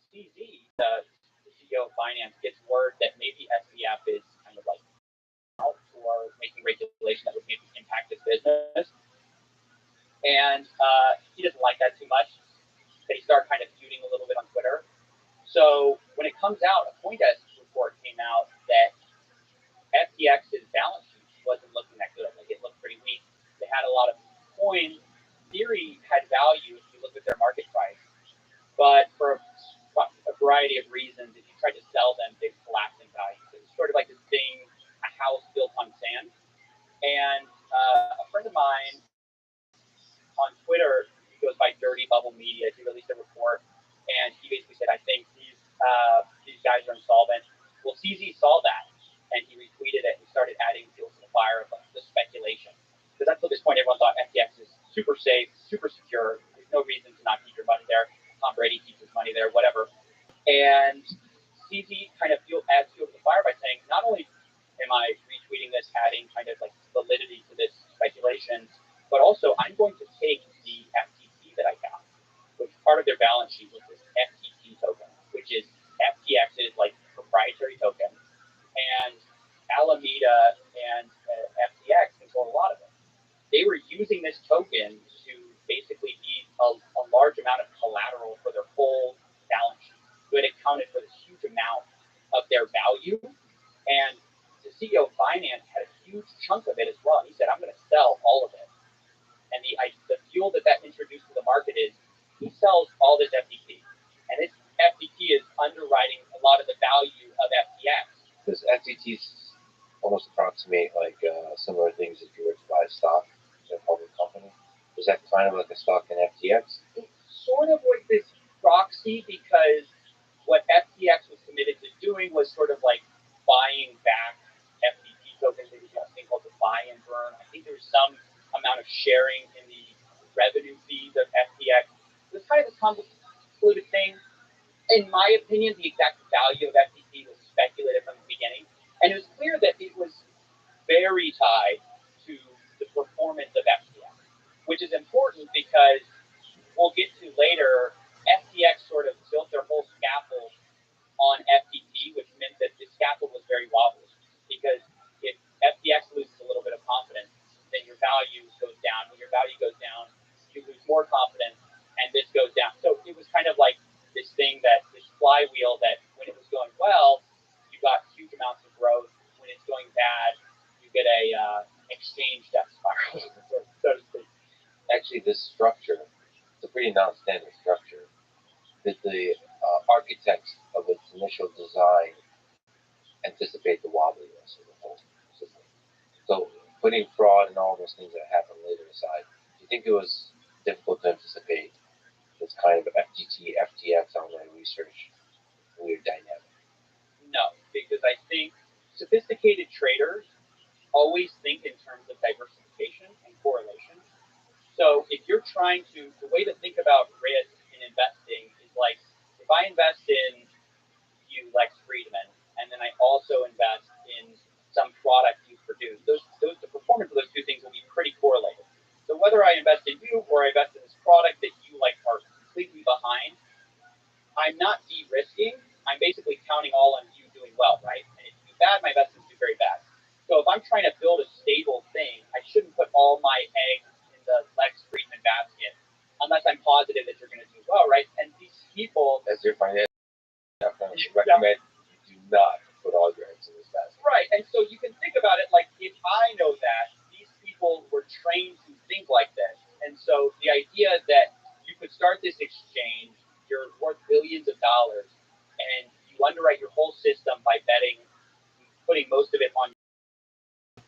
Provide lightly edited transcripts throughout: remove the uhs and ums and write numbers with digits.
CZ, the CEO of finance, gets word that maybe SBF is kind of like out or making regulation that would maybe impact his business. And he doesn't like that too much. They start kind of feuding a little bit on Twitter. So when it comes out, a CoinDesk report came out that FTX's balance sheet wasn't looking that good. Like it looked pretty weak. They had a lot of coins. Theory had value if you look at their market price, but for a variety of reasons, if you tried to sell them, they'd collapse in value. So it's sort of like this thing, a house built on sand. And a friend of mine on Twitter, he goes by Dirty Bubble Media. He released a report, and he basically said, "I think these guys are insolvent." Well, CZ saw that, and he retweeted it and started adding fuel to the fire of like, the speculation. Because up to this point, everyone thought FTX is super safe, super secure. There's no reason to not keep your money there. Tom Brady keeps his money there, whatever. And CZ kind of adds fuel to the fire by saying, not only am I retweeting this, adding kind of like validity to this speculation, but also I'm going to take the FTT that I got, which part of their balance sheet was this FTT token, which is FTX's like proprietary token, and Alameda and FTX control a lot of it. They were using this token to basically be a large amount of collateral for their whole balance sheet. So it accounted for this huge amount of their value, and the CEO of finance had a huge chunk of it as well. He said, "I'm going to sell all of it." And the fuel that introduced to the market is he sells all this FTT, and this FTT is underwriting a lot of the value of FTX. Does FTTs almost approximate like similar things if you were to buy stock in a public company? Is that kind of like a stock in FTX? It's sort of like this proxy, because what FTX was committed to doing was sort of like buying back FTT tokens. They did a thing called the buy and burn. I think there was some amount of sharing in the revenue fees of FTX. It was kind of a convoluted thing. In my opinion, the exact value of FTT was speculated from the beginning, and it was clear that it was very tied to the performance of FTX, which is important because we'll get to later, FTX sort of built their whole scaffold on FTT, which meant that the scaffold was very wobbly, because if FTX loses a little bit of confidence, then your value goes down. When your value goes down, you lose more confidence, and this goes down. So it was kind of like this thing, this flywheel, that when it was going well, you got huge amounts of growth. When it's going bad, you get a exchange death spiral, so to speak. Actually, this structure, it's a pretty non-standard structure. Did the architects of its initial design anticipate the wobbliness of the whole system? So putting fraud and all those things that happen later aside, do you think it was difficult to anticipate this kind of FTT, FTX online research weird dynamic? No, because I think sophisticated traders always think in terms of diversification and correlation. So if you're trying to, the way to think about risk in investing is like, if I invest in you, Lex Friedman, and then I also invest in some product you produce, the performance of those two things will be pretty correlated. So whether I invest in you or I invest in this product that you like are completely behind, I'm not de-risking. I'm basically counting all on you doing well, right? And if you do bad, my investments do very bad. So if I'm trying to build a stable thing, I shouldn't put all my eggs in the Lex Friedman basket unless I'm positive that you're going to do well, right? And these people, as your financial recommend you do not put all your eggs in this basket. Right, and so you can think about it like, if I know that, these people were trained to think like this. And so the idea that you could start this exchange, you're worth billions of dollars, and you underwrite your whole system by putting most of it on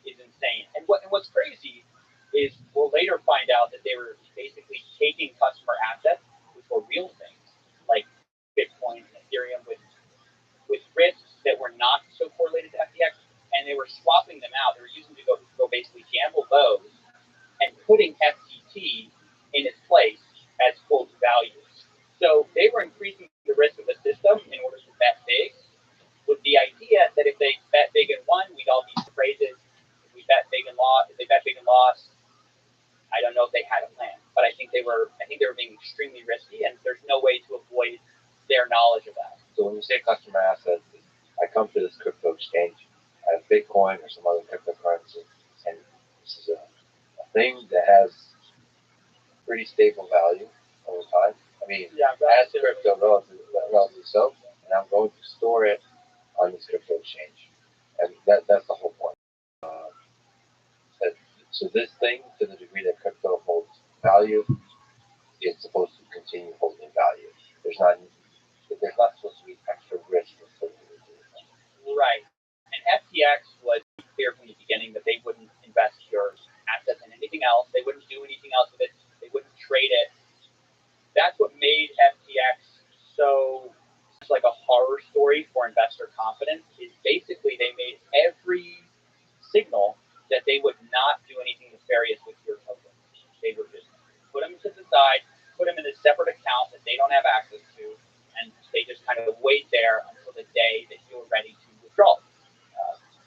is insane. And what's crazy is we'll later find out that they were basically taking customer assets, which were real things, like Bitcoin and Ethereum, with risks that were not so correlated to FTX, and they were swapping them out. They were using to go basically gamble those and putting FTT in its place as quote values. So they were increasing the risk of the system in order to bet big, with the idea that if they bet big and won, we'd all be praises. If we bet big and lost, if they bet big and lost, I don't know if they had a plan, but I think they were being extremely risky, and there's no way to avoid their knowledge of we say customer assets, I come to this crypto exchange, I have Bitcoin or some other cryptocurrency, and this is a thing that has pretty stable value over time. I mean, as crypto relatively so, and I'm going to store it on this crypto exchange, and that's the whole point. So this thing, to the degree that crypto holds value, it's supposed to continue holding value. There's not supposed to be extra risk associated with it. Right. And FTX was clear from the beginning that they wouldn't invest your assets in anything else. They wouldn't do anything else with it. They wouldn't trade it. That's what made FTX so much like a horror story for investor confidence. Is basically they made every signal that they would not do anything nefarious with your tokens. They would just put them to the side, put them in a separate account that they don't have access to, and they just kind of wait there until the day that you're ready to withdraw.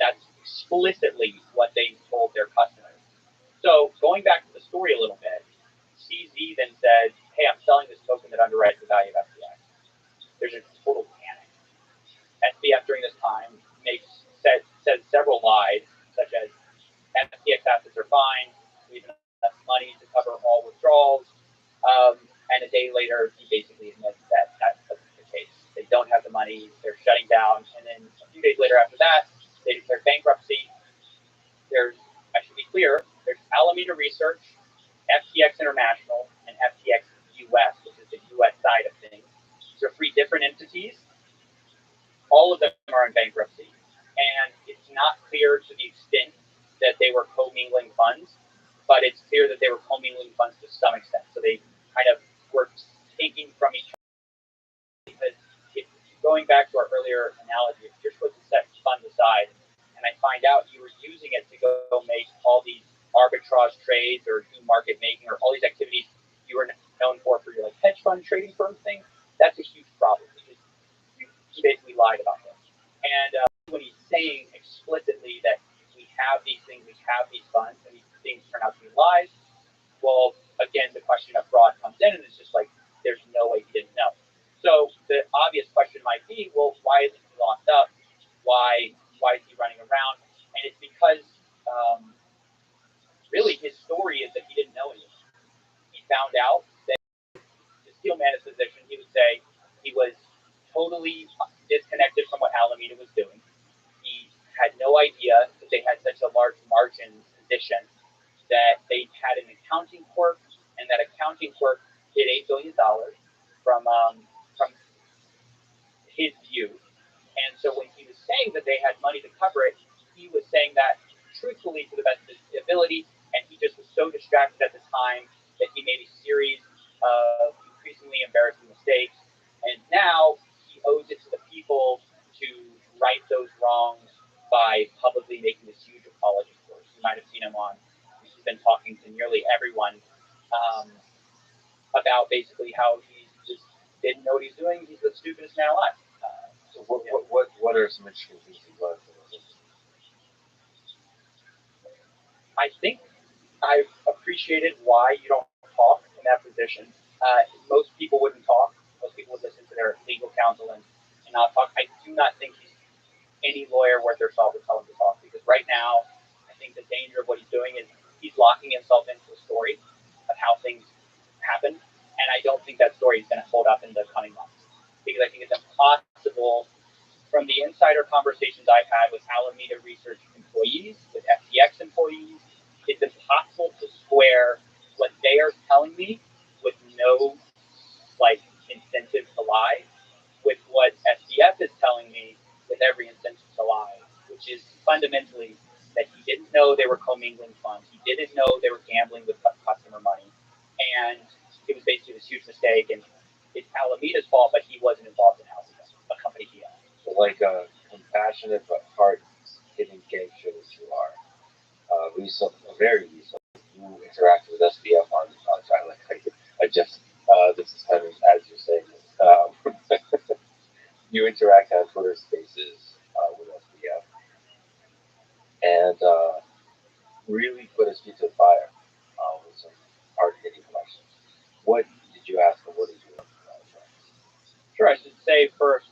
That's explicitly what they told their customers. So going back to the story a little bit, CZ then said, hey, I'm selling this token that underwrites the value of FTX. There's a total panic. SBF during this time said several lies, such as FTX assets are fine, we have enough money to cover all withdrawals, and a day later, he basically admits that that's the case. They don't have the money, they're shutting down, and then a few days later after that, they declare bankruptcy. I should be clear, there's Alameda Research, FTX International, and FTX US, which is the US side of things. These are three different entities. All of them are in bankruptcy. And it's not clear to the extent that they were commingling funds, but it's clear that they were commingling funds to some extent. So they kind of were taking from each other. Because going back to our earlier analogy, if you're supposed to set funds aside, and I find out you were using it to go make all these arbitrage trades or do market making or all these activities you were known for your like hedge fund trading firm thing, that's a huge problem because you basically lied about this. And when he's saying explicitly that we have these things, we have these funds, and these things turn out to be lies, well, again, the question of fraud comes in, and it's just like, there's no way he didn't know. So the obvious question might be, well, why isn't he locked up? Why is he running around? And it's because really his story is that he didn't know anything. He found out that to steel man his position, he would say he was totally disconnected from what Alameda was doing. He had no idea that they had such a large margin position, that they had an accounting quirk, and that accounting quirk hit $8 billion from his view. And so when he was saying that they had money to cover it, he was saying that truthfully to the best of his ability, and he just was so distracted at the time that he made a series of increasingly embarrassing mistakes. And now he owes it to the people to right those wrongs by publicly making this huge apology course. You might have seen him on, he's been talking to nearly everyone about basically how he just didn't know what he's doing. He's the stupidest man alive. So what are some interesting things you learned from this? I think I've appreciated why you don't talk in that position. Most people wouldn't talk. Most people would listen to their legal counsel and not talk. I do not think any lawyer worth their salt would tell him to talk, because right now, I think the danger of what he's doing is he's locking himself into a story of how things happen, and I don't think that story is going to hold up in the coming months, because I think it's impossible. From the insider conversations I've had with Alameda Research employees, with FTX employees, it's impossible to square what they are telling me with no incentive to lie with what SBF is telling me with every incentive to lie, which is fundamentally that he didn't know they were commingling funds. He didn't know they were gambling with customer money. And it was basically this huge mistake, and it's Alameda's fault, but he wasn't involved in Alameda, a company he owned. So like a compassionate but hard-hitting gangster that you are. Very recently, you interacted with SBF on trying I just this is kind of as you're saying this. You interact on Twitter Spaces with SBF and really put his feet to the fire with some hard-hitting questions. What did you ask him? What did you ask? Sure, I should say first,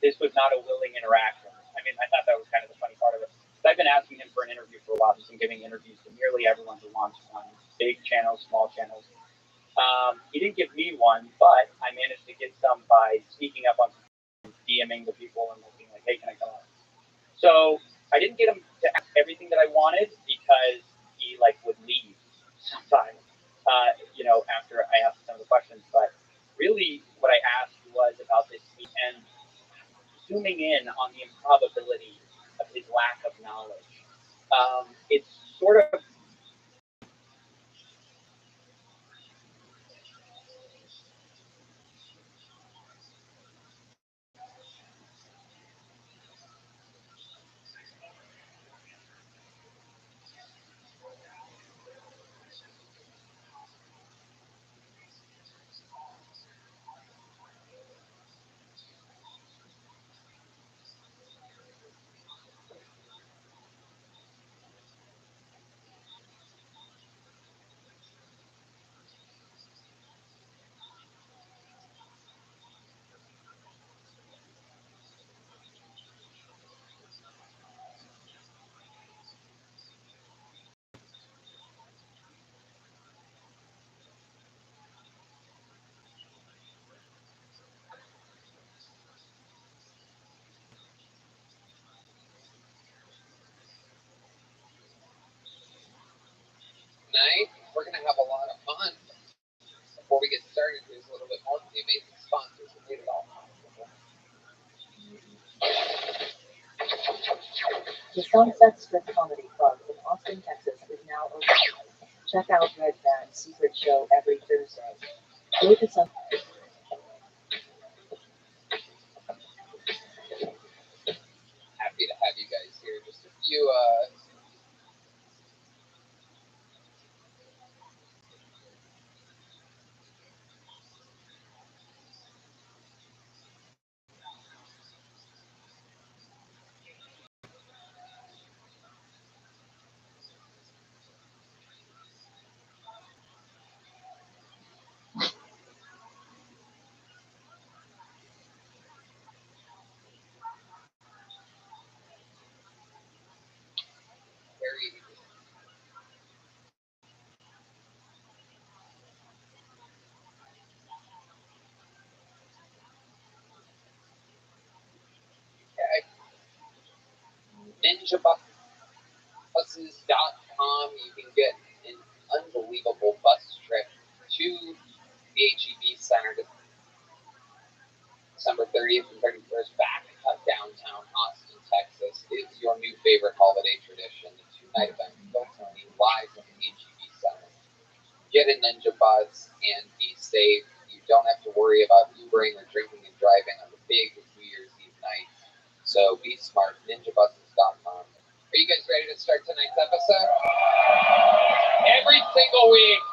this was not a willing interaction. I mean, I thought that was kind of the funny part of it. So I've been asking him for an interview for a while. He's been giving interviews to nearly everyone who wants one, big channels, small channels. He didn't give me one, but I managed to get some by sneaking up on some, DMing the people and being like, hey, can I come on? So I didn't get him to ask everything that I wanted because he like would leave sometimes, after I asked some of the questions. But really what I asked was about this and zooming in on the improbability of his lack of knowledge. It's sort of Tonight, we're going to have a lot of fun. Before we get started, here's a little bit more from the amazing sponsors who made it all possible. The Sunset Strip Comedy Club in Austin, Texas is now open. Check out Red Band's secret show every Thursday. Go to some. Happy to have you guys here. Just a few very ninjabuses.com. You can get an unbelievable bus trip to the HEB Center December 30th and 31st back at downtown Austin, Texas. It's your new favorite holiday tradition. The two-night event filming live from the HEB Center. Get a Ninja Bus and be safe. You don't have to worry about Ubering or drinking and driving on the big New Year's Eve night. So be smart. Ninjabuses.com. Are you guys ready to start tonight's episode? Every single week,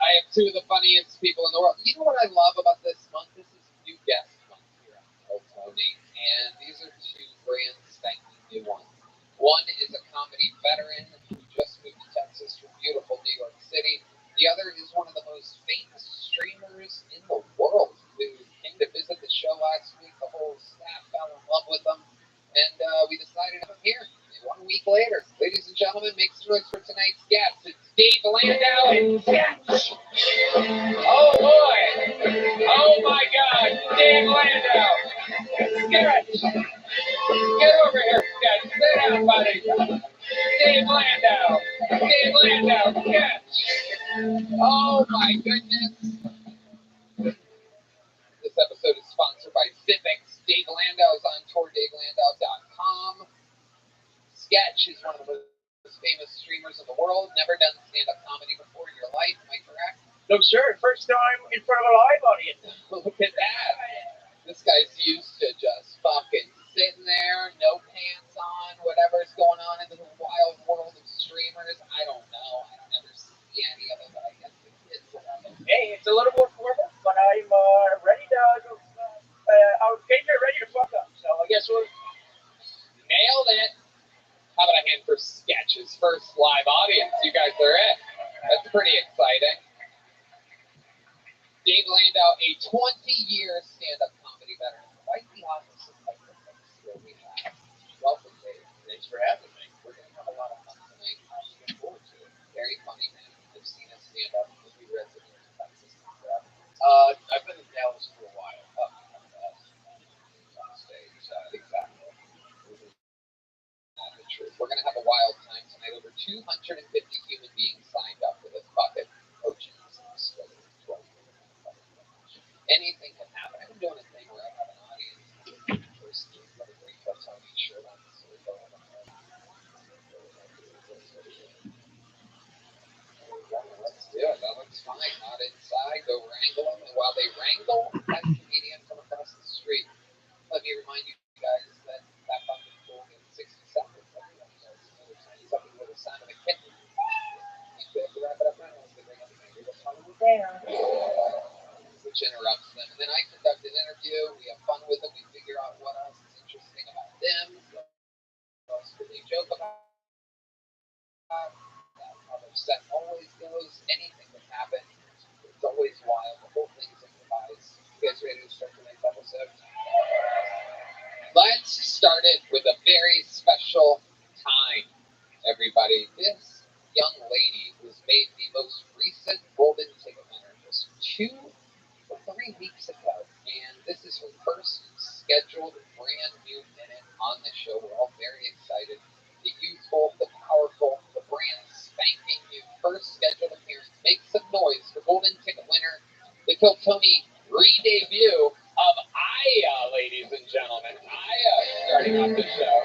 I have two of the funniest people in the world. You know what I love about this month? This is new guest month here on Tony, and these are two brand spanking new ones. One is a comedy veteran who just moved to Texas from beautiful New York City. The other is one of the most famous streamers in the world who came to visit the show last week. The whole staff fell in love with him, and we decided to have him here 1 week later. Ladies and gentlemen, make some noise for tonight's guest. It's Dave Landau and Sketch. Oh boy! Oh my God! Dave Landau! Sketch! Get over here, Sketch. Sit down, buddy. Dave Landau! Dave Landau! Sketch! Oh my goodness! This episode is sponsored by Zippix. Dave Landau is on tour, DaveLandau.com. Sketch is one of the most famous streamers in the world. Never done stand-up comedy before in your life, am I correct? no, sir. First time in front of a live audience. Look at that. This guy's used to just fucking sitting there, no pants on, whatever's going on in the wild world of streamers. I don't know. I don't ever see any of it, but I guess the kids love it. Hey, it's a little more formal, but I'm ready to. I came here ready to fuck up. So I guess we'll. Nailed it. How about a hand for Sketch's first live audience? You guys are it. That's pretty exciting. Dave Landau, a 20-year stand-up comedy veteran. Quite the opposite type of 250 human beings signed up for this bucket. Oh, Jesus. Anything can happen. I've been doing a thing where I have an audience. First, let me bring up my shirt on. Let's do it. That looks fine. Not inside. Go wrangle them. And while they wrangle, that comedian come across the street. Let me remind you guys that that bucket full in 60 seconds. Something with the sound of a kitten. You have to wrap it up now. Let's bring up the maybe what's wrong with there. Which interrupts them. And then I conduct an interview. We have fun with them. We figure out what else is interesting about them. What else do they joke about? How their set always goes. Anything can happen. It's always wild. The whole thing is improvised. You guys ready to start the next episode? Let's start it with a very special time, everybody. This young lady was made the most recent Golden Ticket winner just 2 or 3 weeks ago. And this is her first scheduled brand new minute on the show. We're all very excited. The youthful, the powerful, the brand spanking new first scheduled appearance. Make some noise for Golden Ticket winner, the Kiltony re-debut of Aya, ladies and gentlemen. Aya starting off the show.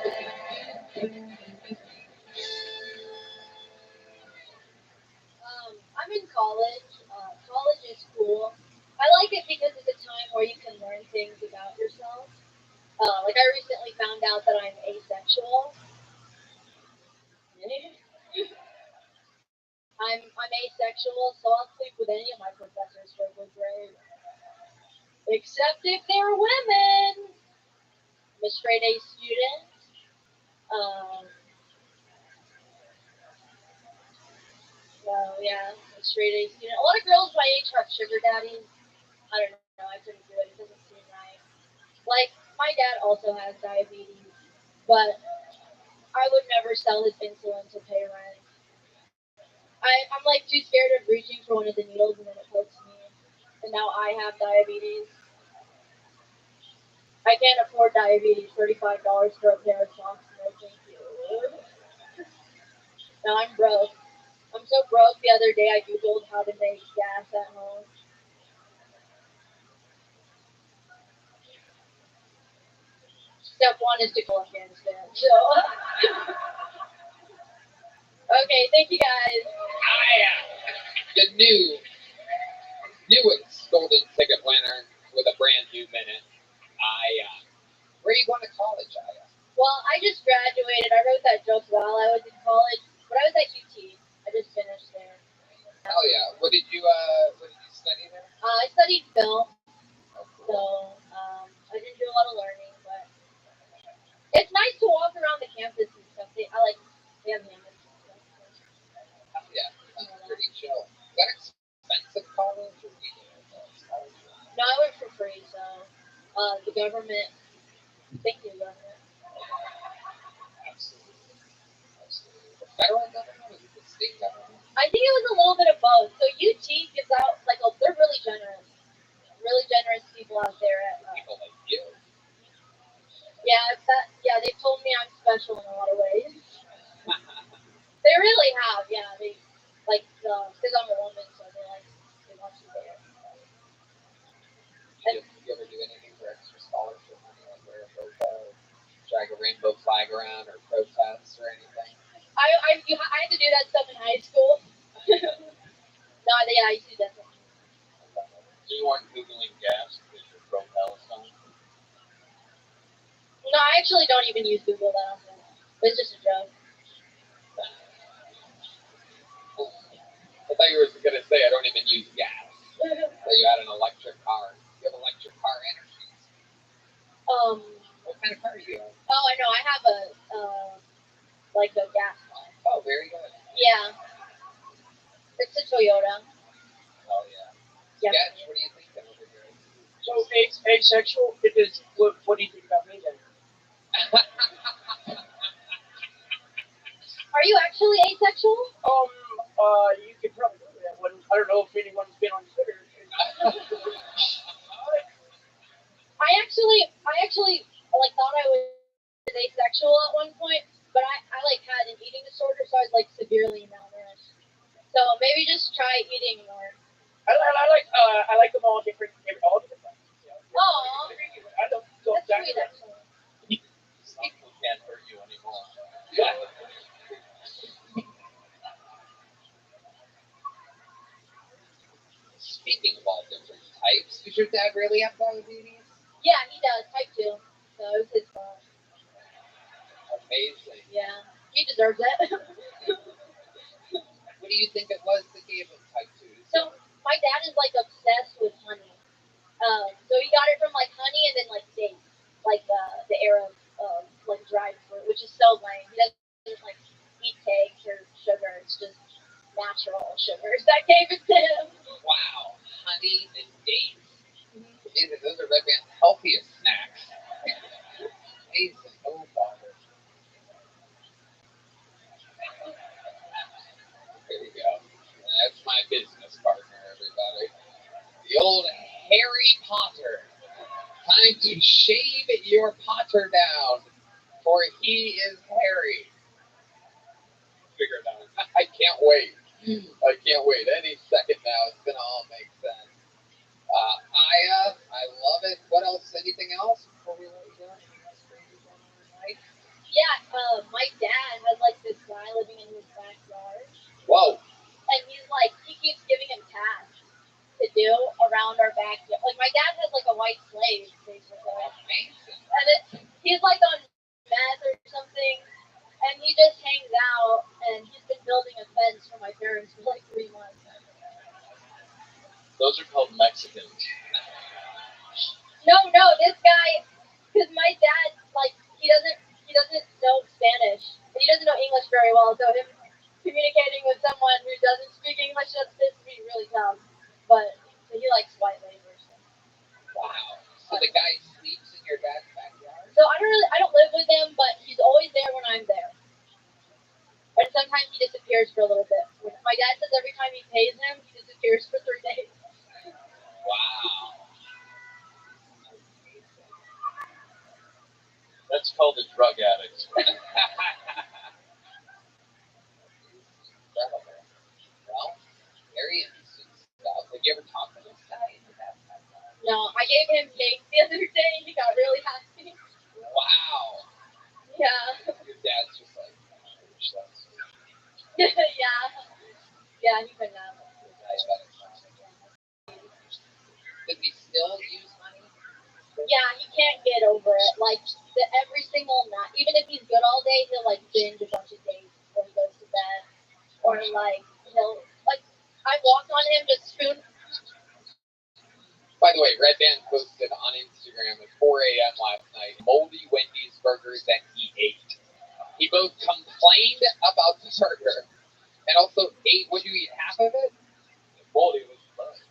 I'm in college. College is cool. I like it because it's a time where you can learn things about yourself. Like I recently found out that I'm asexual. I'm asexual, so I'll sleep with any of my professors for a good grade. Except if they're women. I'm a straight A student. So yeah, I'm a straight A student. A lot of girls my age have sugar daddies. I don't know, I couldn't do it. It doesn't seem right. Like, my dad also has diabetes, but I would never sell his insulin to pay rent. I'm like too scared of reaching for one of the needles and then it pokes me. And now I have diabetes. I can't afford diabetes, $35 for a pair of socks. No, thank you. Now I'm broke. I'm so broke the other day I googled how to make gas at home. Step 1 is to go Afghanistan. So, okay, thank you guys. Aya, the newest Golden Ticket winner with a brand new minute. Aya. Where are you going to college, Aya? Well, I just graduated. I wrote that joke while I was in college, but I was at UT. I just finished there. Hell yeah. What did you study there? I studied film, so I didn't do a lot of learning, but it's nice to walk around the campus and stuff. They have campus and stuff. Hell yeah. That's pretty chill. Is that expensive college or college? No, I went for free, so the government. Thank you, government. Absolutely. The federal government or the state government? I think it was a little bit of both. So UT gives out they're really generous people out there at. People like you. Yeah, they told me I'm special in a lot of ways. They really have, yeah. They because I'm a woman, so they want you there. Did you ever do anything for extra scholarship money, like wear a photo, drag a rainbow flag around, or protests or anything? I had to do that stuff in high school. No, yeah, I used to do that stuff. So you weren't Googling gas because you're pro-Palestine? No, I actually don't even use Google that often. It's just a joke. I thought you were going to say I don't even use gas. That you had an electric car. You have electric car energy. What kind of car do you have? Oh, I know. I have a gas car. Oh, very good. Yeah. It's a Toyota. Oh, yeah. Yep. Sketch, what do you think over here? So asexual. It is. What do you think about me then? Are you actually asexual? You could probably do that one. I don't know if anyone's been on Twitter. I actually thought I was asexual at one point, but I like had an eating disorder, so I was like severely malnourished. So maybe just try eating more. I like them all different times. Oh, I don't that's sweet actually. People can't hurt you anymore. Speaking of all different types, does your dad really have diabetes? Yeah, he does. Type 2. So it was his fault. Amazing. Yeah, he deserves it. What do you think it was that gave him type 2? So my dad is like obsessed with honey. So he got it from like honey and then like dates, like the era of like dried fruit, which is so lame. He doesn't like eat cakes or sugar. It's just natural sugars that gave it to him. Wow, honey and dates. Mm-hmm. Jesus, those are Red Band's healthiest snacks. Amazing. Oh, Father. There you go. That's my business partner, everybody. The old Harry Potter. Time to shave your Potter down, for he is Harry. Figure it out. I can't wait. I can't wait. Any second now, it's gonna all make sense. I love it. What else? Anything else before we let you go? Anything else crazy going on tonight? Yeah, my dad has like this guy living in his backyard, Whoa. and he's like he keeps giving him tasks to do around our backyard. Like my dad has like a white slave basically, Amazing. and he's like on meth or something, and he just hangs out, and he's been building a fence for my parents for like 3 months. Those are called Mexicans. No, this guy, because my dad like he doesn't know Spanish, and he doesn't know English very well, so him communicating with someone who doesn't speak English, that's supposed to be really tough. But he likes white labor. So. Wow. So the guy sleeps in your dad's backyard? So I don't live with him, but he's always there when I'm there. And sometimes he disappears for a little bit. My dad says every time he pays him, he disappears for 3 days. Wow. That's called a drug addict. Incredible. Well, very interesting stuff. Have you ever talked to this guy in your dad's backyard? No, I gave him cake the other day, and he got really happy. Wow. Yeah. Your dad's just like, I wish that was me. Yeah, he couldn't have it. Does he still use money? Yeah, he can't get over it. Like, every single night, even if he's good all day, he'll, like, binge a bunch of days before he goes to bed. Or, like, I walked on him to spoon. By the way, Red Band posted on Instagram at 4 a.m. last night moldy Wendy's burgers that he ate. He both complained about the burger and also ate. Would you eat half of it? Moldy was burned.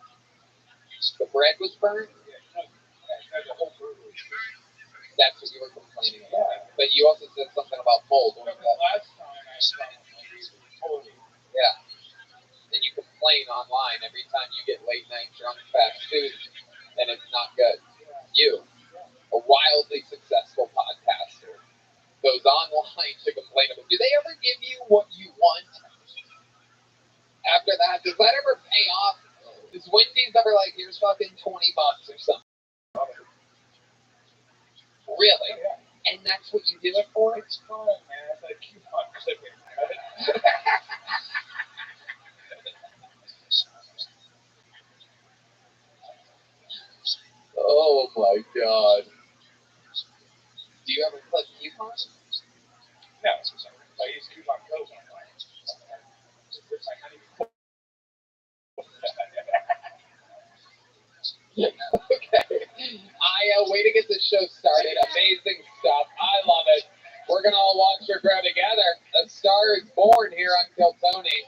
The bread was burned? The whole burger was burned. That's what you were complaining about. But you also said something about mold. What was that? Last time I saw Wendy's, it was moldy. Yeah. And you complain online every time you get late night drunk fast food, and it's not good. You, a wildly successful podcaster, goes online to complain about. Do they ever give you what you want? After that, does that ever pay off? Is Wendy's ever like, here's fucking $20 or something? Really? And that's what you do it for? It's fun, man. It's like coupon clipping. Oh my god. Do you ever click coupons? No, it's just I use coupon codes online. It's like, how do you Okay. Way to get the show started. Amazing stuff. I love it. We're going to all watch her grow together. A star is born here on Kill Tony.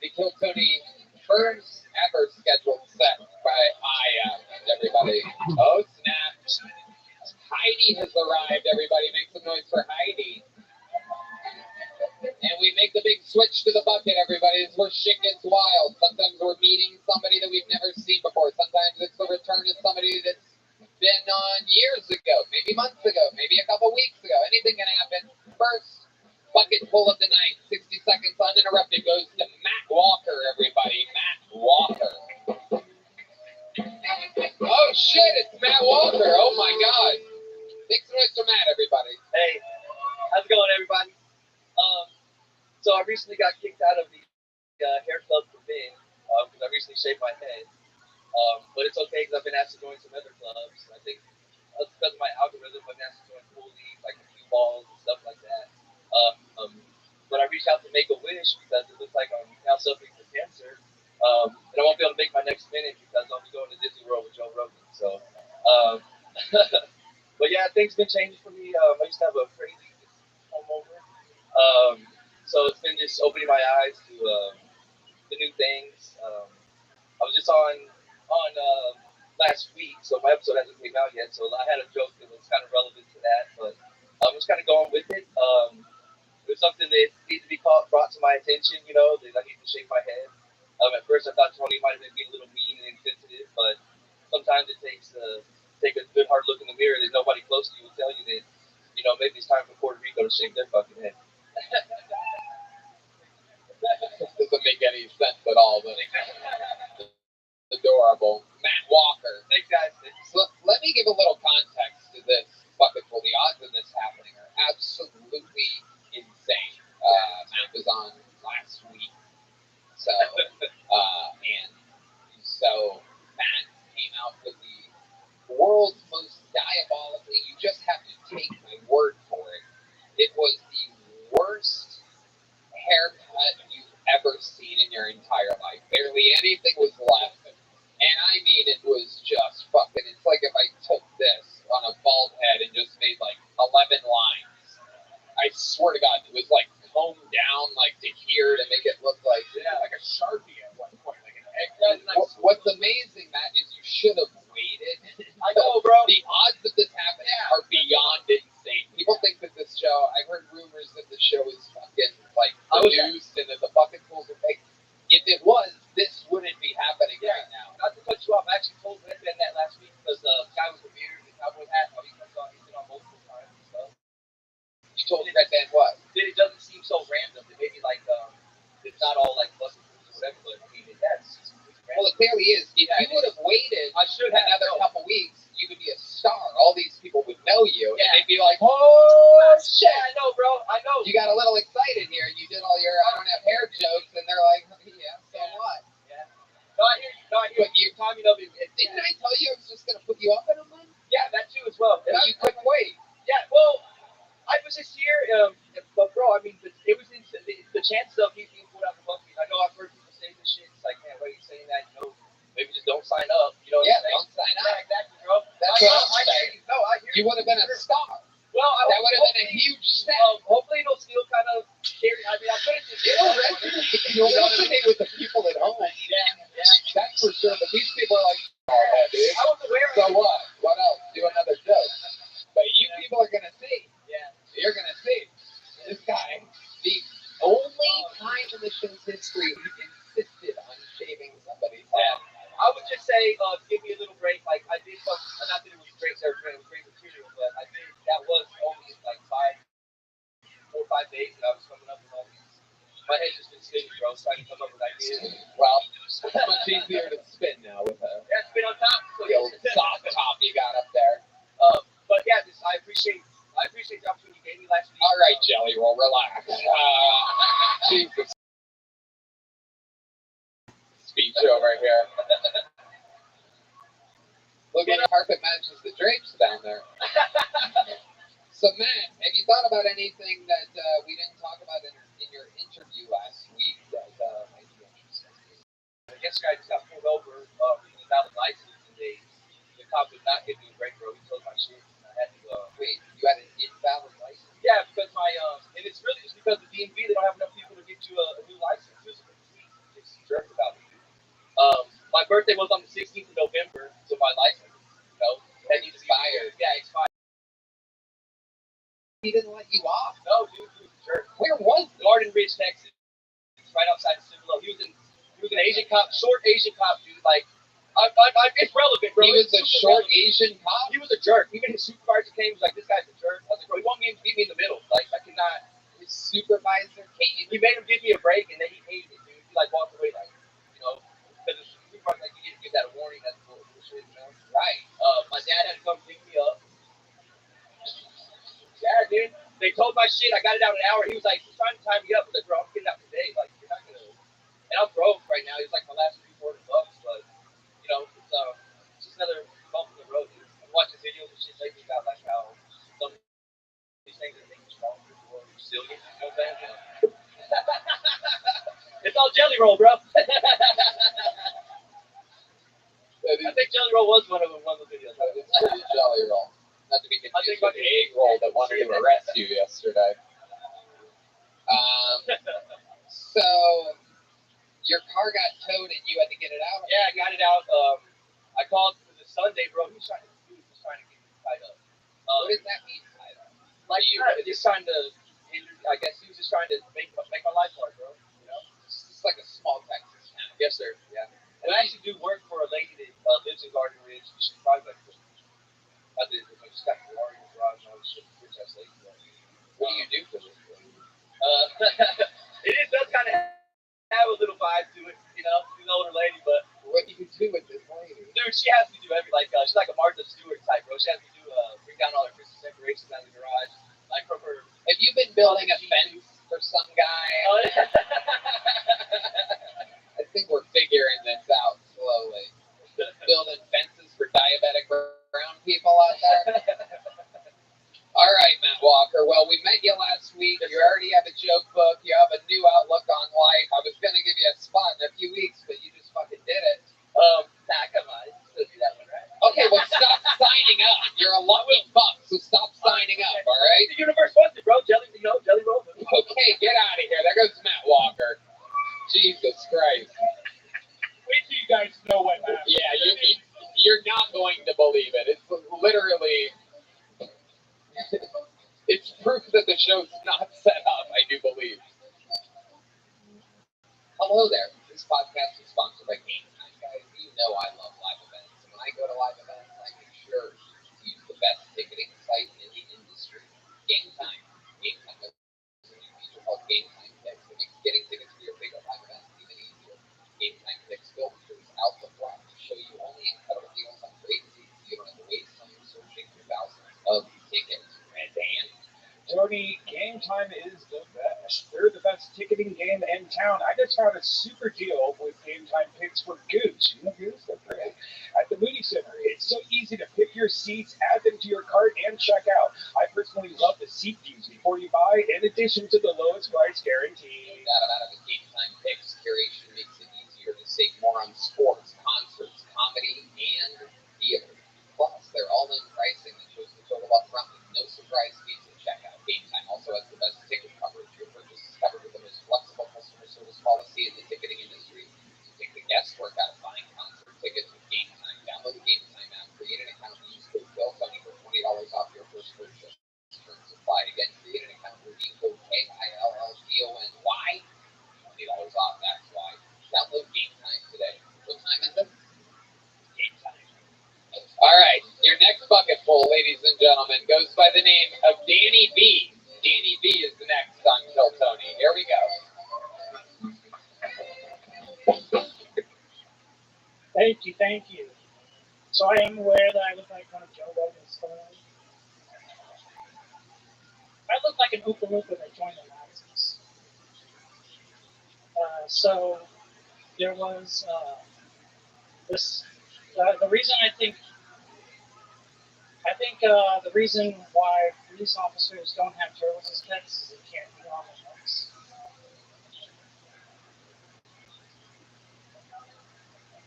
The Kill Tony first ever scheduled set by everybody. Oh, snap. Heidi has arrived, everybody. Make some noise for Heidi. And we make the big switch to the bucket, everybody. It's where shit gets wild. Sometimes we're meeting somebody that we've never seen before. Sometimes it's the return to somebody that's been on years ago, maybe months ago, maybe a couple weeks ago. Anything can happen. First, bucket full of the night. 60 seconds uninterrupted goes to Matt Walker, everybody. Matt Walker. Oh shit, it's Matt Walker. Oh my god. Make some noise for Matt, everybody. Hey, how's it going, everybody? So I recently got kicked out of the hair club for men because I recently shaved my head. But it's okay because I've been asked to join some other clubs. I think that's because of my algorithm. I've been asked to join pool leagues, like a few balls and stuff like that. But I reached out to Make-A-Wish because it looks like I'm now suffering from cancer. And I won't be able to make my next minute because I'll be going to Disney World with Joe Rogan. So, but yeah, things been changing for me. I used to have a crazy home over. So it's been just opening my eyes to the new things. I was just on last week, so my episode hasn't came out yet. So I had a joke that was kind of relevant to that, but I'm just kind of going with it. It was something that needed to be brought to my attention. You know, that I need to shake my head. At first, I thought Tony might have been being a little mean and insensitive, but sometimes it takes take a good hard look in the mirror. That nobody close to you will tell you that, you know, maybe it's time for Puerto Rico to shake their fucking head. Doesn't make any sense at all, but adorable. Matt Walker. Thanks, guys. So let me give a little context to this bucketful. The odds of this happening are absolutely insane. Matt was on last week, so so Matt came out with the world's most diabolically. You just have to take my word for it. It was the worst haircut you've ever seen in your entire life. Barely anything was left. And I mean, it was just fucking, it's like if I took this on a bald head and just made like 11 lines. I swear to God, it was like combed down like to here to make it look like, like a Sharpie at one point. Like an egg. What's amazing, Matt, is you should have waited. I know, bro. The odds of this happening are beyond insane. People think that this show, I've heard rumors that the show is fucking like produced and that the bucket pools are fake. If it was, this wouldn't be happening right now. Not to cut you off, I actually told Red Ben that last week because the guy with the beard and the cowboy hat, how he comes on, he's been on multiple times and stuff. You told Red Ben what? Then it doesn't seem so random. That maybe like it's not all like buses or whatever, but I mean, that's well, it clearly is. If you would have waited I should have another couple weeks, you would be a star. All these people would know you, Yeah. and they'd be like, "Oh shit!" I know, bro. I know. You got a little excited here, and you did all your "I don't have hair" jokes, and they're like, "Yeah, so what?" Yeah. No, I hear you. No, I hear But you. Tommy, no, Didn't I tell you I was just gonna put you up in a month? yeah, that too as well. And you couldn't wait. Yeah, well, I was just here, but bro, I mean, it was the chances of me being pulled out the bucket. I know I've heard people say this shit. It's like, man, why are you saying that? You know, maybe just don't sign up. You know what Yeah, I'm saying? don't sign up. Yeah, exactly, bro. That's I what know, I'm saying. No, I hear You would have been a star. Well, That would have been a huge step. Hopefully, it'll still kind of carry. I mean, I couldn't just. You'll resonate with the people at home. Yeah. That's for sure. But these people are like, "Oh, yeah, dude. I was aware of So it. what? What else? Do another joke." But you people are gonna see. Yeah. You're gonna see. This guy, the only time in the show's history he insisted on shaving somebody's head. I would just say, give me a little break. Like I did, not that it was great surgery, it was great material, but I did. That was only like 4 or 5 days that I was coming up with all these. My head just been spinning, bro. Trying to come up with ideas. Well, it's much easier to spin now with a Yeah, spin on top. So the old soft top you got up there. But yeah, I appreciate the opportunity you gave me last week. All right, Jelly Roll, relax. Jesus. Speech over here. Look at the carpet matches the drapes down there. So, Matt, have you thought about anything that we didn't talk about in your interview last week that might be interesting? I guess I just got pulled over without a license, and the cop did not give me a break, bro. He told my shit. I had to Wait, you had an invalid license? Yeah, because and it's really just because the DMV, they don't have enough people to get you a new license. It's jerk about it. My birthday was on the 16th of November, so my license, that needs expired. Yeah, expired. He didn't let you off? No, dude, he was a jerk. Where was it? Garden Ridge, Texas. It's right outside of Cibolo. He was an Asian cop, short Asian cop, dude. Like, it's relevant, bro. He was a short Asian cop? He was a jerk. Even his supervisor came, was like, this guy's a jerk. I was like, bro, he wanted me to beat me in the middle. Like, I cannot. His supervisor came. He made him give me a break, and then he hated it, dude. He like walked away, like, you know, because the supervisor, like, you need to give that a warning. That's bullshit, you know. Right. My dad had to come pick me up. Yeah, dude. They told my shit. I got it out in an hour. He was like, he's trying to tie me up. I was like, bro, I'm getting out today. Like, you're not gonna. And I'm broke right now. He's like my last $300-$400, but you know, it's just another bump in the road. Dude. I'm watching videos and shit lately about like how some of these things that make you strong or resilient. You know what I'm saying? Yeah. It's all jelly roll, bro. I think jelly roll was one of the videos. It's pretty jelly roll. Not to be confused with the egg roll that wanted to arrest you yesterday. So your car got towed and you had to get it out? Yeah, I got it out. I called for the Sunday, bro. He was trying to get me tied up. What does that mean, tied up? Like, just trying to hinder, I guess he was just trying to make my life hard, bro. You know? It's like a small Texas town. Yes, sir. Yeah. And I actually do work for a lady that lives in Garden Ridge. She's probably like, I just got the Ferrari in the garage and all this shit. Bitch ass lady. What do you do for this? It does kind of have a little vibe to it, you know. She's an older lady, but what do you do with this lady? Dude, she has to do she's like a Martha Stewart type, bro. She has to bring down all her Christmas decorations out of the garage. Like from her. Have you been building a fence for some guy? Oh, yeah. I think we're figuring this out slowly. Building fences for diabetic brown people out there. All right, Matt Walker. Well, we met you last week. You already have a joke book. You have a new outlook on life. I was going to give you a spot in a few weeks, but you just fucking did it. Nah, come on. Still do that one, right? Okay, well, stop signing up. You're a lucky fuck, so stop signing up, all right? The universe wants it, bro. Jelly roll. Okay, get out of here. There goes Matt Walker. Jesus Christ. Wait till you guys know what happened. Yeah, you're not going to believe it. It's literally... It's proof that the show's not set up, I do believe. Hello there. This podcast is sponsored by Game Time, guys. You know I love live events. When I go to live events, I make sure to use the best ticketing site in the industry. Game Time. Game Time has a new feature called Game Time Picks. It makes getting tickets for your favorite live events even easier. Game Time Picks filters out the fluff to show you only incredible deals on great seats. You don't have to waste time searching for thousands of tickets. Dan? Tony, Game Time is the best. They're the best ticketing game in town. I just found a super deal with Game Time Picks for Goose. You know Goose? That's right. At the Moody Center. It's so easy to pick your seats, add them to your cart, and check out. I personally love the seat views before you buy, in addition to the lowest price guarantee. No doubt about it, the Game Time Picks curation makes it easier to save more on sports, concerts, comedy, and theater. Plus, they're all-in pricing that shows the total up front with no surprise fees at checkout. Game Time also has the best ticket coverage. Your purchase is covered with the most flexible customer service policy in the ticketing industry. So take the guesswork out of buying concert tickets with Game Time. Download the Game Time app, create an account, and use code BILLTONY for $20 off your first purchase. Terms apply. Again, create an account, redeem code KILLTONY. $20 off, that's why. Download Game Time today. What time is it? Game Time. All right, your next bucket full, ladies and gentlemen, goes by the name of Danny B. Danny B is the next on Kill Tony. Here we go. Thank you. So I am aware that I look like one of Joe Rogan's clones. I look like an Oompa Loompa that joined the Nazis. So there was this. The reason I think the reason why police officers don't have turtles as pets is they can't be on the books.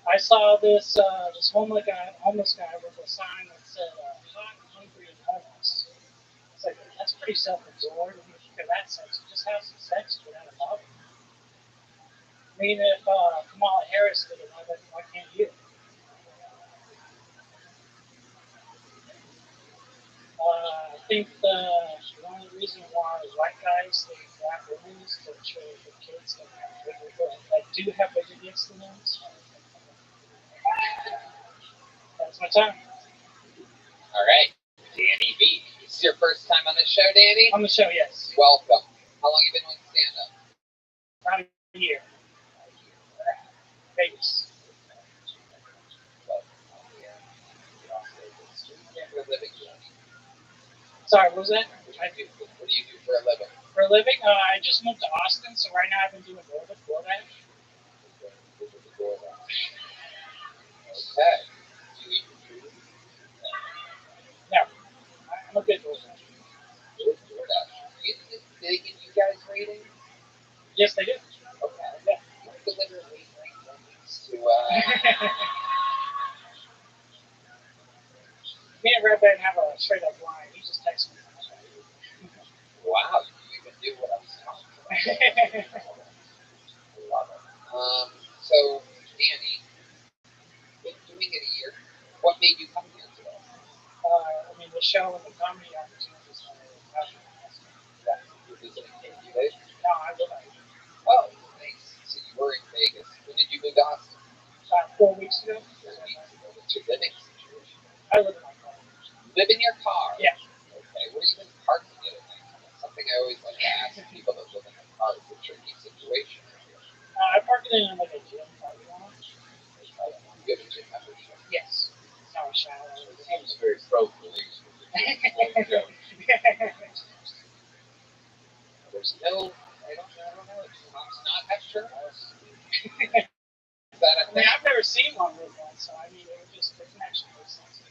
I saw this homeless guy with a sign that said "hot, hungry, and homeless." It's like, that's pretty self-absorbed. I mean, if you can have that sex, you just have some sex without a bother. I mean, if Kamala Harris did it, why can't you? I think one of the reasons why white guys think black women is to show the kids that do have bigger dicks than them. So that's my time. All right, Danny B. This is your first time on the show, Danny? On the show, yes. Welcome. How long you been doing stand-up? About a year. Vegas. For a living, Sorry, what was that? what do you do for a living? For a living, I just moved to Austin, so right now I've been doing DoorDash. Okay. Do you eat food? No, I'm a good DoorDash. DoorDash. They give you guys ratings? Yes, they do. Okay. Yeah. You deliver late night ratings to Me and Red Band have a straight up line. He just texts me. wow, you even do what I was talking about. I love it. So Danny, been doing it a year. What made you come here today? I mean, the show and the comedy opportunities are awesome. Yeah, you're visiting Katie, right? No, I live out here. Oh, nice. So you were in Vegas. When did you move to Austin? About 4 weeks ago. What's your living situation? I live in my car. Live in your car? Yeah. Okay, where are you even parking it at night? That's something I always like to ask people that live in their car. It's a tricky situation. I park it in like a gym parking lot. You have a gym membership. Yes. Now I shower. It seems very pro-police. There's no, I don't know. Does moms not have churros? Is that a I mean, thing? I've never seen one with one, so I mean, it was just the connection was sense.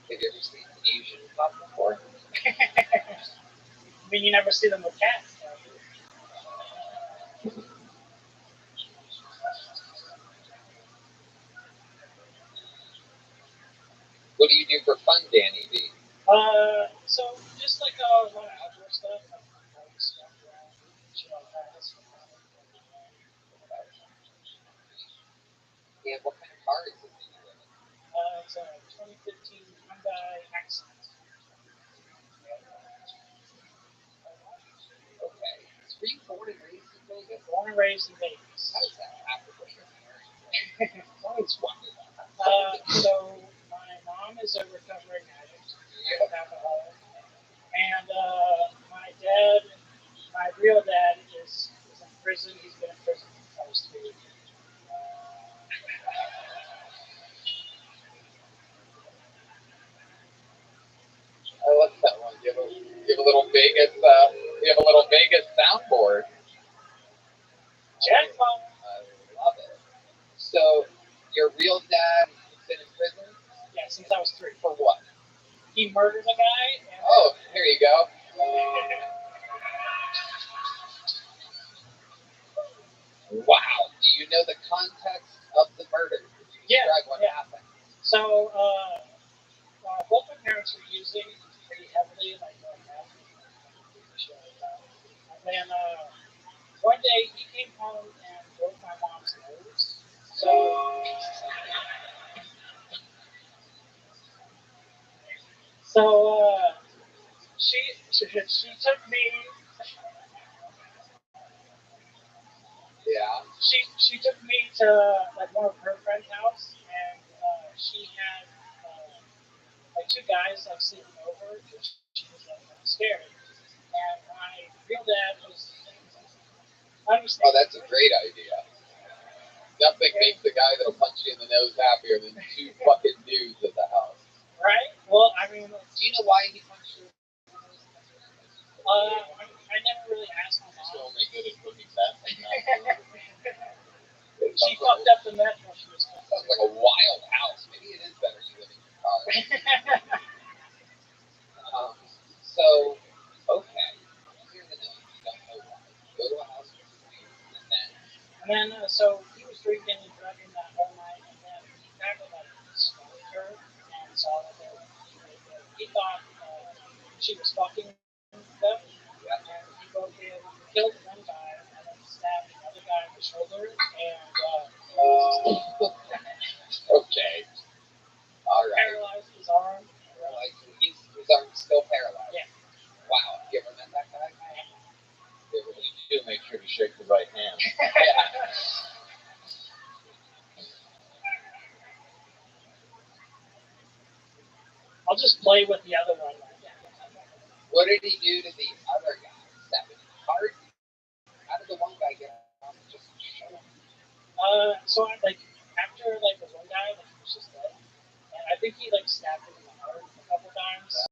Have you ever seen an Asian pub before? I mean, you never see them with cats. So. What do you do for fun, Danny B? So just like a lot of outdoor stuff, like stuff around, shit like that. Yeah, what kind of car is it that you live in? It's a 2015 Hyundai Accent. Okay. Were you born and raised in Vegas? Born and raised in Vegas. How does that happen? What are your parents? I always wondered that. So my mom is a recovering addict, alcoholic, and my dad, my real dad, is in prison. He's been in prison since I was 3. I like that one. You have a little Vegas. You have a little Vegas soundboard. Jackpot. I love it. So your real dad has been in prison? Yeah, since I was 3. For what? He murdered a guy. And Oh, here you go. Wow. Do you know the context of the murder? Could you describe what happened? So both my parents were using pretty heavily, like meth and shit like that. And then one day he came home and broke my mom's nose. So she took me. Yeah. She took me to like one of her friend's house, and she had like 2 guys like sleeping over. She was like scared, and my real dad was understanding. Oh, that's a great idea. Nothing makes the guy that'll punch you in the nose happier than 2 fucking dudes at the house. Right? Well, I mean, do you know why he punched you? I never really asked my mom. She's only good at cooking meth. She fucked up the meth when she was cooking. Sounds like a wild house. Maybe it is better you live in your car. So, okay. You're in the know. You don't know why. You go to a house with 2 dudes, and then. So he was drinking and drugging that whole night, and then he kind of like stalked her and saw that he thought she was fucking them, and he broke in, killed one guy, and then stabbed another guy in the shoulder, and Okay. All right. paralyzed his arm. His arm's still paralyzed. Yeah. Wow. You ever met that guy? You do make sure to shake the right hand. Yeah. I'll just play with the other one. What did he do to the other guy? Is that hard? the one guy get off and just shut him? So I like after like the one guy, like he was just dead, and I think he like stabbed him in the heart a couple times.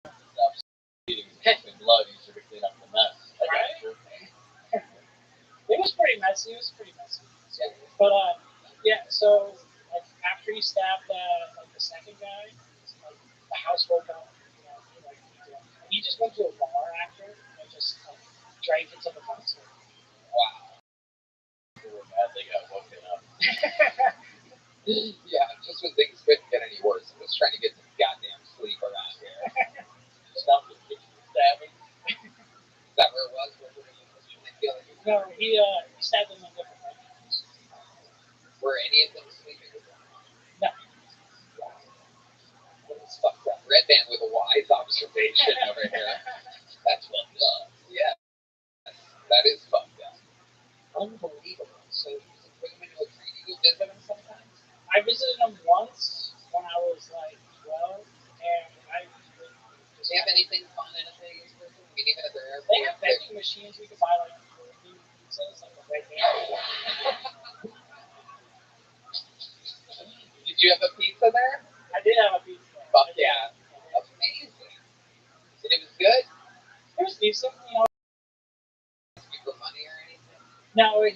Stop eating and blood. You should clean up the mess. Right? It was pretty messy. Yeah. But yeah. So like after he stabbed like the second guy, like the house woke up. You know, he just went to a bar after and just like drank until the cops came. Wow. They got woken up. Yeah, just when things couldn't get any worse. I'm just trying to get some goddamn sleep around here. Stop the stabbing. Is that where it was? No, he stabbed him in different ways. Were any of them sleeping? No. That's fucked up. Red Band with a wise observation over here. That's fucked up. Yeah. That is fucked up. Unbelievable. So you put him into a treaty. You visit him sometimes? I visited him once when I was like 12, and Do they have anything fun in a Vegas prison? I mean, even at their airport. They have vending machines. We could buy like pizzas, like a Red Band. Did you have a pizza there? I did have a pizza. Fuck yeah. Amazing. And it was good? It was decent, you know. Ask you for money or anything? No, I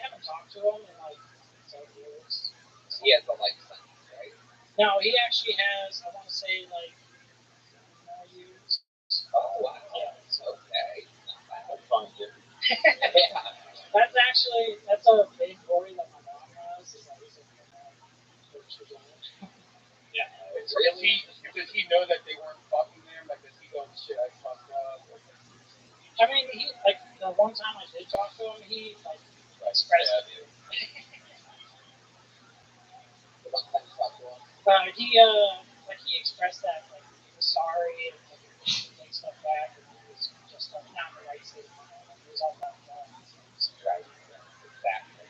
haven't talked to him in like 7 years. He has a life sentence, right? No, he actually has, I want to say, like 4 years. Oh, wow. Yeah. Okay. That's fun, dude. Yeah. That's a big worry that my mom has, is that he's in Yeah. Really? Does he know that they weren't fucking there? Like, does he go, shit, I fucked up? I mean, he, like, the one time I did talk to him, he, like, expressed it. The one time you talked to him? He expressed that, like, he was sorry and, like, he would take stuff back, and he was just, like, not in the right state. He was all about that. Right. Exactly.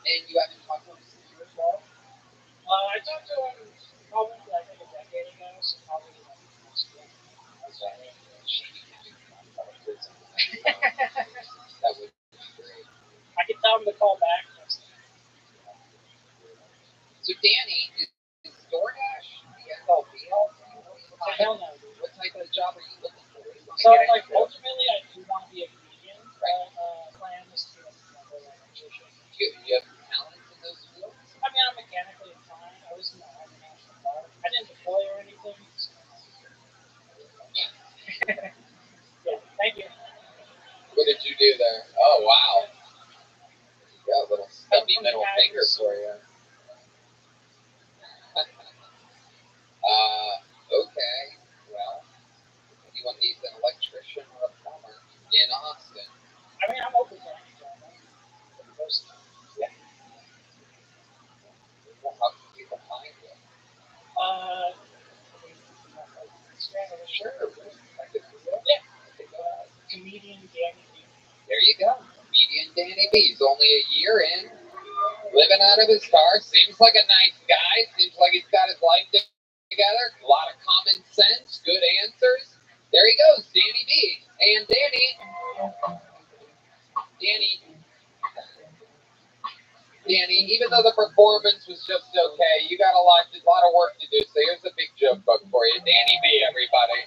And you haven't talked to him since you were 12? I talked to him probably, like a decade ago, so probably, like, next year. Okay. That would be great. I could tell him to call back next time. So, Danny, is DoorDash the end all be all? Hell no, dude. What type of job are you looking for? So, like, ultimately, I do want to be a comedian. Plan is to be a electrician. You have talent in those fields? I mean, I'm mechanically inclined. I was in the Army National Guard. I didn't deploy or anything. So. Yeah, thank you. What did you do there? Oh, wow. Got a little stubby middle finger for you. Okay. Well, anyone needs an electrician or a plumber in Austin? I mean, I'm open to anything. Yeah. Well, how can people find you? Sure. Yeah. Comedian Danny B. There you go. Comedian Danny B. He's only a year in, living out of his car. Seems like a nice guy. Seems like he's got his life together. A lot of common sense. Good answers. There he goes, Danny B. And Danny, even though the performance was just okay, you got a lot of work to do. So here's a big joke book for you. Danny B, everybody.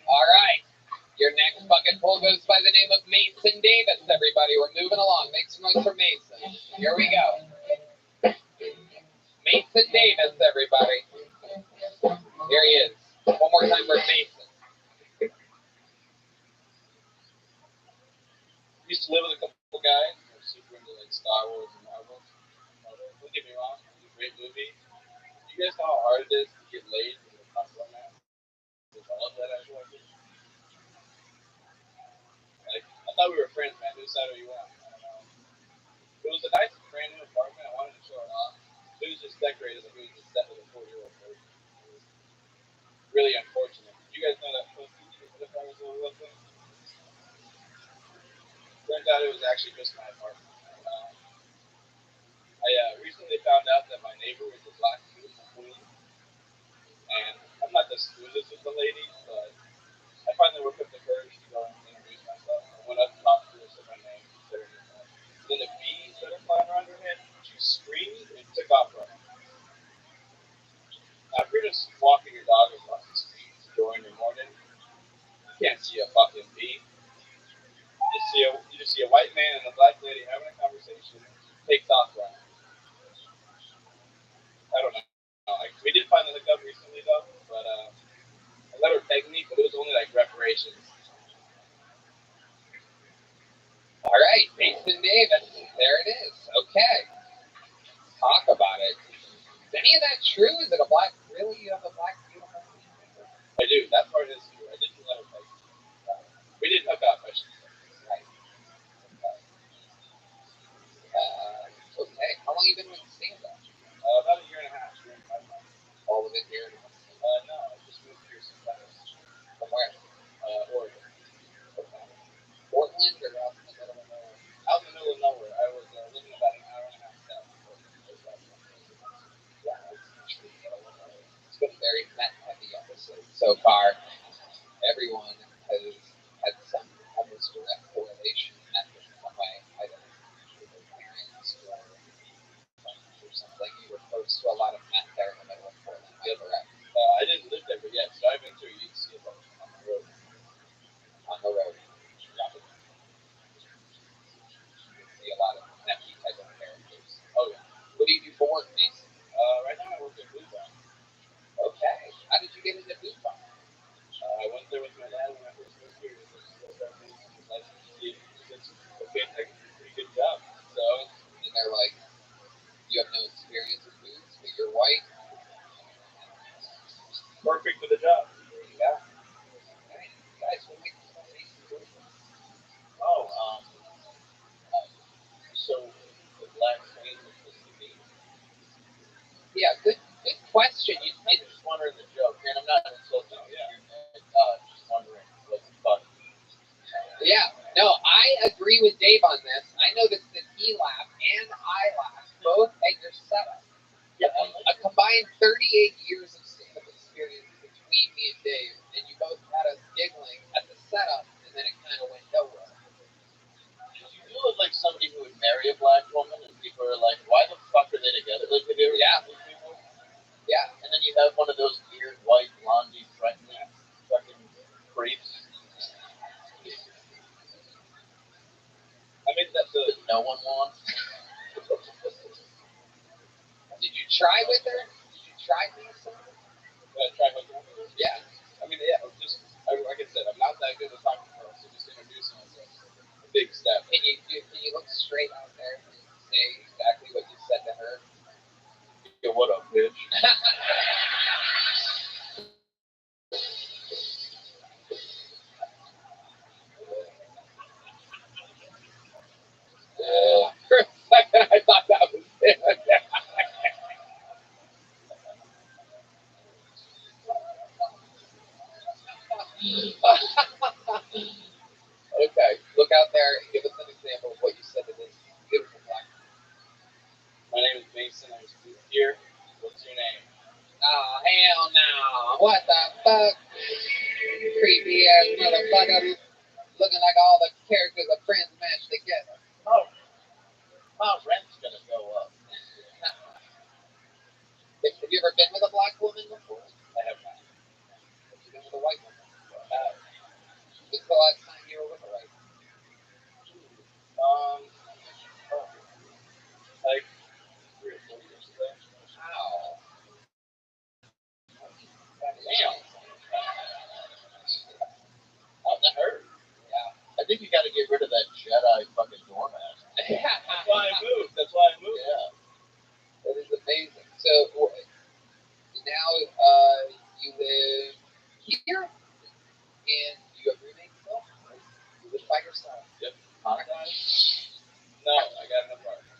All right. Your next bucket pull goes by the name of Mason Davis, everybody. We're moving along. Make some noise for Mason. Here we go. Mason Davis, everybody. Here he is. One more time for Mason. Used to live with a couple guys who were super into like Star Wars and Marvel. Don't get me wrong, it's a great movie. You guys know how hard it is to get laid in the punk romance? I love that actually. Like, I thought we were friends, man. Whose side are you on? I don't know. It was a nice brand new apartment. I wanted to show it off. It was just decorated like it was just set with a 4-year-old person. It was really unfortunate. You guys know that pussy? If I was a little thing. Turns out it was actually just my apartment. I recently found out that my neighbor was a black queen, and I'm not the smoothest with the ladies, but I finally worked up the courage to go and see a fucking beat. You just see a white man and a black lady having a conversation. Takes off running. I don't know. We did find the hookup recently though, but I let her peg me, but it was only like reparations. All right, Mason Davis. There it is. Okay. Talk about it. Is any of that true? Is it a black? Really? You have a black beautiful? I do. That part is true. I didn't let her peg me. We didn't hook up. I should say. Right. Okay. How long have you been with stand-up? About a year and a half. All of it here? No, I just moved here sometime. From where? Oregon. Okay. Portland or out in the middle of nowhere? Out in the middle of nowhere. I was living about an hour and a half south of Portland. Yeah, it's been a very meth-heavy episode so far. Everyone has had some almost direct correlation in meth in some way, either with their parents or something. You were close to a lot of meth there in the middle of Portland. I didn't live there, but yeah, drive into it, you'd see it on the road. On the road. Yeah. You see a lot of meth type of characters. Oh, yeah. What do you do for work, Mason? Right now I work at Blue Bar. Okay. How did you get into Blue Bar? I went there with my dad when I first moved here. It's okay, like a pretty good job. So, and they're like, you have no experience with booze, but you're white. Perfect for the job. Yeah. Right. Guys, what makes you want Mason Blue Bar? Oh, so the black train was supposed to be. Yeah, good question. I'm just wondering the joke, and I'm not insulting you. Yeah. Just wondering what's funny. Yeah, no, I agree with Dave on this. I noticed that he laughed and I laughed both at your setup. Yeah. A combined 38 years of stand-up experience between me and Dave, and you both had us giggling at the setup, and then it kind of went nowhere. You look like somebody who would marry a black woman, and people are like, "Why the fuck are they together?" Like, have you ever seen these people? Yeah. And then you have one of those weird white blondie threatening fucking creeps. I mean, that's no one wants. Did you try with her? Did you try Mason? Try hooking up with her? Yeah. I mean, yeah, just like I said, I'm not that good at talking to her, so just introducing myself. A big step. Can you look straight out there and say exactly what you said to her? Yo, what up, bitch? For a second, I thought that was it. Okay, look out there and give us an example of what you said to this beautiful black woman. My name is Mason. I was here. What's your name? Oh, hell no. What the fuck? Creepy ass motherfucker. Looking like all the characters of Friends mashed together. My rent's gonna go up. Have you ever been with a black woman before? I have not. Have you been with a white woman before? When's the last time you were with a white woman? Like 3 or 4 years ago. Wow. Damn. Oh, that hurt. Yeah. I think you gotta get rid of that Jedi fucking doormat. That's why I moved. Yeah. That is amazing. So now you live here, and you have roommates still? You live by yourself? Yep. No, I got an apartment.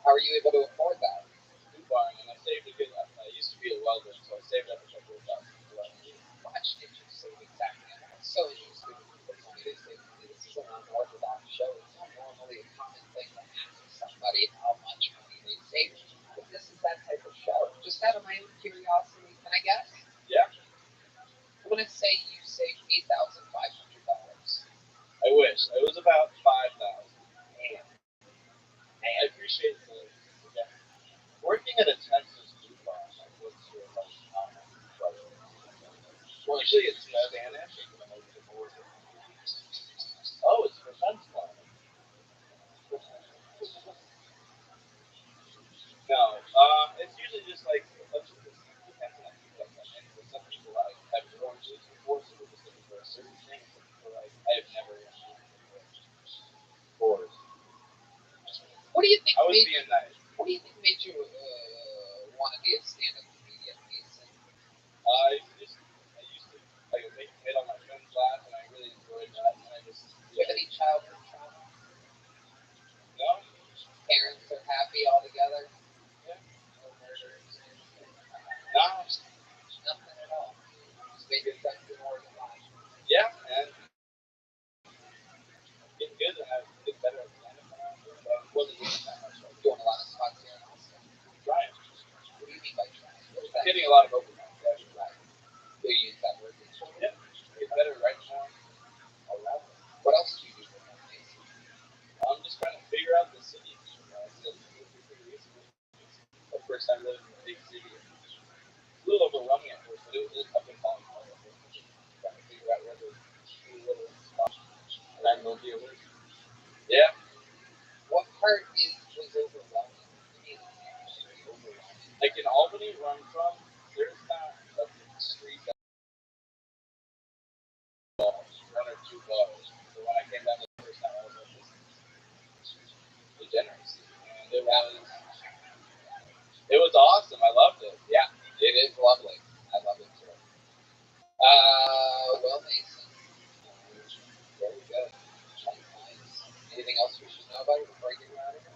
How are you able to afford that? Food barn, and I saved a good. I used to be a welder, so I saved up a couple of $1,000. How much did you save exactly? I'm so interested when people tell me they save money. This is an unorthodox show. It's not normally a common thing to ask somebody how much money they save. But this is that type of show. Just out of my own curiosity, can I guess? Yeah. I'm going to say you saved $8,500. I wish. It was about 5,000. I appreciate the. Yeah. Working at a Texas food bar, what's your like? Well, usually it's Spanish. being nice. What do you think made you want to be a stand-up comedian, Mason? I used to like make a hit on my film class, and I really enjoyed that. And I just Do you have any childhood trauma? no, Parents are happy all together? yeah, No murders? no, Nothing at all. Just made your friends do more than life. yeah, and getting good, and I get better at stand-up when I was doing it, but I wasn't doing it that much. I was Doing a lot of spots here in Austin. trying. What do you mean by trying? What is that? Getting a lot of open mics, actually. Right. Do you use that word? Yeah, get better right now. All right. What else do you do for fun, Mason? I'm just trying to figure out the city. I still moved here pretty recently. It's the first time living in a big city. It's a little overwhelming at first, but I've been falling in love with it. Trying to figure out where the little spots. And I moved here with. Yeah. What part was overwhelming? To me, it's very overwhelming. Like in Albany, where I'm from, there's not a street that balls, one or two balls. So when I came down the first time, I was like, this is degeneracy. And it was awesome. I loved it. Yeah, it is lovely. I love it too. Well, Mason, very good. Nice. Anything else we should know about it before I get you out of here?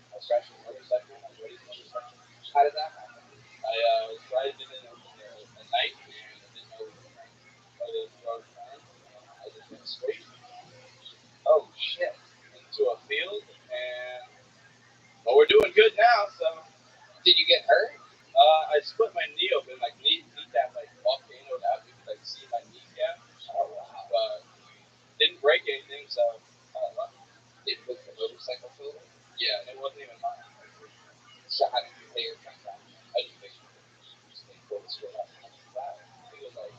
I was crashing a motorcycle. I was ready for a motorcycle. How did that happen? I was riding in a night, and I didn't know where the road went. I just went straight Oh, shit. into a field, and well, we're doing good now. So Did you get hurt? I split my knee open, like kneecap, like volcanoed out. You could like see my kneecap. Oh, wow. But didn't break anything, so lucky. It was the motorcycle filter? Yeah, and it wasn't even mine. So how did you pay your friend back? I just fixed it. Just like pulled it straight up. Wow. It was like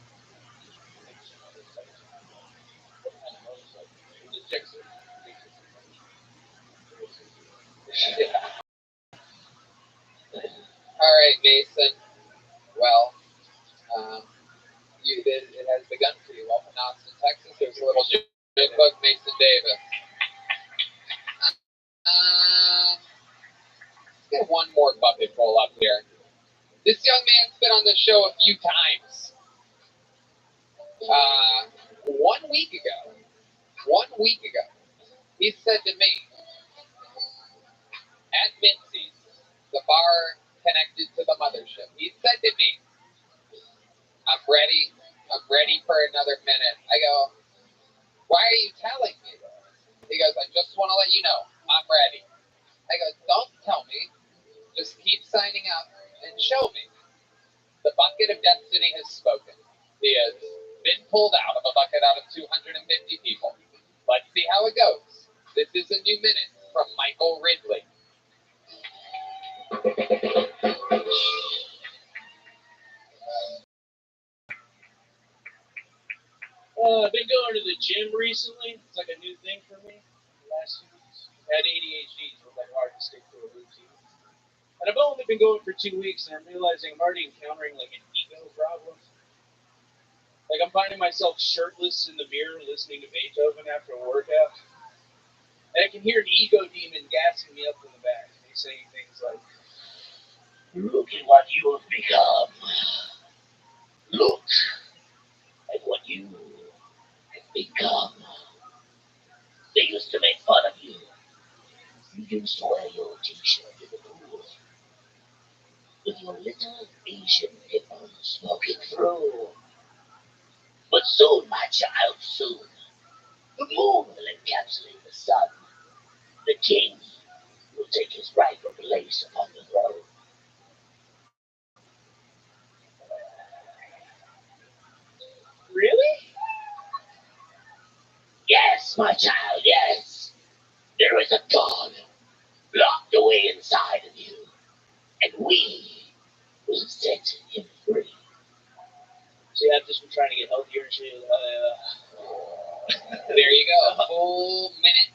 what kind of motorcycle? It was a Gixxer. Yeah. All right, Mason. Well, it has begun for you. Welcome to Austin, Texas. There's a little good book, Mason Davis. Let's get one more bucket full up here. This young man's been on the show a few times. 1 week ago, he said to me at Mincy's, the bar connected to the mothership, he said to me, I'm ready for another minute. I go, why are you telling me this? He goes, I just want to let you know, I'm ready. I go, don't tell me, just keep signing up and show me. The bucket of destiny has spoken. He has been pulled out of a bucket out of 250 people. Let's see how it goes. This is a new minute from Michael Ridley. I've been going to the gym recently. It's like a new thing for me. The last 2 weeks. I had ADHD, so it's like hard to stick to a routine. And I've only been going for 2 weeks, and I'm realizing I'm already encountering like an ego problem. Like I'm finding myself shirtless in the mirror listening to Beethoven after a workout. And I can hear an ego demon gassing me up in the back. And he's saying things like, look at what you have become. Look at what you have become. They used to make fun of you. You used to wear your t-shirt in the pool with your little Asian nipple smoking through. But soon, my child, soon, the moon will encapsulate the sun. The king will take his rightful place upon the throne. really? Yes, my child, yes. There is a God locked away inside of you, and we will set him free. See, I've just been trying to get healthier and shit. There you go. Full minute,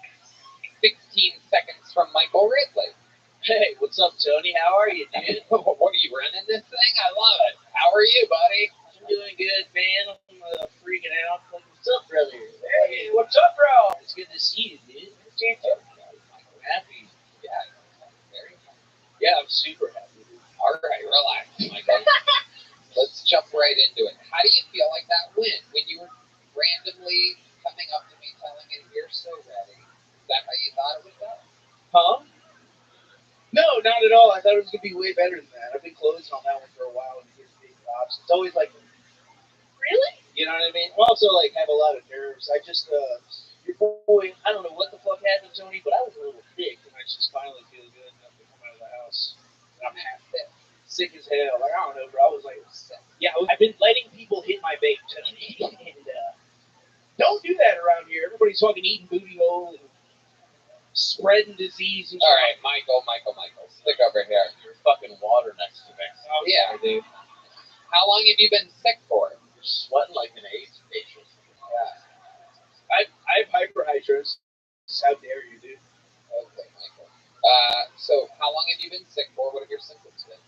16 seconds from Michael Ridley. Hey, what's up, Tony? How are you, dude? What are you running this thing? I love it. How are you, buddy? I'm doing good, man. I'm freaking out. What's up, brother? Hey, what's up, bro? It's good to see you, dude. Can't tell. I'm happy. When you were randomly coming up to me telling me you're so ready, is that how you thought it would go? Huh? No, not at all. I thought it was going to be way better than that. I've been closed on that one for a while and it big props. It's always like, really? You know what I mean? I also like have a lot of nerves. I just, your boy, I don't know what the fuck happened, Tony, but I was a little thick and I just finally feel good enough to come out of the house. And I'm half sick. Sick as hell. Like, I don't know, bro. I was like, sick. Yeah, I've been letting people hit my vape today. And, don't do that around here. Everybody's fucking eating booty hole and spreading disease and shit. All right, Michael, stick over here. Your fucking water next to me. Oh, yeah, dude. How long have you been sick for? You're sweating like an AIDS patient. Yeah. I have hyperhidrosis. How dare you, dude? Okay, Michael. So how long have you been sick for? What have your symptoms been?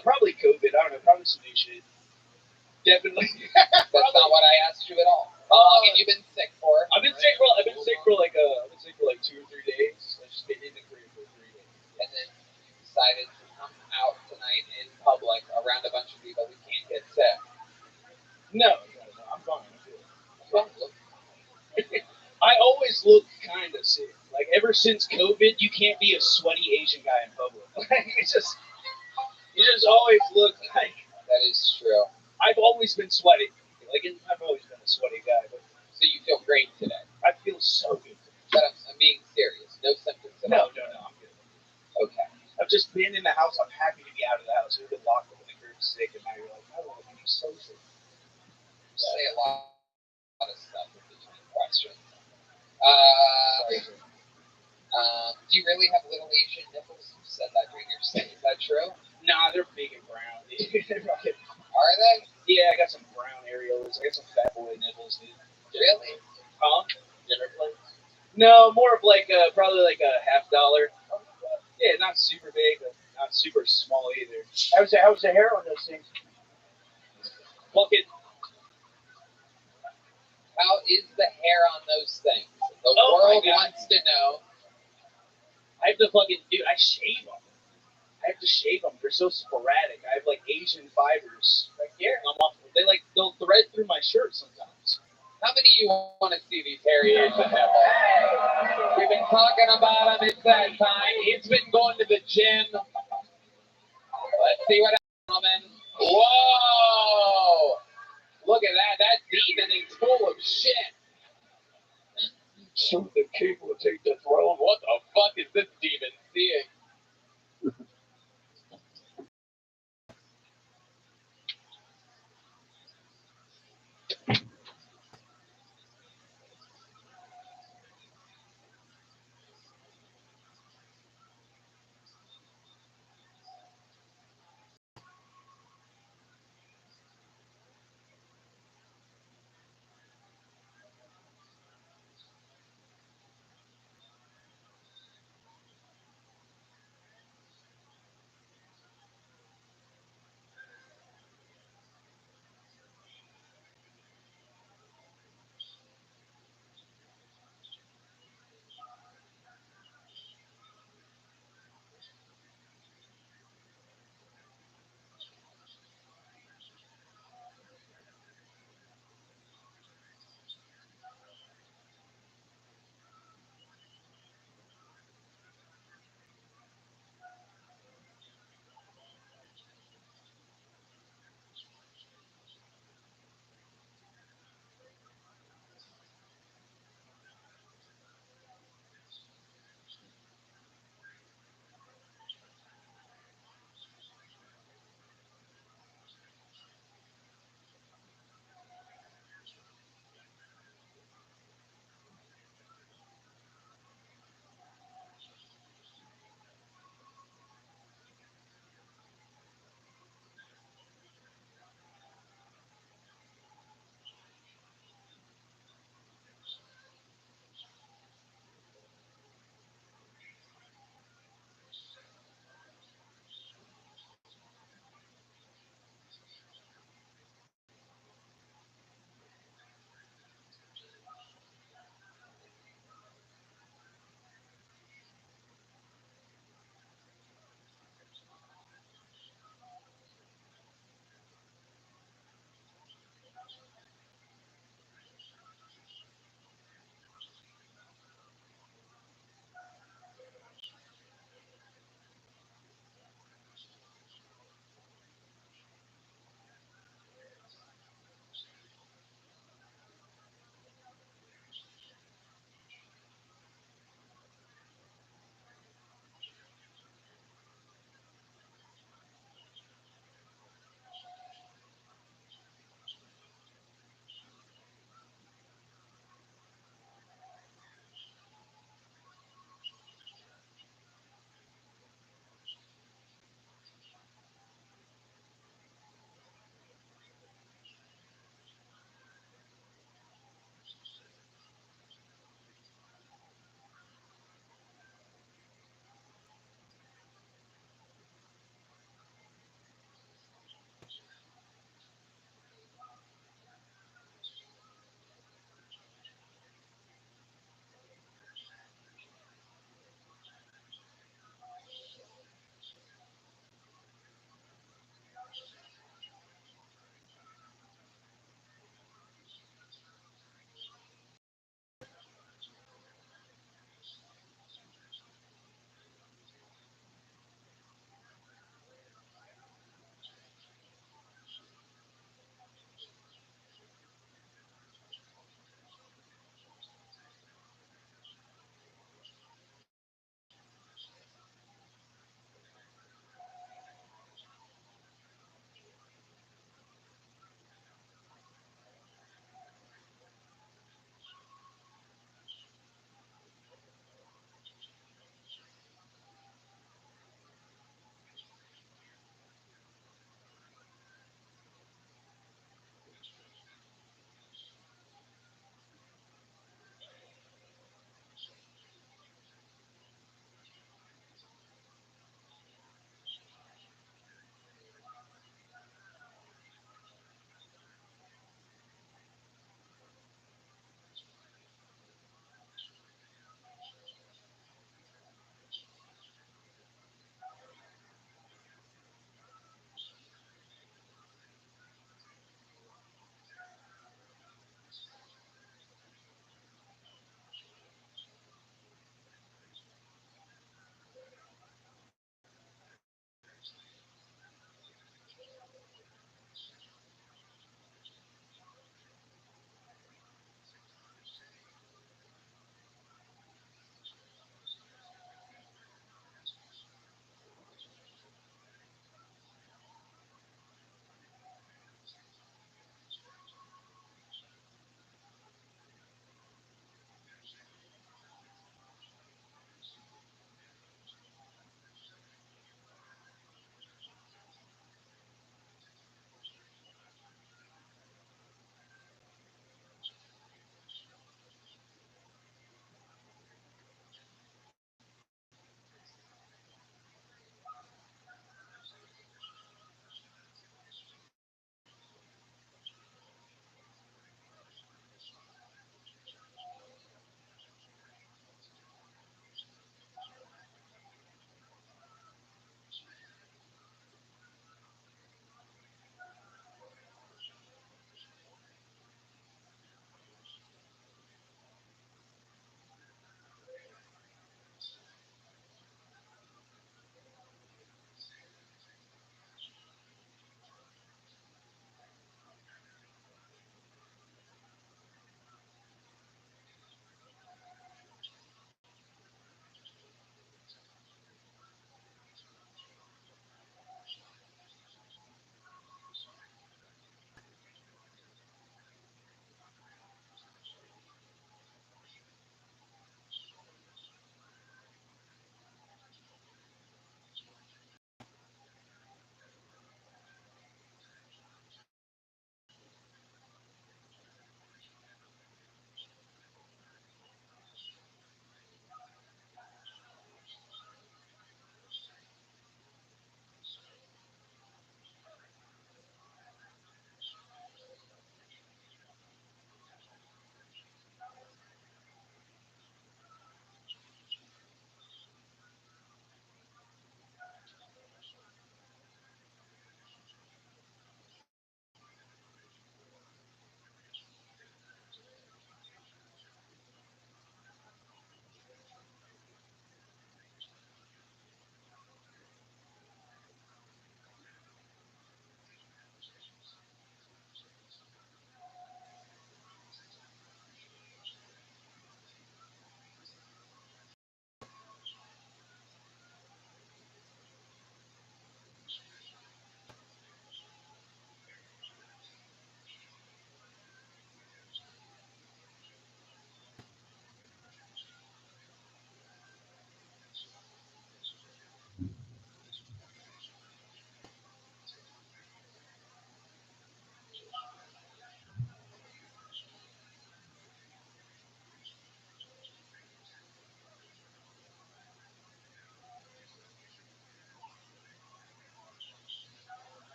Probably COVID. I don't know. Probably some new shit. Definitely. That's not what I asked you at all. How long have you been sick for? I've been sick for like 2 or 3 days. I've just been in the crib for 3 days. And then you decided to come out tonight in public around a bunch of people who can't get sick. No, I'm fine. I always look kind of sick. Like ever since COVID, you can't be a sweaty Asian guy in public. Like you just always look like. That is true. I've always been sweaty. Like I've always been a sweaty guy. But so you feel great today? I feel so good today. But I'm being serious. No symptoms at all. No, I'm good. Okay. I've just been in the house. I'm happy to be out of the house. We've been locked up in the crib sick, and now you're like, I want to be social. You say a lot of stuff in between questions. Do you really have little Asian nipples? You said that during your stay. Is that true? Nah, they're big and brown. Are they? Yeah, I got some brown areolas. I got some fat boy nipples, dude. Really? Huh? Dinner plate? No, more of like probably like a $50. Yeah, not super big, but not super small either. How's the hair on those things? Pluck it. How is the hair on those things? The Oh world wants to know. I have to fucking, dude, I shave them. I have to shave them. They're so sporadic. I have like Asian fibers right here. They'll thread through my shirt sometimes. How many of you want to see these hairy Asian nipples? We've been talking about them. It's that time. He's been going to the gym. Let's see what happens, gentlemen. Whoa! Look at that. That demon is full of shit. Soon the king will take the throne. What the fuck is this demon seeing?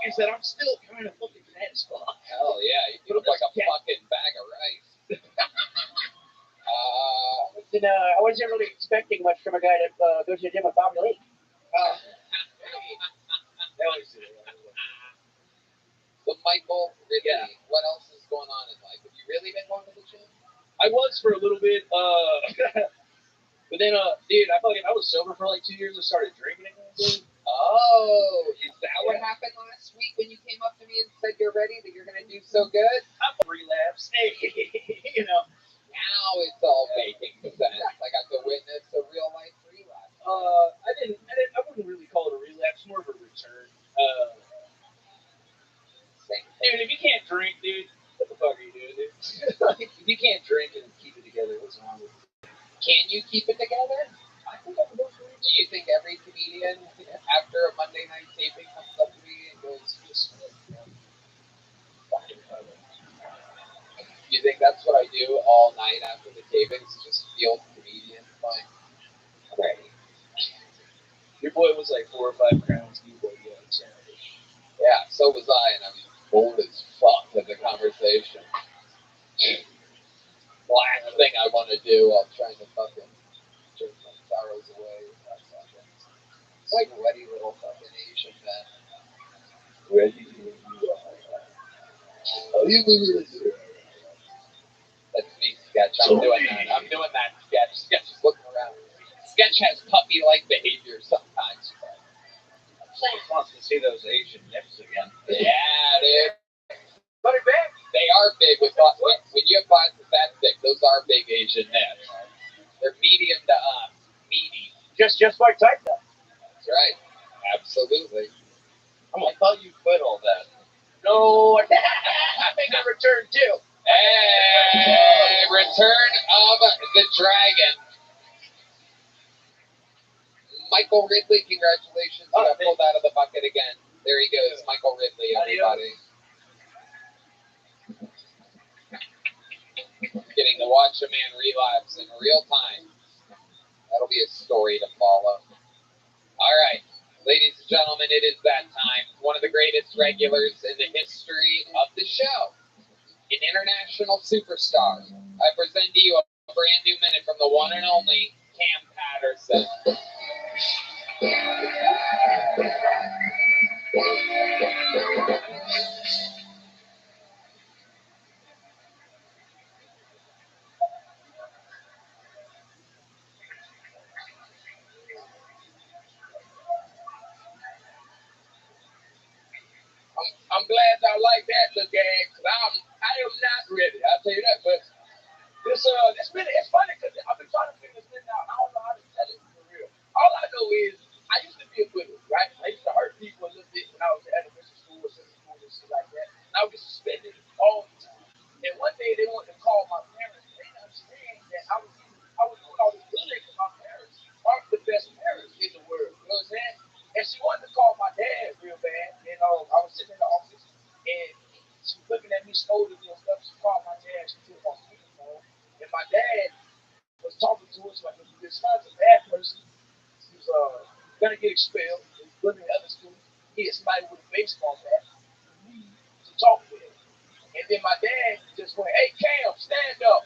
is that I'm still kind of fucking fat as fuck. Hell yeah, you look like a fucking bag of rice. I wasn't really expecting much from a guy that goes to the gym with Bobby Lee. So Michael, Ridley, what else is going on in life? Have you really been going to the gym? I was for a little bit, but then, dude, I was sober for like 2 years. I started drinking again, dude. Oh, is that what happened last week when you came up to me and said you're ready, that you're going to do so good? I'm relapse. Hey, you know. Now it's all making sense. I got to witness a real life relapse. I wouldn't really call it a relapse, more of a return. Dude, if you can't drink, dude, what the fuck are you doing, dude? If you can't drink and keep it together, what's wrong with you? Can you keep it together? I think I can go for it. Do you think every comedian, after a Monday night taping, comes up to me and goes, just you think that's what I do all night after the tapings? Just feel comedian, like, ready. Your boy was like 4 or 5 crowns. Yeah, so was I, and I was bored as fuck with the conversation. Last thing I want to do while trying to fucking drink my sorrows away. It's like ready little fucking Asian man. Ready when you are. That's me, Sketch. I'm doing that. I'm doing that, Sketch. Sketch is looking around. Sketch has puppy-like behavior sometimes. Wants to see those Asian nips again. Yeah, dude. But they're big. They are big. When you have thighs that thick, those are big Asian nips. They're medium to meaty. Just like type though. That's right. Absolutely. I thought you quit all that. No, I make a return too. Hey, Return of the Dragon. Michael Ridley, congratulations. You got pulled out of the bucket again. There he goes, Michael Ridley, everybody. Getting to watch a man relapse in real time. That'll be a story to follow. All right, ladies and gentlemen, it is that time. One of the greatest regulars in the history of the show. An international superstar. I present to you a brand new minute from the one and only Cam Patterson. I'm glad I like that, little gang, because I am not ready. I'll tell you that. But it's funny because I've been trying to figure this thing out. I don't know how to tell it for real. All I know is I used to be a bully, right? I used to hurt people a little bit when I was at elementary school or secondary school and shit like that. And I would get suspended all the time. And one day they wanted to call my parents. They didn't understand that I was doing all this bullying because my parents aren't the best parents in the world. You know what I'm saying? And she wanted to call my dad real bad. And I was sitting in the office and she was looking at me scolding me and stuff. She called my dad. She took my speakerphone. And my dad was talking to us like, this son's a bad person. He's gonna get expelled. He's living in other schools. He is somebody with a baseball bat. We need to talk to him. And then my dad just went, "Hey Cam, stand up."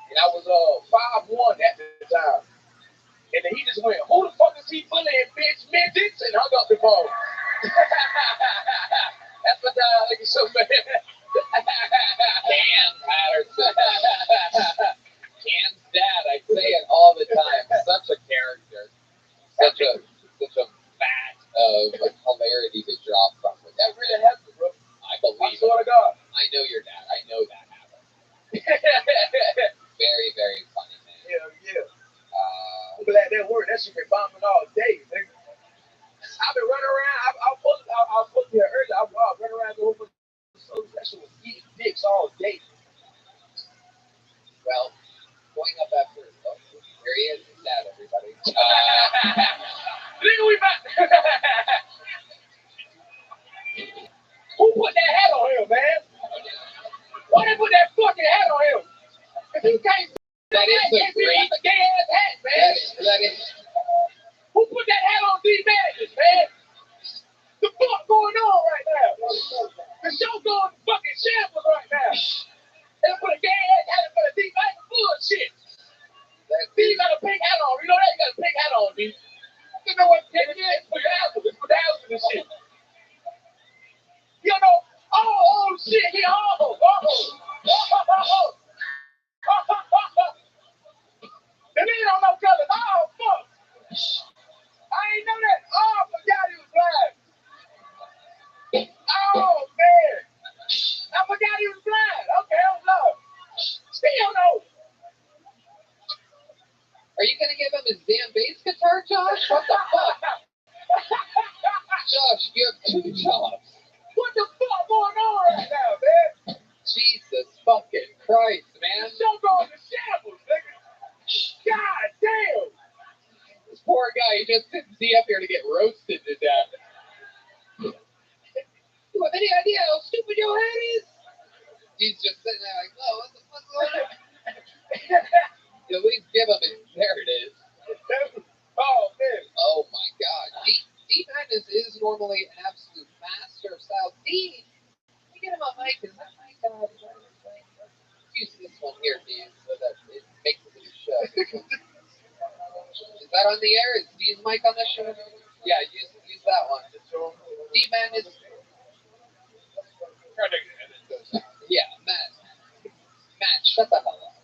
And I was 5'1" at the time. And then he just went, "Who the fuck is he bullying, bitch? Midgets?" And hung up the phone. That's my dad. Like so bad. Cam Patterson. Cam's dad. I say it all the time. Such a character. Such a vat of hilarity to draw from. That really happened, bro. I believe. I swear to God. I know your dad. I know that happened. Very, very funny, man. Yeah. I'm glad that worked. That shit been bombing all day, nigga. I've been running around. I was supposed to be here earlier. I was running around the whole bunch of shows. That shit was eating dicks all day. Well, going up after here he is, his dad, everybody. Nigga, we back. Who put that hat on him, man? Why they put that fucking hat on him? If he can't, that is a great gay ass hat, man. That is. Who put that hat on D Madness, man? his damn bass guitar, Josh? What the fuck? Josh, you have 2 jobs. What the fuck going on right now, man? Jesus fucking Christ, man. Show going to shambles, nigga. God damn. This poor guy, he just didn't see up here to get roasted to death. You have any idea how stupid your head is? He's just sitting there like, oh, what the fuck's going on? At least give him it. There it is. Oh, man. Oh, my God. D Madness is normally an absolute master of style. D, can you get him a mic? Is that mic use this one here, D, so that it makes it to the show. Is that on the air? Is D's mic on the show? Yeah, use that one. D Madness. Yeah, Matt, shut the hell up.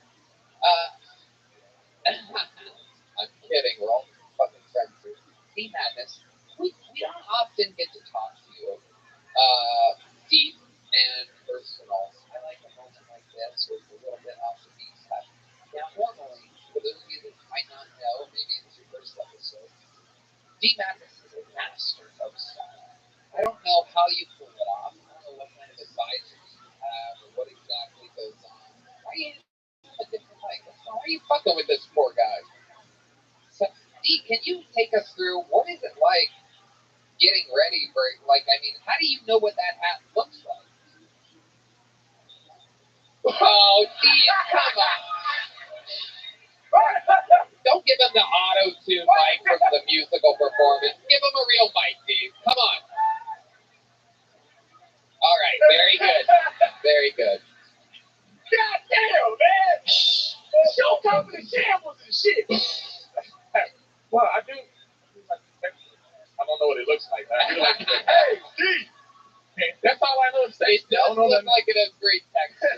I'm kidding. We're all fucking friends here. D Madness, we don't often get to talk to you deep and personal. I like a moment like this where it's a little bit off the beat path. Now, normally, for those of you that might not know, maybe it's your first episode, D Madness is a master of style. I don't know how you pull it off. I don't know what kind of advisors you have or what exactly goes on. Why are you using a different mic? Why are you fucking with this poor guy? So, D, can you take us through what is it like getting ready for, how do you know what that hat looks like? Oh, D, come on. Don't give him the auto-tune mic from the musical performance. Give him a real mic, D. Come on. All right, very good. Very good. God damn, man. Show coming to shambles and shit. Well, I do. I don't know what it looks like. I do like it. Hey, D. That's all I know to say. It does look like it has great texture.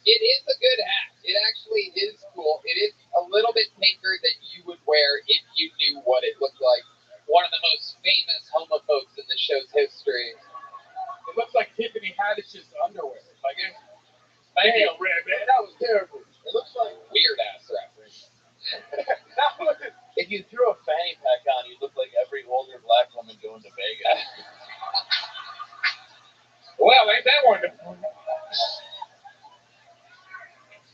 It is a good hat. It actually is cool. It is a little bit pinker than you would wear if you knew what it looked like. One of the most famous homophobes in the show's history. It looks like Tiffany Haddish's underwear. Like it. Damn, Red, man, that was terrible. It looks like Weird ass reference. If you threw a fanny pack on, you look like every older black woman going to Vegas. Well, ain't that wonderful?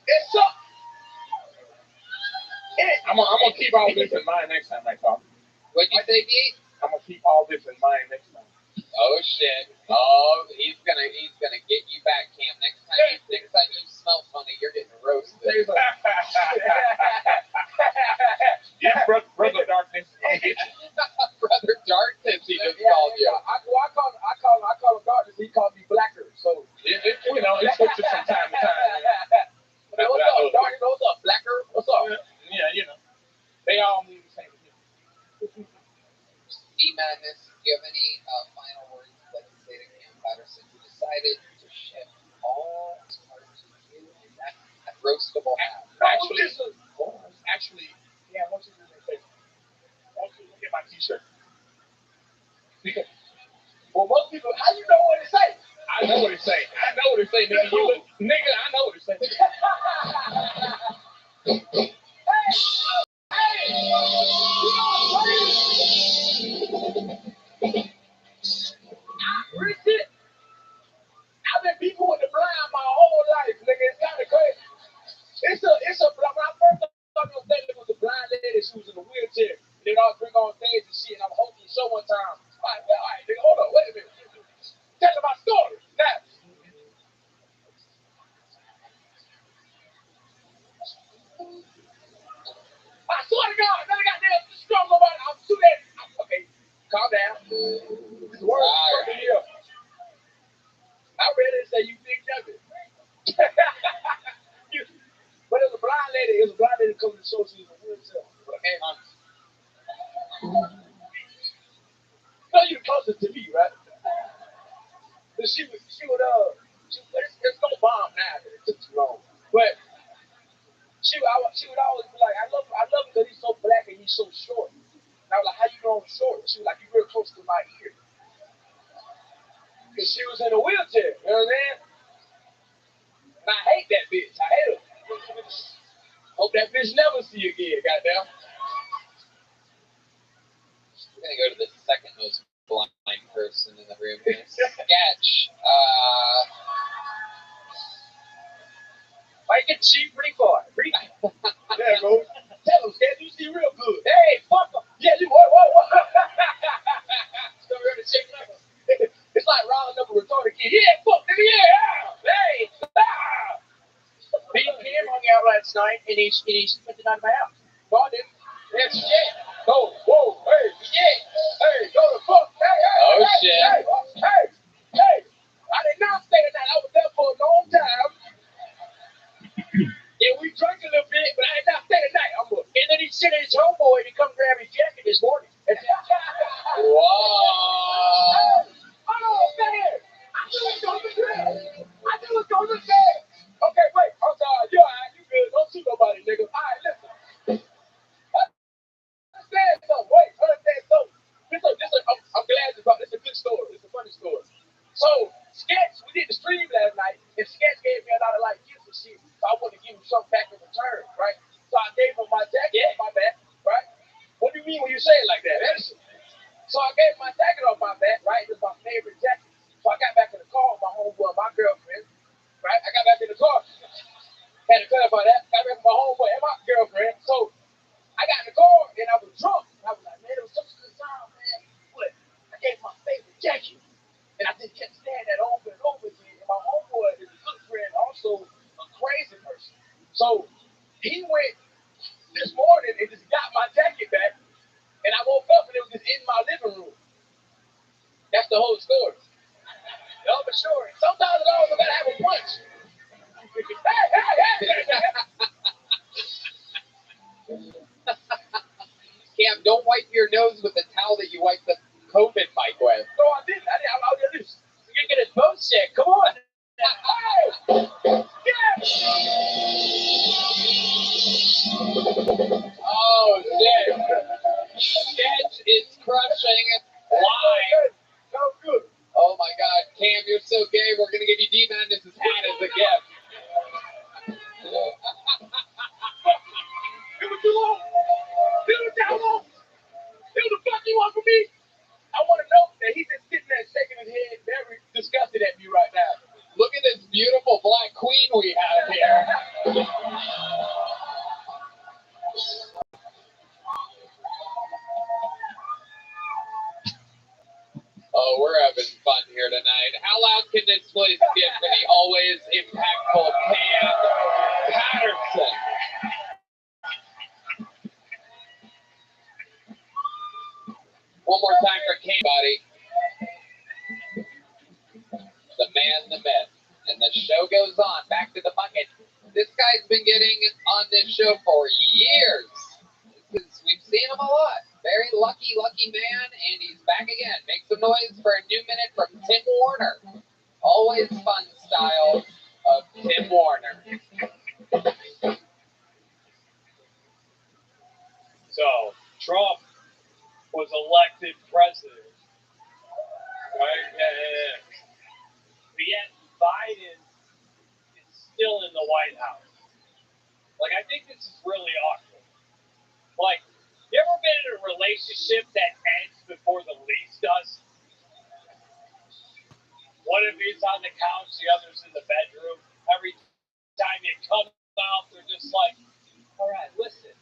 It's so. I'm gonna keep all this in mind next time I talk. What'd you say, Pete? I'm gonna keep all this in mind next time. Oh shit! Oh, he's gonna get you back, Cam. Next time you smell funny, you're getting roasted. Yeah, brother Darkness. Brother Darkness, he just called you. I call him Darkness. He called me Blacker. So it switches from time to time. What's up, Darkness? What's up, Blacker? What's up? Yeah, they all mean the same thing. D Madness, do you have any final words you'd like to say to Cam Patterson, who decided to ship all his cards to you in that roastable hat? Actually, yeah, I want you to do me a favor. I want you to look at my t-shirt. Well, most people, how you know what it say? I know what it say. Nigga. Nigga, I know what it say. I've been people with the blind my whole life, nigga. It's kind of crazy. It's a when I first started on stage, it was a blind lady. She was in a wheelchair. And then I bring on stage and shit. And I'm hosting the show one time. All right, nigga, hold on, wait a minute. Tell them my story. Now, I swear to God, then I got there strong about it. I'm shooting. Okay, calm down. This word fucking me up. I'm ready to say you big nugget. But it was a blind lady. Coming to show she was in a wheelchair. Okay, no, you're closer to me, right? But it's no bomb now because it took too long. But she would always be like, I love him because he's so black and he's so short. And I was like, how you know I'm short? She was like, you're real close to my ear. Because she was in a wheelchair, you know what I'm saying? And I hate that bitch. I hate her. Hope that bitch never see you again, goddamn. We're gonna go to the second most blind person in the room. Sketch. I can see pretty far. There you go. Tell him, Sketch, you see real good. Hey, fuck him. Yeah, you whoa. So we're gonna shake like it's like round up a retarded kid. Yeah, fuck nigga, yeah. Hey, Me and Cam hung out last night and he spent the night at my house. No, I didn't. Yes, shit. Go, whoa, hey, yeah. Hey, go to fuck. Hey, shit. Hey. I did not stay the night. I was there for a long time. Yeah, we drank a little bit, but I did not stay the night. And then he sent his homeboy to come grab his jacket this morning. Whoa. Oh, man. I knew it was going to be bad. Okay, wait. I'm sorry. You all right. You good. Don't shoot nobody, nigga. All right, listen. Understand something. Wait, understand something. I'm glad you brought this. It's a good story. It's a funny story. So, Sketch, we did the stream last night, and Sketch gave me a lot of like gifts and shit. So I wanted to give him something back in return, right? So I gave him my jacket off my back, right? What do you mean when you say it like that? So I gave him my jacket off my back, right? It was my favorite jacket. So I got back in the car with my homeboy, my girlfriend, right? I got back in the car. Had to clarify that. Got back with my homeboy and my girlfriend. So I got in the car and I was drunk. I was like, man, it was such a good time, man. But I gave him my favorite jacket. And I just kept saying that over and over again. And my homeboy is a good friend, also a crazy person. So he went this morning and just got my jacket back. And I woke up and it was just in my living room. That's the whole story. No, for sure. Sometimes I also gotta have a punch. Cam, don't wipe your nose with the towel that you wipe the COVID mic with. No, I didn't. I'll do this. You get his bullshit. Come on. Oh, shit. Sketch is crushing live. So good. Oh, my God. Cam, you're so gay. We're going to give you D-Madness's hat as a gift. It was too long. It was how long? It was the fuck you want from me? I want to know that he's just sitting there shaking his head, very disgusted at me right now. Look at this beautiful black queen we have here. Oh, we're having fun here tonight. How loud can this place get for the always impactful Cam Patterson? One more time for Cam, buddy. The man, the myth. And the show goes on. Back to the bucket. This guy's been getting on this show for years. Because we've seen him a lot. Very lucky man, and he's back again. Make some noise for a new minute from Tim Warner. Always fun style of Tim Warner. So, Trump was elected president, right? Yeah. But yet, Biden is still in the White House. Like, I think this is really awkward. Like, you ever been in a relationship that ends before the lease does? One of you's on the couch, the other's in the bedroom. Every time you come out, they're just like, all right, listen.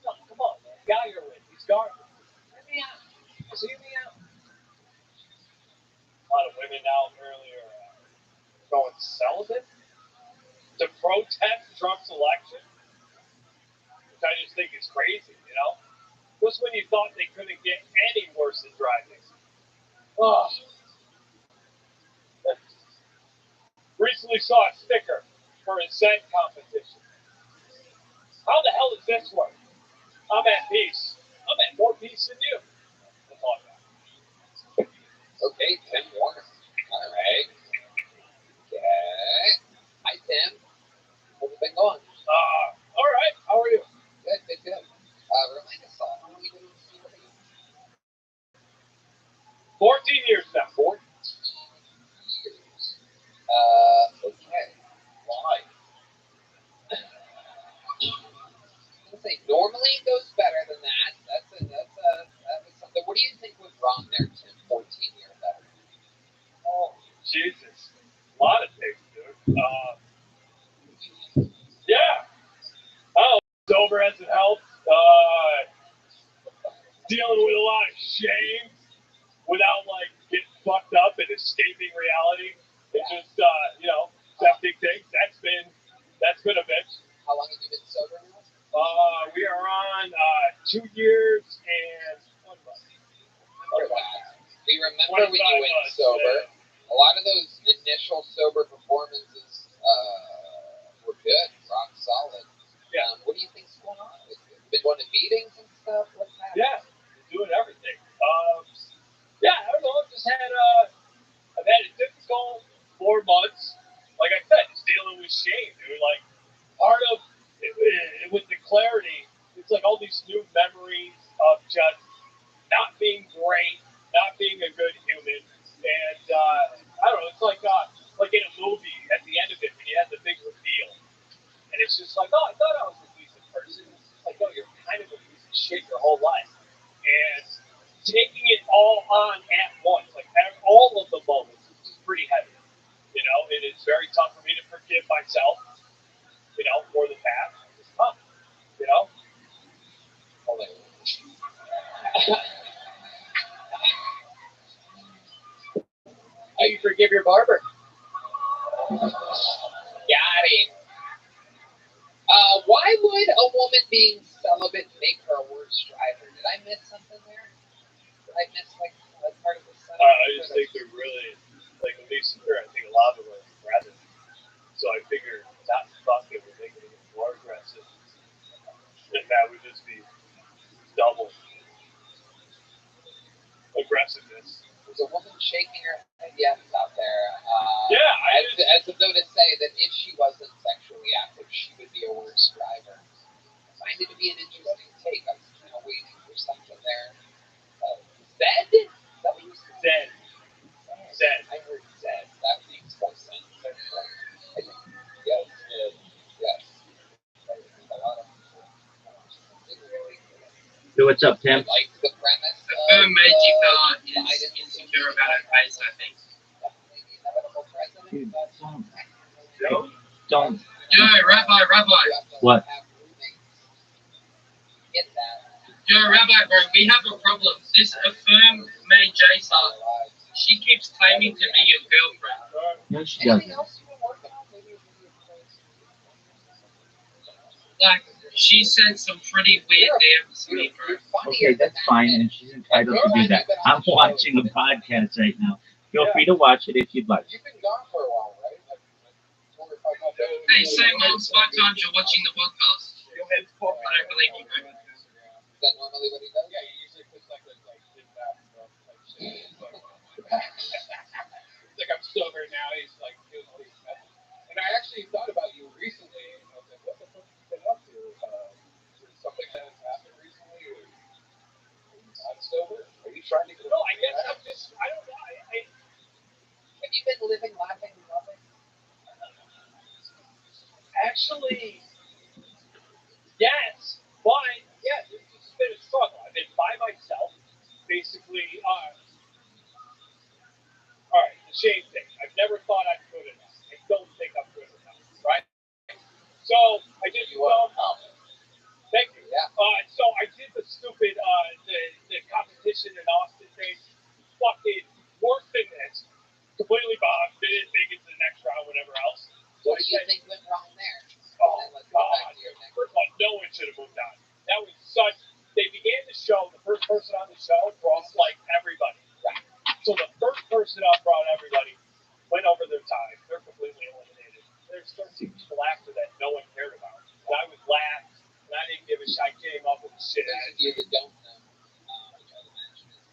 No, come on, man. The guy you're with, he's garbage. Hear me out. Just hear me out. A lot of women now apparently are going celibate to protest Trump's election, which I just think is crazy, you know? Just when you thought they couldn't get any worse than driving. Oh. Recently saw a sticker for a Zen competition. How the hell does this work? I'm at peace. I'm at more peace than you. That's all I got. Okay, Tim Warner. All right. Okay. Hi, Tim. How's it been going? All right. How are you? Good. Remind us all. How long have you been in the game? 14 years now. 14 years. Okay. Why? Jesus. A lot of things, dude. Yeah. Oh, sober hasn't helped. Dealing with a lot of shame without like getting fucked up and escaping reality. It's just accepting things. That's been a bitch. How long have you been sober now? We are on 2 years and 1 month. We remember when you went sober. A lot of those initial sober performances were good, rock solid. Yeah. What do you think's going on? Have you been going to meetings and stuff? What's happening? Yeah, doing everything. I don't know. I've just had I've had a difficult 4 months. Like I said, just dealing with shame, dude. Like part of it, with the clarity, it's like all these new memories of just not being great, not being a good human, and I don't know. It's like in a movie at the end of it when you have the big reveal, and it's just like, oh, I thought I was a decent person. It's like, no, you're kind of a piece of shit your whole life, and taking it all on at once, like all of the moments, is pretty heavy. It is very tough for me to forgive myself, for the past. It's tough, How you forgive your barber? Got him. Why would a woman being celibate make her a worse driver? Did I miss something there? Did I miss like a part of the sentence? I just think they're really, like, at least here, I think a lot of them are aggressive. So I figure not fucking would make it even more aggressive. And that would just be double aggressiveness. There's a woman shaking her head yes out there. Yeah, as though to say that if she wasn't sexually active, she would be a worse driver. I find it to be an interesting take. I was kind of waiting for something there. Zed? Is that what you said? Zed. I heard Zed. That makes more sense. I think, yes. Yes. A lot of people didn't really Hey, what's up, Tim? like the premise. Magic is insecure about her face, I think. Dude, don't. Yo, Rabbi. What? Yo, Rabbi, bro, we have a problem. This affirm May J-Star, she keeps claiming to be your girlfriend. No, she doesn't. Like, she said some pretty weird DMs to me, bro. Okay, that's fine, and she's entitled to do that. I'm watching a podcast right now. Feel free to watch it if you'd like. You've been gone for a while, right? Like 4 or 5 months. Hey, say multiple times you're watching the podcast. I don't believe you, bro. Is that normally what he does? Yeah, he usually puts like stuff, like shit. It's like I'm sober now. He's like doing all these messages. And I actually thought about you recently. And I was like, what the fuck have you been up to? Is there something that has happened recently? Or are you not sober? Are you trying to get? No, I guess I'm just. I don't know. Have you been living, laughing, and loving? Actually, yes, but yeah, it's been a struggle. I've been by myself, basically. All right, the shame thing. I've never thought I'm good enough. I don't think I'm good enough, right? So I did. Thank you. Yeah. So I did the stupid the competition in Austin thing. Fucking worse than this. Completely bombed. Didn't make it to the next round, whatever else. So What do you think went wrong there? Oh, God. First of all, no one should have moved on. That was such. They began the show. The first person on the show brought like everybody. Right. So the first person up brought everybody. Went over their time. They're completely eliminated. There's 13 people after that no one cared about. And I was last, and I didn't give a shit. I came up with shit. Those of you that don't know, which I'd imagine is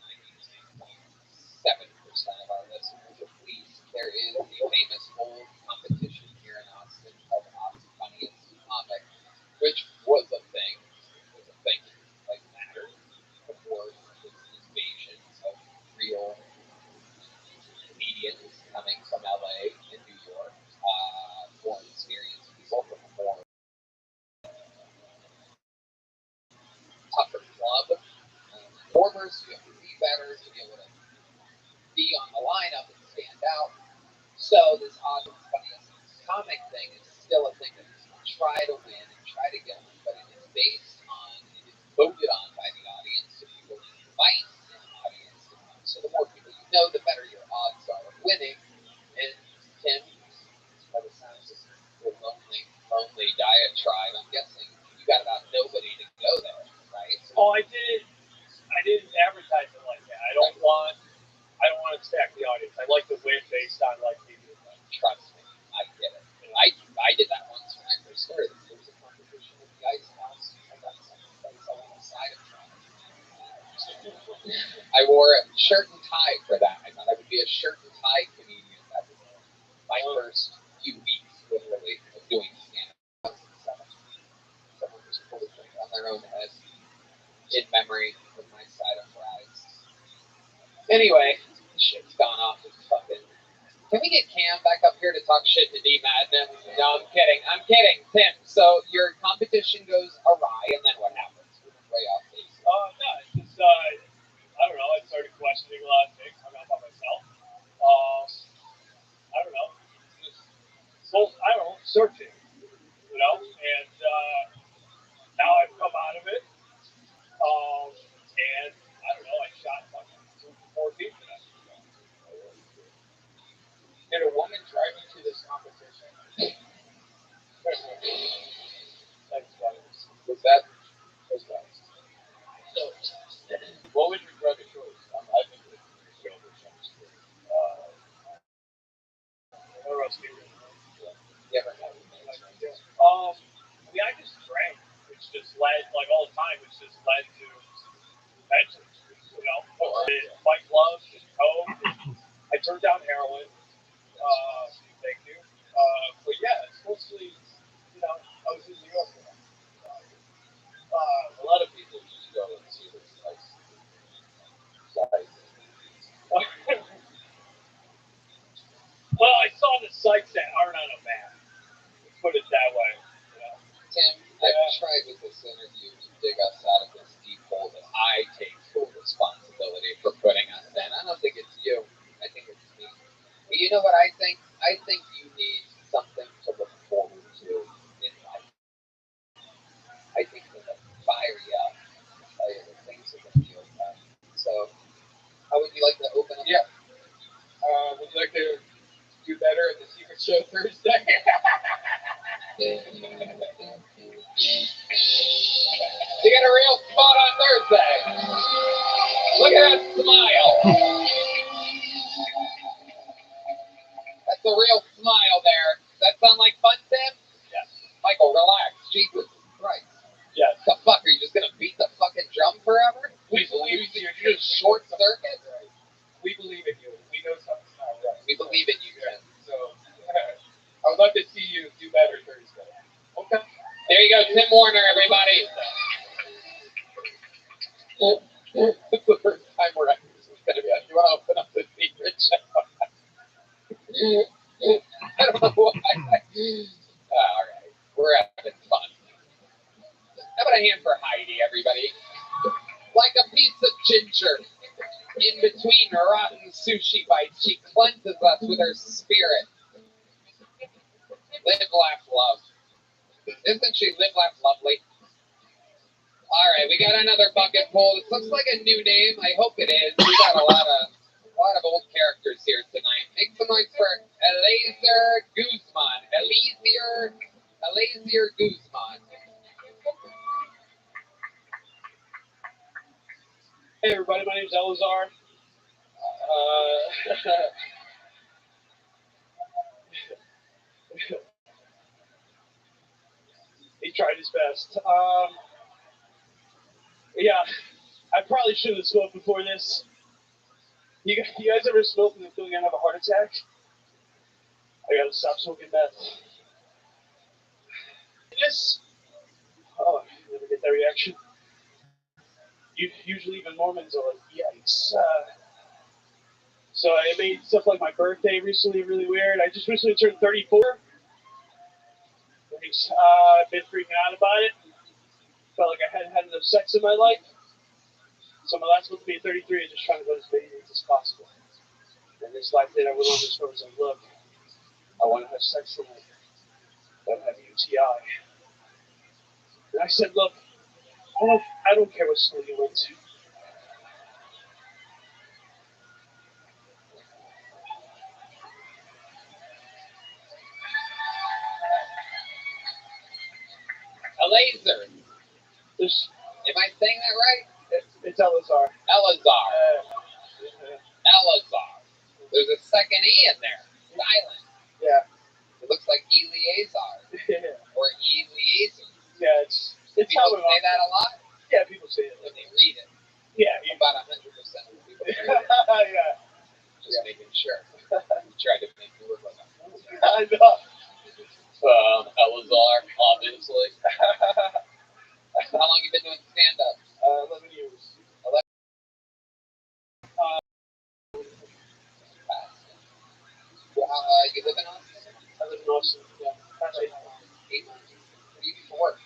99.7% of our listeners at least, there is a famous old competition here in Austin called Austin Funniest Comic, which was a thing. Like mattered before this invasion of real comedians. So this awesome, funniest comic thing is still a thing that you try to win and try to get one, but it is based on, it is voted on by the audience. So you will invite an audience to come. So the more people you know, the better your odds are of winning. And Tim, by the sounds of your lonely diatribe, I'm guessing you got about nobody to go there, right? So Oh, I didn't advertise it like that. I don't want to stack the audience. I like to win based on like the trust me, I get it. I did that once when I first started. There was a competition at the Ice House. I got second place on the side of it. I wore a shirt and tie for that. I thought I would be a shirt and tie comedian. That was my first few weeks, literally, of doing stand-up. Someone just pulled a drink on their own head in memory of my side of fries. Anyway, shit's gone off this fucking. Can we get Cam back up here to talk shit to D-Madden? No, I'm kidding. Tim, so your competition goes awry, and then what happens? Way off base. no, it's just I don't know. I started questioning a lot of things. I'm not by myself. I don't know. Searching, and now I've come out of it. And I don't know. I shot fucking 4 people. Did a woman drive you to this competition? Thanks, buddy. Was that? So, what was your drug of choice? I think it was silver chemistry. You ever had I just drank, which just led, like all the time, which just led to adventures, White gloves and coke. I turned down heroin. Thank you. But yeah, it's mostly, I was in New York. A lot of people just go and see this nice size. Well, I saw the sites that aren't on a map. Let's put it that way. Tim, I've tried with this interview to dig us out of this deep hole that I take full responsibility for putting us in. I don't think it's you. I think it's me. But you know what I think? I think you need something to look forward to in life. I think it'll fire you up. Tell you that things are going to be okay. So, how would you like to open up? Yeah. Would you like to do better at the Secret Show Thursday? You got a real spot on Thursday. Look at that smile. That's a real smile there. Does that sound like fun, Tim? Yes. Michael, relax. Jesus Christ. Yes. The fuck? Are you just going to beat the fucking drum forever? We believe in you. You're just short circuit? We believe in you. We know something's not right. We believe in you, Tim. So, I would love to see you do better Thursday. Okay. There you go, Tim Warner, everybody. It's the first time we're at this is going to be on. You want to open up the secret show? I don't know why. All right. We're having fun. How about a hand for Heidi, everybody? Like a piece of ginger. In between rotten sushi bites, she cleanses us with her spirit. Live, laugh, love. Isn't she live, laugh, lovely? All right, we got another bucket full. This looks like a new name. I hope it is. We got a lot of old characters here tonight. Make some noise for Eliezer Guzman. Eliezer Guzman. Hey everybody, my name's Elazar. He tried his best. Yeah, I probably shouldn't have smoked before this. You guys ever smoke and feel you're gonna have a heart attack? I gotta stop smoking meth. This? Oh, you never get that reaction. Usually even Mormons are like, yikes. So I made stuff like my birthday recently really weird. I just recently turned 34. I've been freaking out about it. Felt like I hadn't had enough sex in my life. So my last month being 33 is just trying to go as many days as possible. And this life that I went on this road was like, look, I want to have sex with women that have UTI. And I said, look, I don't care what school you went to. A laser. There's, Am I saying that right? it's Elazar. Elazar. Elazar. There's a second E in there. Silent. Yeah. It looks like Eleazar. Or Eliezer. Yeah, it's People how say that a lot Yeah, people say it. when they read it. Yeah. About 100% of the people read it. Yeah. Just making sure. You tried to make me look like I know. Elazar, obviously. How long you been doing stand-up? 11 years. 11. You live in Austin? I live in Austin. Yeah. That's 8 months. 8 months. What do you do for work?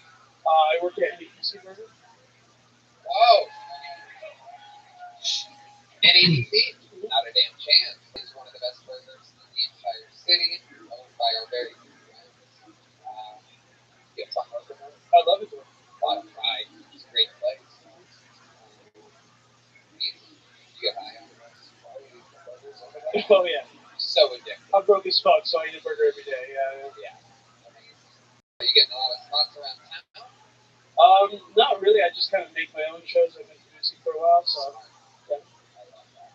I work at NEPC Burger. Oh. NEPC? Not a damn chance. It's one of the best burgers in the entire city, owned by our very good friends. You have fun working there? I love it. A lot of pride. It's a great place. You get high on this? Oh, yeah. So addictive. I'm broke as fuck, so I eat a burger every day. Yeah. Are you getting a lot of spots around town? Not really. I just kind of make my own shows. I've been producing for a while, so. Yeah. I love that.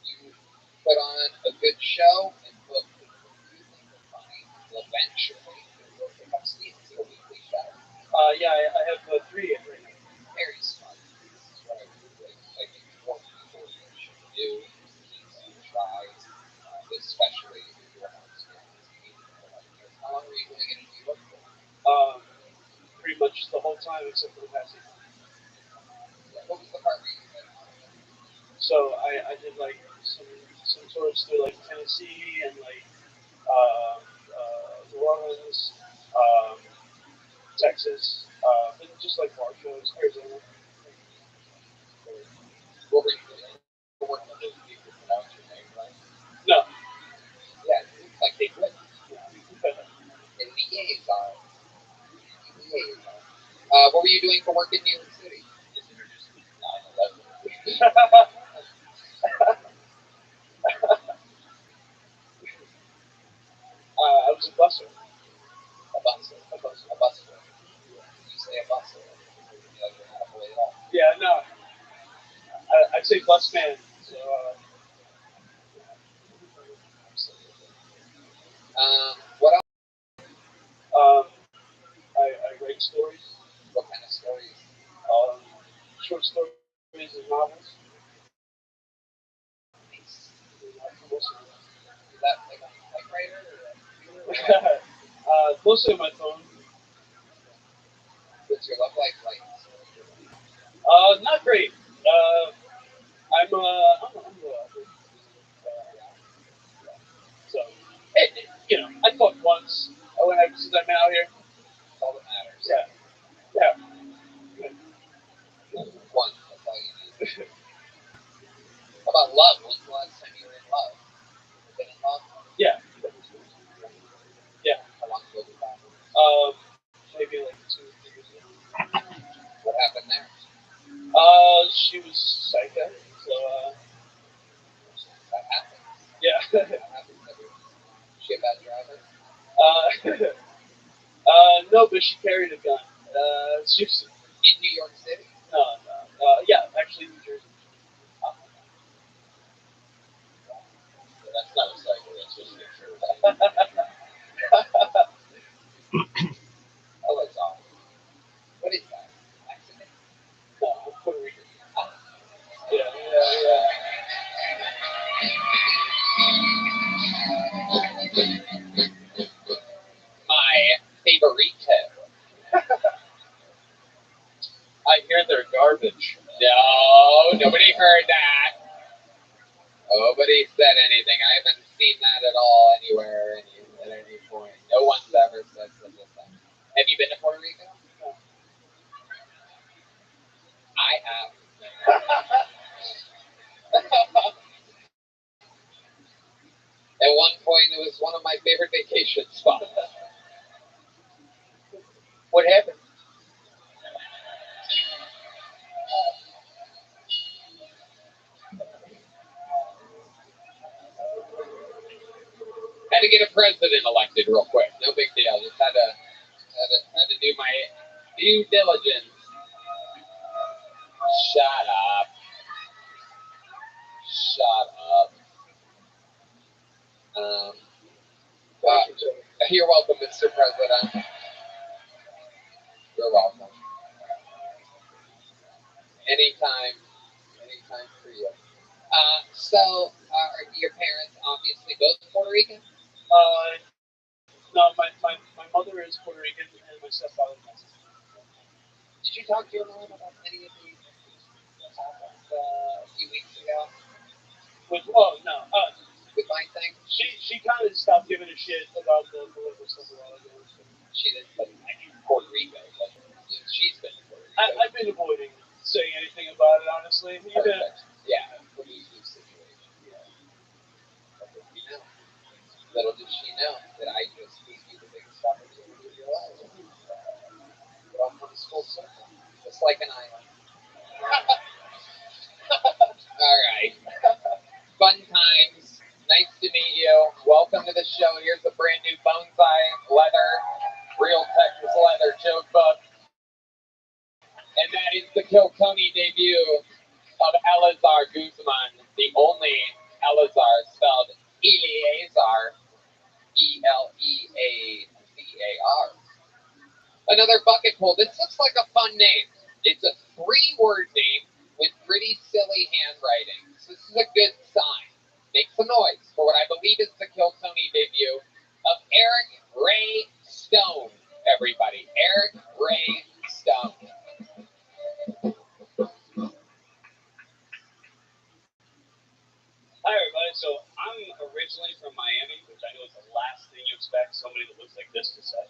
You put on a good show and book people you think are funny. Will eventually will pick up steam. It's a weekly show. Yeah, I have 3 right now. Very smart. This is what I really think more people should do. Try, especially if you're more experienced. How long were you doing it in New York for? Pretty much the whole time except for the past 8 months. What was the part where you did? So I did like some tours through like Tennessee and like New Orleans, Texas, and just like bar shows, Arizona. What were you doing? Working with those people pronounce your name right? No. Yeah, it looks like they would. In liaison. What were you doing for work in New York City? Just introduced 9/11. I was a busser. A busser. You say a busser. You're not a boy at all. Yeah, no. I'd say bus man. So, What else? I write stories. What kind of stories? Short stories and novels. Nice. Is that like on a typewriter or Mostly on my phone. what's your love life like? Not great. I'm so I fucked once since I'm out here. That's all that matters. Yeah. One, that's all you need. How about love? When's the last time you were in love? Been in love? Yeah. How long ago was that? Maybe like 2 years ago. What happened there? She was psycho. So That happened. yeah. That happens everyone. Is she a bad driver? No, but she carried a gun. She was, In New York City? no. Yeah, actually New Jersey. So that's not a cycle, that's just a sure. Oh, it's on. What is that? Accident? No, Puerto Rican. Yeah. My favorito. I hear they're garbage. No, nobody heard that. Nobody said anything. I haven't seen that at all anywhere at any point. No one's ever said such a thing. Have you been to Puerto Rico? No. I have. At one point It was one of my favorite vacation spots. What happened? Had to get a president elected real quick. No big deal. Just had to do my due diligence. Shut up. Shut up. You're welcome, Mr. President. You're welcome. Anytime for you. So, are your parents obviously both Puerto Rican? No, my mother is Puerto Rican and my stepfather is Mexican. Did you talk to your mom about any of these a few weeks ago? No. With my thing? She kind of stopped giving a shit about the political stuff a while ago. So. She didn't, but I mean, Puerto Rico. But she's been to Puerto Rico. I've been avoiding saying anything about it, honestly. Yeah, pretty easy situation. Yeah. Little did she know that I just gave you the biggest opportunity of your life. But I'm from school circle, just like an island. All right. Fun times. Nice to meet you. Welcome to the show. Here's a brand new bonsai leather, real Texas leather joke book. And that is the Kilkenny debut of Eleazar Guzman, the only Eleazar spelled Eleazar, Eleazar. Another bucket pull. This looks like a fun name. It's a 3-word name with pretty silly handwriting. So this is a good sign. Make some noise for what I believe is the Kilkenny debut of Eric Ray Stone. Everybody, Eric Ray Stone. Hi, everybody. So I'm originally from Miami, which I know is the last thing you expect somebody that looks like this to say.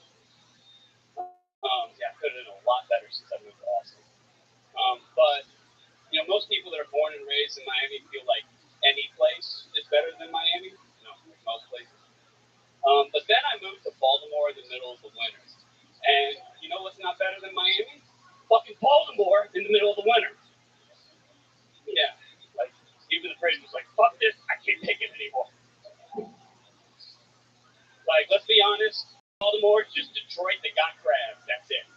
Yeah, I could have done a lot better since I moved to Austin. But, you know, most people that are born and raised in Miami feel like any place is better than Miami. No, like most places. But then I moved to Baltimore in the middle of the winter. And you know what's not better than Miami? Fucking Baltimore in the middle of the winter. Yeah. Like, even the fridge was like, fuck this, I can't take it anymore. Like, let's be honest, Baltimore is just Detroit that got crabs. That's it.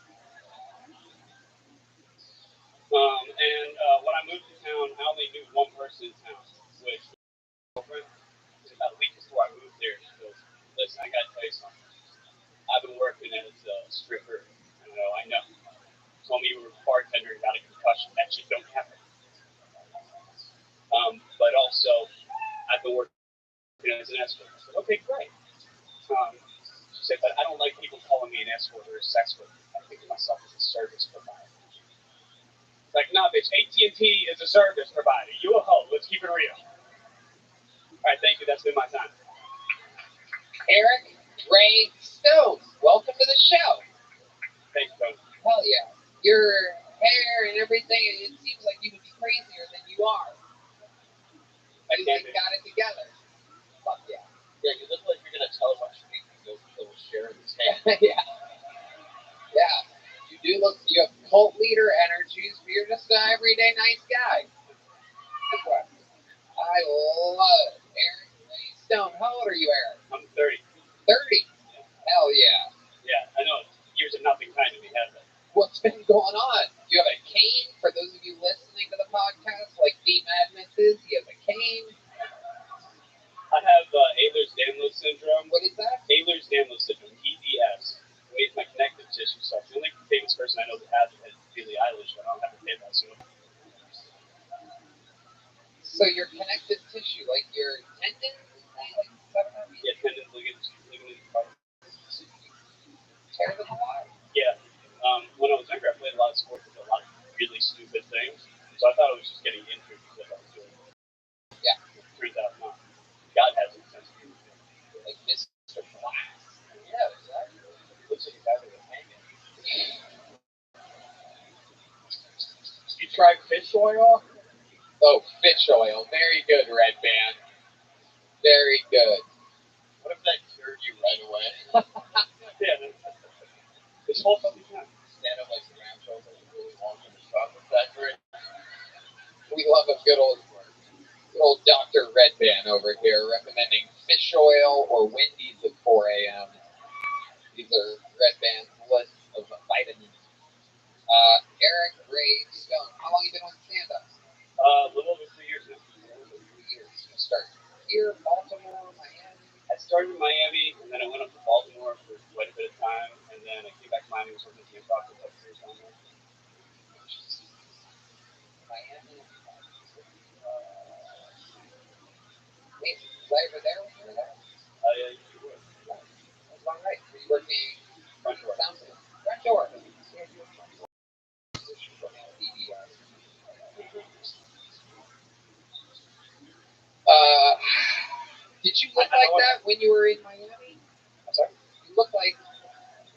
When I moved to town, I only knew one person in town, which was about a week before I moved there. She goes, listen, I gotta tell you something. I've been working as a stripper. I know. Told me you were a bartender and got a concussion. That shit don't happen. But also, I've been working as an escort. I said, okay, great. She said, but I don't like people calling me an escort or a sex worker. I think of myself as a service provider. Like, nah, bitch, AT&T is a service provider. You a hoe. Let's keep it real. All right, thank you. That's been my time. Eric Ray Stone, welcome to the show. Thanks, Coach. Hell yeah. Your hair and everything, it seems like you would be crazier than you are. You like got it together. Fuck yeah. Yeah, you look like you're going to tell a bunch of people that will share this hand. Yeah. Yeah. You do look, you have cult leader energies, but you're just an everyday nice guy. I love it. Eric Ray Stone. How old are you, Eric? I'm 30. 30? Hell yeah. Yeah, I know. Years of nothing kind of me, hasn't it? What's been going on? You have a cane? For those of you listening to the podcast, like D. Madness is, he has a cane. I have Ehlers-Danlos syndrome. What is that? Ehlers-Danlos syndrome, EDS. It's my connective tissue stuff. The only famous person I know that has it is Billie Eilish, but I don't have a famous soon. So your connective tissue, like your tendons? Yeah, tendons, ligaments. Tear them apart? Yeah. When I was younger, I played a lot of sports and did a lot of really stupid things. So I thought I was just getting injured because I was doing it. Yeah. Turns out not. God has a sense of humor. Like Mr. Glass. Yeah, exactly. Looks like he's having a hanging. You try fish oil? Oh, fish oil. Very good, Red Band. Very good. What if over here recommending fish oil or Wendy's at 4 a.m. These are Red Band's list of vitamins. Eric Ray Stone, how long have you been on stand-up? A little over 3 years now. 3 years. You start here, Baltimore, Miami. I started in Miami, and then I went up to Baltimore for quite a bit of time, and then I came back to Miami and was working at the improv for a couple years down there. Miami. Wait, was I ever there when you were there? Yeah, you were. That's about right. Were you working front door? Front door. Did you look like that when you were in Miami? I'm sorry? You look like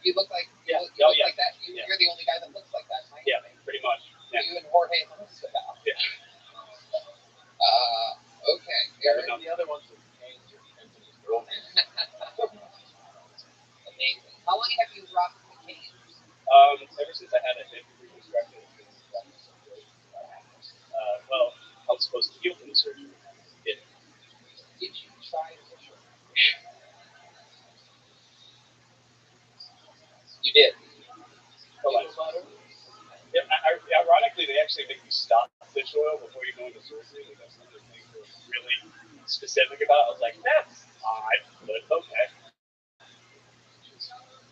you look like yeah. like that. You're the only guy that looks like that in Miami. Yeah, pretty much. Yeah. You and Jorge Rothschild. Yeah. Okay. Yeah, the other ones were James or Anthony's girlfriend. Amazing. How long have you rocked the canes? Ever since I had a hip reconstruction. Well, I was supposed to heal from the surgery. Did you try fishing? You did. Yeah, ironically, they actually make you stop fish oil before you go into surgery. Like, that's another thing they're really specific about. I was like, that's odd, but okay.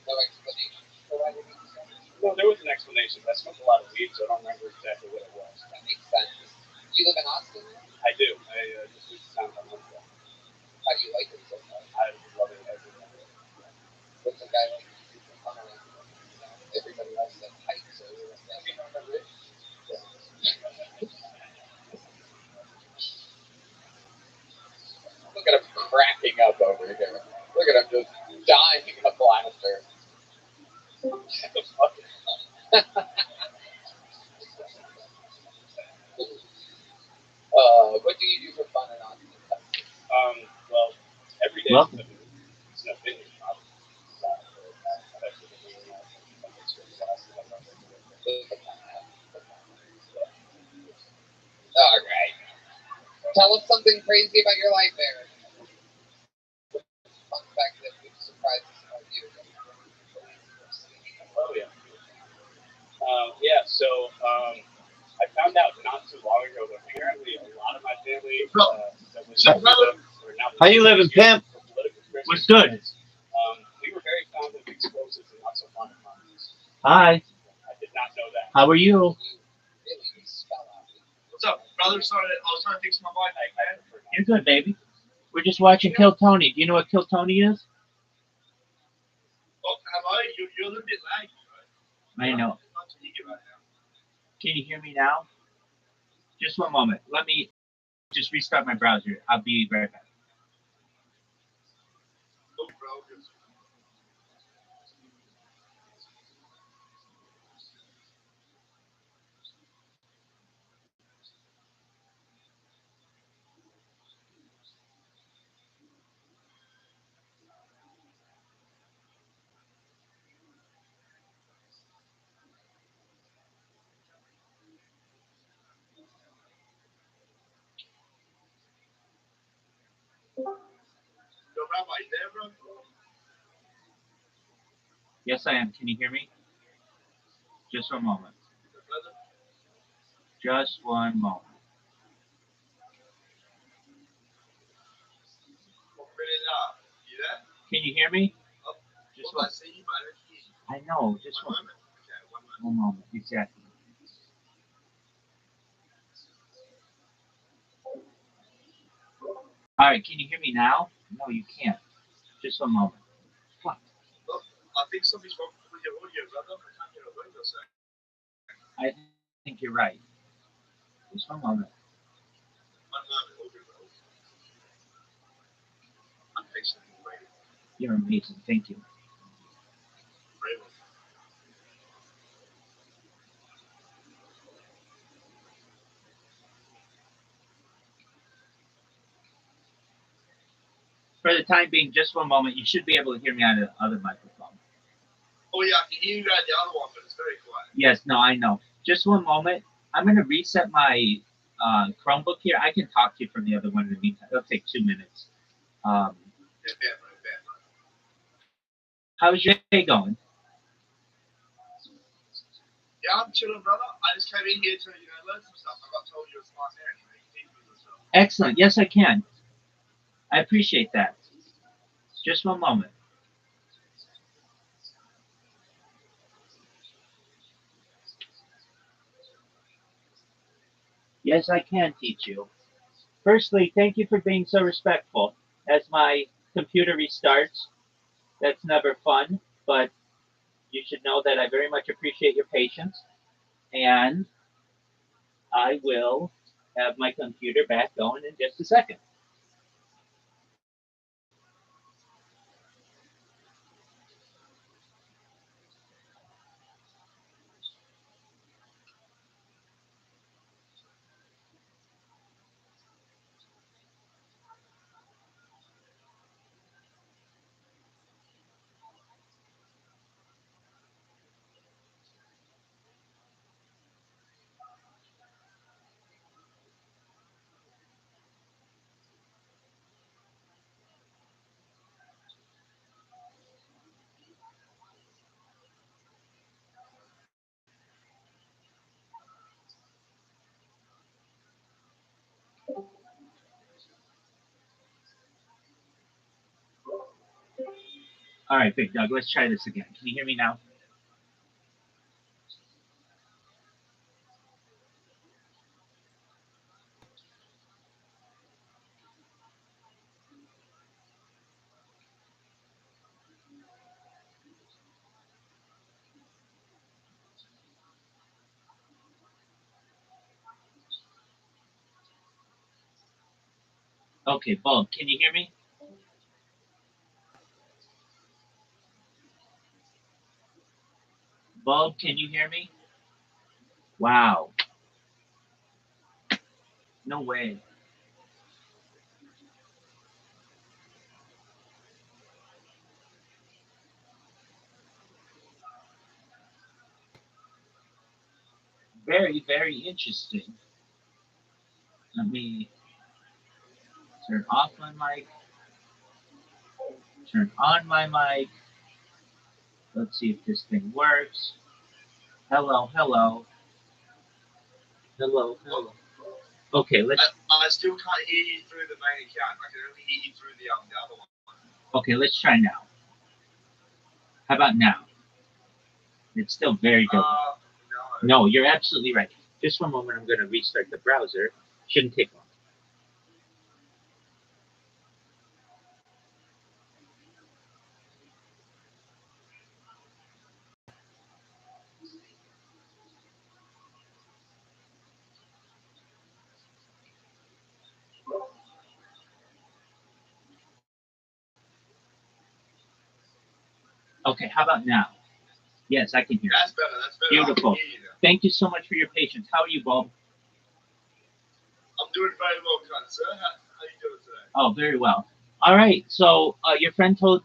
No explanation for why they make you stop? No, there was an explanation. I smoked a lot of weed, so I don't remember exactly what it was. That makes sense. You live in Austin? I do. I just moved to town a month ago. How do you like it so far? I love it every day. What's a guy like you from Colorado? Everybody else that hikes or standing on the ridge. Look at him cracking up over here. Look at him just dying of laughter. What do you do for fun in Austin, Texas? Well, every day Welcome. it's an opinion. All right. Tell us something crazy about your life, Eric. Fun fact that would surprise us about you. Oh, yeah. So I found out not too long ago that apparently a lot of my family that was How you living, pimp? What's good? We were very fond of explosives and not so fond of bombs. Hi. I did not know that. How are you? What's up, brother? Sorry, I was trying to fix my bike, man. You're good, baby. We're just watching Kill Tony. Do you know what Kill Tony is? Oh, hello. You're a little bit laggy, right? I know. Can you hear me now? Just one moment. Let me just restart my browser. I'll be right back. Yo, Rabbi, there, bro? Yes, I am. Can you hear me? Just one moment. Just one moment. You there? Can you hear me? Just one. I know. Just one moment. One moment. Exactly. All right. Can you hear me now? No, you can't. Just one moment. Fuck. I think something's wrong with your audio, brother. I can't hear a word you're saying. I think you're right. Just one moment. One moment, all good, bro. I'm patiently waiting. You're amazing. Thank you. Very well. For the time being, just one moment. You should be able to hear me on the other microphone. Oh, yeah, I can hear you the other one, but it's very quiet. Yes, no, I know. Just one moment. I'm going to reset my Chromebook here. I can talk to you from the other one in the meantime. It'll take 2 minutes. How's your day going? Yeah, I'm chilling, brother. I just came in here to learn some stuff. I got told you're a smart man. You teach me some stuff. Excellent. Yes, I can. I appreciate that. Just one moment. Yes, I can teach you. Firstly, thank you for being so respectful. As my computer restarts, that's never fun, but you should know that I very much appreciate your patience, and I will have my computer back going in just a second. All right, Big Doug, let's try this again. Can you hear me now? Okay, Bulb, can you hear me? Bulb, can you hear me? Wow. No way. Very, very interesting. Let me turn off my mic, turn on my mic. Let's see if this thing works. Hello, hello. Hello, hello. Okay, let's. I still can't hear you through the main account. I can only hear you through the other one. Okay, let's try now. How about now? It's still very good. No, you're absolutely right. Just one moment, I'm going to restart the browser. Shouldn't take long. Okay, how about now? Yes, I can hear That's you. better. That's better. Beautiful. Thank you so much for your patience. How are you, Bob? I'm doing very well, kind sir. How are you doing today? Oh, very well. All right. So your friend told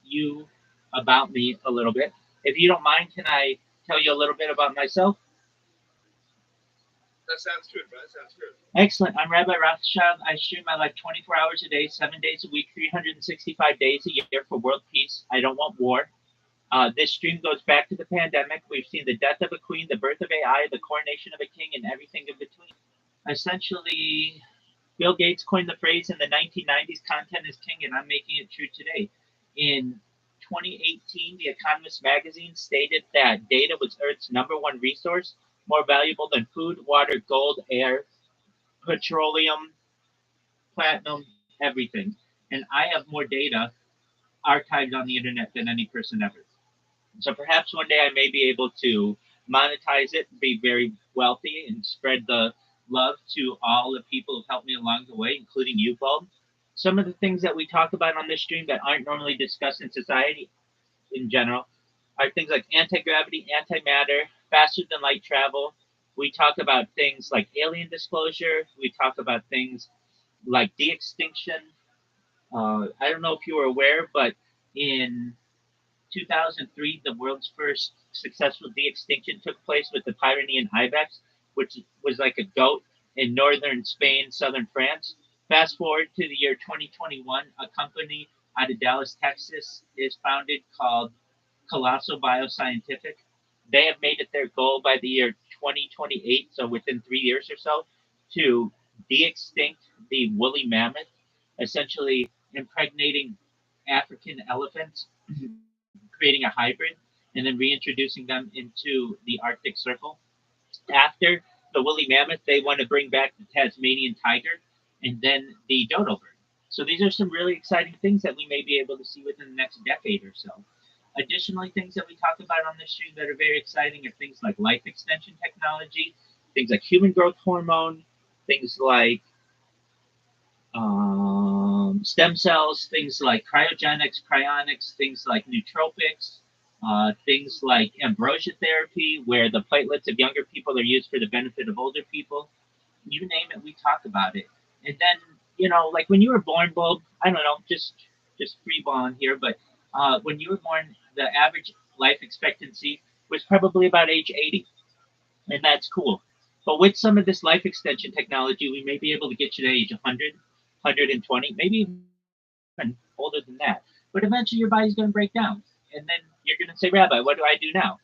you about me a little bit. If you don't mind, can I tell you a little bit about myself? That sounds good, bro. That sounds good. Excellent. I'm Rabbi Rothschild. I stream my life 24 hours a day, 7 days a week, 365 days a year for world peace. I don't want war. This stream goes back to the pandemic. We've seen the death of a queen, the birth of AI, the coronation of a king, and everything in between. Essentially, Bill Gates coined the phrase in the 1990s, content is king, and I'm making it true today. In 2018, The Economist magazine stated that data was Earth's #1 resource, more valuable than food, water, gold, air, petroleum, platinum, everything. And I have more data archived on the internet than any person ever. So perhaps one day I may be able to monetize it, be very wealthy, and spread the love to all the people who've helped me along the way, including you, Bulb. Some of the things that we talk about on this stream that aren't normally discussed in society in general are things like anti-gravity, antimatter, faster than light travel. We talk about things like alien disclosure. We talk about things like de-extinction. I don't know if you were aware, but in 2003, the world's first successful de-extinction took place with the Pyrenean ibex, which was like a goat in northern Spain, southern France. Fast forward to the year 2021, a company out of Dallas, Texas is founded called Colossal Bioscientific. They have made it their goal by the year 2028, so within 3 years or so, to de-extinct the woolly mammoth, essentially impregnating African elephants, creating a hybrid, and then reintroducing them into the Arctic Circle. After the woolly mammoth, they want to bring back the Tasmanian tiger and then the dodo bird. So these are some really exciting things that we may be able to see within the next decade or so. Additionally, things that we talk about on this stream that are very exciting are things like life extension technology, things like human growth hormone, things like stem cells, things like cryogenics, cryonics, things like nootropics, things like ambrosia therapy, where the platelets of younger people are used for the benefit of older people. You name it, we talk about it. And then, like when you were born, Bob, I don't know, just free balling here, but when you were born, the average life expectancy was probably about age 80, and that's cool. But with some of this life extension technology, we may be able to get you to age 100, 120, maybe even older than that. But eventually your body's going to break down. And then you're going to say, Rabbi, what do I do now?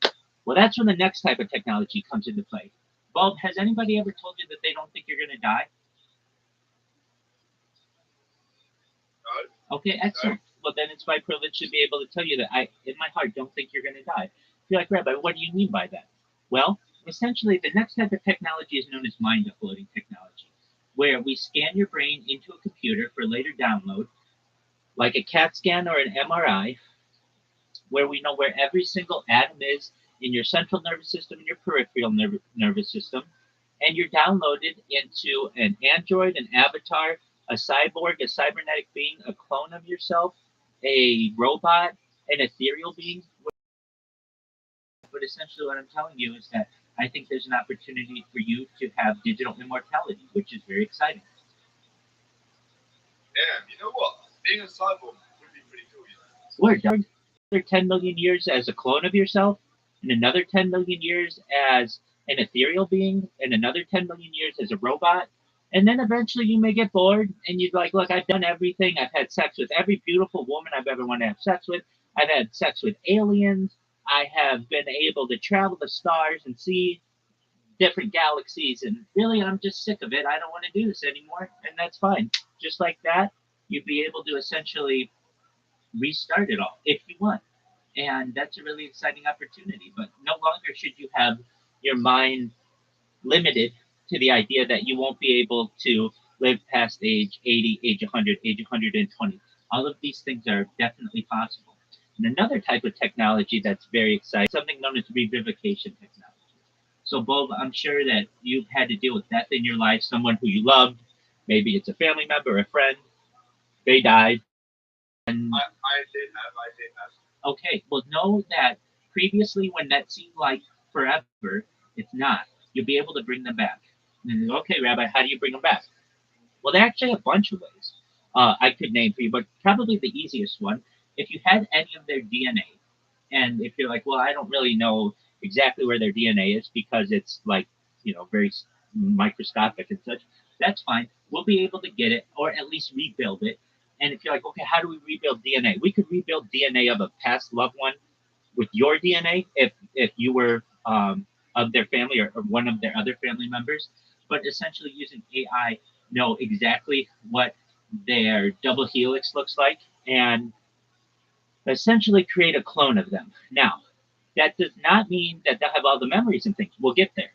Well, that's when the next type of technology comes into play. Bob, has anybody ever told you that they don't think you're going to die? No. Okay, excellent. No. Well, then it's my privilege to be able to tell you that I, in my heart, don't think you're going to die. You're like, Rabbi, what do you mean by that? Well, essentially, the next type of technology is known as mind uploading technology, where we scan your brain into a computer for later download, like a CAT scan or an MRI, where we know where every single atom is in your central nervous system and your peripheral nervous system, and you're downloaded into an android, an avatar, a cyborg, a cybernetic being, a clone of yourself, a robot, an ethereal being. But essentially what I'm telling you is that I think there's an opportunity for you to have digital immortality, which is very exciting. Yeah, you know what? Being a cyborg would be pretty cool. Word. Another 10 million years as a clone of yourself, and another 10 million years as an ethereal being, and another 10 million years as a robot. And then eventually you may get bored and you'd like, look, I've done everything. I've had sex with every beautiful woman I've ever wanted to have sex with. I've had sex with aliens. I have been able to travel the stars and see different galaxies. And really, I'm just sick of it. I don't want to do this anymore. And that's fine. Just like that, you'd be able to essentially restart it all if you want. And that's a really exciting opportunity. But no longer should you have your mind limited to the idea that you won't be able to live past age 80, age 100, age 120. All of these things are definitely possible. And another type of technology that's very exciting, something known as revivification technology. So, Bob, I'm sure that you've had to deal with death in your life, someone who you loved, maybe it's a family member, a friend, they died. And I did have. Okay, well, know that previously when that seemed like forever, it's not. You'll be able to bring them back. And okay, Rabbi, how do you bring them back? Well, there are actually a bunch of ways I could name for you, but probably the easiest one, if you had any of their DNA, and if you're like, well, I don't really know exactly where their DNA is because it's like, very microscopic and such, that's fine. We'll be able to get it or at least rebuild it. And if you're like, okay, how do we rebuild DNA? We could rebuild DNA of a past loved one with your DNA if you were of their family or one of their other family members. But essentially using AI, know exactly what their double helix looks like and essentially create a clone of them. Now, that does not mean that they'll have all the memories and things. We'll get there.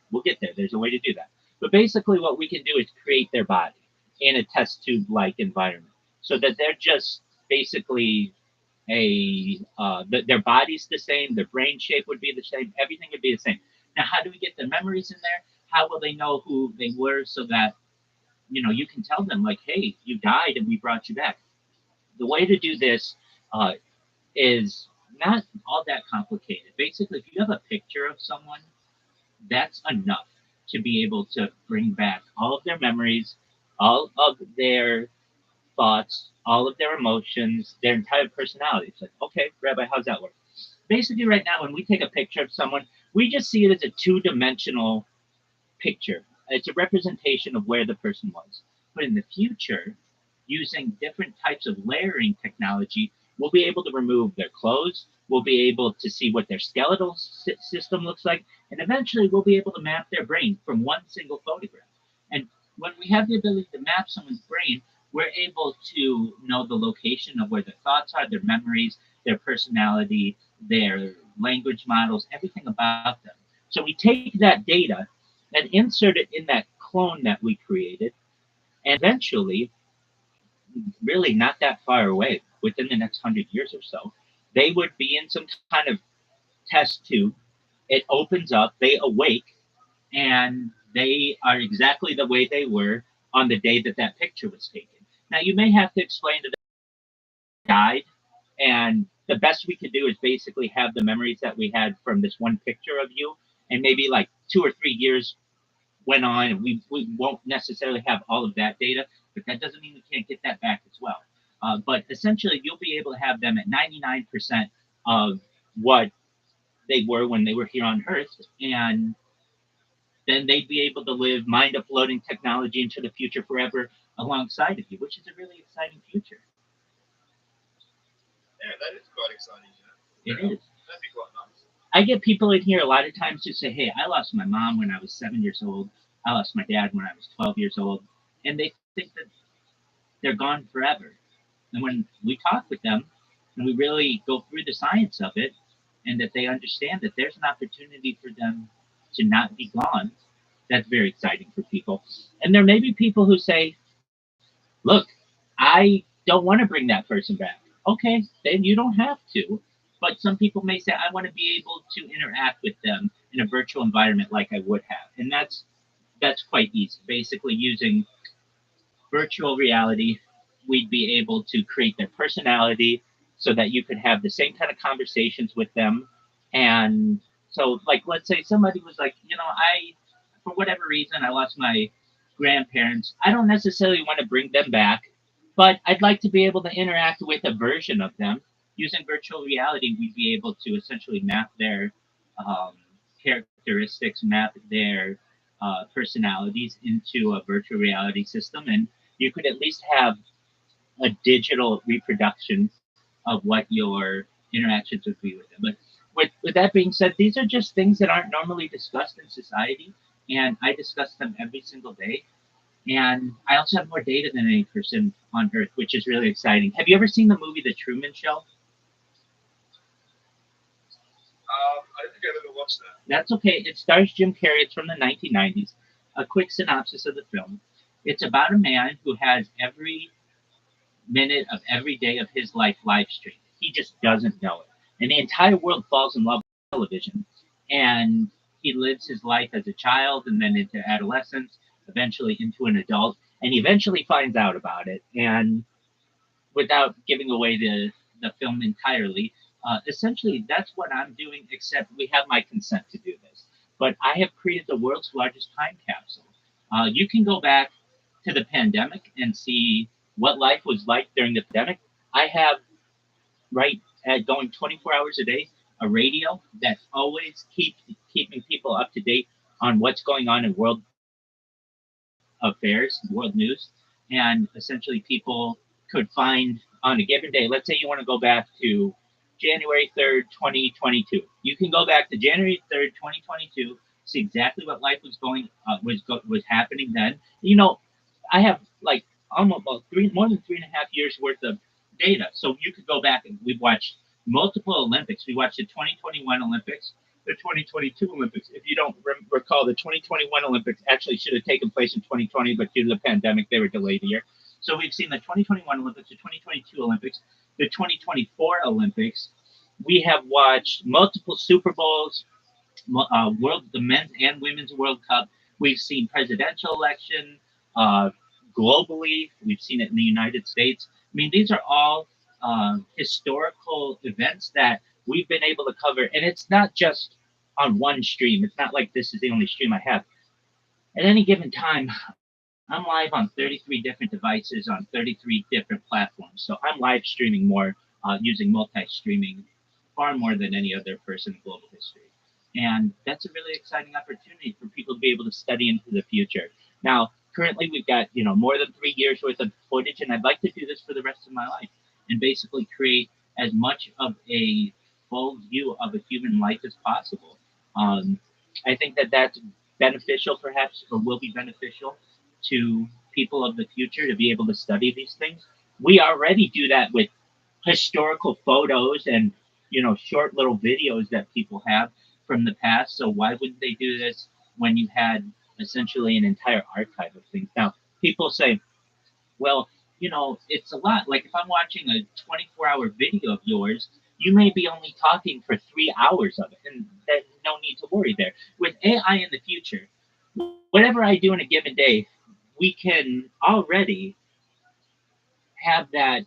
There's a way to do that. But basically what we can do is create their body in a test tube-like environment so that they're just basically their body's the same, their brain shape would be the same, everything would be the same. Now, how do we get the memories in there? How will they know who they were so that, you can tell them like, hey, you died and we brought you back. The way to do this is not all that complicated. Basically, if you have a picture of someone, that's enough to be able to bring back all of their memories, all of their thoughts, all of their emotions, their entire personality. It's like, okay, Rabbi, how's that work? Basically, right now, when we take a picture of someone, we just see it as a two-dimensional picture. it's a representation of where the person was. But in the future, using different types of layering technology, we'll be able to remove their clothes. We'll be able to see what their skeletal system looks like, and eventually we'll be able to map their brain from one single photograph. And when we have the ability to map someone's brain, we're able to know the location of where their thoughts are, their memories, their personality, their language models, everything about them. So we take that data and insert it in that clone that we created, and eventually, really not that far away, within the next 100 years or so, they would be in some kind of test tube. It opens up, they awake, and they are exactly the way they were on the day that that picture was taken. Now, you may have to explain to them they died, and the best we could do is basically have the memories that we had from this one picture of you, and maybe like 2 or 3 years went on, and we won't necessarily have all of that data, but that doesn't mean we can't get that back as well. But essentially, you'll be able to have them at 99% of what they were when they were here on Earth, and then they'd be able to live mind uploading technology into the future forever alongside of you, which is a really exciting future. Yeah, that is quite exciting. It is. That'd be quite nice. I get people in here a lot of times who say, hey, I lost my mom when I was 7 years old. I lost my dad when I was 12 years old. And they think that they're gone forever. And when we talk with them and we really go through the science of it, and that they understand that there's an opportunity for them to not be gone, that's very exciting for people. And there may be people who say, look, I don't want to bring that person back. Okay, then you don't have to. But some people may say, I want to be able to interact with them in a virtual environment like I would have. And that's quite easy. Basically, using virtual reality, we'd be able to create their personality so that you could have the same kind of conversations with them. And so, like, let's say somebody was like, for whatever reason, I lost my grandparents. I don't necessarily want to bring them back, but I'd like to be able to interact with a version of them. Using virtual reality, we'd be able to essentially map their characteristics, map their personalities into a virtual reality system, and you could at least have a digital reproduction of what your interactions would be with them. But with that being said, these are just things that aren't normally discussed in society, and I discuss them every single day. And I also have more data than any person on Earth, which is really exciting. Have you ever seen the movie The Truman Show? I don't think I've ever watched that. That's okay. It stars Jim Carrey. It's from the 1990s. A quick synopsis of the film. It's about a man who has every minute of every day of his life live streamed. He just doesn't know it. And the entire world falls in love with television. And he lives his life as a child and then into adolescence, eventually into an adult. And he eventually finds out about it. And without giving away the film entirely, essentially that's what I'm doing, except we have my consent to do this. But I have created the world's largest time capsule. You can go back to the pandemic and see what life was like during the pandemic. I have, going 24 hours a day, a radio that always keeping people up to date on what's going on in world affairs, world news, and essentially people could find on a given day. Let's say you want to go back to January 3rd, 2022. You can go back to January 3rd, 2022, see exactly what life was was happening then. I have like almost more than 3.5 years worth of data. So you could go back and we've watched multiple Olympics. We watched the 2021 Olympics, the 2022 Olympics. If you don't recall, the 2021 Olympics actually should have taken place in 2020, but due to the pandemic, they were delayed a year. So we've seen the 2021 Olympics, the 2022 Olympics, the 2024 Olympics. We have watched multiple Super Bowls, the men's and women's World Cup. We've seen presidential election globally. We've seen it in the United States. I mean, these are all historical events that we've been able to cover. And it's not just on one stream. It's not like this is the only stream I have. At any given time, I'm live on 33 different devices on 33 different platforms. So I'm live streaming more, using multi-streaming far more than any other person in global history. And that's a really exciting opportunity for people to be able to study into the future. Now, currently we've got, more than 3 years worth of footage, and I'd like to do this for the rest of my life and basically create as much of a full view of a human life as possible. I think that that's beneficial, perhaps, or will be beneficial to people of the future to be able to study these things. We already do that with historical photos and short little videos that people have from the past. So why wouldn't they do this when you had essentially an entire archive of things? Now people say, well, it's a lot. Like if I'm watching a 24-hour video of yours, you may be only talking for 3 hours of it, and there's no need to worry there. With AI in the future, whatever I do in a given day, we can already have that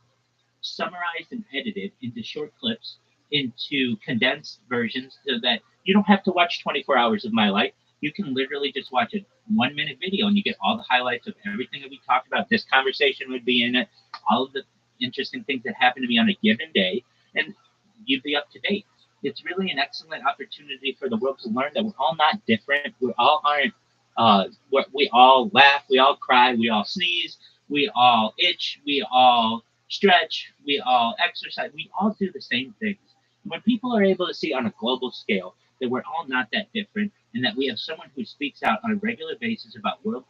summarized and edited into short clips, into condensed versions, so that you don't have to watch 24 hours of my life. You can literally just watch a 1 minute video and you get all the highlights of everything that we talked about. This conversation would be in it, all of the interesting things that happen to me on a given day, and you'd be up to date. It's really an excellent opportunity for the world to learn that we're all not different. We all aren't. We all laugh, we all cry, we all sneeze, we all itch, we all stretch, we all exercise, we all do the same things. And when people are able to see on a global scale that we're all not that different, and that we have someone who speaks out on a regular basis about world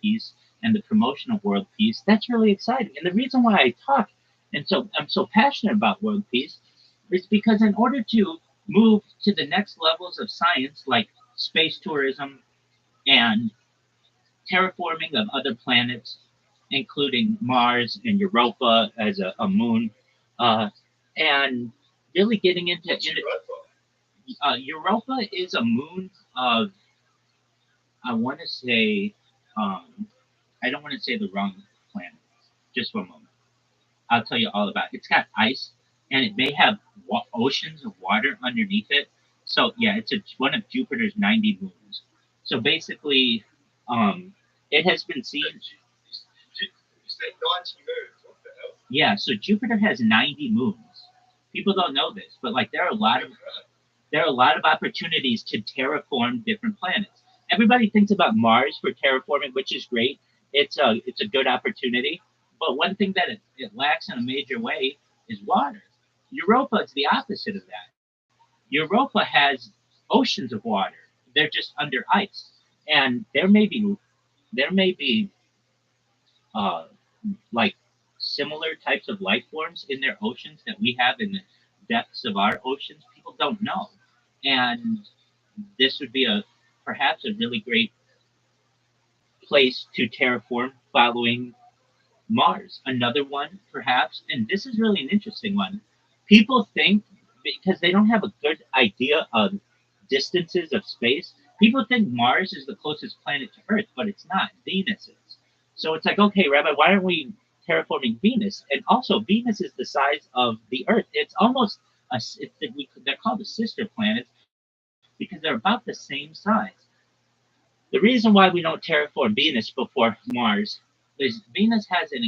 peace and the promotion of world peace, that's really exciting. And the reason why I talk and so I'm so passionate about world peace is because in order to move to the next levels of science, like space tourism and terraforming of other planets, including Mars and Europa as a moon, uh, and really getting into Europa is a moon of, I want to say, I don't want to say the wrong planet. Just one moment. I'll tell you all about it. It's got ice, and it may have oceans of water underneath it. So yeah, it's one of Jupiter's 90 moons. So basically, it has been seen. You said 90 moons. What the hell? Yeah, so Jupiter has 90 moons. People don't know this, but like there are a lot of opportunities to terraform different planets. Everybody thinks about Mars for terraforming, which is great. It's a good opportunity. But one thing that it lacks in a major way is water. Europa is the opposite of that. Europa has oceans of water. They're just under ice, and there may be uh, like similar types of life forms in their oceans that we have in the depths of our oceans. People don't know, and this would be perhaps a really great place to terraform following Mars. Another one, perhaps, and this is really an interesting one. People think, because they don't have a good idea of distances of space, people think Mars is the closest planet to Earth, but it's not. Venus is. So it's like, okay, Rabbi, why aren't we terraforming Venus? And also, Venus is the size of the Earth. It's almost they're called the sister planets because they're about the same size. The reason why we don't terraform Venus before Mars is Venus has um,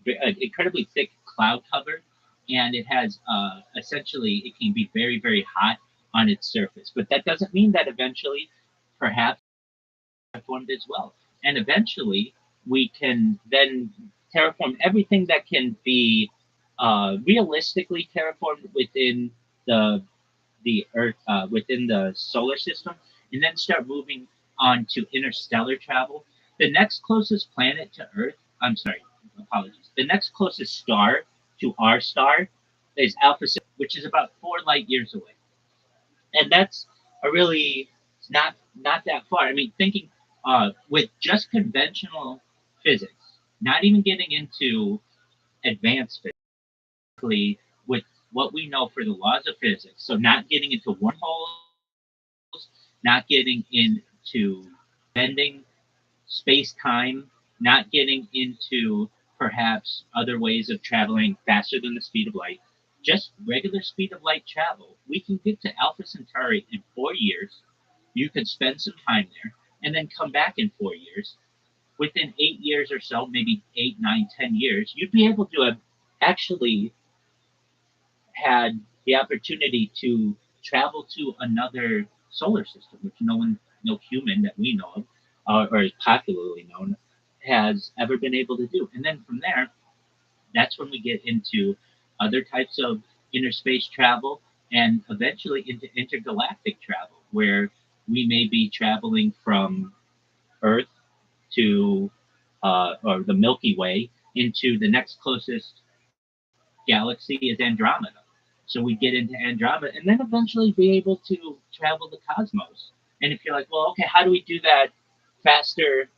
an incredibly thick cloud cover, and it has essentially it can be very very hot on its surface. But that doesn't mean that eventually, perhaps, terraformed as well. And eventually, we can then terraform everything that can be realistically terraformed within the Earth, within the solar system, and then start moving on to interstellar travel. The next closest planet to Earth, I'm sorry, apologies. The next closest star to our star is Alpha Centauri, which is about 4 light years away, and that's a really not that far. I mean, thinking with just conventional physics, not even getting into advanced physics, with what we know for the laws of physics. So not getting into wormholes, not getting into bending space time, not getting into perhaps other ways of traveling faster than the speed of light, just regular speed of light travel. We can get to Alpha Centauri in 4 years. You could spend some time there and then come back in 4 years. Within 8 years or so, maybe 8, 9, 10 years, you'd be able to have actually had the opportunity to travel to another solar system, which no human that we know of, or is popularly known, has ever been able to do. And then from there, that's when we get into other types of interspace travel and eventually into intergalactic travel, where we may be traveling from Earth to or the Milky Way into the next closest galaxy is Andromeda. So we get into Andromeda and then eventually be able to travel the cosmos. And if you're like, well, okay, how do we do that faster?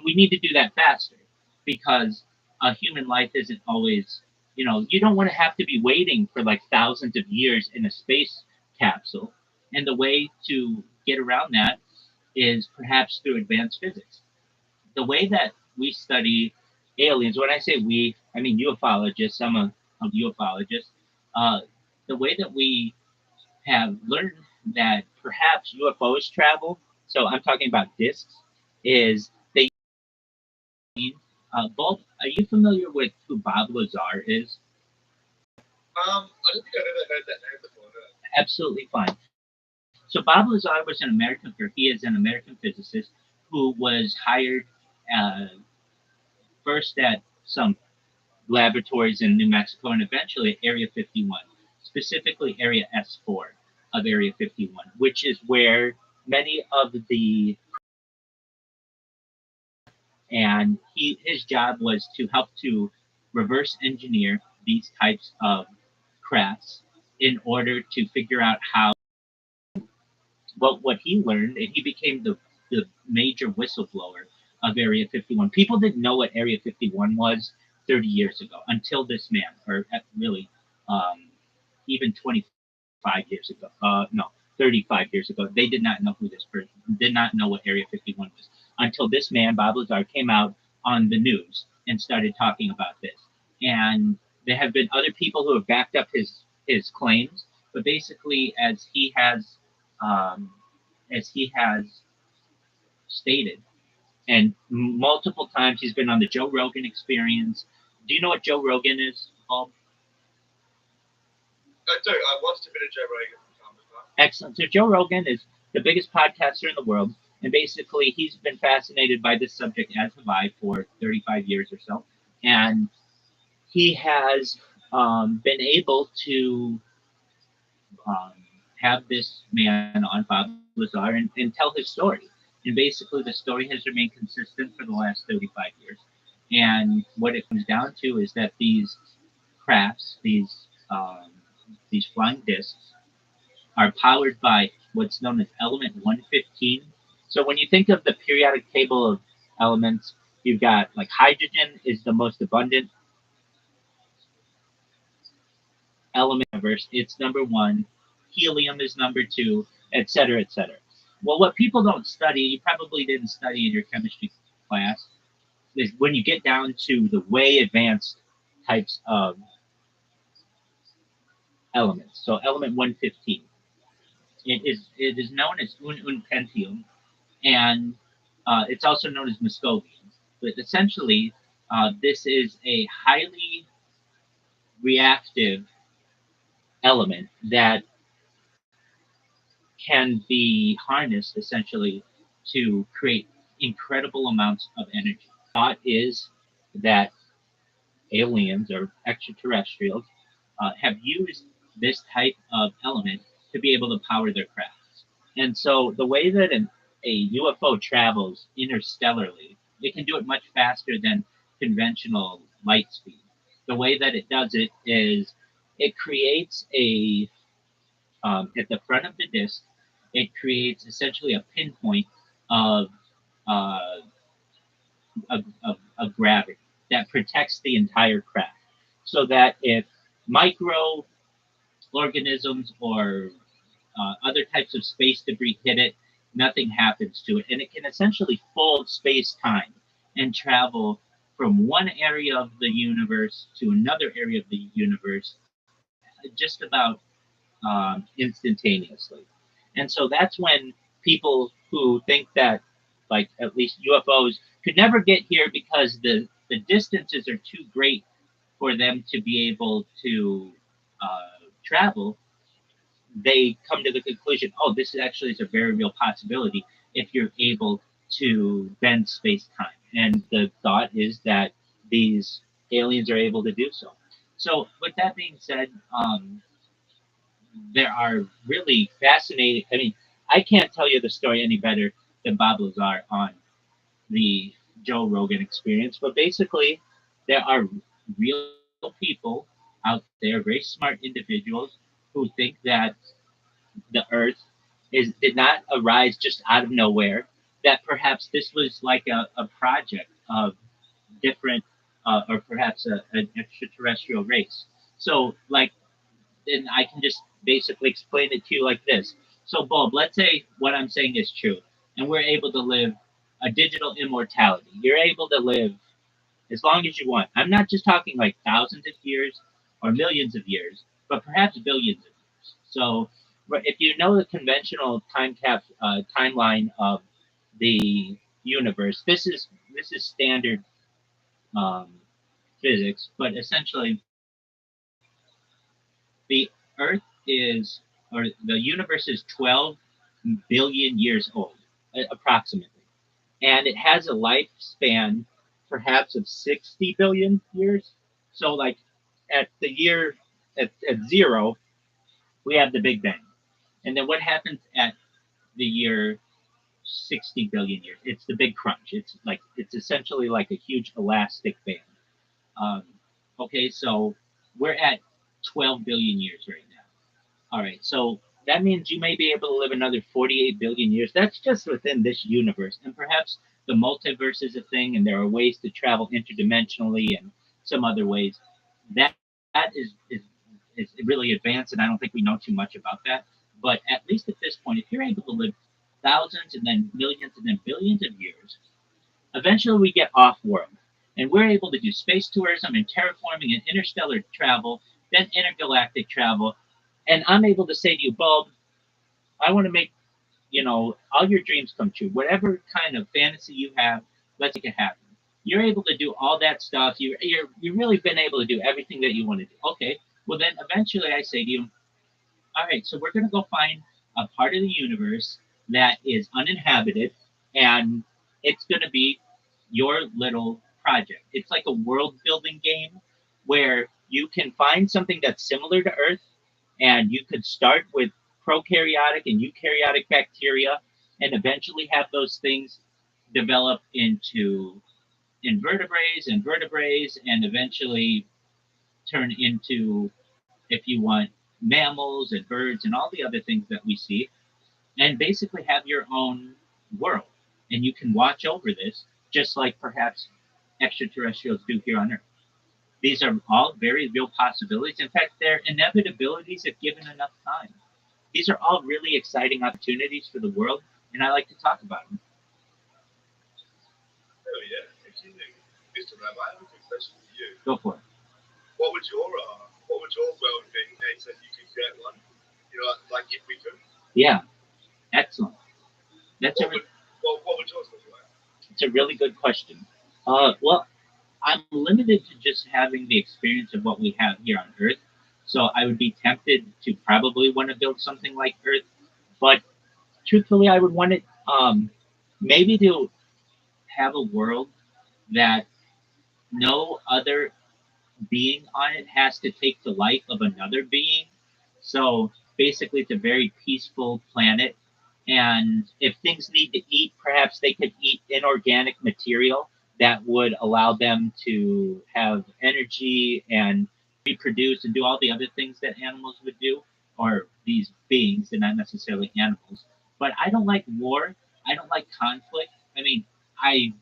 We need to do that faster because a human life isn't always, you don't want to have to be waiting for like thousands of years in a space capsule. And the way to get around that is perhaps through advanced physics. The way that we study aliens, when I say we, I mean ufologists, I'm a ufologist, uh, the way that we have learned that perhaps UFOs travel, so I'm talking about discs, is they Bob, are you familiar with who Bob Lazar is? I don't think I've ever heard that name before. No. Absolutely fine. So Bob Lazar was he is an American physicist who was hired uh, first at some laboratories in New Mexico and eventually at Area 51, specifically Area S4 of Area 51, which is where many of the and his job was to help to reverse engineer these types of crafts in order to figure out how what he learned, and he became the major whistleblower of Area 51. People didn't know what Area 51 was 30 years ago until this man, or really even 25 years ago. No, 35 years ago. They did not know who this person, did not know what Area 51 was until this man, Bob Lazar, came out on the news and started talking about this. And there have been other people who have backed up his claims, but basically, as he has stated, and multiple times he's been on the Joe Rogan Experience. Do you know what Joe Rogan is, Paul? I do. I watched a bit of Joe Rogan from time to time. Excellent. So Joe Rogan is the biggest podcaster in the world, and basically he's been fascinated by this subject, as have I, for 35 years or so. And he has been able to have this man on, Bob Lazar, and tell his story. And basically, the story has remained consistent for the last 35 years. And what it comes down to is that these crafts, these flying discs, are powered by what's known as element 115. So when you think of the periodic table of elements, you've got like hydrogen is the most abundant element in the universe. It's number one. Helium is number two, et cetera, et cetera. Well, what people don't study, you probably didn't study in your chemistry class, is when you get down to the way advanced types of elements. So element 115. It is known as unpentium, and it's also known as muscovium. But essentially, this is a highly reactive element that can be harnessed essentially to create incredible amounts of energy. Thought is that aliens or extraterrestrials have used this type of element to be able to power their crafts. And so the way that a UFO travels interstellarly, it can do it much faster than conventional light speed. The way that it does it is it creates at the front of the disk, it creates essentially a pinpoint of, uh, of gravity that protects the entire craft. So that if microorganisms or other types of space debris hit it, nothing happens to it. And it can essentially fold space time and travel from one area of the universe to another area of the universe just about instantaneously. And so that's when people who think that, like at least UFOs, could never get here because the distances are too great for them to be able to travel, they come to the conclusion, oh, this is actually is a very real possibility if you're able to bend space-time. And the thought is that these aliens are able to do so. So with that being said, there are really fascinating, I mean, I can't tell you the story any better than Bob Lazar on the Joe Rogan Experience, but basically there are real people out there, very smart individuals who think that the Earth did not arise just out of nowhere. That perhaps this was like a project of different, or perhaps an extraterrestrial race. So, like, and I can just basically explain it to you like this. So, Bob, let's say what I'm saying is true, and we're able to live a digital immortality. You're able to live as long as you want. I'm not just talking like thousands of years or millions of years, but perhaps billions of years. So if you know the conventional timeline of the universe, this is standard um, physics, but essentially the Earth is, or the universe is 12 billion years old, approximately. And it has a lifespan perhaps of 60 billion years. So, like at the year, at zero, we have the Big Bang. And then what happens at the year 60 billion years? It's the Big Crunch. It's essentially like a huge elastic band. Um, okay, so we're at 12 billion years right now. All right, so that means you may be able to live another 48 billion years. That's just within this universe. And perhaps the multiverse is a thing, and there are ways to travel interdimensionally and some other ways. That is really advanced, and I don't think we know too much about that. But at least at this point, if you're able to live thousands and then millions and then billions of years, eventually we get off world. And we're able to do space tourism and terraforming and interstellar travel, then intergalactic travel. And I'm able to say to you, Bulb, I want to make, all your dreams come true. Whatever kind of fantasy you have, let's make it happen. You're able to do all that stuff. You've really been able to do everything that you want to do. Okay, well then eventually I say to you, all right, so we're going to go find a part of the universe that is uninhabited, and it's going to be your little project. It's like a world building game where you can find something that's similar to Earth, and you could start with prokaryotic and eukaryotic bacteria, and eventually have those things develop into invertebrates and vertebrates, and eventually turn into, if you want, mammals and birds and all the other things that we see, and basically have your own world. And you can watch over this just like perhaps extraterrestrials do here on Earth. These are all very real possibilities. In fact, they're inevitabilities if given enough time. These are all really exciting opportunities for the world, and I like to talk about them. Oh yeah, actually, Mr. Rabbi, I have a quick question for you. Go for it. What would your world be in case that you could create one? Like if we could. Yeah, excellent. What would yours look like? It's a really good question. Well, I'm limited to just having the experience of what we have here on Earth, so I would be tempted to probably want to build something like Earth, but truthfully, I would want it maybe to have a world that no other being on it has to take the life of another being. So basically, it's a very peaceful planet. And if things need to eat, perhaps they could eat inorganic material that would allow them to have energy and reproduce and do all the other things that animals would do, or these beings, they're not necessarily animals. But I don't like war. I don't like conflict. I mean, I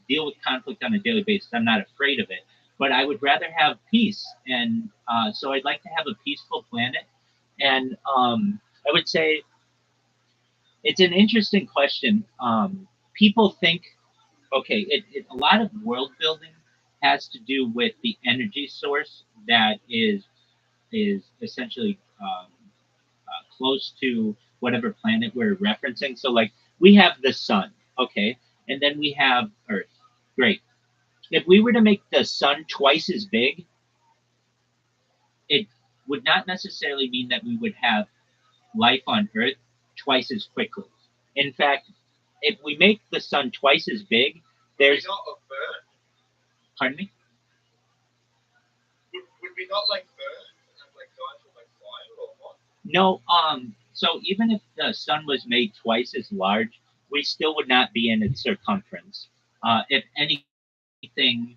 deal with conflict on a daily basis. I'm not afraid of it, but I would rather have peace. And so I'd like to have a peaceful planet. And I would say it's an interesting question. People think, okay, a lot of world building has to do with the energy source that is essentially close to whatever planet we're referencing. So, like, we have the sun, okay, and then we have Earth. Great. If we were to make the sun twice as big, it would not necessarily mean that we would have life on Earth twice as quickly. In fact, if we make the sun twice as big, there's. Would we not burn? Pardon me? Would we not like burn and like die from like fire or what? No. So even if the sun was made twice as large, we still would not be in its circumference. If anything,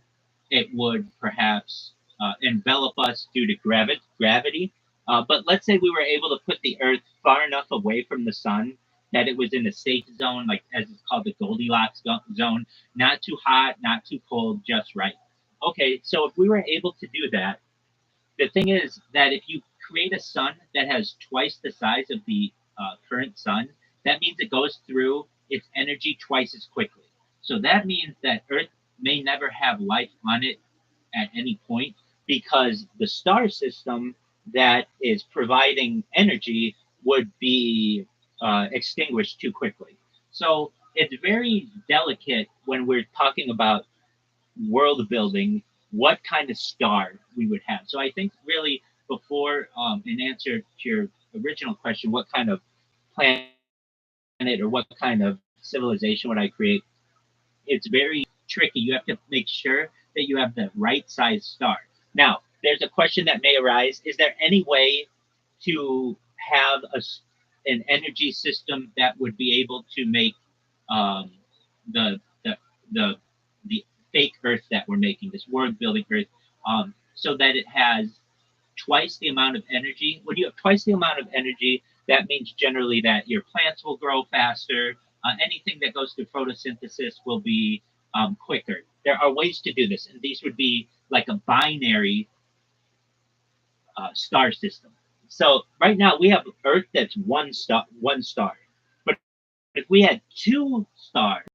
it would perhaps envelop us due to gravity. But let's say we were able to put the Earth far enough away from the sun that it was in a safe zone, like as it's called the Goldilocks zone, not too hot, not too cold, just right. Okay, so if we were able to do that, the thing is that if you create a sun that has twice the size of the current sun, that means it goes through its energy twice as quickly. So that means that Earth may never have life on it at any point because the star system that is providing energy would be extinguished too quickly. So it's very delicate when we're talking about world building, what kind of star we would have. So I think really before in answer to your original question, what kind of planet or what kind of civilization would I create? It's very tricky. You have to make sure that you have the right size star. Now, there's a question that may arise: is there any way to have an energy system that would be able to make um, the, the the the fake Earth that we're making, this world building Earth, so that it has twice the amount of energy? When you have twice the amount of energy, that means generally that your plants will grow faster. Anything that goes through photosynthesis will be quicker. There are ways to do this, and these would be like a binary star system. So right now we have Earth that's one star. But if we had two stars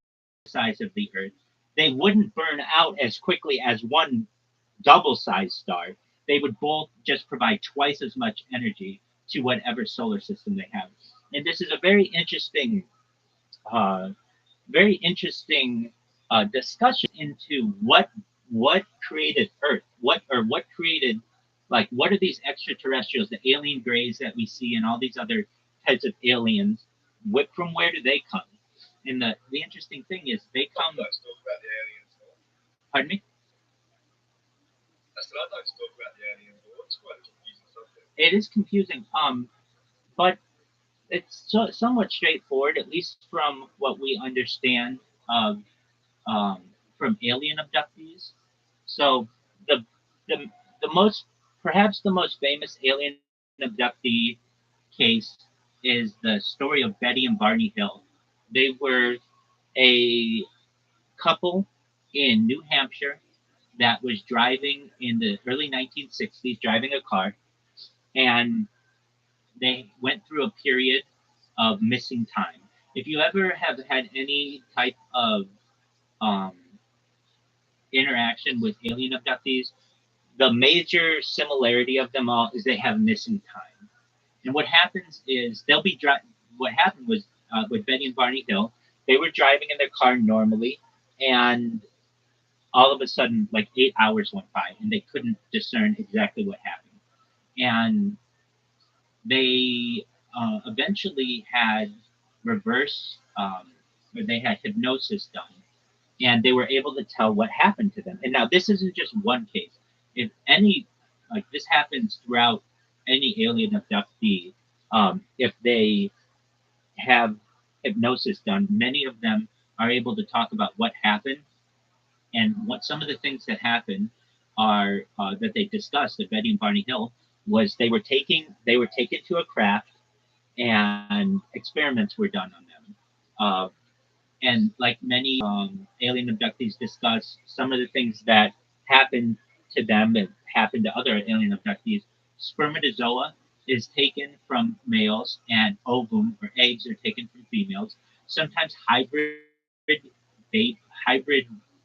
the size of the Earth, they wouldn't burn out as quickly as one double-sized star. They would both just provide twice as much energy to whatever solar system they have. And this is a uh, very interesting discussion into what created Earth, what created, like, what are these extraterrestrials, the alien grays that we see, and all these other types of aliens? From where do they come? And the interesting thing is they come. Let's talk about the aliens. Pardon me. I still like to talk about the aliens. It's quite a confusing subject. It is confusing, but it's somewhat straightforward, at least from what we understand of from alien abductees. So the the the most perhaps the most famous alien abductee case is the story of Betty and Barney Hill. They were a couple in New Hampshire that was driving in the early 1960s, driving a car, and they went through a period of missing time. If you ever have had any type of um, interaction with alien abductees, the major similarity of them all is they have missing time. And what happens is they'll be what happened was with Betty and Barney Hill, they were driving in their car normally, and all of a sudden, like 8 hours went by, and they couldn't discern exactly what happened. And they eventually had reverse, or they had hypnosis done, and they were able to tell what happened to them. And now this isn't just one case. If any, like this happens throughout any alien abductee, if they have hypnosis done, many of them are able to talk about what happened and what some of the things that happened are that they discussed at Betty and Barney Hill was they were taken to a craft and experiments were done on them. And like many alien abductees discuss, some of the things that happened to them that happened to other alien abductees, spermatozoa is taken from males and ovum or eggs are taken from females. Sometimes hybrid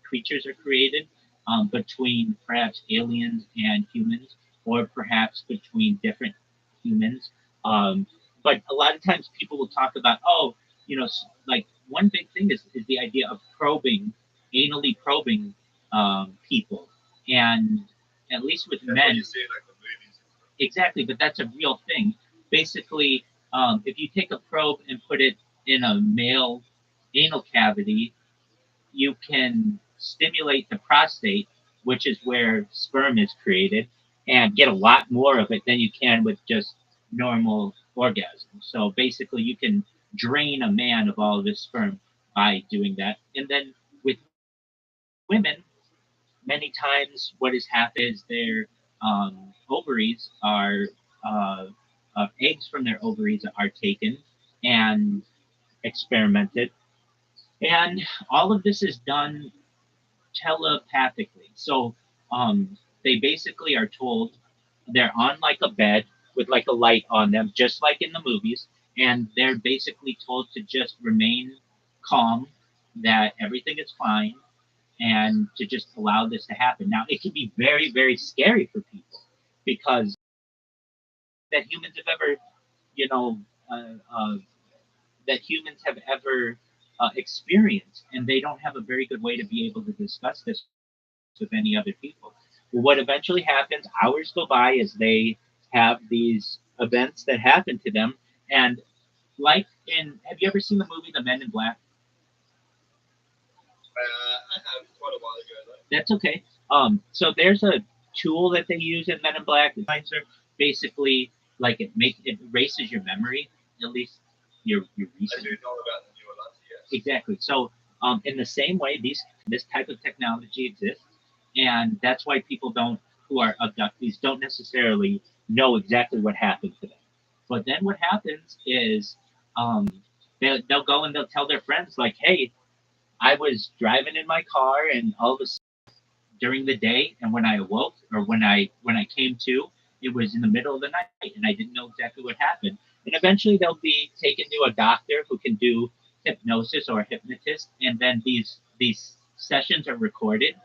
creatures are created between perhaps aliens and humans, or perhaps between different humans. But a lot of times people will talk about, oh, like one big thing is the idea of anally probing people. And at least with That's men, what you see in like the movies. Exactly, but that's a real thing. Basically, if you take a probe and put it in a male anal cavity, you can stimulate the prostate, which is where sperm is created, and get a lot more of it than you can with just normal orgasm. So basically, you can drain a man of all of his sperm by doing that. And then with women, many times what has happened is their ovaries are eggs from their ovaries are taken and experimented, and all of this is done telepathically. So they basically are told they're on like a bed with like a light on them, just like in the movies, and they're basically told to just remain calm, that everything is fine, and to just allow this to happen. Now, it can be very, very scary for people because that humans have ever, you know, uh, uh, that humans have ever experienced, and they don't have a very good way to be able to discuss this with any other people. Well, what eventually happens, hours go by as they have these events that happen to them, and like have you ever seen the movie The Men in Black? I have quite a while ago though. That's okay. So there's a tool that they use in Men in Black. Basically, like it erases your memory, at least your I recent. do know about the newer ones, yes. Exactly. So in the same way, this type of technology exists, and that's why people who are abductees don't necessarily know exactly what happened to them. But then what happens is they'll go and they'll tell their friends like, "Hey, I was driving in my car, and all of a sudden during the day, and when I awoke or when I came to, it was in the middle of the night, and I didn't know exactly what happened." And eventually, they'll be taken to a doctor who can do hypnosis or a hypnotist, and then these sessions are recorded,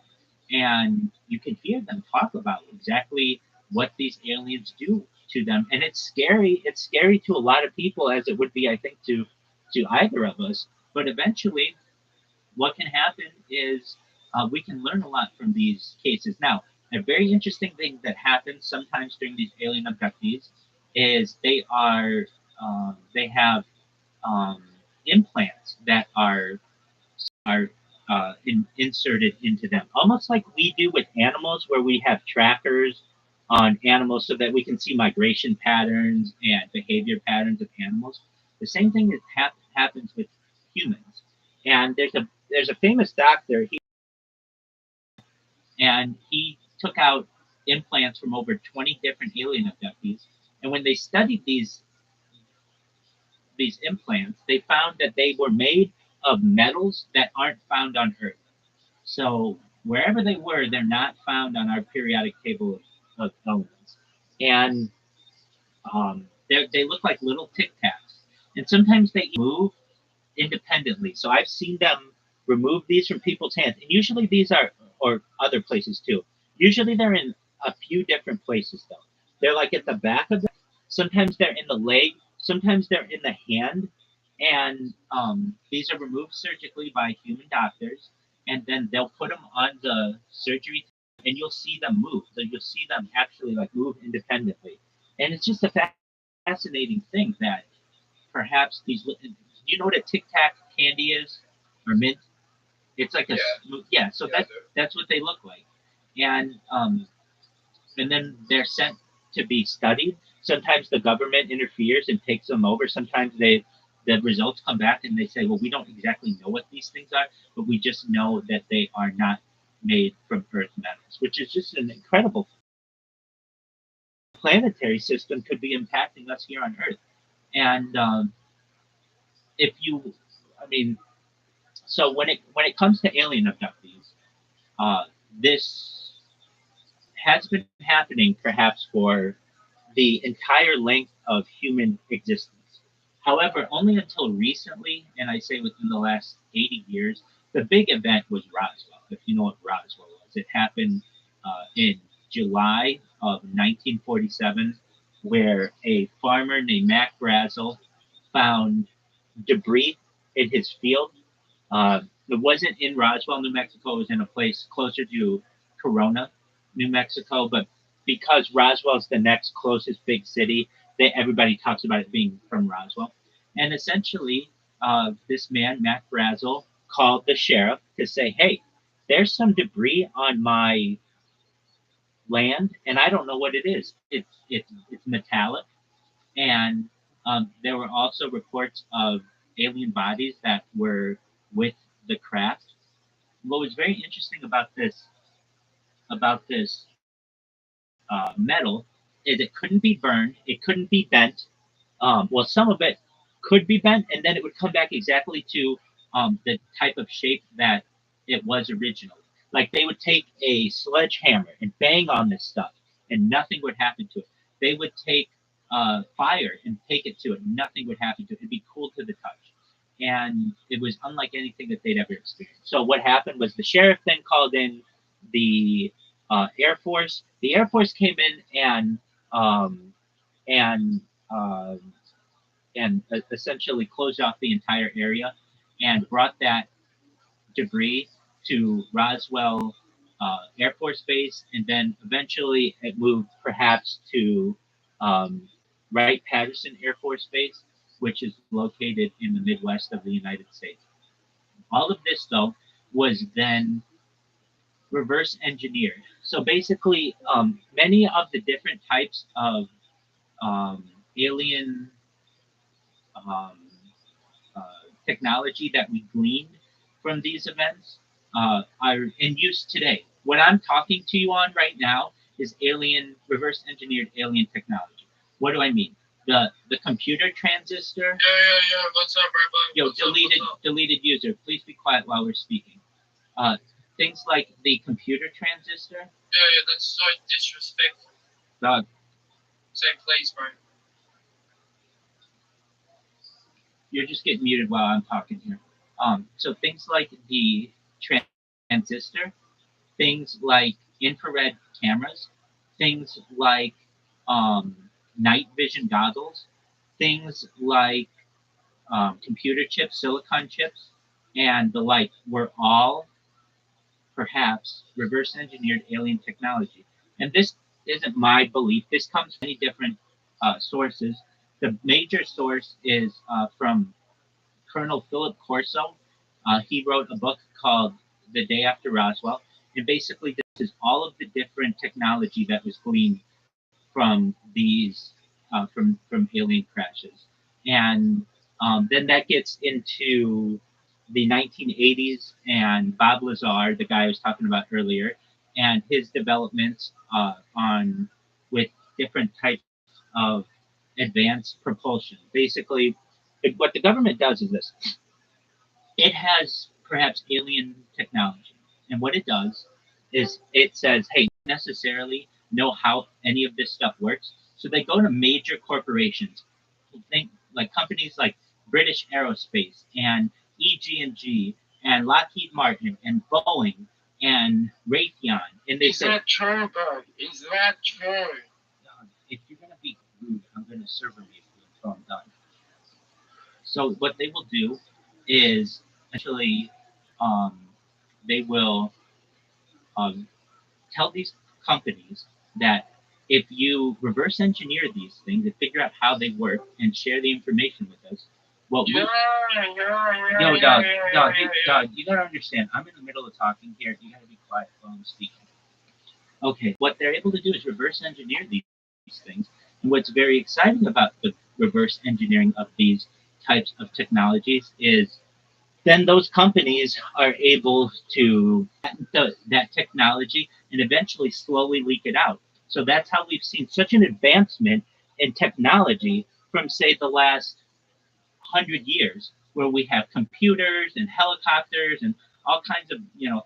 and you can hear them talk about exactly what these aliens do to them, and it's scary. It's scary to a lot of people, as it would be, I think, to either of us. But eventually, what can happen is we can learn a lot from these cases. Now, a very interesting thing that happens sometimes during these alien abductees is they have um, implants that are inserted into them, almost like we do with animals, where we have trackers on animals so that we can see migration patterns and behavior patterns of animals. The same thing happens with humans. And there's a famous doctor, he took out implants from over 20 different alien abductees. And when they studied these implants, they found that they were made of metals that aren't found on Earth. So wherever they were, they're not found on our periodic table of elements. And they look like little tic tacs. And sometimes they move independently. So I've seen them remove these from people's hands. And usually these are, or other places too. Usually they're in a few different places though. They're like at the back of the, sometimes they're in the leg, sometimes they're in the hand. And these are removed surgically by human doctors. And then they'll put them on the surgery and you'll see them move. So you'll see them actually like move independently. And it's just a fascinating thing that perhaps these. Do you know what a Tic Tac candy is, or mint? It's like a yeah. So that's what they look like, and then they're sent to be studied. Sometimes the government interferes and takes them over. Sometimes the results come back and they say, well, we don't exactly know what these things are, but we just know that they are not made from earth metals, which is just an incredible planetary system could be impacting us here on Earth. And if you, I mean, so when it comes to alien abductees, this has been happening perhaps for the entire length of human existence. However, only until recently, and I say within the last 80 years, the big event was Roswell. If you know what Roswell was, it happened in July of 1947, where a farmer named Mac Brazel found debris in his field. It wasn't in Roswell, New Mexico. It was in a place closer to Corona, New Mexico. But because Roswell's the next closest big city, everybody talks about it being from Roswell. And essentially, this man, Matt Brazel, called the sheriff to say, hey, there's some debris on my land, and I don't know what it is. It's metallic. And there were also reports of alien bodies that were with the craft. What was very interesting about this metal is it couldn't be burned, it couldn't be bent. Well, some of it could be bent, and then it would come back exactly to the type of shape that it was originally. Like they would take a sledgehammer and bang on this stuff, and nothing would happen to it. They would take fire and take it to it, nothing would happen to it. It'd be cool to the touch, and it was unlike anything that they'd ever experienced. So what happened was the sheriff then called in the Air Force. The Air Force came in and essentially closed off the entire area and brought that debris to Roswell Air Force Base, and then eventually it moved perhaps to Wright-Patterson Air Force Base, which is located in the Midwest of the United States. All of this, though, was then reverse engineered. So basically, many of the different types of alien technology that we gleaned from these events are in use today. What I'm talking to you on right now is reverse engineered alien technology. What do I mean? The computer transistor. Yeah. What's up, Rabbi? Yo, deleted user. Please be quiet while we're speaking. Things like the computer transistor. Yeah, that's so disrespectful. Dog. Say please, bro. You're just getting muted while I'm talking here. So things like the transistor, things like infrared cameras, things like night vision goggles, things like computer chips, silicon chips, and the like were all perhaps reverse engineered alien technology. And this isn't my belief. This comes from many different sources. The major source is from Colonel Philip Corso. He wrote a book called The Day After Roswell, and basically this is all of the different technology that was gleaned from these from alien crashes. And then that gets into the 1980s and Bob Lazar, the guy I was talking about earlier, and his developments on with different types of advanced propulsion. Basically, what the government does is this. It has perhaps alien technology. And what it does is it says, hey, necessarily know how any of this stuff works. So they go to major corporations, think like companies like British Aerospace and EG&G and Lockheed Martin and Boeing and Raytheon, and they say, that true, bro? Is that true? If you're gonna be rude, I'm gonna server you until I'm done. So what they will do is actually they will tell these companies that if you reverse engineer these things and figure out how they work and share the information with us, Yo, dog, you gotta understand, I'm in the middle of talking here. You gotta be quiet while I'm speaking. Okay, what they're able to do is reverse engineer these things. And what's very exciting about the reverse engineering of these types of technologies is then those companies are able to patent that technology and eventually slowly leak it out. So that's how we've seen such an advancement in technology from, say, the last 100 years, where we have computers and helicopters and all kinds of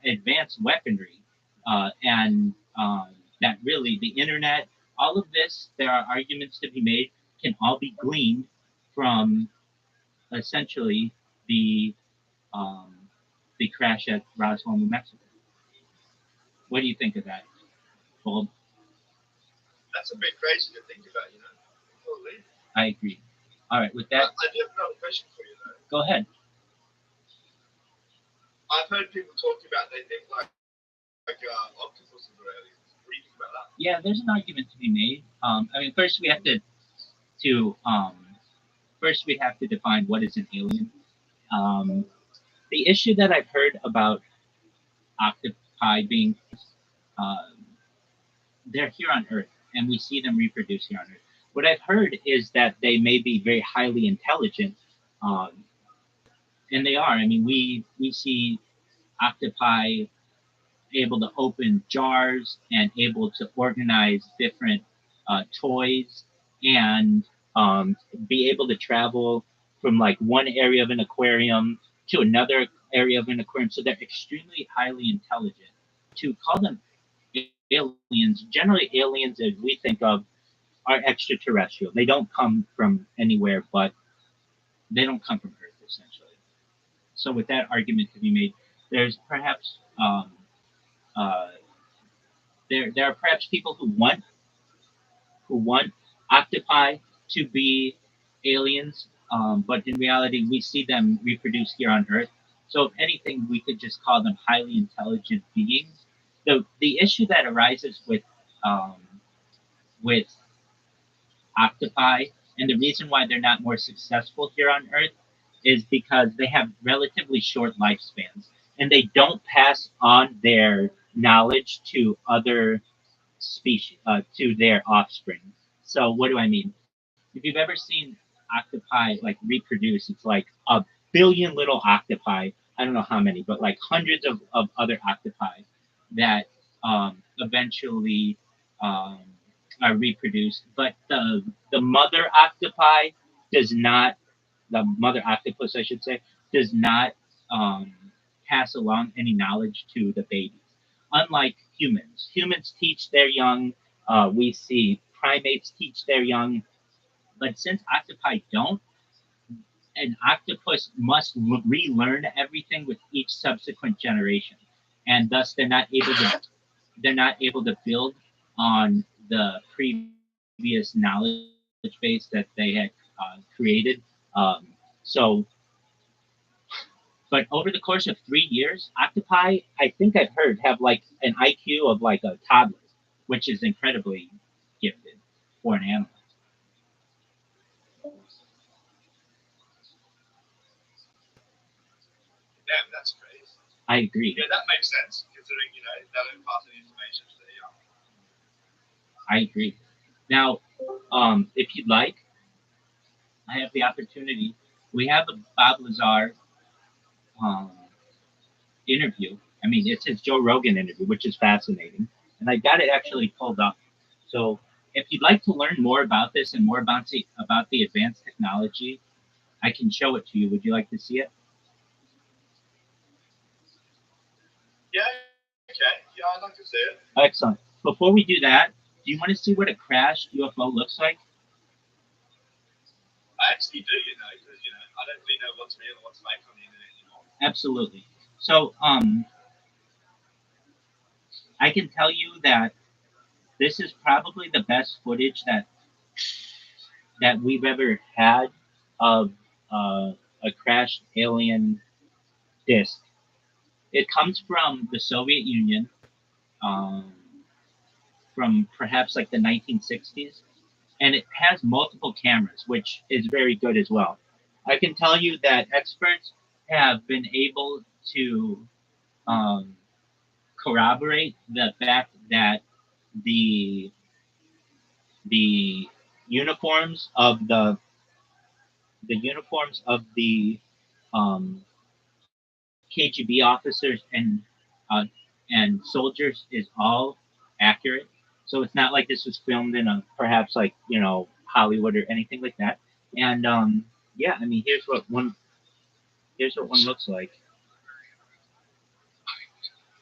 advanced weaponry, and that really the internet, all of this, there are arguments to be made, can all be gleaned from essentially the crash at Roswell, New Mexico. What do you think of that, Bob? That's a bit crazy to think about, Holy. I agree. All right, with that, I do have another question for you, though. Go ahead. I've heard people talk about they think like octopuses are aliens. do you think about that? Yeah, there's an argument to be made. I mean, first we have to define what is an alien. The issue that I've heard about octopi being, uh, they're here on Earth, and we see them reproduce here on Earth. What I've heard is that they may be very highly intelligent, um, and they are. I mean, we see octopi able to open jars and able to organize different toys and be able to travel from like one area of an aquarium to another area of an aquarium. So they're extremely highly intelligent. To call them aliens, generally aliens as we think of are extraterrestrial. They don't come from anywhere, but they don't come from Earth essentially. So with that argument to be made, there's perhaps uh, there are perhaps people who want octopi to be aliens, but in reality, we see them reproduce here on Earth. So, if anything, we could just call them highly intelligent beings. The issue that arises with octopi, and the reason why they're not more successful here on Earth, is because they have relatively short lifespans, and they don't pass on their knowledge to other species, to their offspring. So what do I mean? If you've ever seen octopi like reproduce, it's like a billion little octopi. I don't know how many, but like hundreds of other octopi that eventually um, are reproduced. But the mother octopi does not, the mother octopus, I should say, does not um, pass along any knowledge to the babies. Unlike humans, humans teach their young. We see primates teach their young, but since octopi don't, an octopus must relearn everything with each subsequent generation, and thus they're not able to build on the previous knowledge base that they had created. So, but over the course of 3 years, octopi, I think I've heard, have like an IQ of like a toddler, which is incredibly gifted for an animal. Damn, that's crazy. I agree. Yeah, that makes sense, considering, they don't pass any information to their young. I agree. Now, if you'd like, I have the opportunity. We have a Bob Lazar um, interview. I mean, it's his Joe Rogan interview, which is fascinating. And I got it actually pulled up. So if you'd like to learn more about this and more about the advanced technology, I can show it to you. Would you like to see it? Yeah, okay. Yeah, I'd like to see it. Excellent. Before we do that, do you want to see what a crashed UFO looks like? I actually do, because, I don't really know what's real and what's fake on the internet anymore. Absolutely. So, I can tell you that this is probably the best footage that we've ever had of a crashed alien disc. It comes from the Soviet Union, um, from perhaps like the 1960s, and it has multiple cameras, which is very good as well. I can tell you that experts have been able to um, corroborate the fact that the the uniforms of the um, KGB officers and soldiers is all accurate. So it's not like this was filmed in a perhaps like Hollywood or anything like that. And yeah, I mean here's what one looks like.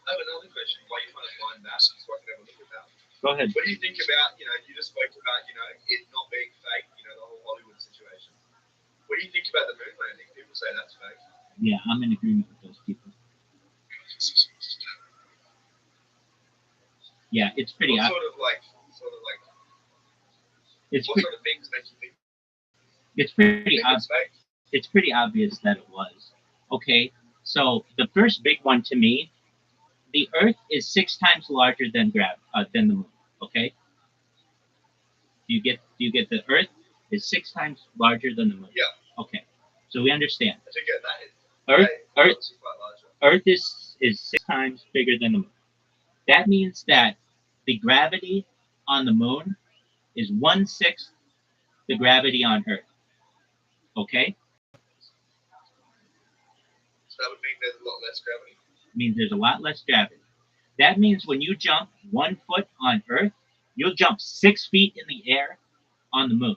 I have another question. While you're trying to find that, so I can have a look at that. Go ahead. What do you think about, you just spoke about, it not being fake, the whole Hollywood situation. What do you think about the moon landing? People say that's fake. Yeah, I'm in agreement with those people. Yeah, it's pretty. What sort of sort of things make you think? It's pretty obvious that it was. Okay, so the first big one to me the Earth is 6 times larger than the Moon. Okay, do you get the Earth is 6 times larger than the Moon? Yeah. Okay, so we understand. I think that is. Earth is 6 times bigger than the Moon. That means that the gravity on the Moon is 1/6 the gravity on Earth. Okay? So that would mean there's a lot less gravity. It means there's a lot less gravity. That means when you jump 1 foot on Earth, you'll jump 6 feet in the air on the Moon.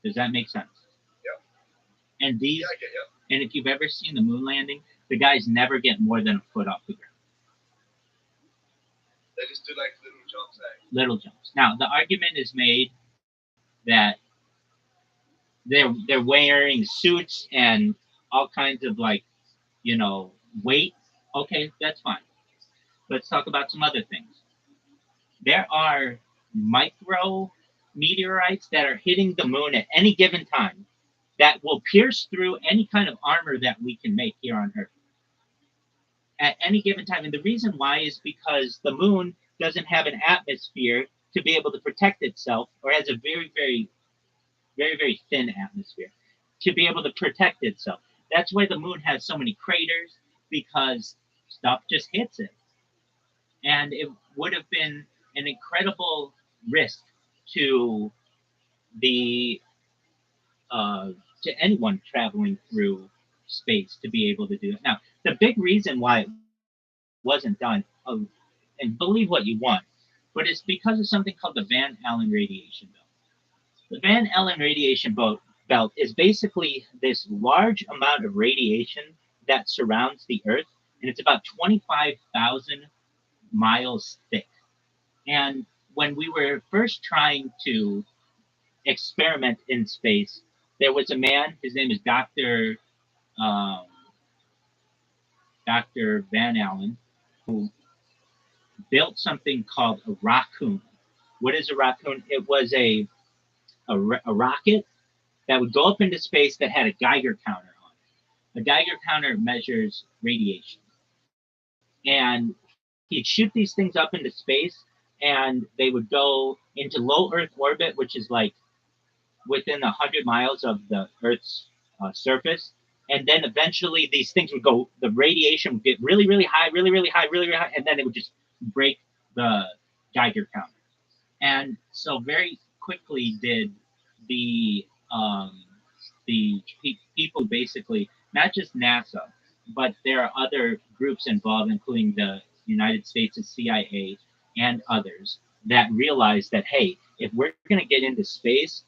Does that make sense? Yeah. And these, Yeah, I get you. and if you've ever seen the moon landing, the guys never get more than a foot off the ground. They just do like little jumps, eh? Little jumps. Now the argument is made that they're wearing suits and all kinds of weight. Okay, that's fine. Let's talk about some other things. There are micro meteorites that are hitting the moon at any given time that will pierce through any kind of armor that we can make here on Earth at any given time. And the reason why is because the moon doesn't have an atmosphere to be able to protect itself, or has a very, very, very, very thin atmosphere to be able to protect itself. That's why the moon has so many craters, because stuff just hits it. And it would have been an incredible risk to the to anyone traveling through space to be able to do it. Now, the big reason why it wasn't done, and believe what you want, but it's because of something called the Van Allen radiation belt. The Van Allen radiation belt is basically this large amount of radiation that surrounds the Earth, and it's about 25,000 miles thick. And when we were first trying to experiment in space, there was a man, his name is Dr. Van Allen, who built something called a raccoon. What is a raccoon? It was a rocket that would go up into space that had a Geiger counter on it. A Geiger counter measures radiation. And he'd shoot these things up into space, and they would go into low Earth orbit, which is like within 100 miles of the Earth's surface. And then eventually these things would go, the radiation would get really, really high, really, really high, really, really high, and then it would just break the Geiger counter. And so very quickly did the people basically, not just NASA, but there are other groups involved, including the United States' CIA and others, that realized that, hey, if we're going to get into space,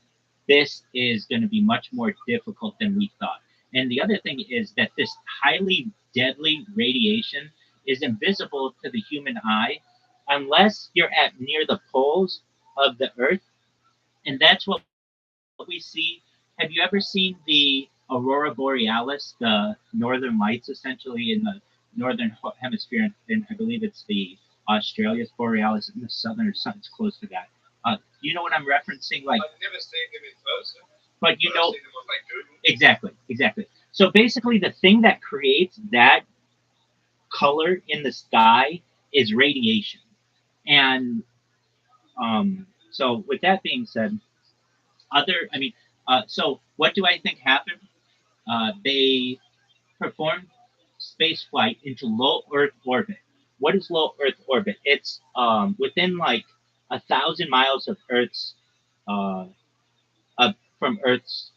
this is going to be much more difficult than we thought. And the other thing is that this highly deadly radiation is invisible to the human eye unless you're at near the poles of the Earth. And that's what we see. Have you ever seen the aurora borealis, the northern lights, essentially in the northern hemisphere? And I believe it's the Australia's borealis in the southern, or something's close to that. You know what I'm referencing? Like, I've never seen them in person, but you but know, I've seen them on like Google. exactly. So basically, the thing that creates that color in the sky is radiation. And so, with that being said, so what do I think happened? They performed space flight into low Earth orbit. What is low Earth orbit? It's within like 1,000 miles of Earth's from Earth's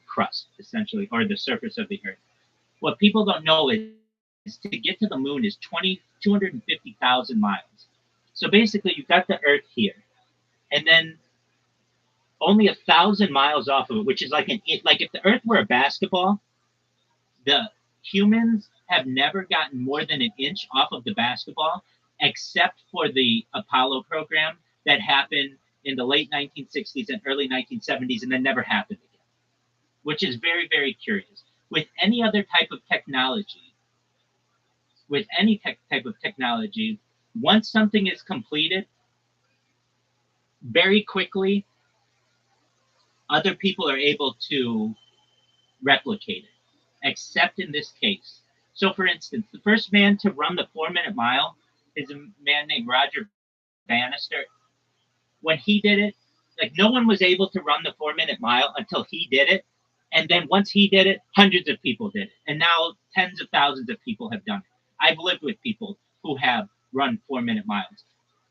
crust, essentially, or the surface of the Earth. What people don't know is to get to the moon is 250,000 miles. So basically, you've got the Earth here, and then only 1,000 miles off of it, which is like if the Earth were a basketball, the humans have never gotten more than an inch off of the basketball, except for the Apollo program that happened in the late 1960s and early 1970s, and then never happened again, which is very, very curious. With any other type of technology, once something is completed, very quickly, other people are able to replicate it, except in this case. So, for instance, the first man to run the 4-minute mile is a man named Roger Bannister. When he did it, like no one was able to run the 4-minute mile until he did it. And then once he did it, hundreds of people did it. And now tens of thousands of people have done it. I've lived with people who have run 4-minute miles.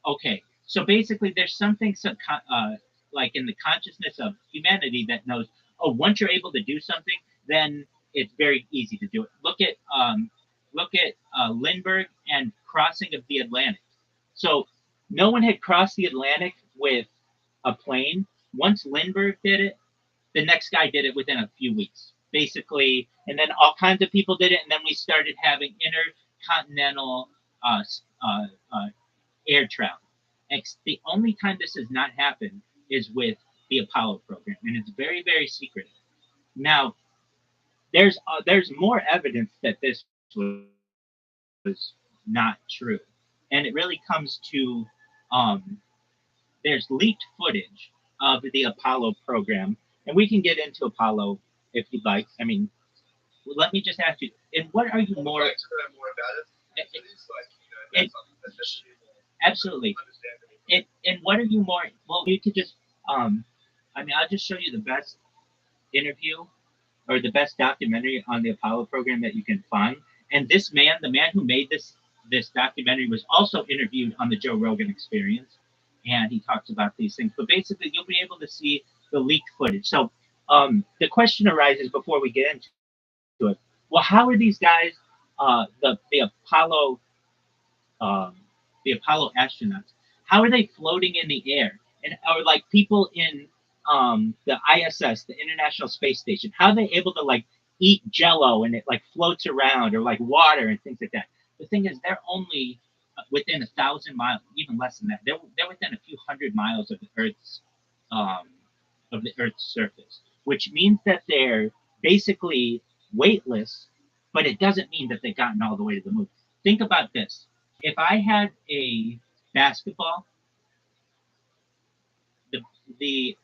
Okay, so basically there's something like in the consciousness of humanity that knows, oh, once you're able to do something, then it's very easy to do it. Look at Lindbergh and crossing of the Atlantic. So no one had crossed the Atlantic with a plane. Once Lindbergh did it, the next guy did it within a few weeks, basically. And then all kinds of people did it. And then we started having intercontinental air travel. The only time this has not happened is with the Apollo program. And it's very, very secretive. Now, there's more evidence that this was not true. And it really comes to there's leaked footage of the Apollo program, and we can get into Apollo if you'd like. I mean, let me just ask you, and what are you more? I'd like to know more about it. It is like, you know, that's something that's just absolutely. And what are you more? Well, you could just, I mean, I'll just show you the best interview or the best documentary on the Apollo program that you can find. And this man, the man who made this documentary, was also interviewed on the Joe Rogan Experience, and he talks about these things. But basically, you'll be able to see the leaked footage. So the question arises before we get into it. Well, how are these guys, the Apollo astronauts, how are they floating in the air? And or like people in the ISS, the International Space Station, how are they able to like eat Jello and it like floats around, or like water and things like that? The thing is, they're only within 1,000 miles, even less than that. They're within a few hundred miles of the Earth's surface, which means that they're basically weightless. But it doesn't mean that they've gotten all the way to the moon. Think about this: if I had a basketball, the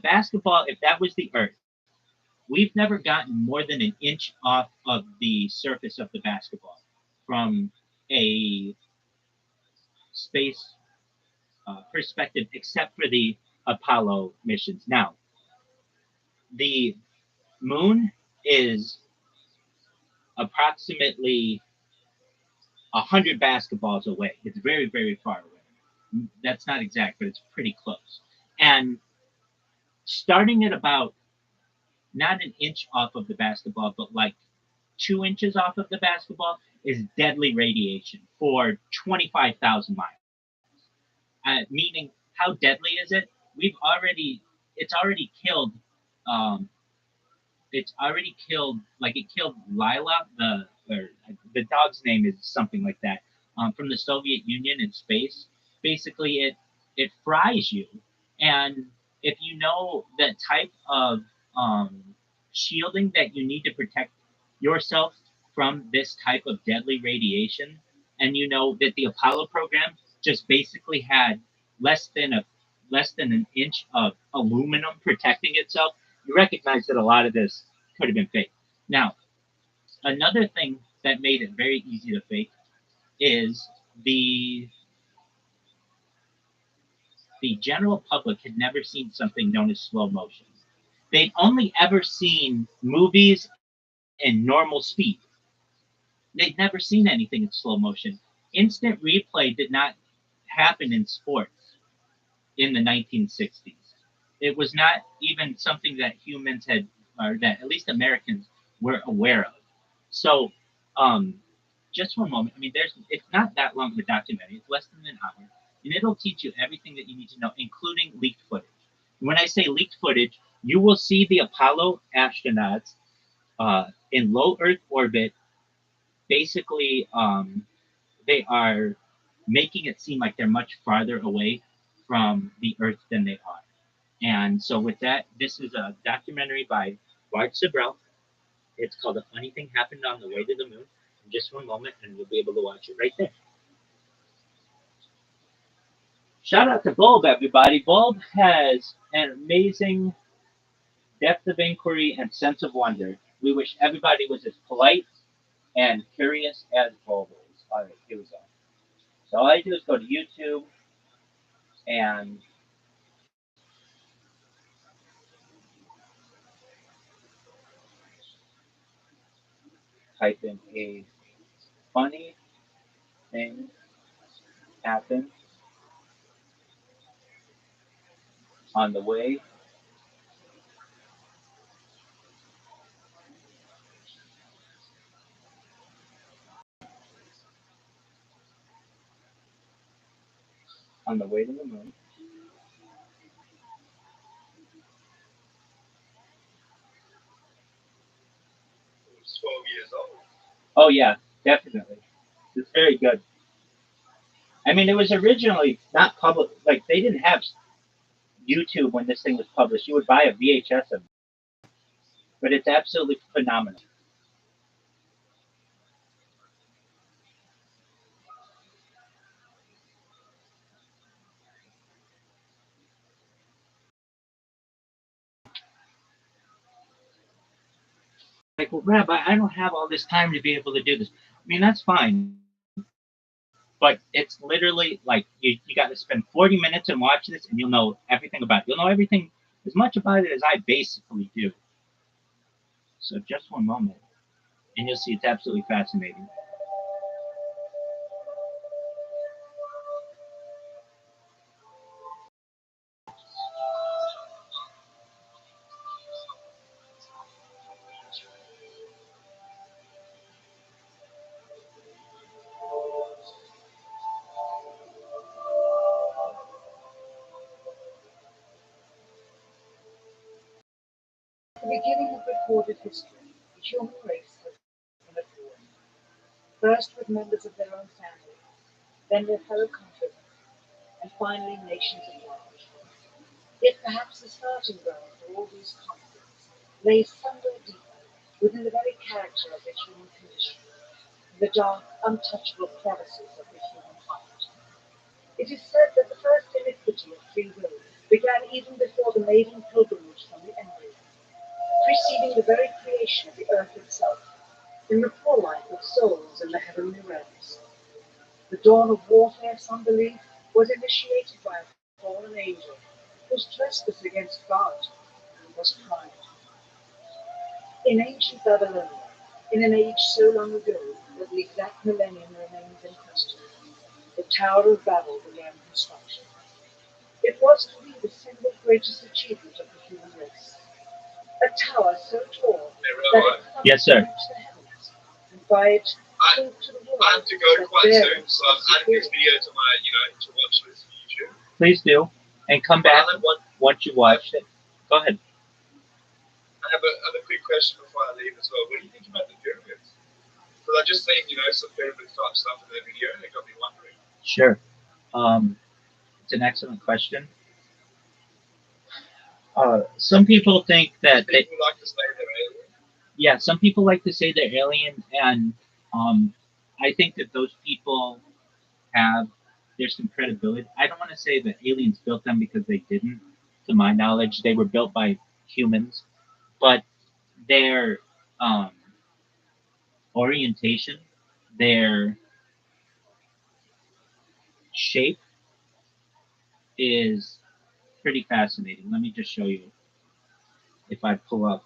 basketball, if that was the Earth, we've never gotten more than an inch off of the surface of the basketball from a space perspective, except for the Apollo missions. Now, the moon is approximately 100 basketballs away. It's very, very far away. That's not exact, but it's pretty close. And starting at about not an inch off of the basketball, but like 2 inches off of the basketball is deadly radiation for 25,000 miles. Meaning, how deadly is it? It's already killed. Like it killed Lila, the dog's name is something like that, from the Soviet Union in space. Basically, it fries you, and if you know the type of shielding that you need to protect yourself from this type of deadly radiation, and you know that the Apollo program just basically had less than an inch of aluminum protecting itself, you recognize that a lot of this could have been fake. Now, another thing that made it very easy to fake is the general public had never seen something known as slow motion. They'd only ever seen movies in normal speed. They'd never seen anything in slow motion. Instant replay did not happen in sports in the 1960s. It was not even something that humans had, or that at least Americans were aware of. So, just one moment. I mean, it's not that long of a documentary. It's less than an hour, and it'll teach you everything that you need to know, including leaked footage. When I say leaked footage, you will see the Apollo astronauts in low Earth orbit. Basically, they are making it seem like they're much farther away from the Earth than they are. And so with that, this is a documentary by Bart Sibrel. It's called A Funny Thing Happened on the Way to the Moon. In just one moment, and you'll be able to watch it right there. Shout out to Bulb, everybody. Bulb has an amazing depth of inquiry and sense of wonder. We wish everybody was as polite and curious as always. All right, here we go. So all I do is go to YouTube and type in a funny thing happened on the way to the moon. It was 12 years old. Oh yeah, definitely. It's very good. I mean, it was originally not public. Like they didn't have YouTube when this thing was published. You would buy a VHS of it, but it's absolutely phenomenal. Like, well, Rabbi, I don't have all this time to be able to do this. I mean, that's fine. But it's literally like you got to spend 40 minutes and watch this, and you'll know everything about it. You'll know everything as much about it as I basically do. So just one moment, and you'll see it's absolutely fascinating. At the beginning of recorded history, the human race has been at war. First with members of their own family, then their fellow countrymen, and finally nations at large. Yet perhaps the starting ground for all these conflicts lay somewhere deeper within the very character of the human condition, in the dark, untouchable crevices of the human heart. It is said that the first iniquity of free will began even before the maiden pilgrimage from the embryo, preceding the very creation of the earth itself, in the forelight of souls in the heavenly realms. The dawn of warfare, some believe, was initiated by a fallen angel whose trespass against God was pride. In ancient Babylonia, in an age so long ago that the exact millennium remains in question, the Tower of Babel began construction. It was to be the single greatest achievement of the human race. A tower so tall that it could Yes, sir. reach the heavens, and by it prove to the world I have to go that quite there soon, so I'm adding this video to my, to watch this on YouTube. Please do, and come back once you watched it. Go ahead. I have a quick question before I leave as well. What do you think about the pyramids? Because I just seen, some pyramid type stuff in that video, and it got me wondering. Sure. It's an excellent question. Some people think that People like to say they're alien. yeah, some people like to say they're alien, and I think that those people there's some credibility. I don't want to say that aliens built them because they didn't. To my knowledge, they were built by humans, but their orientation, their shape is pretty fascinating. Let me just show you. If I pull up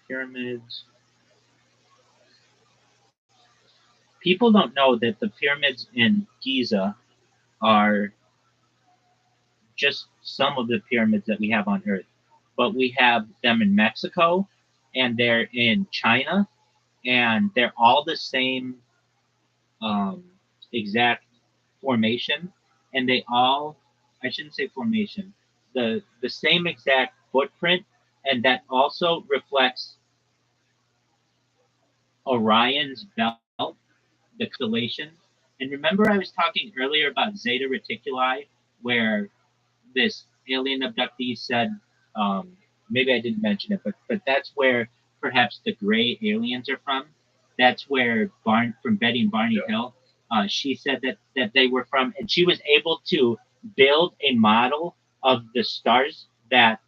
pyramids, people don't know that the pyramids in Giza are just some of the pyramids that we have on Earth, but we have them in Mexico, and they're in China, and they're all the same um, exact formation, and they all, I shouldn't say formation, the same exact footprint, and that also reflects Orion's belt, the constellation. And remember, I was talking earlier about Zeta Reticuli, where this alien abductee said, maybe I didn't mention it, but that's where perhaps the gray aliens are from. That's where from Betty and Barney Hill, she said that they were from, and she was able to build a model of the stars that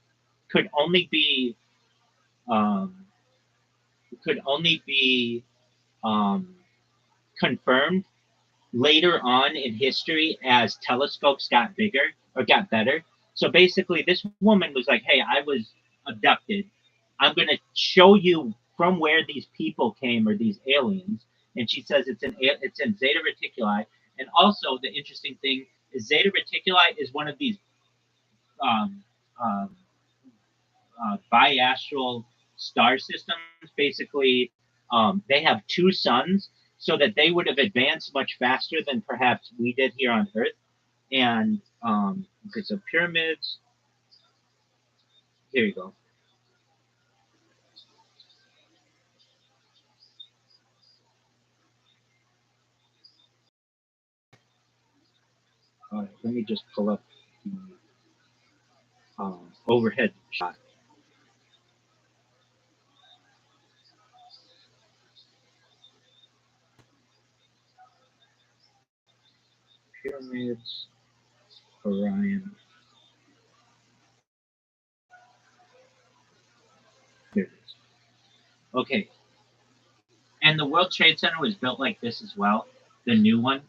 could only be um, could only be confirmed later on in history as telescopes got bigger or got better. So basically, this woman was like, "Hey, I was abducted. I'm going to show you from where these people came or these aliens." And she says it's in Zeta Reticuli. And also, the interesting thing is Zeta Reticuli is one of these um, um, biastral star systems. Basically, they have two suns, so that they would have advanced much faster than perhaps we did here on Earth. And okay, so pyramids. Here you go. All right, let me just pull up the overhead shot. Pyramids, Orion. There it is. Okay, and the World Trade Center was built like this as well, the new one,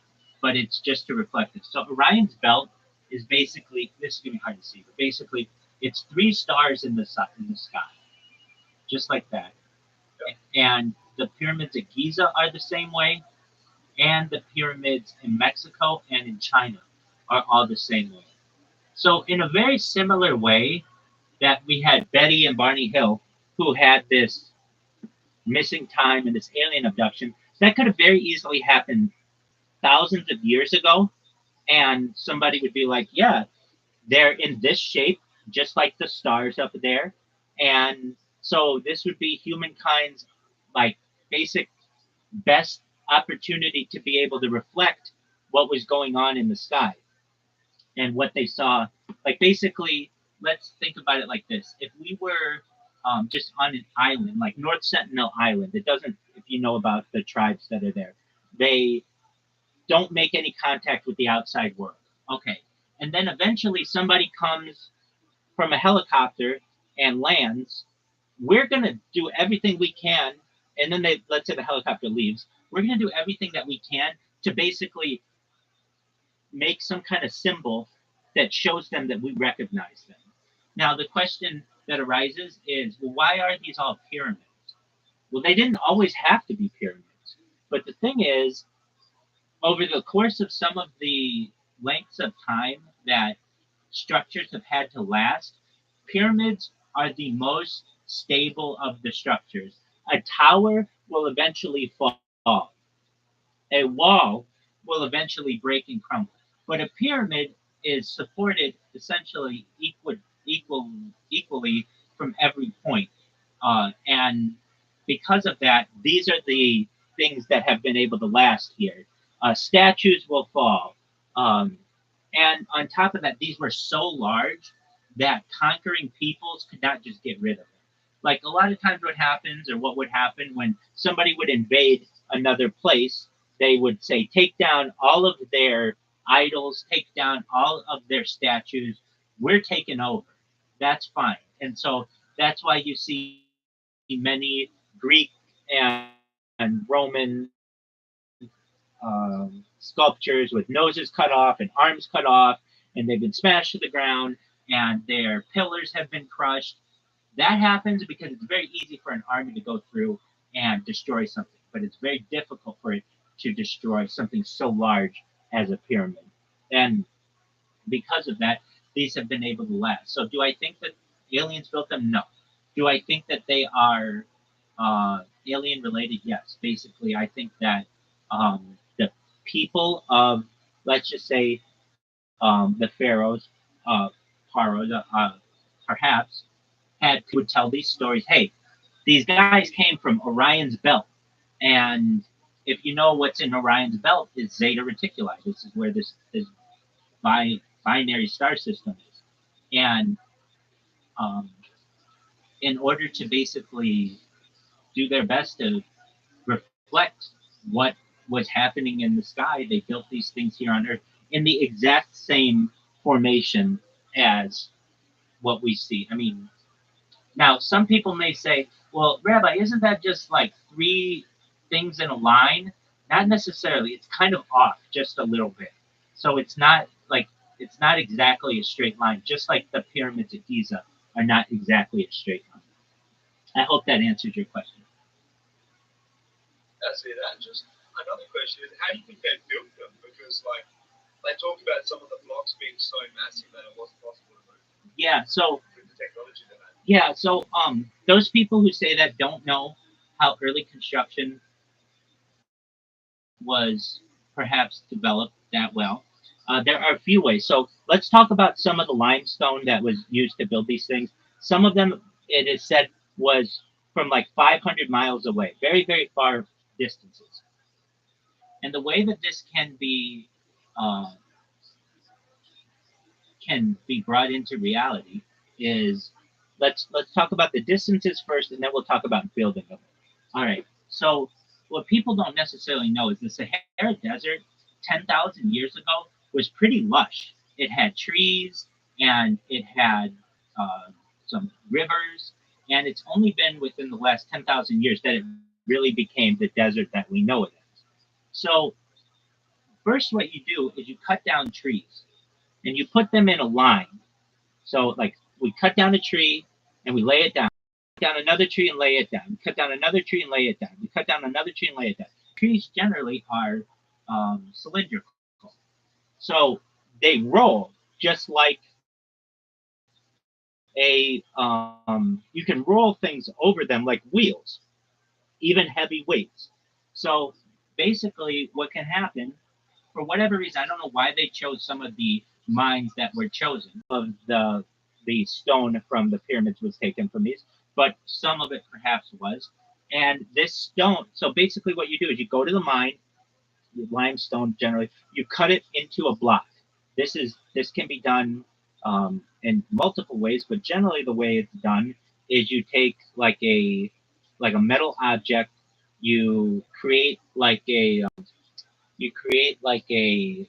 but it's just to reflect it. So Orion's belt is basically, this is gonna be hard to see, but basically it's three stars in the sky, just like that. And the pyramids at Giza are the same way, and the pyramids in Mexico and in China are all the same way. So in a very similar way that we had Betty and Barney Hill, who had this missing time and this alien abduction, that could have very easily happened thousands of years ago, and somebody would be like, yeah, they're in this shape, just like the stars up there. And so this would be humankind's like basic best opportunity to be able to reflect what was going on in the sky and what they saw. Like basically, let's think about it like this: if we were just on an island, like North Sentinel Island, it doesn't. If you know about the tribes that are there, they don't make any contact with the outside world. Okay, and then eventually somebody comes from a helicopter and lands. We're gonna do everything we can, and then they let's say the helicopter leaves. We're gonna do everything that we can to basically make some kind of symbol that shows them that we recognize them. Now, the question that arises is, well, why are these all pyramids? Well, they didn't always have to be pyramids. But the thing is, over the course of some of the lengths of time that structures have had to last, pyramids are the most stable of the structures. A tower will eventually fall. A wall will eventually break and crumble. But a pyramid is supported essentially equally from every point. And because of that, these are the things that have been able to last here. Statues will fall. And on top of that, these were so large that conquering peoples could not just get rid of them. Like a lot of times, what happens or what would happen when somebody would invade another place, they would say, take down all of their idols, take down all of their statues. We're taking over. That's fine. And so that's why you see many Greek and Roman sculptures with noses cut off and arms cut off, and they've been smashed to the ground, and their pillars have been crushed. That happens because it's very easy for an army to go through and destroy something, but it's very difficult for it to destroy something so large as a pyramid. And because of that, these have been able to last. So, do I think that aliens built them? No. Do I think that they are alien related? Yes. Basically, I think that the people of, let's just say, the pharaohs, perhaps, would tell these stories. Hey, these guys came from Orion's belt, and if you know what's in Orion's belt is Zeta Reticuli. This is where this binary star system is, and um, in order to basically do their best to reflect what was happening in the sky, they built these things here on Earth in the exact same formation as what we see. I mean, now some people may say, well, Rabbi, isn't that just like three things in a line, not necessarily. It's kind of off just a little bit. So it's not like it's not exactly a straight line, just like the pyramids of Giza are not exactly a straight line. I hope that answers your question. I see that. Just another question is, how do you think they built them? Because like they talk about some of the blocks being so massive that it wasn't possible to move Yeah. So with the technology they had. yeah. So those people who say that don't know how early construction was perhaps developed that well. There are a few ways. So let's talk about some of the limestone that was used to build these things. Some of them, it is said, was from like 500 miles away, very, very far distances. And the way that this uh, can be brought into reality is let's talk about the distances first, and then we'll talk about building them. All right. So what people don't necessarily know is the Sahara Desert 10,000 years ago was pretty lush. It had trees and it had some rivers, and it's only been within the last 10,000 years that it really became the desert that we know it as. So first, what you do is you cut down trees and you put them in a line. So like we cut down a tree and we lay it down. Down another tree and lay it down. We cut down another tree and lay it down. We cut down another tree and lay it down. Trees generally are cylindrical, so they roll just like you can roll things over them like wheels, even heavy weights. So basically, what can happen for whatever reason, I don't know why they chose some of the mines that were chosen. Of the stone from the pyramids was taken from these, but some of it perhaps was. And this stone, so basically what you do is you go to the mine, limestone generally, you cut it into a block. This can be done in multiple ways, but generally the way it's done is you take like a metal object, you create like a you create like a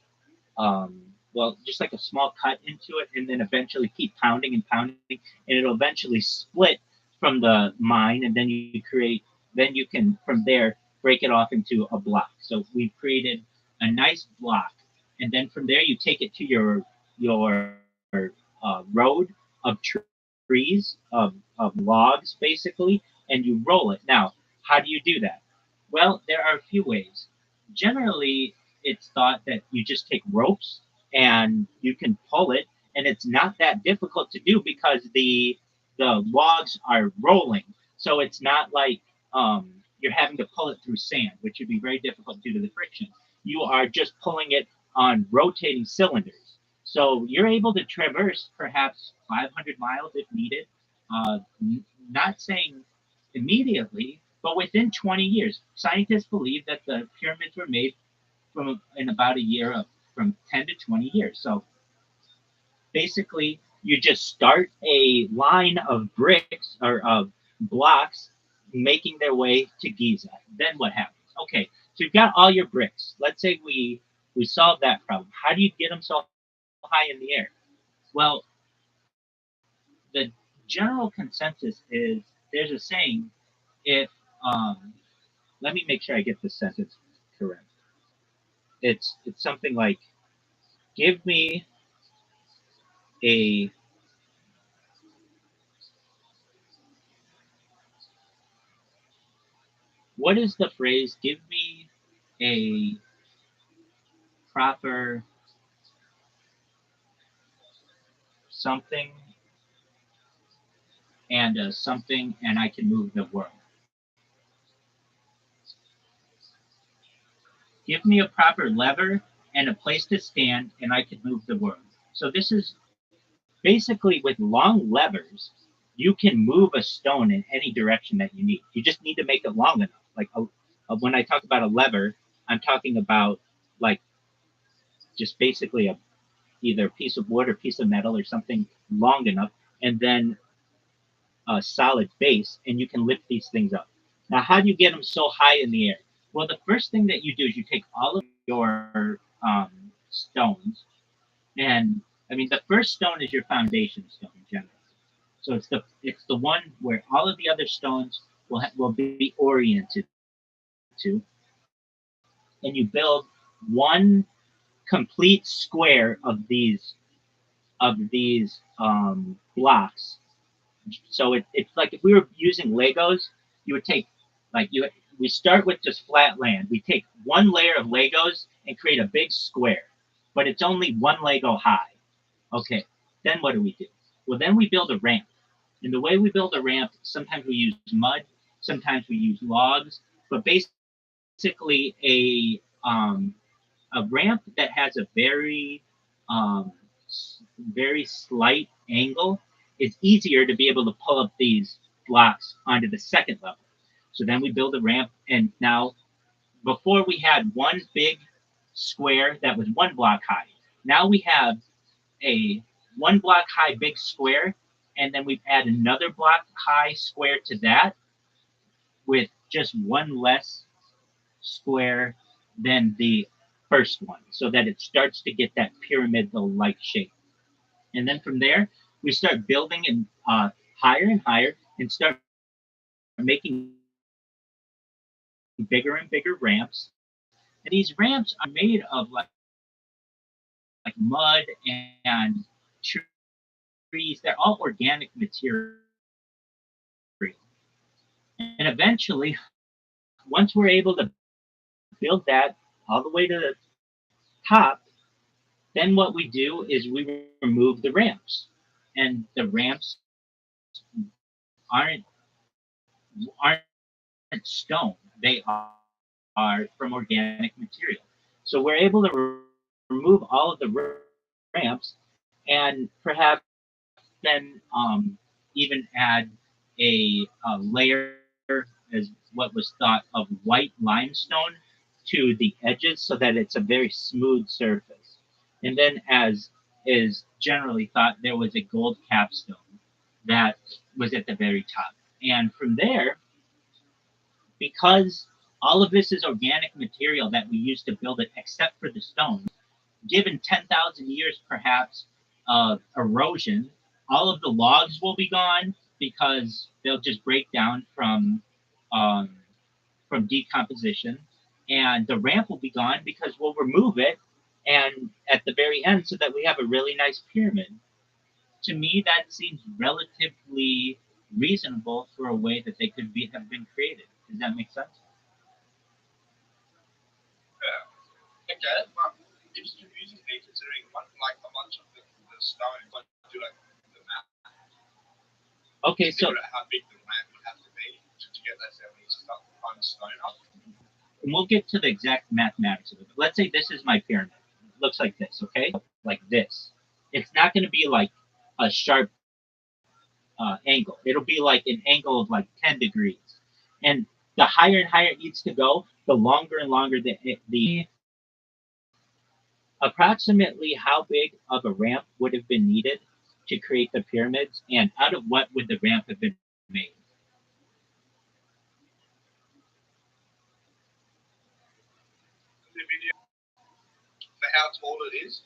well, just like a small cut into it, and then eventually keep pounding and pounding, and it'll eventually split from the mine, and then you can from there break it off into a block. So we've created a nice block, and then from there you take it to your road of trees of logs basically, and you roll it. Now, how do you do that? Well, there are a few ways. Generally, it's thought that you just take ropes and you can pull it, and it's not that difficult to do because the logs are rolling, so it's not like you're having to pull it through sand, which would be very difficult due to the friction. You are just pulling it on rotating cylinders, so you're able to traverse perhaps 500 miles if needed. Not saying immediately, but within 20 years. Scientists believe that the pyramids were made from in about a year of from 10 to 20 years. So basically, you just start a line of bricks or of blocks making their way to Giza. Then what happens? Okay, so you've got all your bricks. Let's say we solve that problem. How do you get them so high in the air? Well, the general consensus is there's a saying if let me make sure I get this sentence correct. It's something like give me a what is the phrase? Give me a proper something and a something, and I can move the world. Give me a proper lever and a place to stand, and I can move the world. So this is basically with long levers, you can move a stone in any direction that you need. You just need to make it long enough. Like when I talk about a lever, I'm talking about like just basically either a piece of wood or piece of metal or something long enough, and then a solid base, and you can lift these things up. Now, how do you get them so high in the air? Well, the first thing that you do is you take all of your stones, and I mean the first stone is your foundation stone generally. So it's the one where all of the other stones will be oriented to, and you build one complete square of these blocks. So it's like if we were using Legos, you would take like you we start with just flat land. We take one layer of Legos and create a big square, but it's only one Lego high. Okay, then what do? Well, then we build a ramp. And the way we build a ramp, sometimes we use mud, sometimes we use logs, but basically a ramp that has a um, very slight angle is easier to be able to pull up these blocks onto the second level. So then we build a ramp, and now before we had one big square that was one block high. Now we have a one block high big square, and then we add another block high square to that with just one less square than the first one, so that it starts to get that pyramidal-like shape. And then from there, we start building and higher and higher, and start making bigger and bigger ramps. And these ramps are made of like mud and trees. They're all organic material. And eventually, once we're able to build that all the way to the top, then what we do is we remove the ramps. And the ramps aren't stone. They are from organic material. So we're able to remove all of the ramps and perhaps then even add a layer as what was thought of white limestone to the edges so that it's a very smooth surface. And then, as is generally thought, there was a gold capstone that was at the very top. And from there, because all of this is organic material that we use to build it, except for the stones, given 10,000 years perhaps of erosion, all of the logs will be gone because they'll just break down um, from decomposition, and the ramp will be gone because we'll remove it, and at the very end, so that we have a really nice pyramid. To me, that seems relatively reasonable for a way that they could have been created. Does that make sense? Yeah. Okay. Well, it's confusing me considering like a bunch of the stone, like do like the map. Okay, so how big the ramp would have to be to get that 70 stuff on stone up. And we'll get to the exact mathematics of it. But let's say this is my pyramid. It looks like this, okay? Like this. It's not going to be like a sharp angle. It'll be like an angle of like 10 degrees. And the higher and higher it needs to go, the longer and longer the approximately how big of a ramp would have been needed to create the pyramids, and out of what would the ramp have been made? For how tall it is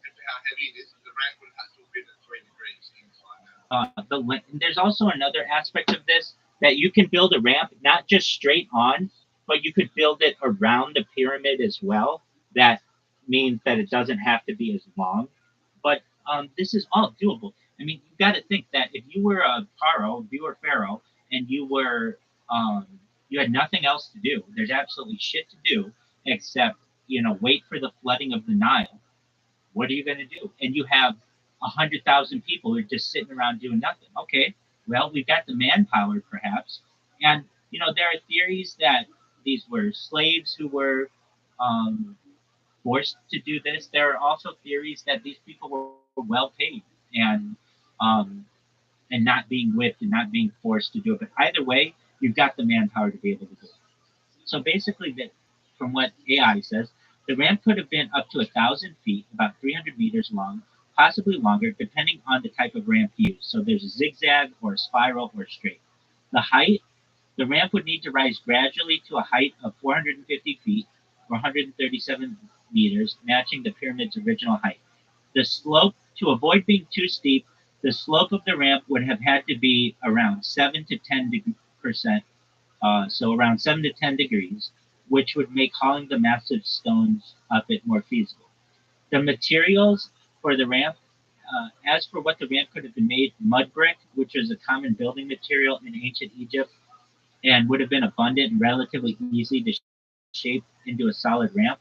and for how heavy it is, the ramp would have to have been at 3 degrees inside. There's also another aspect of this that you can build a ramp not just straight on, but you could build it around the pyramid as well. That means that it doesn't have to be as long. But this is all doable. I mean, you got to think that if you were a pharaoh, and you had nothing else to do. There's absolutely shit to do except wait for the flooding of the Nile. What are you going to do? And you have 100,000 people who are just sitting around doing nothing. Okay, well, we've got the manpower, perhaps, and there are theories that these were slaves who were forced to do this. There are also theories that these people were well paid and not being whipped and not being forced to do it. But either way, you've got the manpower to be able to do it. So basically, from what AI says, the ramp could have been up to 1,000 feet, about 300 meters long, possibly longer, depending on the type of ramp used. So there's a zigzag or a spiral or straight. The height, the ramp would need to rise gradually to a height of 450 feet or 137 meters, matching the pyramid's original height. The slope, to avoid being too steep, the slope of the ramp would have had to be around 7 to 10%, so around 7 to 10 degrees. which would make hauling the massive stones up it more feasible. The materials for the ramp, as for what the ramp could have been made, mud brick, which was a common building material in ancient Egypt and would have been abundant and relatively easy to shape into a solid ramp.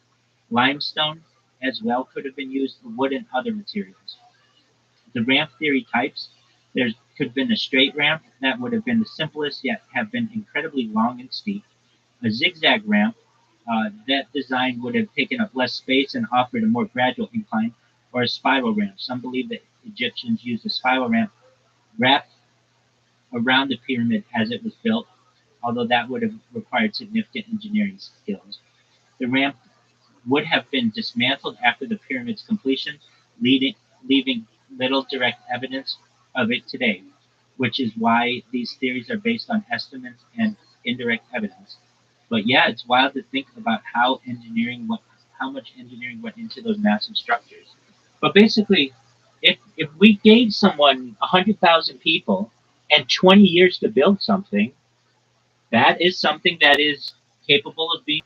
Limestone as well could have been used, wood and other materials. The ramp theory types, there could have been a straight ramp that would have been the simplest yet have been incredibly long and steep. A zigzag ramp, that design would have taken up less space and offered a more gradual incline, or a spiral ramp. Some believe that Egyptians used a spiral ramp wrapped around the pyramid as it was built, although that would have required significant engineering skills. The ramp would have been dismantled after the pyramid's completion, leaving little direct evidence of it today, which is why these theories are based on estimates and indirect evidence. But yeah, it's wild to think about how much engineering went into those massive structures. But basically, if we gave someone 100,000 people and 20 years to build something, that is something that is capable of being.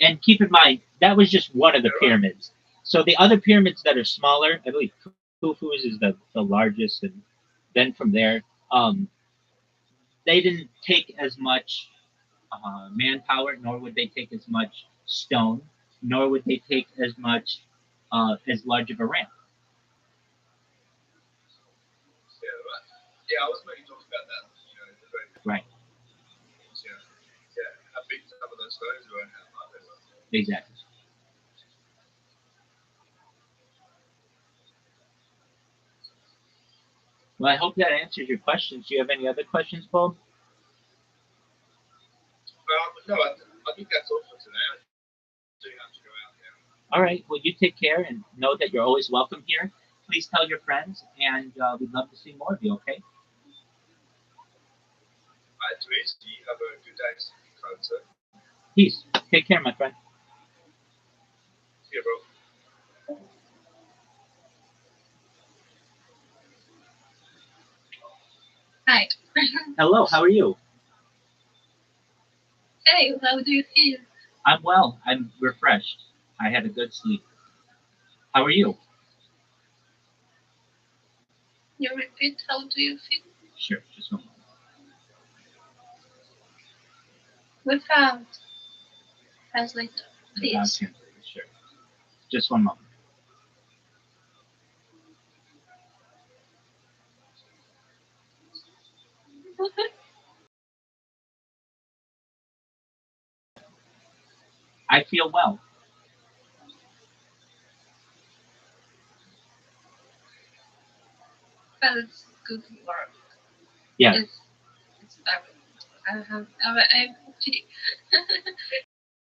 And keep in mind, that was just one of the pyramids. So the other pyramids that are smaller, I believe Khufu's is the largest, and then from there, they didn't take as much manpower, nor would they take as much stone, nor would they take as much as large of a ramp. Yeah, right. Yeah, I was maybe talking about that. Right. Yeah, how big some of those stones were and how hard they were. Exactly. Well, I hope that answers your questions. Do you have any other questions, Paul? No, I think that's all for today. I do have to go out now. All right. Well, you take care and know that you're always welcome here. Please tell your friends, and we'd love to see more of you, okay? All right, Therese, do you have a good day, sir? Peace. Take care, my friend. See you, bro. Hi. Hello, how are you? Hey, how do you feel? I'm well. I'm refreshed. I had a good sleep. How are you? You repeat, how do you feel? Sure, just one moment. Without translator, please. Without translator, sure. Just one moment. I feel well. Well, it's good work. Yeah. It's very good. I'm happy.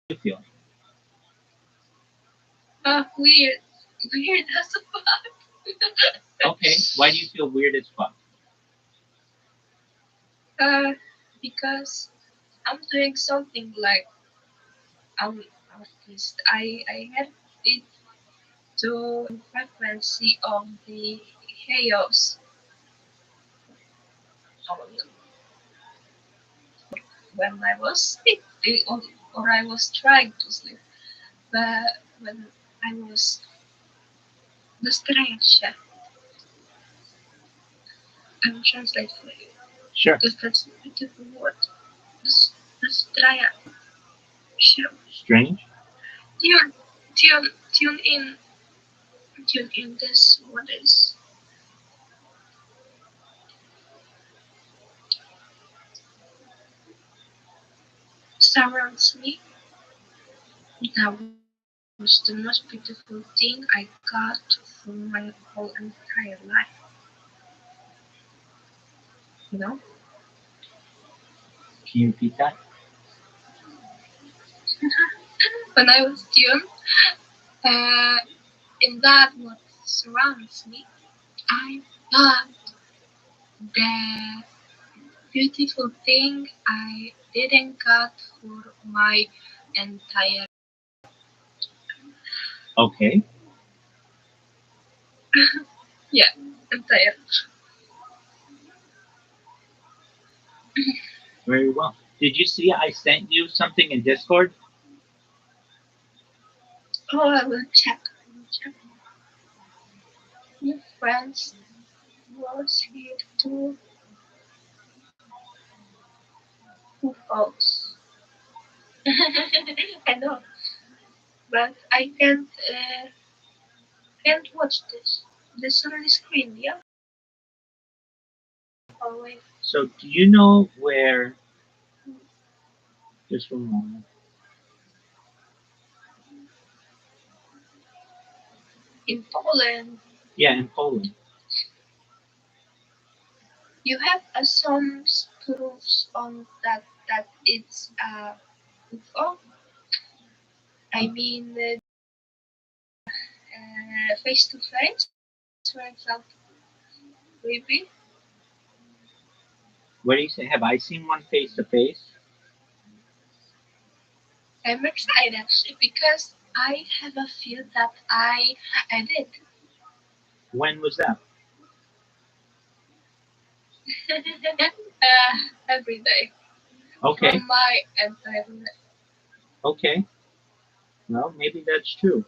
You feel? Weird. Weird as fuck. Okay. Why do you feel weird as fuck? Because I'm doing something like I'm artist. I had it to frequency of the chaos. When I was sick, or I was trying to sleep, but when I was the strange, I will translate for you. Sure. Because that's a beautiful word. The strange. Sure. Strange? Tune in this what is surrounds me. That was the most beautiful thing I got from my whole entire life. You know? Can you repeat that? When I was tuned, in that what surrounds me, I thought the beautiful thing I didn't got for my entire. Okay. Yeah, entire. Very well. Did you see I sent you something in Discord? Oh, I will check. Your friends was here to who falls. I know, but I can't watch this. This on the screen, yeah. Oh wait, So do you know where? Just one moment. in Poland, Yeah, in Poland. you have some proofs on that it's UFO. I mean, face to face, for example, maybe. What do you say? Have I seen one face to face? I'm excited actually because I have a feel that I did. When was that? Every day Okay. from my entire life. Okay. Well, maybe that's true.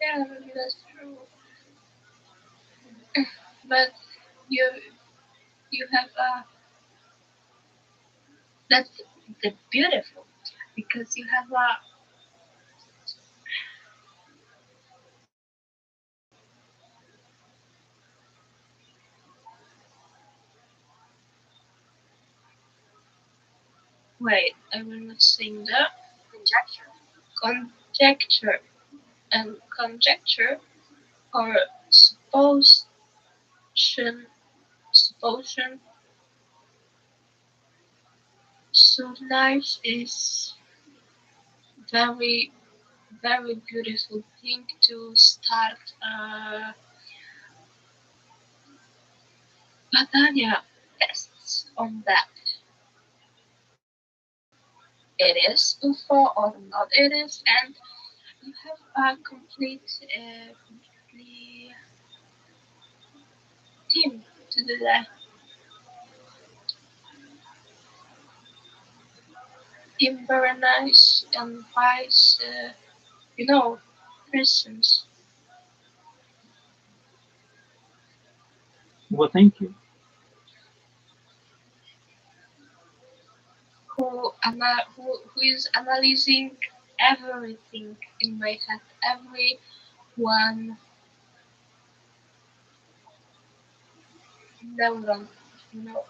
Yeah, maybe that's true. But you you have that's the beautiful because you have a wait, I will not sing the conjecture and conjecture or supposition. So life is very very beautiful thing to start Batania tests on that. It is UFO or not it is, and you have a complete team to do that. Team very nice and wise, persons Well, thank you. who is analyzing everything in my head, every one neuron, you know,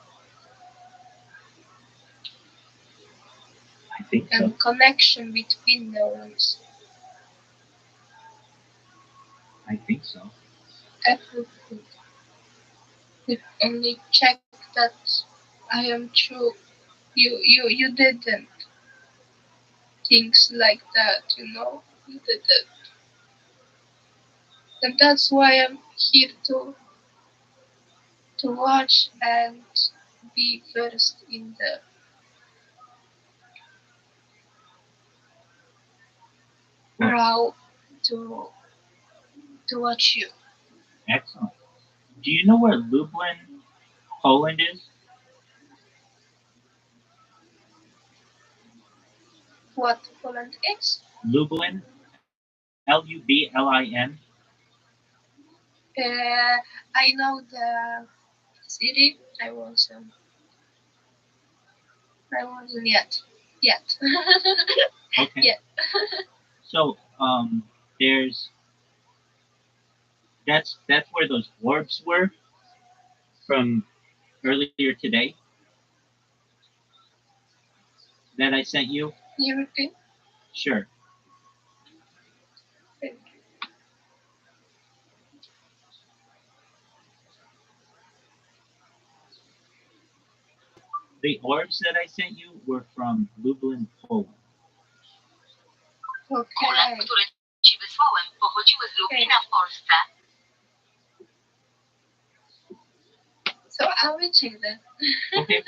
I think so. and connection between neurons. I think so. Everything. If only check that I am true. You didn't things like that, you didn't, and that's why I'm here to watch and be first in the row to watch you. Excellent. Do you know where Lublin, Poland is? What Poland is? Lublin, Lublin. I know the city. I wasn't yet. Okay. Yeah. So, there's that's where those orbs were from earlier today that I sent you. You repeat? Sure. The orbs that I sent you were from Lublin, Poland. Okay. Które ci wysłałem, pochodziły z Lublina w Polsce. So I'll recheck that. Okay.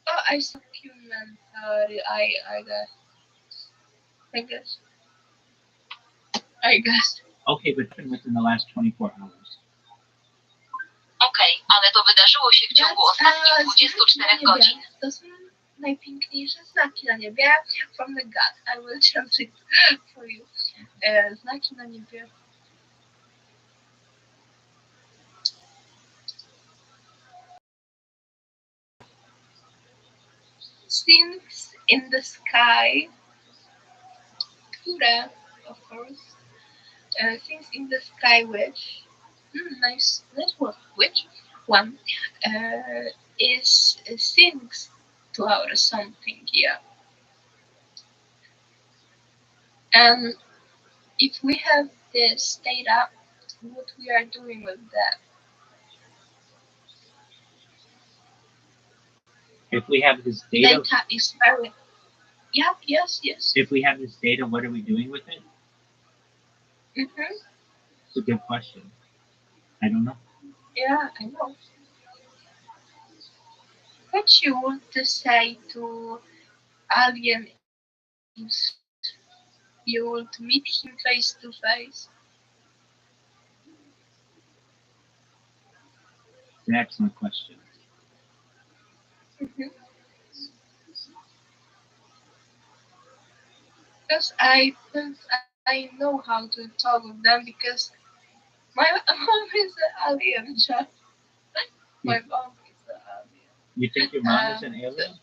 Oh, I documentary. I got. I guess. I guess. Okay, but within the last 24 hours. Okej, ale to wydarzyło się w ciągu ostatnich 24 godzin. To są najpiękniejsze znaki na niebie. From the God. I will translate for you. Znaki na niebie. Things in the sky. Które, of course. Things in the sky which. Nice word. Which one is things to our something, yeah. And if we have this data, what we are doing with that? If we have this data is very. Yeah, yes. If we have this data, what are we doing with it? It's a good question. I don't know. Yeah, I know. What you want to say to alien is you want to meet him face to face? It's an excellent question. Because I know how to talk with them because my mom is an alien. My mom is an alien. You think your mom is an alien?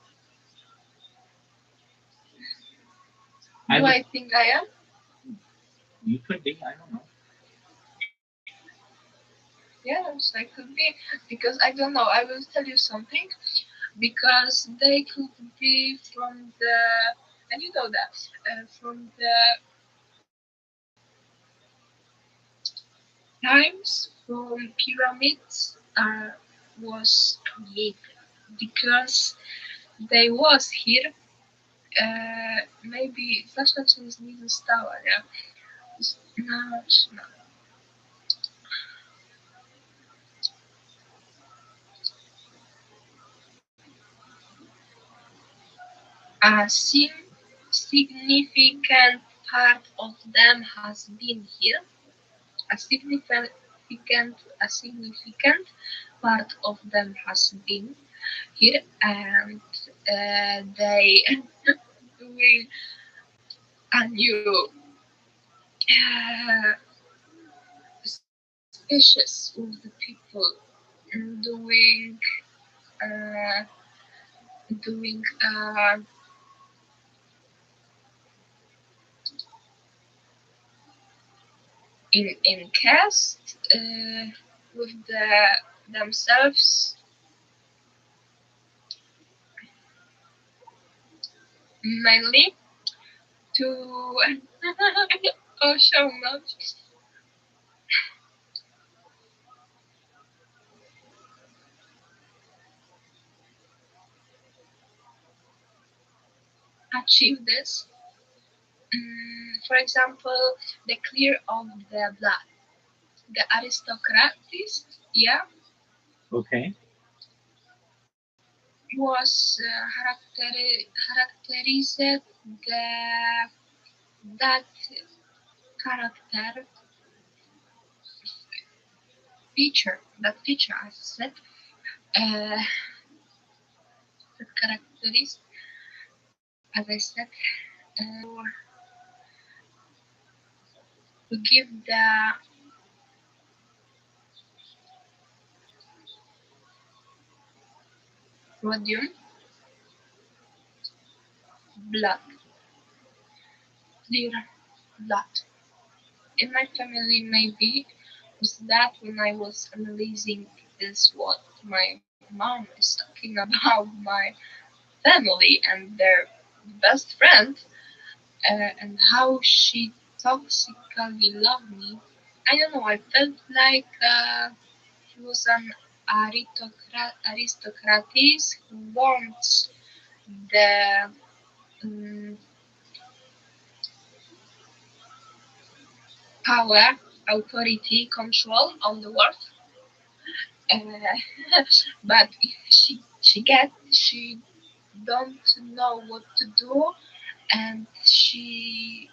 Do I think I am? You could be. I don't know. Yes, I could be because I don't know. I will tell you something because they could be from the, and you know that from the times when pyramids was created because they was here. Maybe zawsze coś z nich zostało, nie? No. A significant part of them has been here. A significant part of them has been here, and they doing a new species of the people doing in cast with themselves mainly to show much achieve this. For example, the clear of the blood, the aristocracies, yeah. Okay. Was characterized that character feature, as I said, that characteristic, as I said, to give the rhodium blood, clear blood. In my family, maybe was that when I was analyzing this, what my mom is talking about my family and their best friend, and how she toxically loved me. I don't know. I felt like he was an aristocrat who wants the power, authority, control on the world. But if she don't know what to do, and she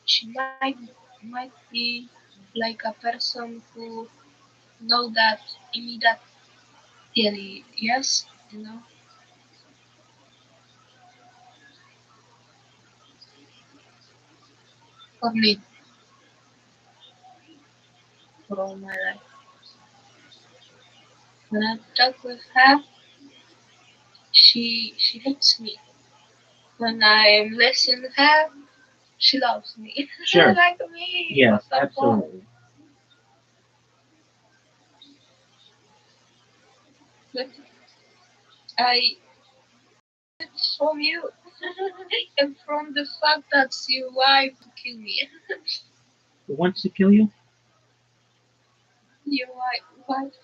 she might be like a person who know that immediately. Yes, you know. For me, for all my life. When I talk with her, she hates me. When I listen to her, she loves me. Sure. Like me. Yes, absolutely. But I from you and from the fact that your wife killed me. Who wants to kill you? Your wife.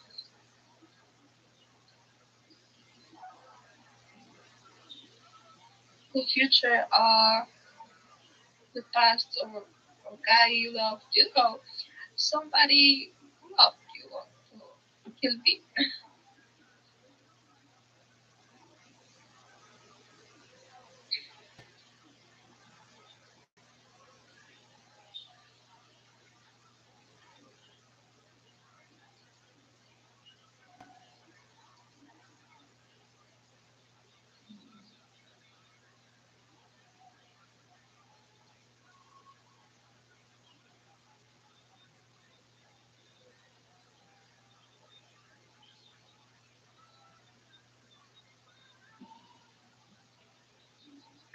The future or the past or guy you loved, you know, somebody who loved you want to kill me.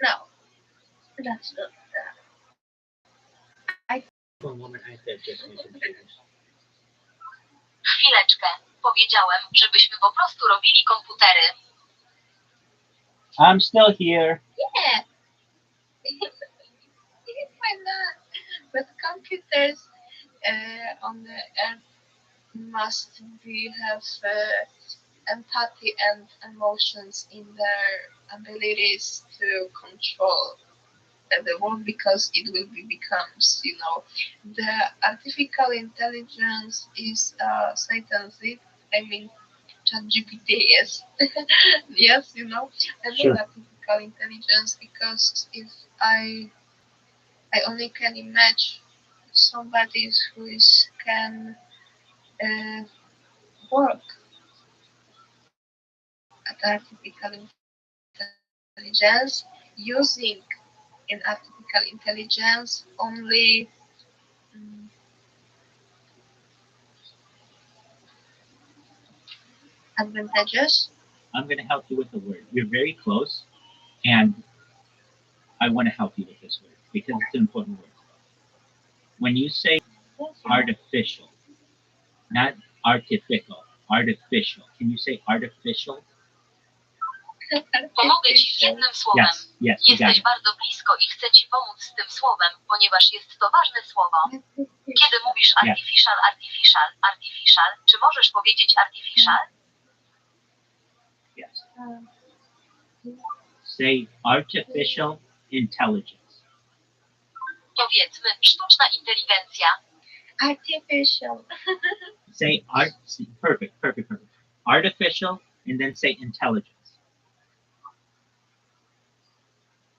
No, that's not that. Chwileczkę. Powiedziałem, żebyśmy po prostu robili komputery. I'm still here. Yeah. Why not? But computers on the earth must have empathy and emotions in their abilities to control the world because it will becomes, you know, the artificial intelligence is Satan's it. I mean, ChatGPT, yes, yes, you know, I love Sure. artificial intelligence because if I only can imagine somebody who can work at artificial intelligence using in artificial intelligence only advantages. I'm going to help you with a word. You're very close, and I want to help you with this word because it's an important word. When you say artificial, not artificial, artificial. Can you say artificial? Pomogę ci z jednym słowem. Yes, Jesteś bardzo blisko i chcę ci pomóc z tym słowem, ponieważ jest to ważne słowo. Kiedy mówisz artificial, czy możesz powiedzieć artificial? Yes. Say artificial intelligence. Powiedzmy sztuczna inteligencja. Artificial. Say perfect. Artificial and then say intelligence.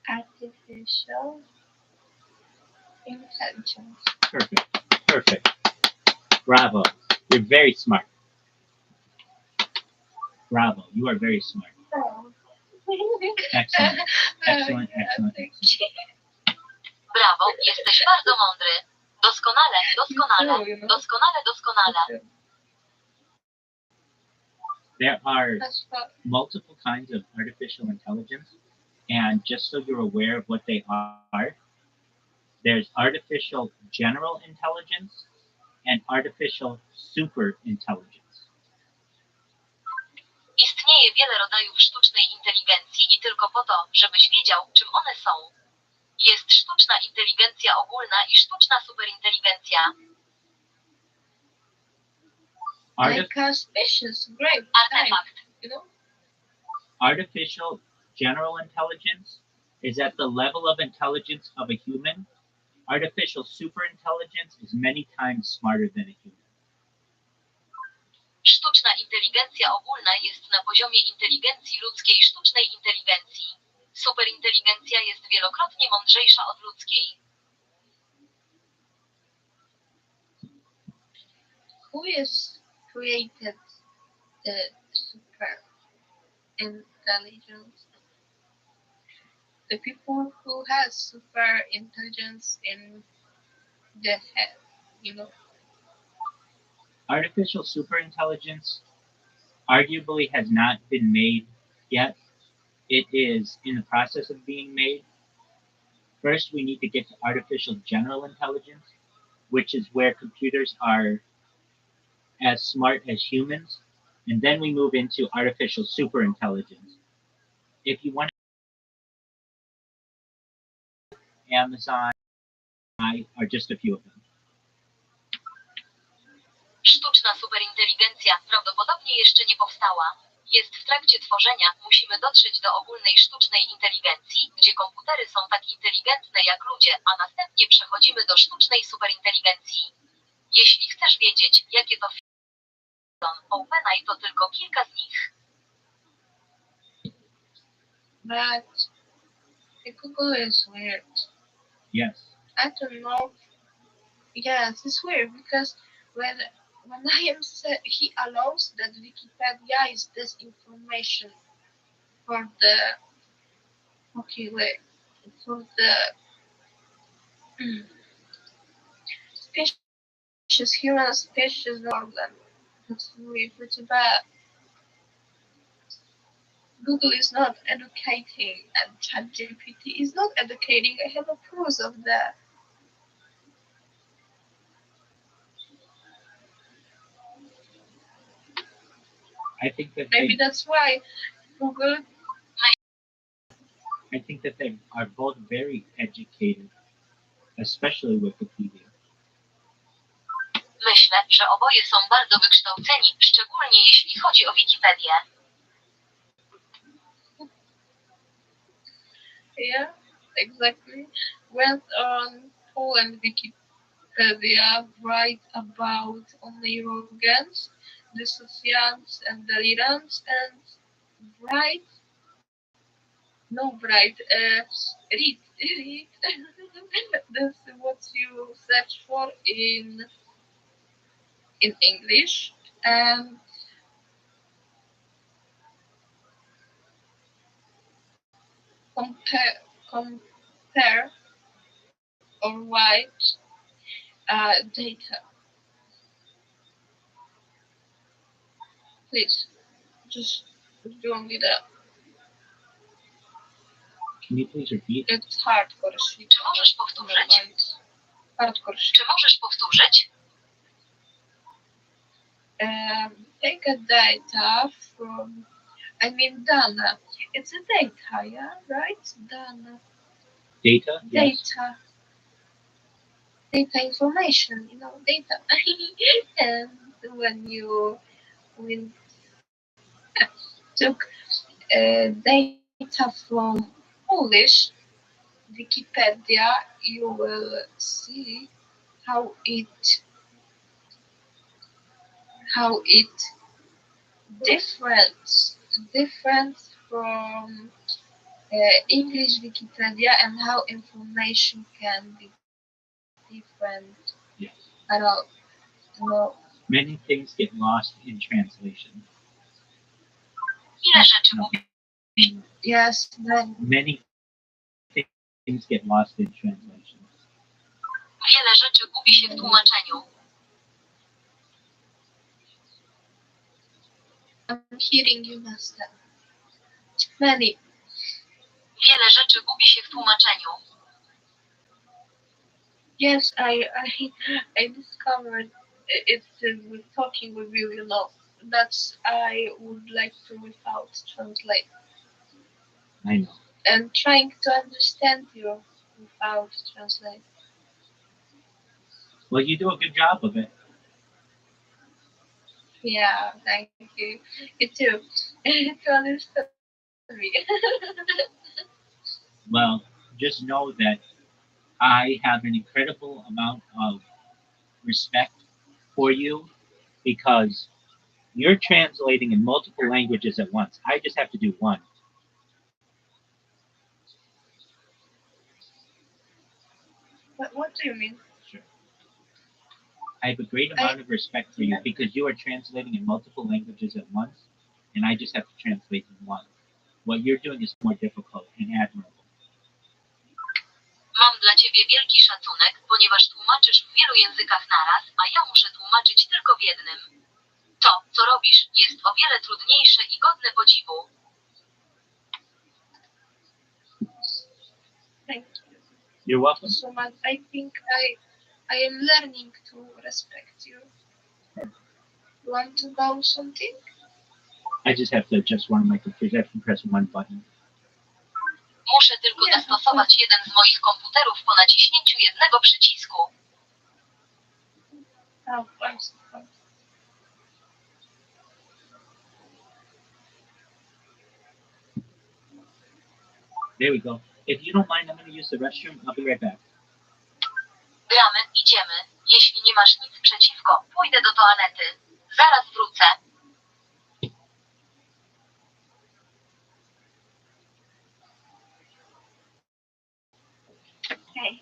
Artificial intelligence. Perfect. Bravo. You're very smart. Bravo. You are very smart. Oh. Excellent. Brawo, jesteś bardzo mądry. Doskonale. There are multiple kinds of artificial intelligence, and just so you're aware of what they are, there's artificial general intelligence and artificial super intelligence. Istnieje wiele rodzajów sztucznej inteligencji i tylko po to, żebyś wiedział, czym one są. Jest sztuczna inteligencja ogólna i sztuczna superinteligencja. Like species, great. Artefakt. You know? Artificial general intelligence is at the level of intelligence of a human. Artificial superintelligence is many times smarter than a human. Sztuczna inteligencja ogólna jest na poziomie inteligencji ludzkiej sztucznej inteligencji. Superinteligencja jest wielokrotnie mądrzejsza od ludzkiej. who is created the super intelligence? The people who has super intelligence in the head, you know. Artificial superintelligence arguably has not been made yet. It is in the process of being made. First, we need to get to artificial general intelligence, which is where computers are as smart as humans, and then we move into artificial superintelligence. If you want Amazon, are just a few of them. Sztuczna superinteligencja prawdopodobnie jeszcze nie powstała. Jest w trakcie tworzenia. Musimy dotrzeć do ogólnej sztucznej inteligencji, gdzie komputery są tak inteligentne jak ludzie, a następnie przechodzimy do sztucznej superinteligencji. Jeśli chcesz wiedzieć, jakie to OpenAI to tylko kilka z nich. But Google is weird. Yes. I don't know. Yes, it's weird because when I am said he allows that Wikipedia is disinformation for the for the species, human species problem. That's really pretty bad. Google is not educating and ChatGPT is not educating. I have a proof of that. I think that maybe that's why Google. I think that they are both very educated, especially Wikipedia. Myślę, że oboje są bardzo wykształceni, szczególnie jeśli chodzi o Wikipedię. Yeah, exactly. Went on Poland Wikipedia write about only organs, dissociants and delirants, and bright. No, bright. Read. That's what you search for in English, and compare or write data. Please, just do only that. Can you please repeat? It's hardcore shit. Czy możesz powtórzyć? Hardcore shit. Czy możesz powtórzyć? Take a data from, dana. It's a data, yeah, right? Dana. Data? Yes. Data information, data. And when took data from Polish Wikipedia, you will see how it different from English Wikipedia, and how information can be different at all. Many things get lost in translation. Ile rzeczy Yes, many things get lost in translation. Wiele rzeczy gubi się w tłumaczeniu. I'm hearing you, Master. Many. Wiele rzeczy gubi się w tłumaczeniu. Yes, I discovered it with talking with you, That's I would like to without translate. I know. And trying to understand you without translate. Well, you do a good job of it. Yeah, thank you. You too. To understand me. Well, just know that I have an incredible amount of respect for you because you're translating in multiple languages at once. I just have to do one. What do you mean? Sure. I have a great amount of respect for you because you are translating in multiple languages at once, and I just have to translate in one. What you're doing is more difficult and admirable. Mam dla ciebie wielki szacunek, ponieważ tłumaczysz w wielu językach naraz, a ja muszę tłumaczyć tylko w jednym. To, co robisz, jest o wiele trudniejsze i godne podziwu. Thank you. You're welcome. So much. I think I am learning to respect you. You want to know something? I just have to adjust one of my computers. I have to press one button. Muszę tylko dostosować jeden z moich komputerów po naciśnięciu jednego przycisku. Oh, There we go. If you don't mind, I'm going to use the restroom. I'll be right back. Gramy, idziemy. Jeśli nie masz nic przeciwko, pójdę do toalety. Zaraz wrócę. Okay.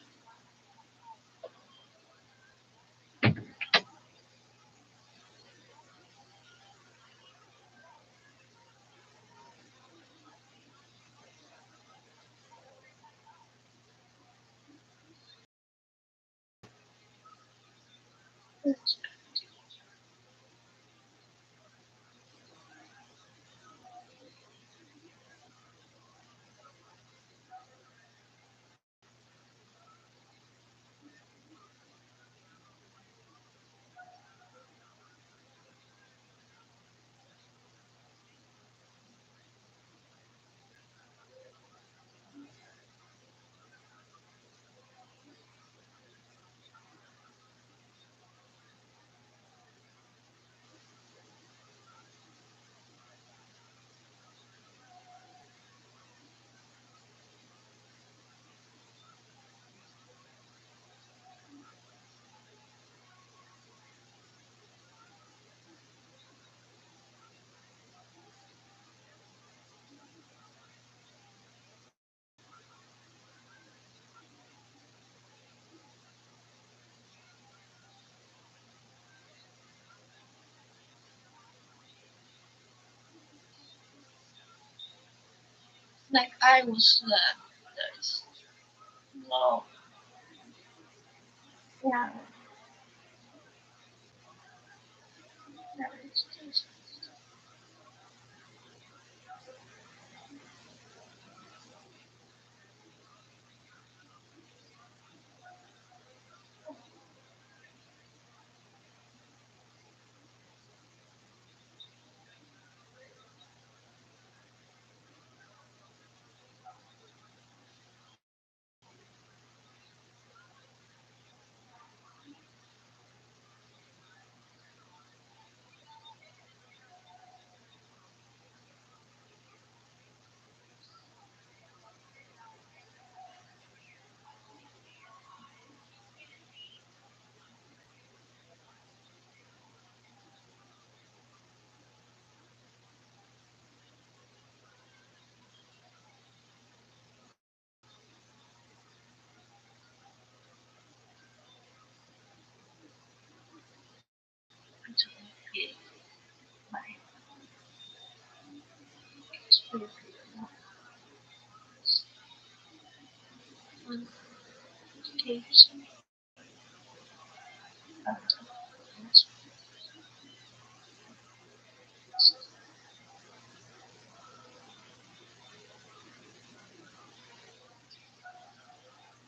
Like I was there's no. Yeah.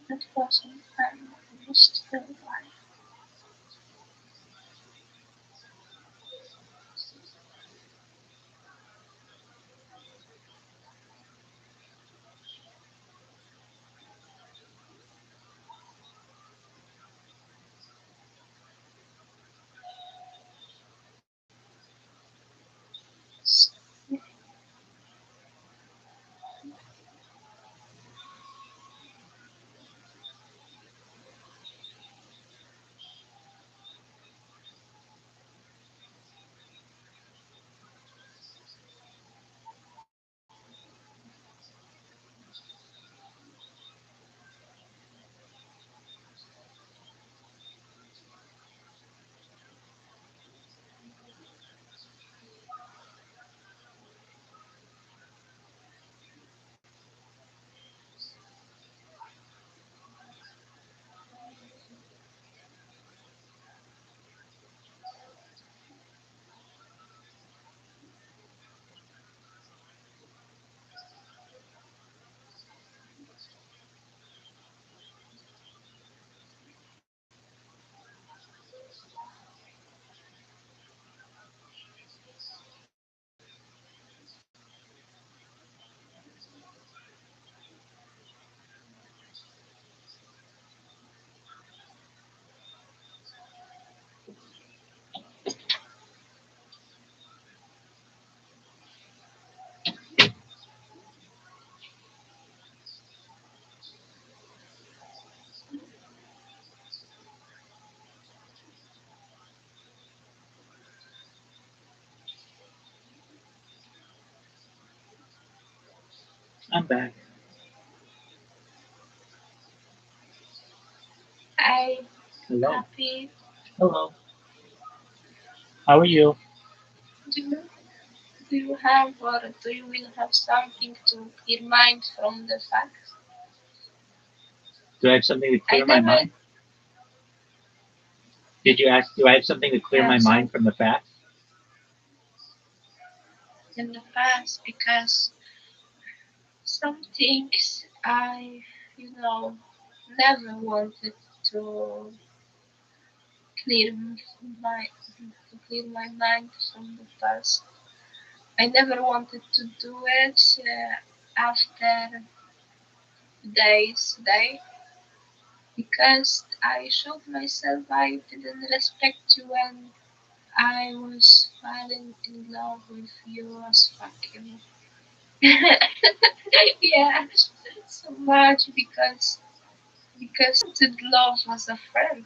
That wasn't almost still alive. I'm back. Hi, Hello. happy. Hello. How are you? Do you, do you have or do you will have something to clear mind from the facts? Do I have something to clear I my never mind? Did you ask, do I have something to clear my mind from the facts? in the past because some things I, you know, never wanted to clear my clear my mind from the past. I never wanted to do it after day because I showed myself I didn't respect you and I was falling in love with you as fucking yeah so much because I wanted love as a friend.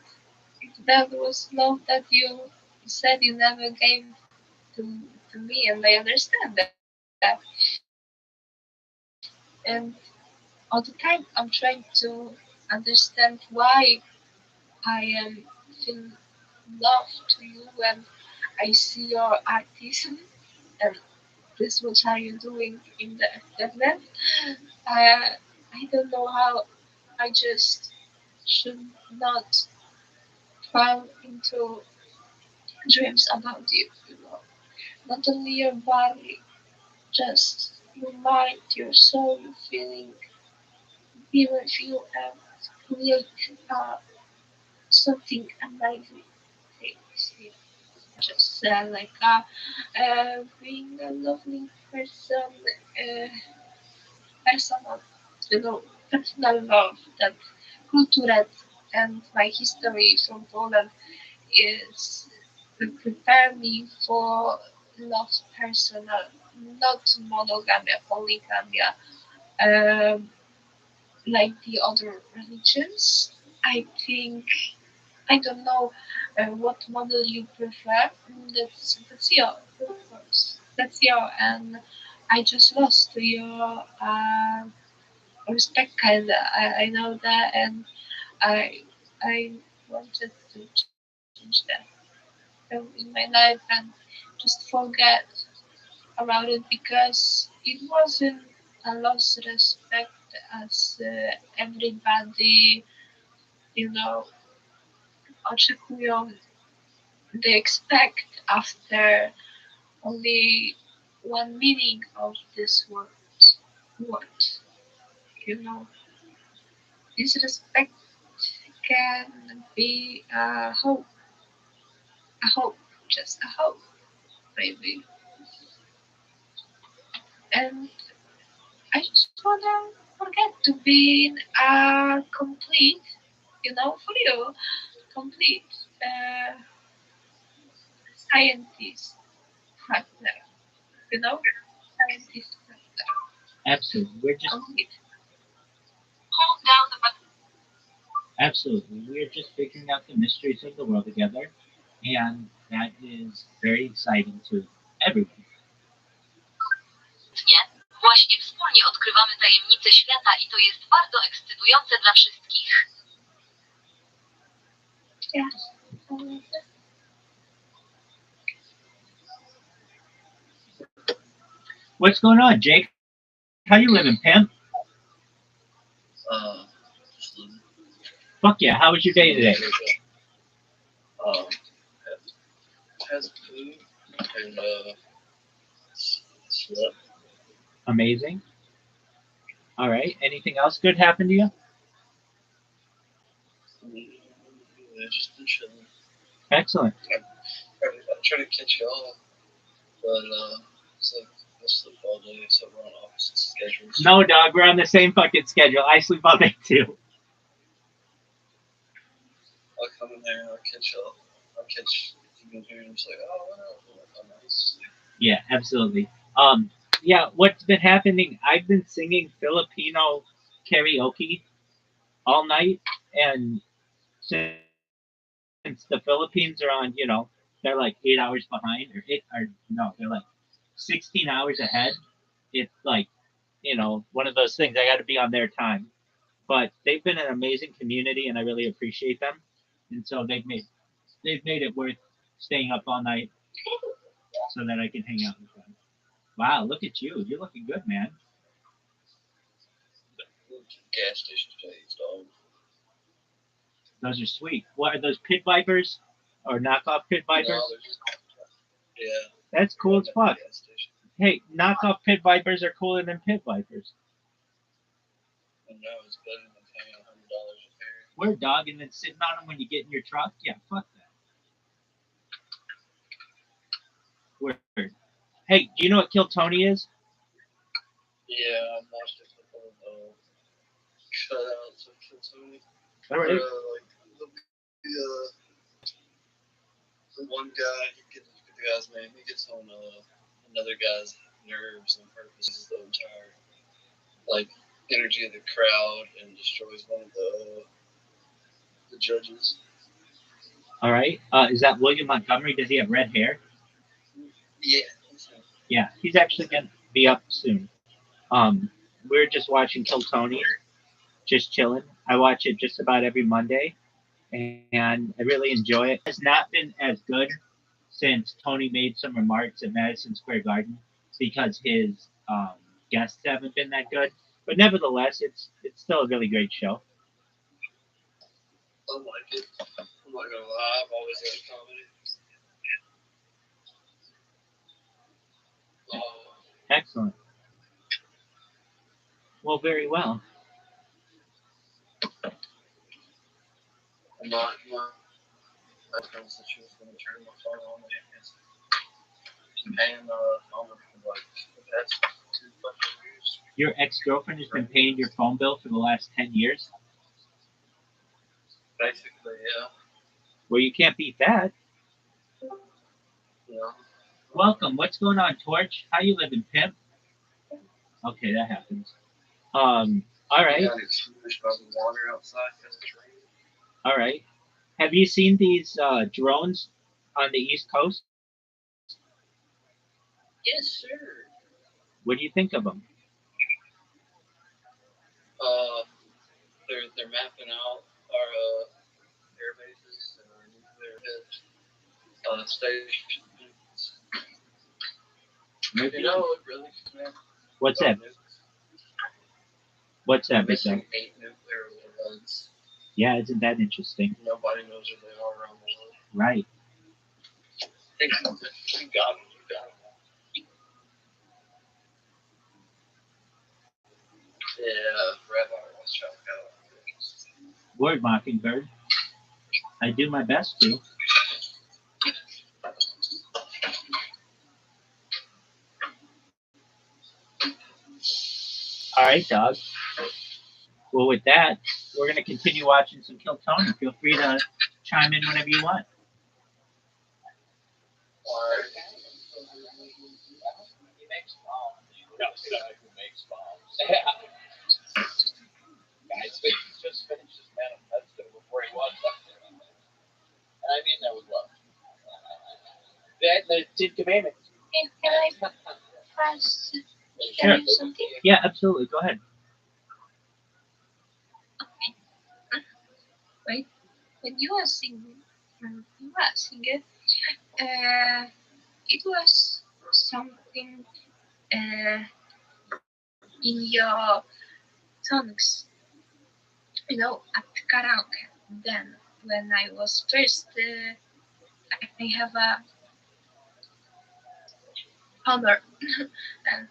If that was love that you said you never gave to, to me, and I understand that. And all the time I'm trying to understand why I am feel love to you when I see your artism and this what are you doing in the internet. I don't know how I just should not fall into dreams about you, you know. Not only your body, just your mind, your soul, your feeling, even feel and create something amazing things. Yeah. Just like being a lovely person, personal, you know, personal love that culture and my history from Poland is prepare me for love personal, not monogamia, polygamia, um, like the other religions. I think I don't know what model you prefer. That's your, of course. That's your, and I just lost to your respect, kind. I know that, and I wanted to change that in my life and just forget about it because it wasn't a lost respect as everybody, you know, oczekują, they expect after only one meaning of this word. Word, you know, disrespect can be a hope, just a hope, maybe. And I just wanna forget to be complete, you know, for you, complete scientist partner, you know, scientist partner, Absolutely. We're just complete. Hold down the button. absolutely. We're just figuring out the mysteries of the world together, and that is very exciting to everyone. Nie. Właśnie wspólnie odkrywamy tajemnice świata i to jest bardzo ekscytujące dla wszystkich. Yeah. What's going on, Jake? How you living, pimp? Just living. Fuck yeah. How was your day today? Um, has food and slept. Amazing. All right. Anything else good happened to you? Yeah, just been chilling. Excellent. I try to catch y'all, but it's like I sleep all day, so we're on opposite schedules. No, dog. We're on the same fucking schedule. I sleep all day too. I'll come in there, I'll catch y'all. I'll catch you in here, and it's like, oh, what up? Nice. Yeah, absolutely. Yeah, what's been happening? I've been singing Filipino karaoke all night, and since the Philippines are on, they're like 8 hours behind, or no, they're like 16 hours ahead. It's like one of those things. I got to be on their time. But they've been an amazing community, and I really appreciate them. And so they've made it worth staying up all night so that I can hang out with them. Wow, look at you. You're looking good, man. Gas station days, dog. Those are sweet. What are those, pit vipers or knockoff pit vipers? No, they're just, yeah. That's cool as fuck. Hey, knockoff pit vipers are cooler than pit vipers. I know, it's better than paying $100 a pair. Word, dog, and then sitting on them when you get in your truck? Yeah, fuck that. Word. Hey, do you know what Kill Tony is? Yeah, I've watched a couple of shutouts of Kill Tony. All right. Like the one guy, I forget the guy's name, he gets on another guy's nerves on purpose. The entire energy of the crowd and destroys one of the judges. All right. Is that William Montgomery? Does he have red hair? Yeah. Yeah, he's actually going to be up soon. We're just watching Kill Tony, just chilling. I watch it just about every Monday, and I really enjoy it. It has not been as good since Tony made some remarks at Madison Square Garden because his guests haven't been that good. But nevertheless, it's still a really great show. I like it. I'm not gonna lie, I've always liked comedy. Excellent. Well, very well. I'm not friend said she was gonna turn my phone on and paying on it for the past 2 years. Your ex-girlfriend has been paying your phone bill for the last 10 years? Basically, yeah. Well, you can't beat that. Yeah. Welcome. What's going on, Torch? How you living, pimp? Okay, that happens. All right. All right. Have you seen these drones on the East Coast? Yes, sir. What do you think of them? They're mapping out our air bases and our nuclear stations. Maybe. You know what really? What's that? What's that? Missing 8 nuclear warheads. Yeah, isn't that interesting? Nobody knows where they are around the world. Right. You got them. You got them. Yeah, rabbi rothschild got them. Word, Mockingbird. I do my best to. All right, dog. Well, with that, we're going to continue watching some Kill Tony. Feel free to chime in whenever you want. He makes bombs. Who makes bombs? Yeah. Guys, he just finished his manifesto before he was up there. And I mean that with love. That the 10 Commandments. Hey, can I first Sure. tell you something? Yeah, absolutely. Go ahead. Okay. Wait. When you were singing, it was something in your songs, at karaoke. Then, when I was first, I have a honor and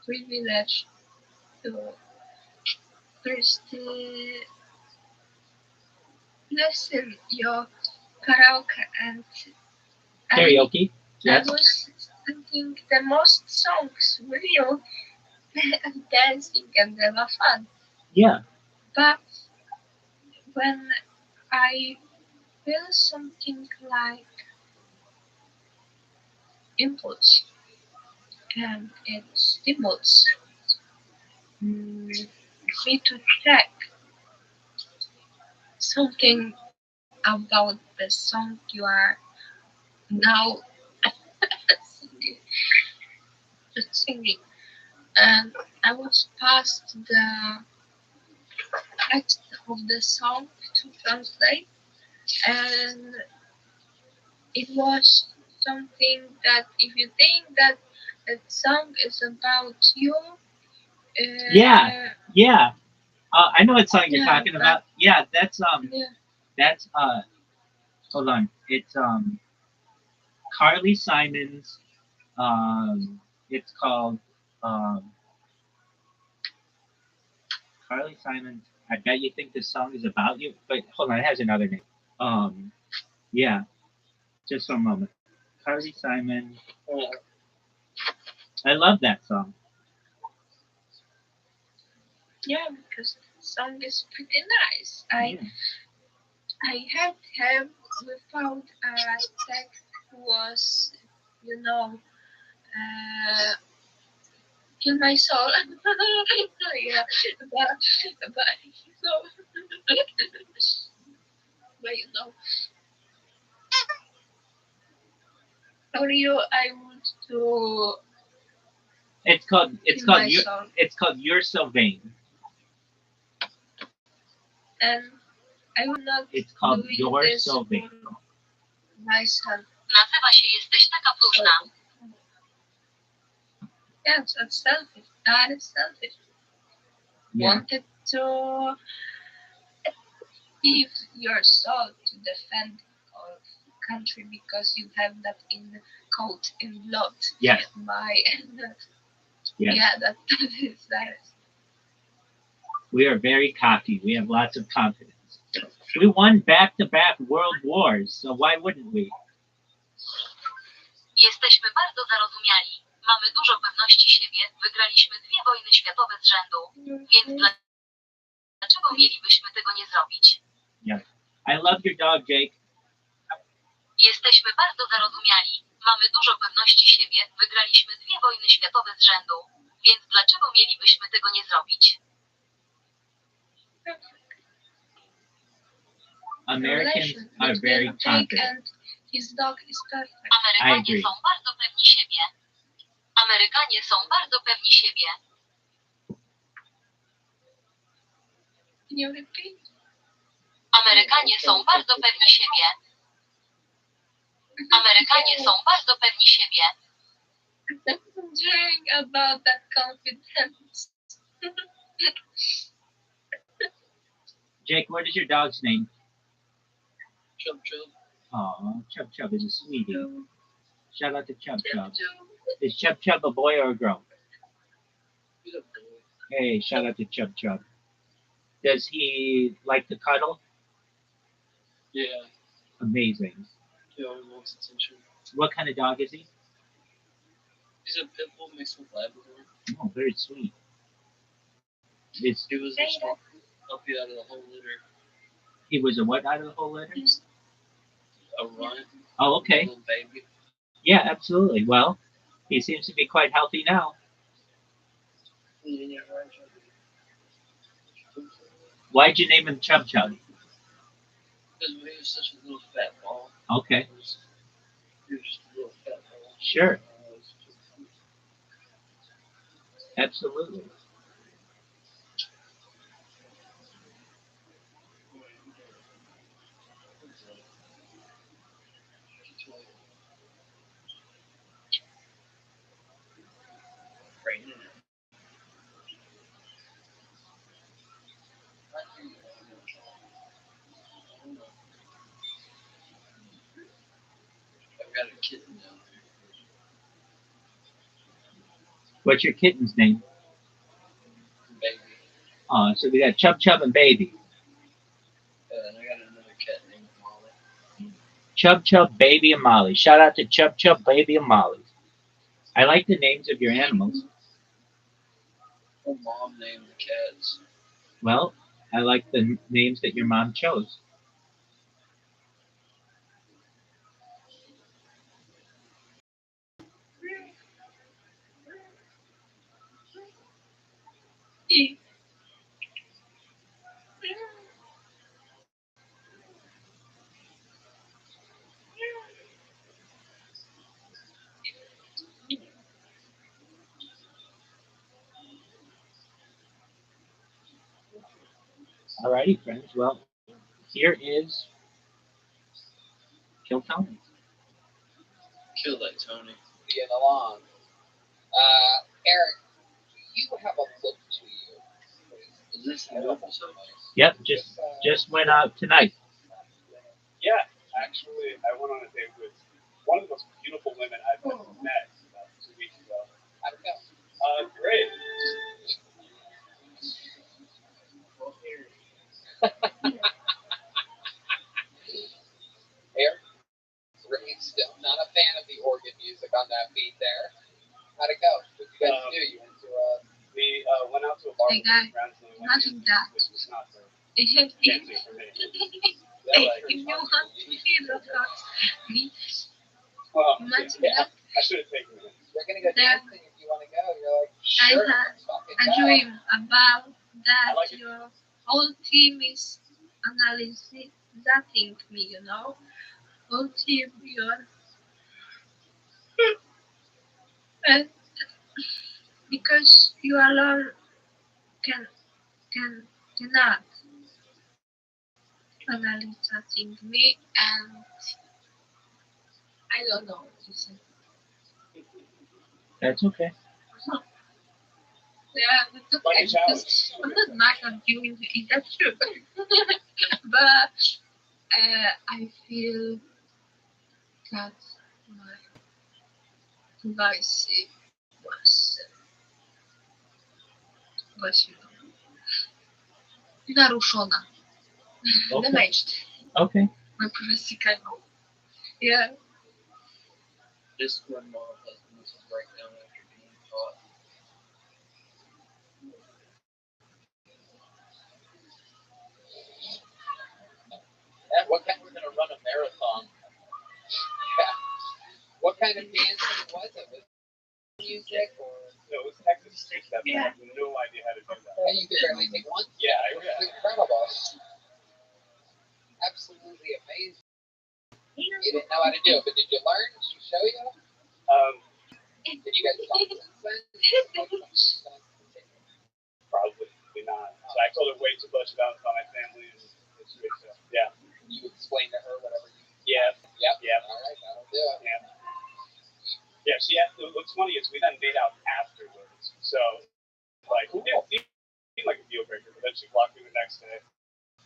privilege to first listen your karaoke and Karaoke? Yes. I was thinking the most songs real and dancing and they were fun. Yeah. But when I feel something like impulse and it stimulates me to check something about the song you are now singing. and I was past the text of the song to translate, and it was something that if you think that a song is about you, Yeah. I know what song you're yeah, talking about. Yeah, that's yeah, that's hold on. It's Carly Simon's. It's called Carly Simon's. I bet you think this song is about you, but hold on, it has another name. Yeah, just for a moment. Carly Simon. I love that song. yeah, because the song is pretty nice. I had him without a text was, you know, kill my soul. Yeah, but you know, but you know, for you, I want to. It's called it's called You're So Vain. And I will not. It's called do You're this So Vain. for myself. Nazywa się Jesteś taka próżna. Yes, that's selfish. That is selfish. Yeah. Wanted to give your soul to defend our country because you have that in code in blood. Yes. Yeah, that is. We are very cocky. We have lots of confidence. We won back-to-back world wars, so why wouldn't we? Jesteśmy bardzo zarozumiali. Mamy dużo pewności siebie. Wygraliśmy 2 wojny światowe z rzędu. Więc dlaczego mielibyśmy tego nie zrobić? Yeah. I love your dog, Jake. Jesteśmy bardzo zarozumiali. Mamy dużo pewności siebie. Wygraliśmy 2 wojny światowe z rzędu. Więc dlaczego mielibyśmy tego nie zrobić? Americans are very confident. His dog is perfect. Amerykanie są bardzo pewni siebie. Amerykanie są bardzo pewni siebie. Can you repeat? Amerykanie są bardzo pewni siebie. Amerykanie są bardzo pewni siebie. Wondering about that confidence. Jake, what is your dog's name? Chub Chub. Oh, Chub Chub is a sweetie. Shout out to Chub Chub. Is Chub Chub a boy or a girl? He's a boy. Hey, shout out to Chub Chub. Does he like to cuddle? Yeah. Amazing. He always wants attention. What kind of dog is he? He's a pit bull mixed with Labrador. Oh, very sweet. He was a small puppy out of the whole litter. He was a what out of the whole litter? A runt. Oh, okay. A little baby. Yeah, absolutely. Well, he seems to be quite healthy now. Yeah, right. Why'd you name him Chub Chub? Because he was such a little fat ball. Okay. He was just a little fat ball. Sure. Absolutely. I've got a kitten down there. What's your kitten's name? Baby. So we got Chub Chub and Baby. And I got another cat named Molly. Chub Chub, Baby, and Molly. Shout out to Chub Chub, Baby, and Molly. I like the names of your animals. My mom named the cats. Well, I like the names that your mom chose. Alrighty, friends. Well, here is Kill Tony. Kill that Tony. Being along. Eric, you have a look to you. Is this the new episode? Yep, just went out tonight. Yeah, actually, I went on a date with one of the most beautiful women I've ever met about 2 weeks ago. How'd it go? Great. Eric, really still not a fan of the organ music on that beat there. How'd it go? What did you guys do? You went to We went out to a bar with guy, friends and we went imagine dancing, that. which was not very If fancy for me. you want to hear about me, Well, imagine yeah, that. I should have taken it. We're gonna go There- dancing if you want to go. You're like, I sure, had fucking a go. dream about that like it. your whole team is analyzing me, you know? Whole team, you're and because you alone cannot analyzing me, and I don't know what to say. That's okay. Yeah, that's okay. Like a challenge. Because I'm not mad at you in that true. But I feel that my privacy was naruszona. Okay. Damaged. Okay. My privacy kind of. Yeah. This when my husband was breakdown after being caught. And what kind? We're gonna run a marathon. Yeah. What kind of dancing was it? Was it music or? No, it was Texas street step. Yeah. I have no idea how to do that. And you could barely take one. Yeah, It's incredible. Absolutely amazing. You didn't know how to do it, but did you learn? Did she show you? Did you guys talk since then? Probably not. So I told her way too much about my family and history. So yeah. You explain to her whatever you. Yeah. Yep. Yeah. All right, that'll do it. Yeah. Yeah. She had, what's funny is we then made out afterwards. So like Cool. it seemed like a deal breaker, but then she blocked me the next day.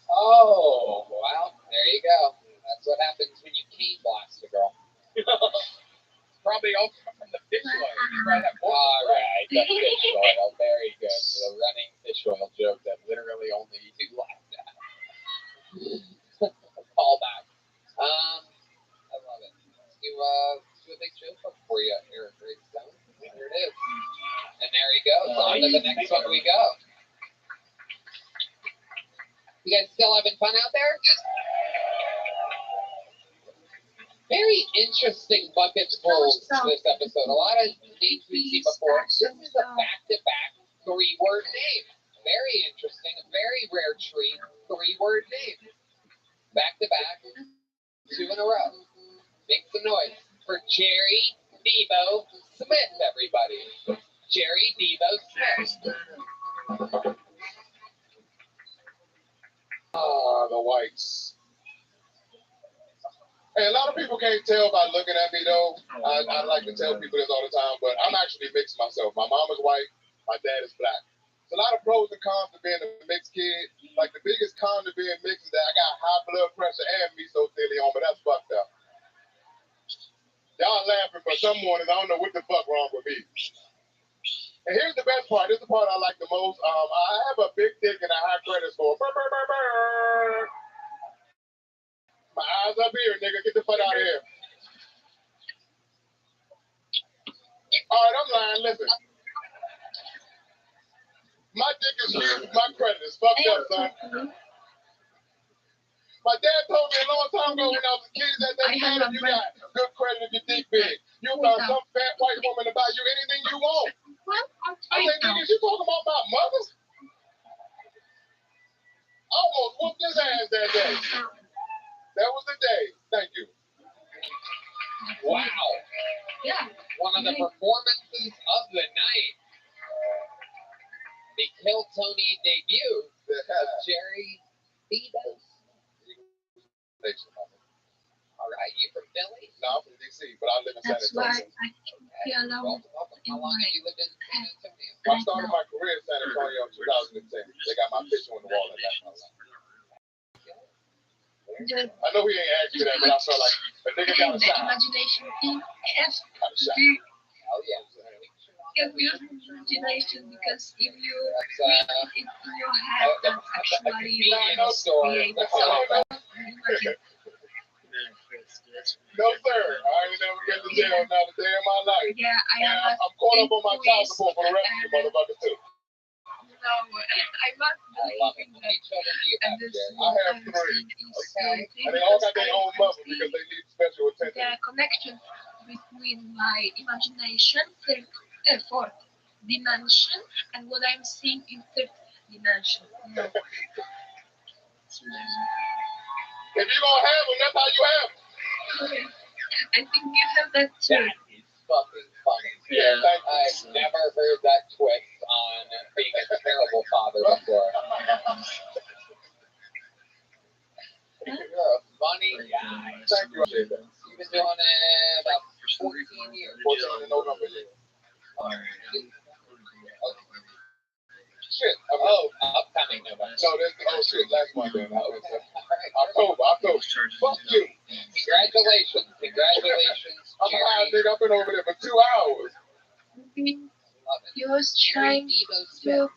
Oh, well, there you go. That's what happens when you cane blast a girl. Probably all from the fish oil. You probably have more. All right, the fish oil, very good. The running fish oil joke that literally only you laughed at. Callback. I love it. Let's do a big show for you, Eric Greystone. Here it is. And there he goes. On to the next one we go. You guys still having fun out there? Very interesting buckets full this episode. A lot of names we've seen before. This is a back-to-back three-word name. Very interesting. A very rare treat. Three-word name. Back-to-back. Two in a row. Make some noise for Jerry Devo Smith, everybody. Jerry Devo Smith. The whites. Hey, a lot of people can't tell by looking at me, though. I like to tell people this all the time, but I'm actually mixed myself. My mom is white, my dad is black. There's a lot of pros and cons to being a mixed kid. Like, the biggest con to being mixed is that I got high blood pressure and mesothelioma. That's fucked up. Y'all laughing, but some mornings I don't know what the fuck wrong with me. And here's the best part. This is the part I like the most. I have a big dick and a high credit score. Brr, brr, brr, brr. My eyes up here, nigga. Get the fuck out of here. All right, I'm lying. Listen. My dick is huge. My credit is fucked up, son. My dad told me a long time ago when I was a kid that doesn't matter if you got good credit if your dick big. You'll find some fat white woman to buy you anything you want. I said, niggas, you talking about my mother? I almost whooped his ass that day. That was the day. Thank you. Wow. Yeah. One of the performances of the night. The Kill Tony debut of Jerry I started my career in San Antonio in 2010. They got my picture on the wall at that time. I know he ain't asked me that, but I felt like a nigga got a shot. Imagination thing. Yes. Oh yeah. Get your imagination, because if you think in your head that actually you can create something, no sir, I ain't never been to jail not a day in my life. Yeah, I'm caught up on my child support for the rest of you motherfuckers too. No, I'm not believing that. And this I have three. Okay. And they all got their own mother because they need special attention. The connection between my imagination, fourth dimension, and what I'm seeing in third dimension. No. If you're gonna have them, that's how you have them. I think you have that too. That is fucking funny. Yeah. I've never heard that twist on being a terrible father before. You're a funny guy. Thank you. You've been doing it about 14 years. 14 in November, yeah. Shit. Upcoming November. No, shit, last month then. October. Fuck you. Congratulations. I'm high, nigga. I've been over there for 2 hours. You was trying to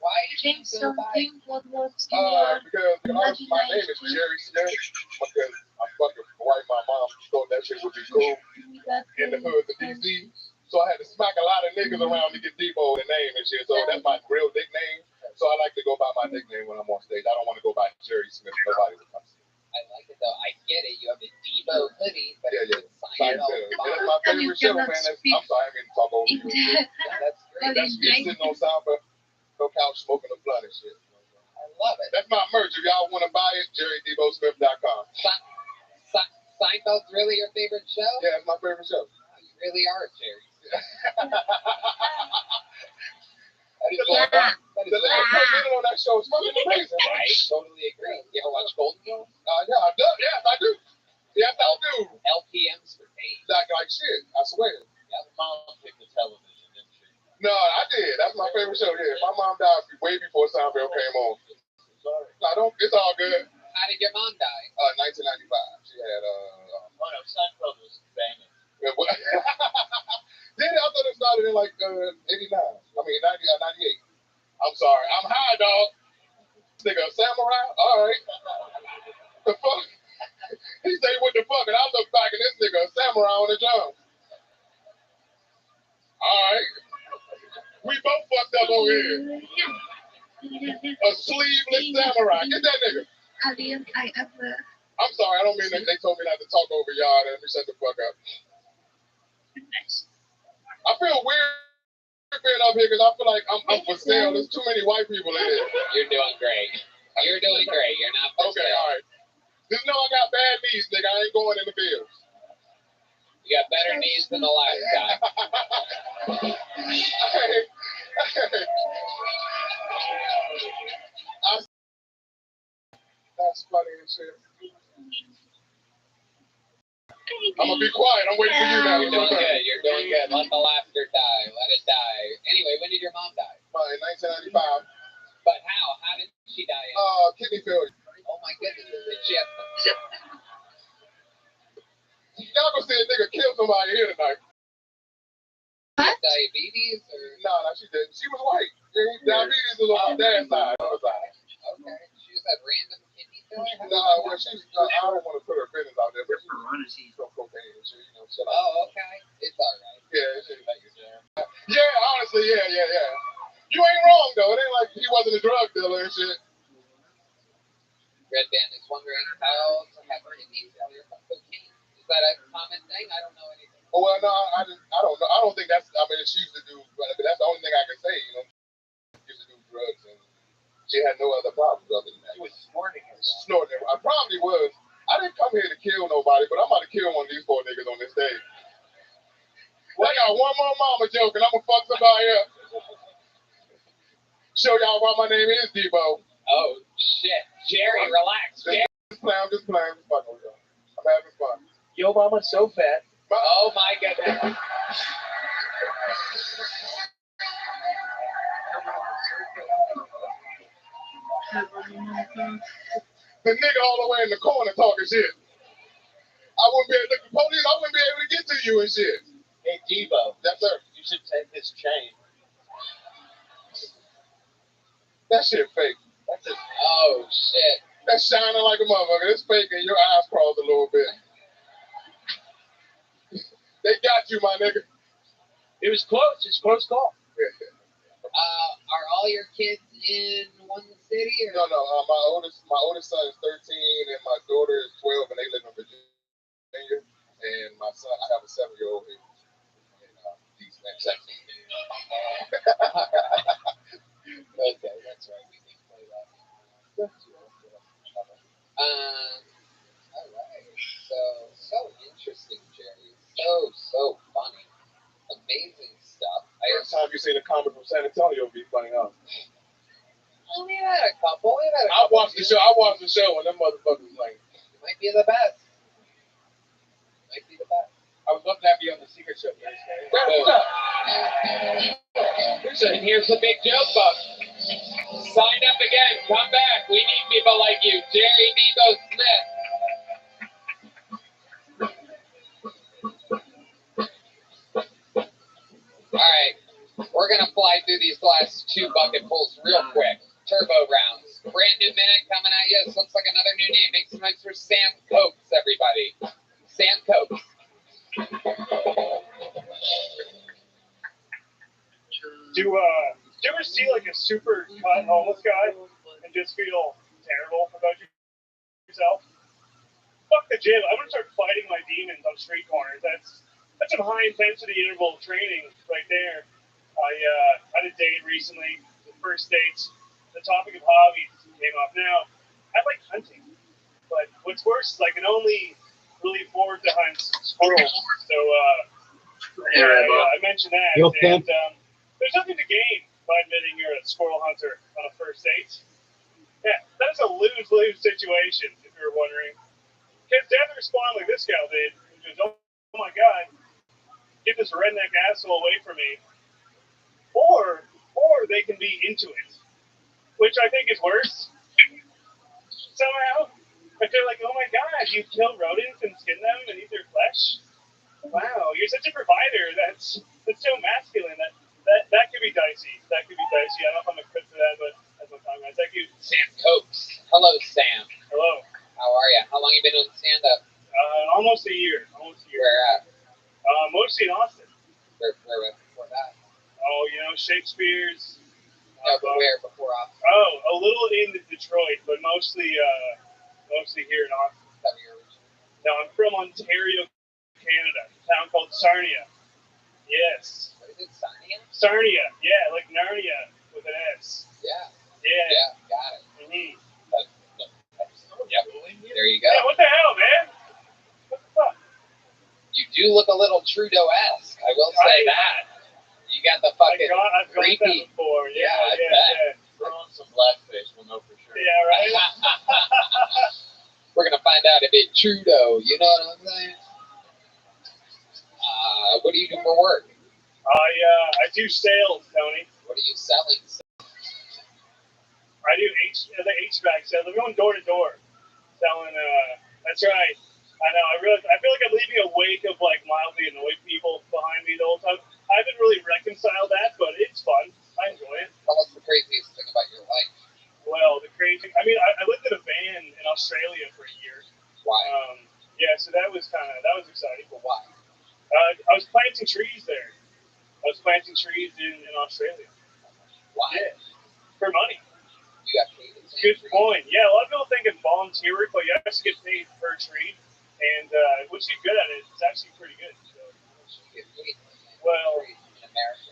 change something. What was because my name is Jerry Smith. Because I fucking wife my mom thought that shit would be cool in the hood of DC. So I had to smack a lot of niggas around to get Debo the name and shit. So that's my real nickname. So I like to go by my nickname when I'm on stage. I don't want to go by Jerry Smith. Nobody would come see me. I like it though. I get it. You have the Debo hoodie, but yeah. That's my favorite show, man. I'm sorry, I didn't talk over you. That's great. That's me sitting on sofa, no couch, smoking a blunt and shit. I love it. That's my merch. If y'all want to buy it, JerryDeboSmith.com. Seinfeld's really your favorite show? Yeah, it's my favorite show. You really are, Jerry. The last 10 minutes on that show is fucking amazing. I totally agree. You ever watch Golden Girls? Yeah, I do. Yes, I do. Yes, I do. LPMs for days. Like shit, I swear. Yeah, mom picked the television, didn't she? No, I did. That's my favorite show. Yeah, my mom died way before Seinfeld came on. Sorry. No, it's all good. How did your mom die? 1995. She had Seinfeld was famous. Yeah, I thought it started in like 89. I mean 98. I'm sorry. I'm high, dog. This nigga a samurai? Alright. The fuck? He say what the fuck, and I look back and this nigga a samurai on the drum. Alright. We both fucked up over here. A sleeveless samurai. Get that nigga. I'm sorry, I don't mean that they told me not to talk over y'all. Let me shut the fuck up. I feel weird being up here because I feel like I'm for sale. There's too many white people in here. You're doing great. You're doing great. You're not for okay, sale. all right. Just know I got bad knees, nigga. I ain't going in the fields. You got better knees than the last guy. That's funny and shit. I'm gonna be quiet. I'm waiting for you now. You're doing good. You're doing good. Let the laughter die. Let it die. Anyway, when did your mom die? In 1995. But how? How did she die? Kidney failure. Oh my goodness. Did she have... Y'all gonna see a nigga kill somebody here tonight. Diabetes or? No, she didn't. She was white. Diabetes is on my dad's side. Okay. She just had random kidney failure? No, well, she's. I don't want to put her business out there, but she's on cocaine and shit. You know, shut up. Oh, okay. It's all right. Yeah, it's like your jam. Yeah, honestly, yeah. You ain't wrong though. It ain't like he wasn't a drug dealer and shit. Red Band is wondering how to have kidney failure from cocaine. Is that a common thing? I don't know anything. Oh, well, no, I don't know. I don't think that's. I mean, she used to do, but that's the only thing I can say. You know, she used to do drugs and she had no other problems other than that. She was snorting it. Snorting. I probably was. I didn't come here to kill nobody, but I'm about to kill one of these poor niggas on this stage. Well, I got one more mama joke, and I'm gonna fuck somebody up. Show y'all why my name is Debo. Oh shit, Jerry, relax. Just playing. I'm fucking with y'all. I'm having fun. Yo, mama's so fat. Oh my goodness. Her The nigga all the way in the corner talking shit. I wouldn't be able to, the police, I wouldn't be able to get to you and shit. Hey, Debo. Yes, sir. You should take this chain. That shit fake. That's just, oh, shit. That's shining like a motherfucker. It's fake and your eyes crossed a little bit. They got you, my nigga. It was close. It's a close call. Are all your kids in one city? Or? No. My oldest son is 13 and my daughter is 12 and they live in Virginia. And my son, I have a 7-year-old in East Texas. Okay, that's right. We can play that. All right. So interesting, Jerry. So funny. Amazing stuff. First time you seen a comic from San Antonio be funny, huh? Well, we've had a couple. I watched the show and them motherfuckers like. It might be the best. I was looking at you on the secret show yesterday. And here's the big joke book. Sign up again. Come back. We need people like you. Jerry Debo Smith. All right. We're going to fly through these last 2 bucketfuls real quick. Turbo rounds. Brand new minute coming at you. This looks like another new name. Make some noise for Sam Cokes, everybody. Sam Cokes. Do you ever see like a super cut homeless guy and just feel terrible about yourself? Fuck the gym. I'm gonna start fighting my demons on street corners. That's some high intensity interval training right there. I had a date recently. The first date. The topic of hobbies came up. Now I like hunting, but what's worse is I can only really afford to hunt squirrels. So I mentioned that. And there's nothing to gain by admitting you're a squirrel hunter on a first date. Yeah, that's a lose-lose situation, if you're wondering. Kids have to respond like this gal did, which is, oh my God, get this redneck asshole away from me. Or they can be into it, which I think is worse. Somehow, I feel like, oh my God, you kill rodents and skin them and eat their flesh? Wow, you're such a provider. That's so masculine. That could be dicey. I don't know if I'm equipped for that, but that's what I'm talking about. Thank you. Sam Cokes. Hello, Sam. Hello. How are you? How long you been doing stand-up? Almost a year. Where at? Mostly in Austin. Where before that? Oh, Shakespeare's. No, but where before Austin? Oh, a little in Detroit, but mostly here in Austin. Is that where you're originally? No, I'm from Ontario, Canada. A town called Sarnia. Yes. What is it, Sarnia? Sarnia, yeah, like Narnia with an S. Yeah. Yeah. Got it. Mm-hmm. Yep. There you go. Yeah, what the hell, man? What the fuck? You do look a little Trudeau-esque. I will say that. You got the fucking I've got creepy. that before. Yeah. Throw on some blackface, we'll know for sure. Yeah, right? We're going to find out if it's Trudeau. You know what I'm saying? What do you do for work? I do sales, Tony. What are you selling? I do the HVAC sales. I'm going door to door, selling. That's right. I know. I feel like I'm leaving a wake of like mildly annoyed people behind me the whole time. I haven't really reconciled that, but it's fun. I enjoy it. Tell us the craziest thing about your life. Well, I lived in a van in Australia for a year. Why? So that was exciting. But why? I was planting trees there. I was planting trees in Australia. Why? Yeah. For money. You got paid. Good point. Yeah, a lot of people think it's volunteer work, but you actually get paid per tree. And once you get good at it, it's actually pretty good. So. You get paid. Well, in America.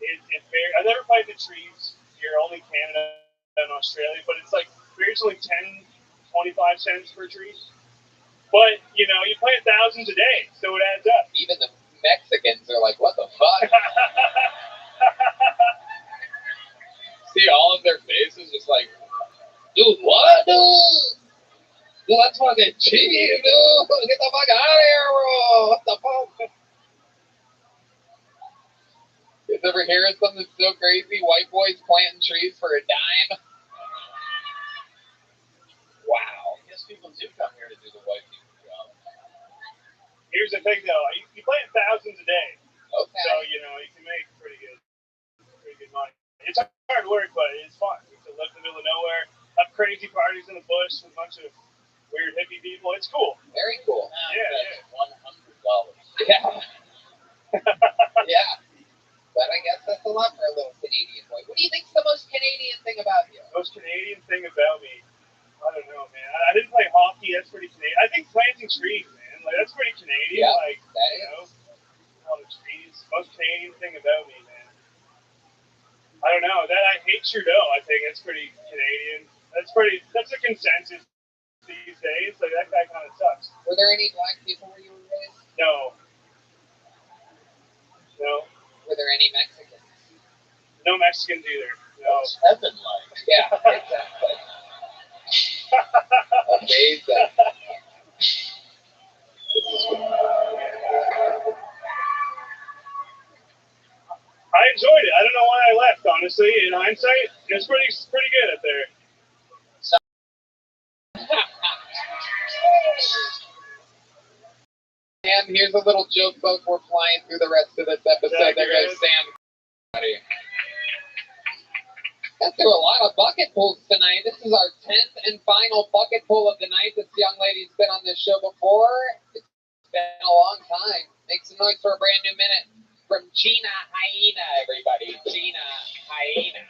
I never planted trees here, only Canada and Australia, but it's like originally 10, 25 cents per tree. But, you plant thousands a day, so it adds up. Even the Mexicans are like, what the fuck? See all of their faces just like, dude, what, dude? Dude, that's fucking cheap, dude. Get the fuck out of here, bro. What the fuck? You ever hear of something so crazy? White boys planting trees for a dime? people do come here to do the white people job. Here's the thing, though. You plant thousands a day. Okay. So, you can make pretty good money. It's hard work, but it's fun. You can live in the middle of nowhere, have crazy parties in the bush with a bunch of weird hippie people. It's cool. Very cool. Yeah. $100. Yeah. Yeah. But I guess that's a lot for a little Canadian boy. What do you think's the most Canadian thing about you? The most Canadian thing about me, I don't know, man. I didn't play hockey. That's pretty Canadian. I think planting trees, man. Like, that's pretty Canadian. Yeah, like, all the trees. Most Canadian thing about me, man. I don't know. That I hate Trudeau. I think that's pretty Canadian. That's a consensus these days. Like, that guy kind of sucks. Were there any black people where you were raised? No. Were there any Mexicans? No Mexicans either. No. It's heaven like. Yeah, exactly. Amazing. I enjoyed it. I don't know why I left, honestly. In hindsight, it was pretty good up there. And here's a little joke, folks. We're flying through the rest of this episode. There goes Sam. Got through a lot of bucket pulls tonight. This is our 10th and final bucket pull of the night. This young lady's been on this show before. It's been a long time. Make some noise for a brand new minute from Gina Hyena, everybody. Gina Hyena.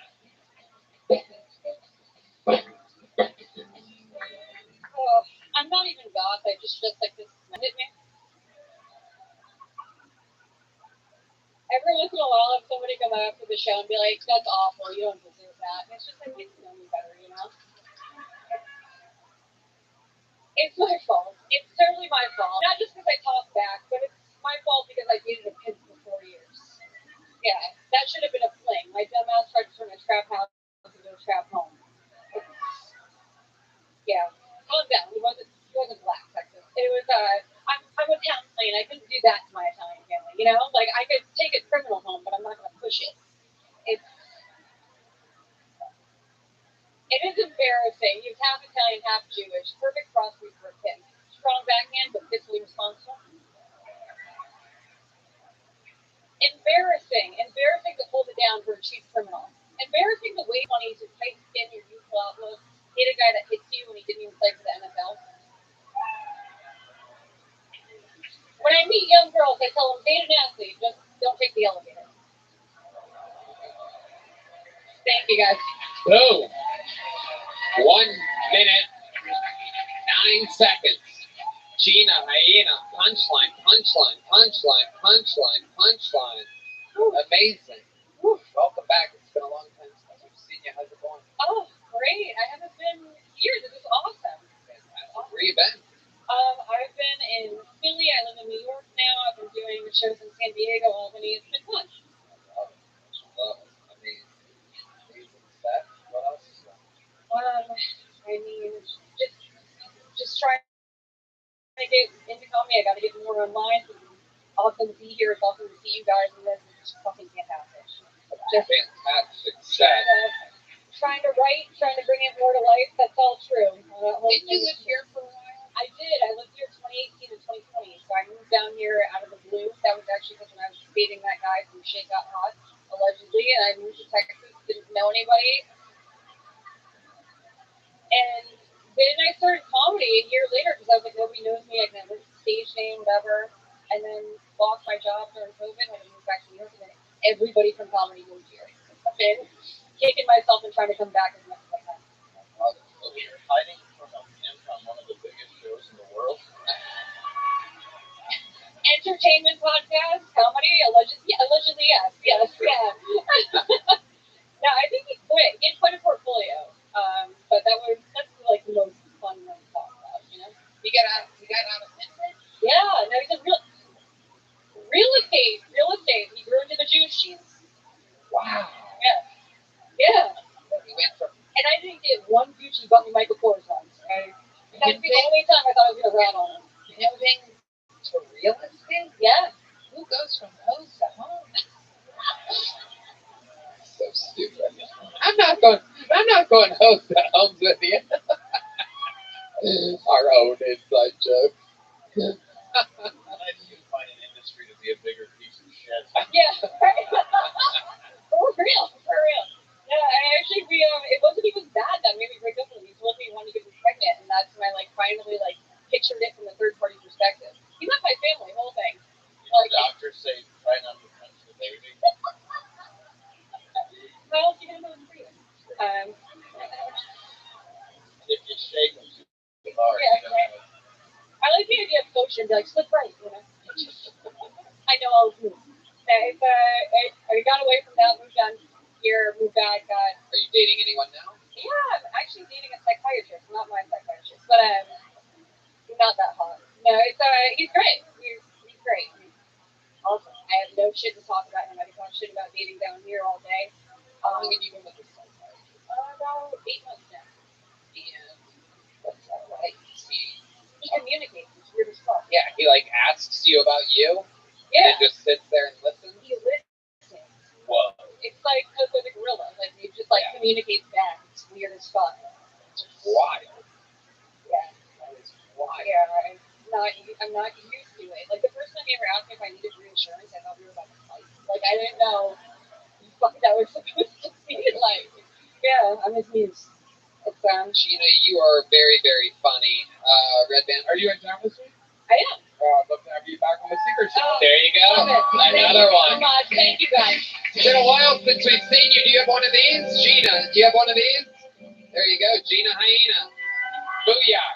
Oh, I'm not even goth. I just like this hit me. Every once in a while, if somebody come after the show and be like, "That's awful. You don't deserve that," and it's just like, you know me better, you know. It's my fault. It's totally my fault. Not just because I talk back, but it's my fault because I dated a pimp for 4 years. Yeah, that should have been a fling. My dumbass tried to turn a trap house into a trap home. Yeah, calm down. It wasn't black Texas. It was I'm a town plane. I couldn't do that to my Italian family. You know, like I could take a criminal home, but I'm not going to push it. It is embarrassing. He was half Italian, half Jewish. Perfect crossbreed for a pimp. Strong backhand, but fiscally responsible. Embarrassing to hold it down for a chief criminal. Embarrassing to wait 20s with tight skin, your youthful outlook. Hate a guy that hits you when he didn't even play for the NFL. When I meet young girls, I tell them, date an athlete, just don't take the elevator. Thank you, guys. Boom. 1 minute, 9 seconds. Gina Hyena, punchline. Amazing. Welcome back. It's been a long time since we've seen you. How's it going? Oh, great. I haven't been here. This is awesome. Fantastic. Where you been? I've been in Philly. I live in New York now. I've been doing shows in San Diego, Albany. It's been fun. Amazing set. What else is going on? I mean, just trying to get into comedy. I got to get more online. It's awesome to be here. It's awesome to see you guys, and this is just fucking fantastic. Just fantastic set. Trying to write, trying to bring it more to life. That's all true. Didn't you live here for a while? I did. I lived here 2018 to 2020. So I moved down here out of the blue. That was actually because when I was dating that guy from Shit Got Hot, allegedly, and I moved to Texas, didn't know anybody. And then I started comedy a year later because I was like, nobody knows me. I can have a stage name, whatever. And then lost my job during COVID. Had to move back to New York. And then everybody from comedy moved here. I've been kicking myself and trying to come back as much as I can. So you're hiding from a pimp on one of the biggest shows in the world? Entertainment podcast, comedy, allegedly, yes. Yeah. No, I think he quit. He had quite a portfolio. But that's like the most fun one to talk about, you know? He got out of business? Yeah, no, he's a real estate. He grew into the Jewish jeans. Wow. Yeah. He went from... And I didn't get one Gucci, bought me Michael Kors once. That's the only time I thought I was going to rat on him. Pimping to real estate? Yeah. Who goes from hose to home? So stupid. I'm not going hose to homes with you. our own inside joke. I need to find an industry to be a bigger piece of shit. Yeah, right. For real. Yeah, it wasn't even bad that made me break up with him. He told me he wanted to get me pregnant, and that's when I finally pictured it from a third party perspective. He met my family, whole thing. Doctors say try not to punch the baby. How else are you gonna know it's real? If you shake them too hard. Yeah, right. I like the idea of coaching, be slip right, I know all the moves. I got away from that, moved on here, moved back. Are you dating anyone now? Yeah, I'm actually dating a psychiatrist, not my psychiatrist, but not that hot. No, he's great. He's great. Awesome. I have no shit to talk about him. I can talk shit about dating down here all day. How long have you been with this psychiatrist? About 8 months now. And what's that like? He communicates. It's weird as fuck. Yeah, he asks you about you. Yeah. And just sits there and listens. He listens. Whoa. It's like the gorilla. He just communicates back. It's weird as fuck. It's wild. Yeah. That is wild. Yeah, I'm not used to it. The first time he ever asked me if I needed reinsurance, I thought we were about to fight. I didn't know what that was supposed to be like. Yeah, I'm his muse. It's Gina, you are very, very funny. Red Band, are you in town this week? I am. I'd love to have you back on the Secret Show. Oh, there you go. Thank Another one. you so much. Thank you guys. It's been a while since we've seen you. Do you have one of these? Gina, do you have one of these? There you go. Gina Hyena. Booyah.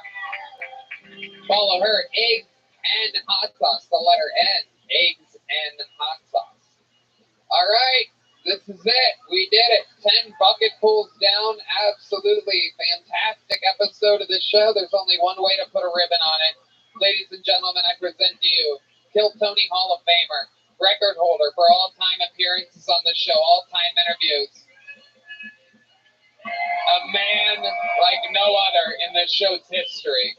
Follow her. Eggs and hot sauce. The letter N. Eggs and hot sauce. All right. This is it. We did it. 10 bucket pulls down. Absolutely fantastic episode of the show. There's only one way to put a ribbon on it. Ladies and gentlemen, I present to you Kill Tony Hall of Famer, record holder for all-time appearances on the show, all-time interviews. A man like no other in the show's history.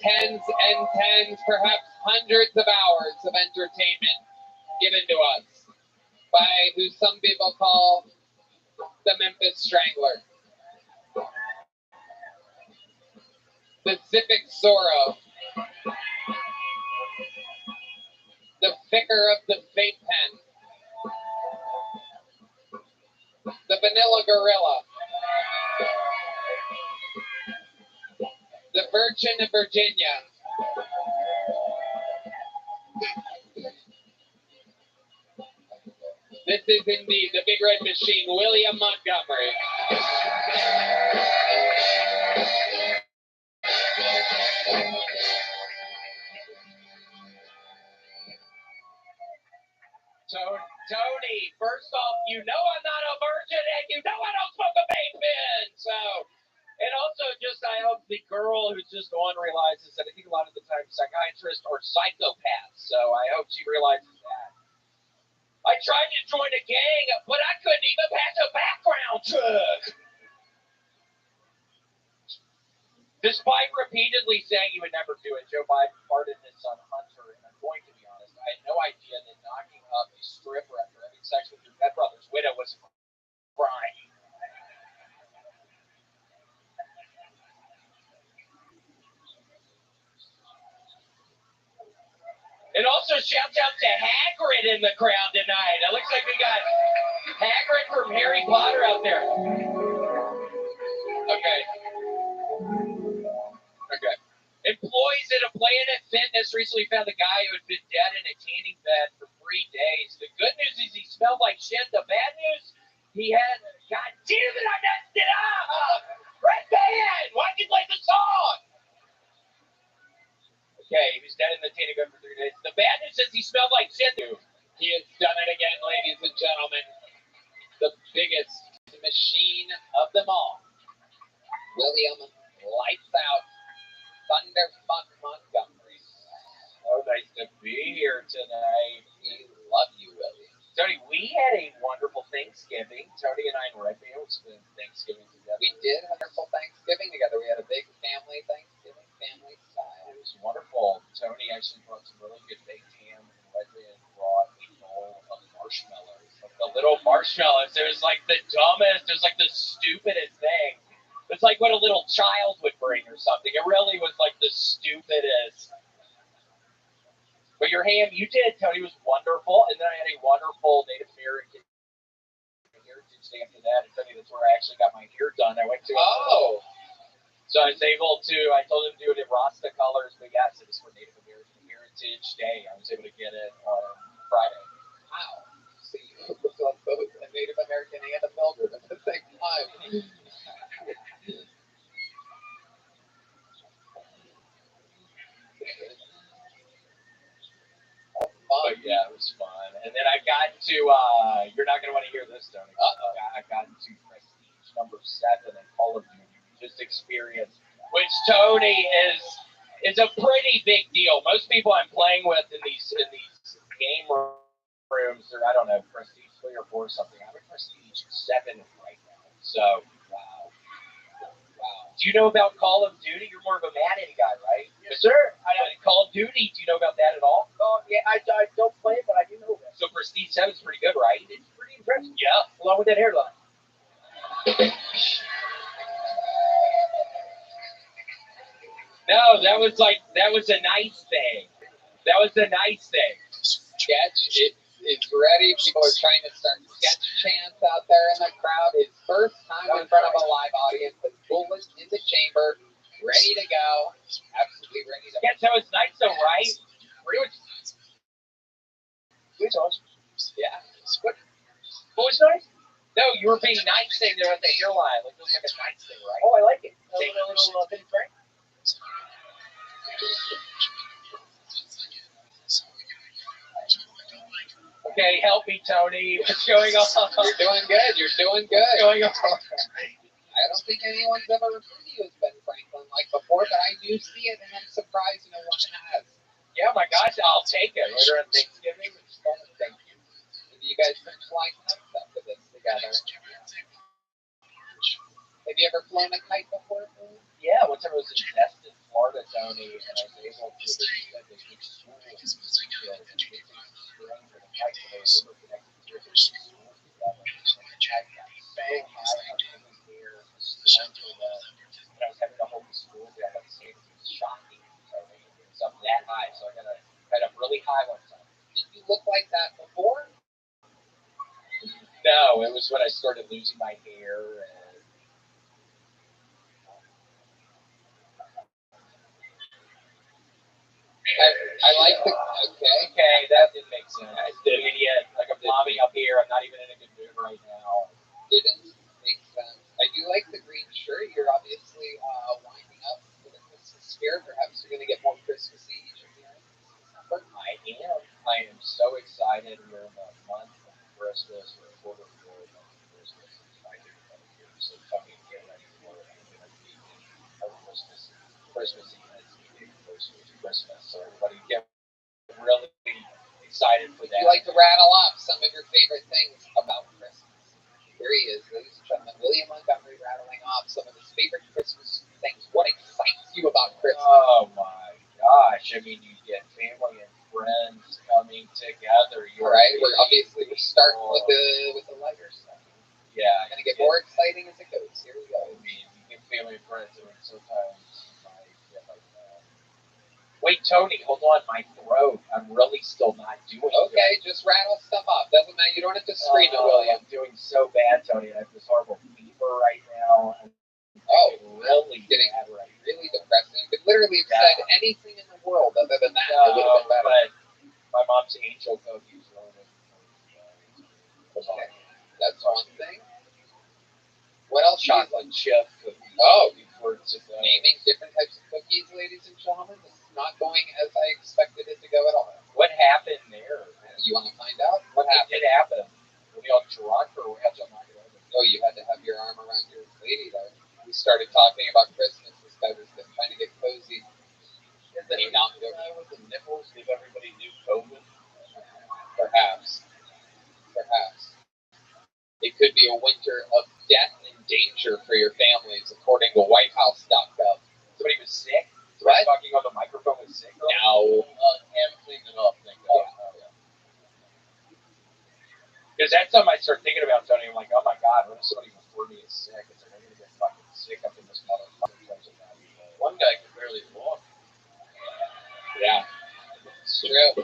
Tens and tens, perhaps hundreds of hours of entertainment given to us by who some people call the Memphis Strangler. Pacific Zorro. The Vicar of the Vape Pen. The Vanilla Gorilla. The Virgin of Virginia. This is indeed the Big Red Machine, William Montgomery. Tony, first off, you know I'm not a virgin, and you know I don't smoke a vape pen. And also, I hope the girl who's just on realizes that I think a lot of the time psychiatrists are psychopaths. So I hope she realizes that. I tried to join a gang, but I couldn't even pass a background check. Despite repeatedly saying he would never do it, Joe Biden pardoned his son Hunter, and I'm going to be honest, I had no idea that knocking up a stripper after having sex with your dead brother's widow was a crime. And also, shouts out to Hagrid in the crowd tonight. It looks like we got Hagrid from Harry Potter out there. Okay. Employees at a Planet Fitness recently found a guy who had been dead in a tanning bed for 3 days. The good news is he smelled like shit. The bad news, he had, God damn it, I messed it up! Red Band, why'd you play the song? Okay, he was dead in the tanning bed for 3 days. The bad news is he smelled like shit. He has done it again, ladies and gentlemen. The biggest machine of them all. William Lights Out Thunderfuck Montgomery. So nice to be here tonight. We love you, William. Tony, we had a wonderful Thanksgiving. Tony and I and Red Band spent Thanksgiving together. We did have a wonderful Thanksgiving together. We had a big family Thanksgiving, family style. It was wonderful. Tony actually brought some really good baked ham, and Red Band brought a bowl of marshmallows. The little marshmallows. It was like the dumbest, it was like the stupidest thing. The was like what a little child would bring or something. It really was like the stupidest. But your ham, you did, Tony, was wonderful. And then I had a wonderful Native American Heritage Day after that. And Tony, that's where I actually got my hair done. I went to So I was able to, I told him to do it in Rasta colors, but yes, it was for Native American Heritage Day. I was able to get it on Friday. Wow. So you look like both a Native American and a Mildred at the same time. But yeah, it was fun. And then I got to, you're not going to want to hear this, Tony. I got into Prestige number 7 in Call of Duty. Just experience, which Tony is a pretty big deal. Most people I'm playing with in these game rooms are, I don't know, Prestige 3 or 4 or something. I'm at Prestige 7 right now. So, wow. Do you know about Call of Duty? You're more of a Madden guy, right? Yes, sir. Call of Duty, do you know about that at all? Yeah, I don't play it, but I do know that. So Prestige 7 is pretty good, right? It's pretty impressive. Yeah. Along with that hairline. No, that was a nice thing. That was a nice thing. Sketch is ready. People are trying to start sketch chants out there in the crowd. His first time in front of a live audience with bullets in the chamber, ready to go. Absolutely ready to go. Sketch, that was nice though, right? Yeah. What was nice? No, you were being nice saying there at the hairline. Like, it was like a nice thing, right? Oh, I like it. A little bit of Frank. Okay, help me, Tony. What's going on? You're doing good. You're doing good. What's going on? I don't think anyone's ever referred to you as Ben Franklin like before, but I do see it, and I'm surprised no one has. Yeah, my gosh, I'll take it. Later on Thanksgiving, just call it thank you. You guys can fly kites after this together. Have you ever flown a kite before? Yeah, once I was in Destin, Florida, Tony, and I was able to the big school and the string for the kite, and they were connected to the school together. And I got so high up in the air, and I was having to hold the school down. It was shocking, Tony. It was up that high, so I got up really high one time. Did you look like that before? No, it was when I started losing my hair. I like the okay, that didn't make sense. I mean, yeah, like I'm bobbing up here. I'm not even in a good mood right now. Didn't make sense. I do like the green shirt. You're obviously winding up for the Christmas spirit. Perhaps you're going to get more Christmassy each year. I am so excited. We're in the month of Christmas. We're a quarter before the month of Christmas. It's my favorite time of year. So come and get ready for it. I'm going to be our Christmas Eve. It's Christmas. So everybody get really excited for that. You like to rattle off some of your favorite things about Christmas. Here he is, ladies and gentlemen, William Montgomery, rattling off some of his favorite Christmas things. What excites you about Christmas? Oh my gosh! I mean, you get family and friends coming together. All right, we're starting with the lighter stuff. Yeah, it's gonna get more exciting as it goes. Here we go. I mean, you get family and friends, and sometimes I get like. Wait, Tony, hold on, my throat. I'm really still not doing it. Okay, just rattle stuff off. Doesn't matter. You don't have to scream it, William. I'm doing so bad, Tony. I have this horrible fever right now. Really getting bad right now. Really depressing. You could literally have said anything in the world other than that. It would have been better. But my mom's angel cookies really okay. That's one thing. What else? Chocolate chip cookies. Oh, naming different types of cookies, ladies and gentlemen. This is not going as I expected it to go at all. What happened there? You want to find out? What happened? It happened. Were we all drunk or we had to knock it over? Oh, you had to have your arm around your lady there. We started talking about Christmas. This guy was trying to get cozy. And then he knocked it over with the nipples. Give everybody new COVID. Perhaps. It could be a winter of death and danger for your families, according to WhiteHouse.gov. Somebody was sick? What? Talking on the microphone was sick? No. Him cleaned it up, thank God. Because that's something I start thinking about, Tony. I'm like, oh my God, what if somebody before me is sick? It's like, I'm going to get fucking sick up in this motherfucker. One guy could barely walk. Yeah, it's true.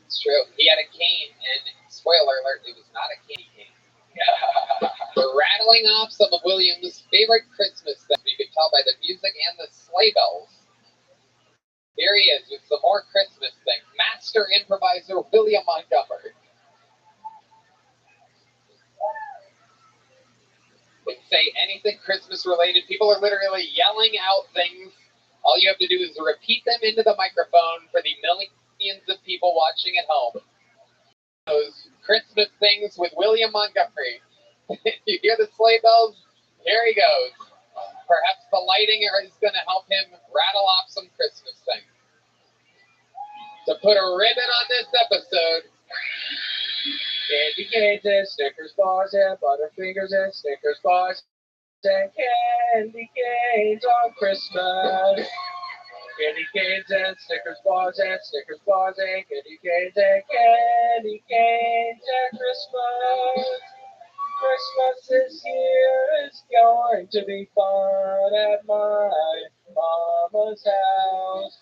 It's true. He had a cane, and spoiler alert, it was not a candy cane. We're rattling off some of William's favorite Christmas stuff. You could tell by the music and the sleigh bells. Here he is with some more Christmas things. Master improviser William Montgomery. They say anything Christmas related. People are literally yelling out things. All you have to do is repeat them into the microphone for the millions of people watching at home. Those Christmas things with William Montgomery. You hear the sleigh bells? Here he goes. Perhaps the lighting is going to help him rattle off some Christmas things. To put a ribbon on this episode, candy canes and Snickers bars and Butterfingers and Snickers bars and candy canes on Christmas. Candy canes and Snickers bars and Snickers bars and candy canes at Christmas. Christmas this year is going to be fun at my mama's house.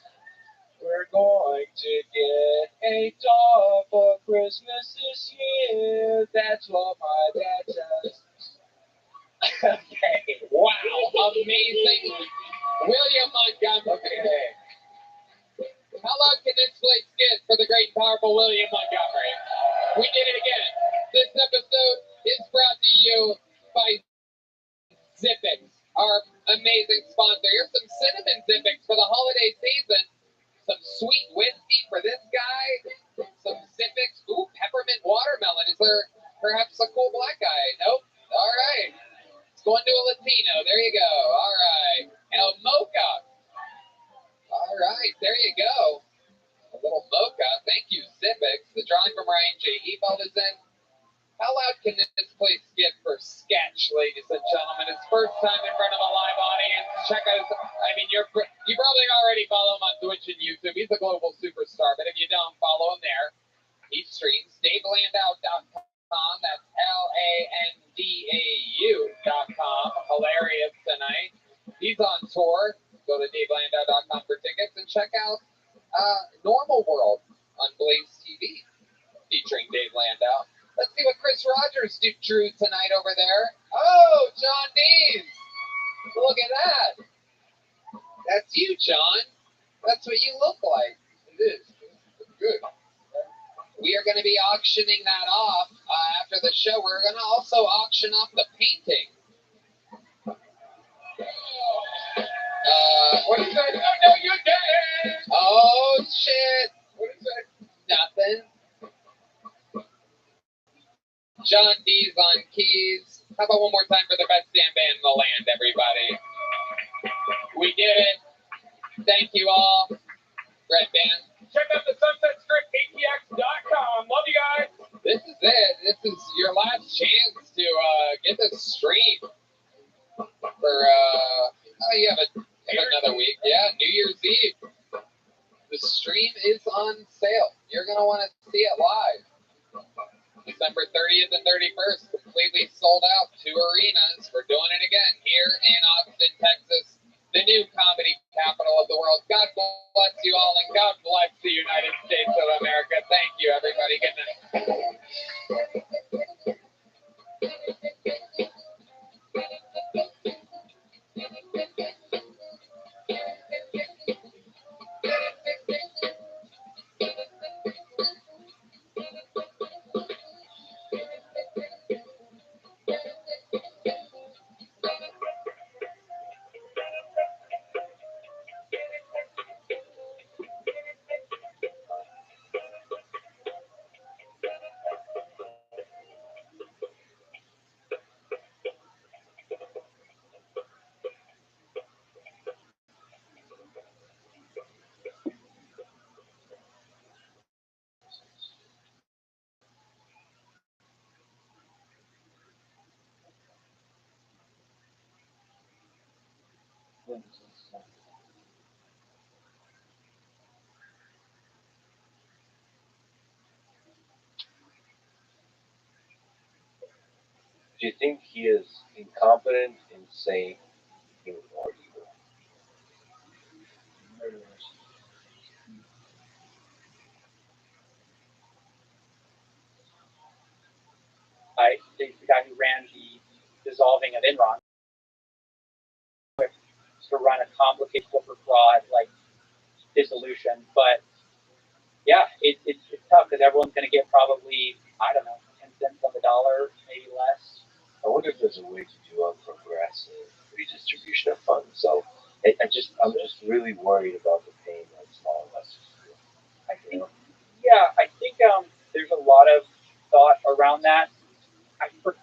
We're going to get a doll for Christmas this year. That's what my dad says. Okay, wow, amazing. William Montgomery. How long can this place get for the great and powerful William Montgomery? We did it again. This episode is brought to you by Zippix, our amazing sponsor. Here's some cinnamon Zippix for the holiday season. Some sweet whiskey for this guy. Some Zippix. Ooh, peppermint watermelon. Is there perhaps a cool black guy? Nope. All right. It's going to a Latino. There you go. All right. El Mocha. All right. There you go. A little mocha. Thank you, Zippix. The drawing from Ryan J. Ebald is in. How loud can this place get for sketch, ladies and gentlemen? It's first time in front of a live audience. Check out, you probably already follow him on Twitch and YouTube. He's a global superstar, but if you don't, follow him there. He streams DaveLandau.com. That's LANDAU.com. Hilarious tonight. He's on tour. Go to DaveLandau.com for tickets and check out Normal World on Blaze TV featuring Dave Landau. Let's see what Chris Rogers drew tonight over there. Oh, John Dees. Look at that. That's you, John. That's what you look like. It is. It's good. We are going to be auctioning that off after the show. We're going to also auction off the painting. What is that? Oh, no, you're dead. Oh, shit. What is that? Nothing. John D's on keys. How about one more time for the best damn band in the land, everybody? We did it. Thank you all. Red Band. Check out the Sunset Strip, ATX.com. Love you guys. This is it. This is your last chance to get the stream for, you have another week. Yeah, New Year's Eve. The stream is on sale. You're going to want to see it live. December 30th and 31st, completely sold out. 2 arenas. We're doing it again here in Austin, Texas, the new comedy capital of the world. God bless you all, and God bless the United States of America. Thank you, everybody. Good night. Do you think he is incompetent, insane, or evil? The guy who ran the dissolving of Enron to run a complicated corporate fraud like dissolution. But yeah, it's tough because everyone's going to get probably, I don't know, 10 cents on the dollar, maybe less. I wonder if there's a way to do a progressive redistribution of funds. So I'm just really worried about the pain that small investors feel. I think there's a lot of thought around that. I forget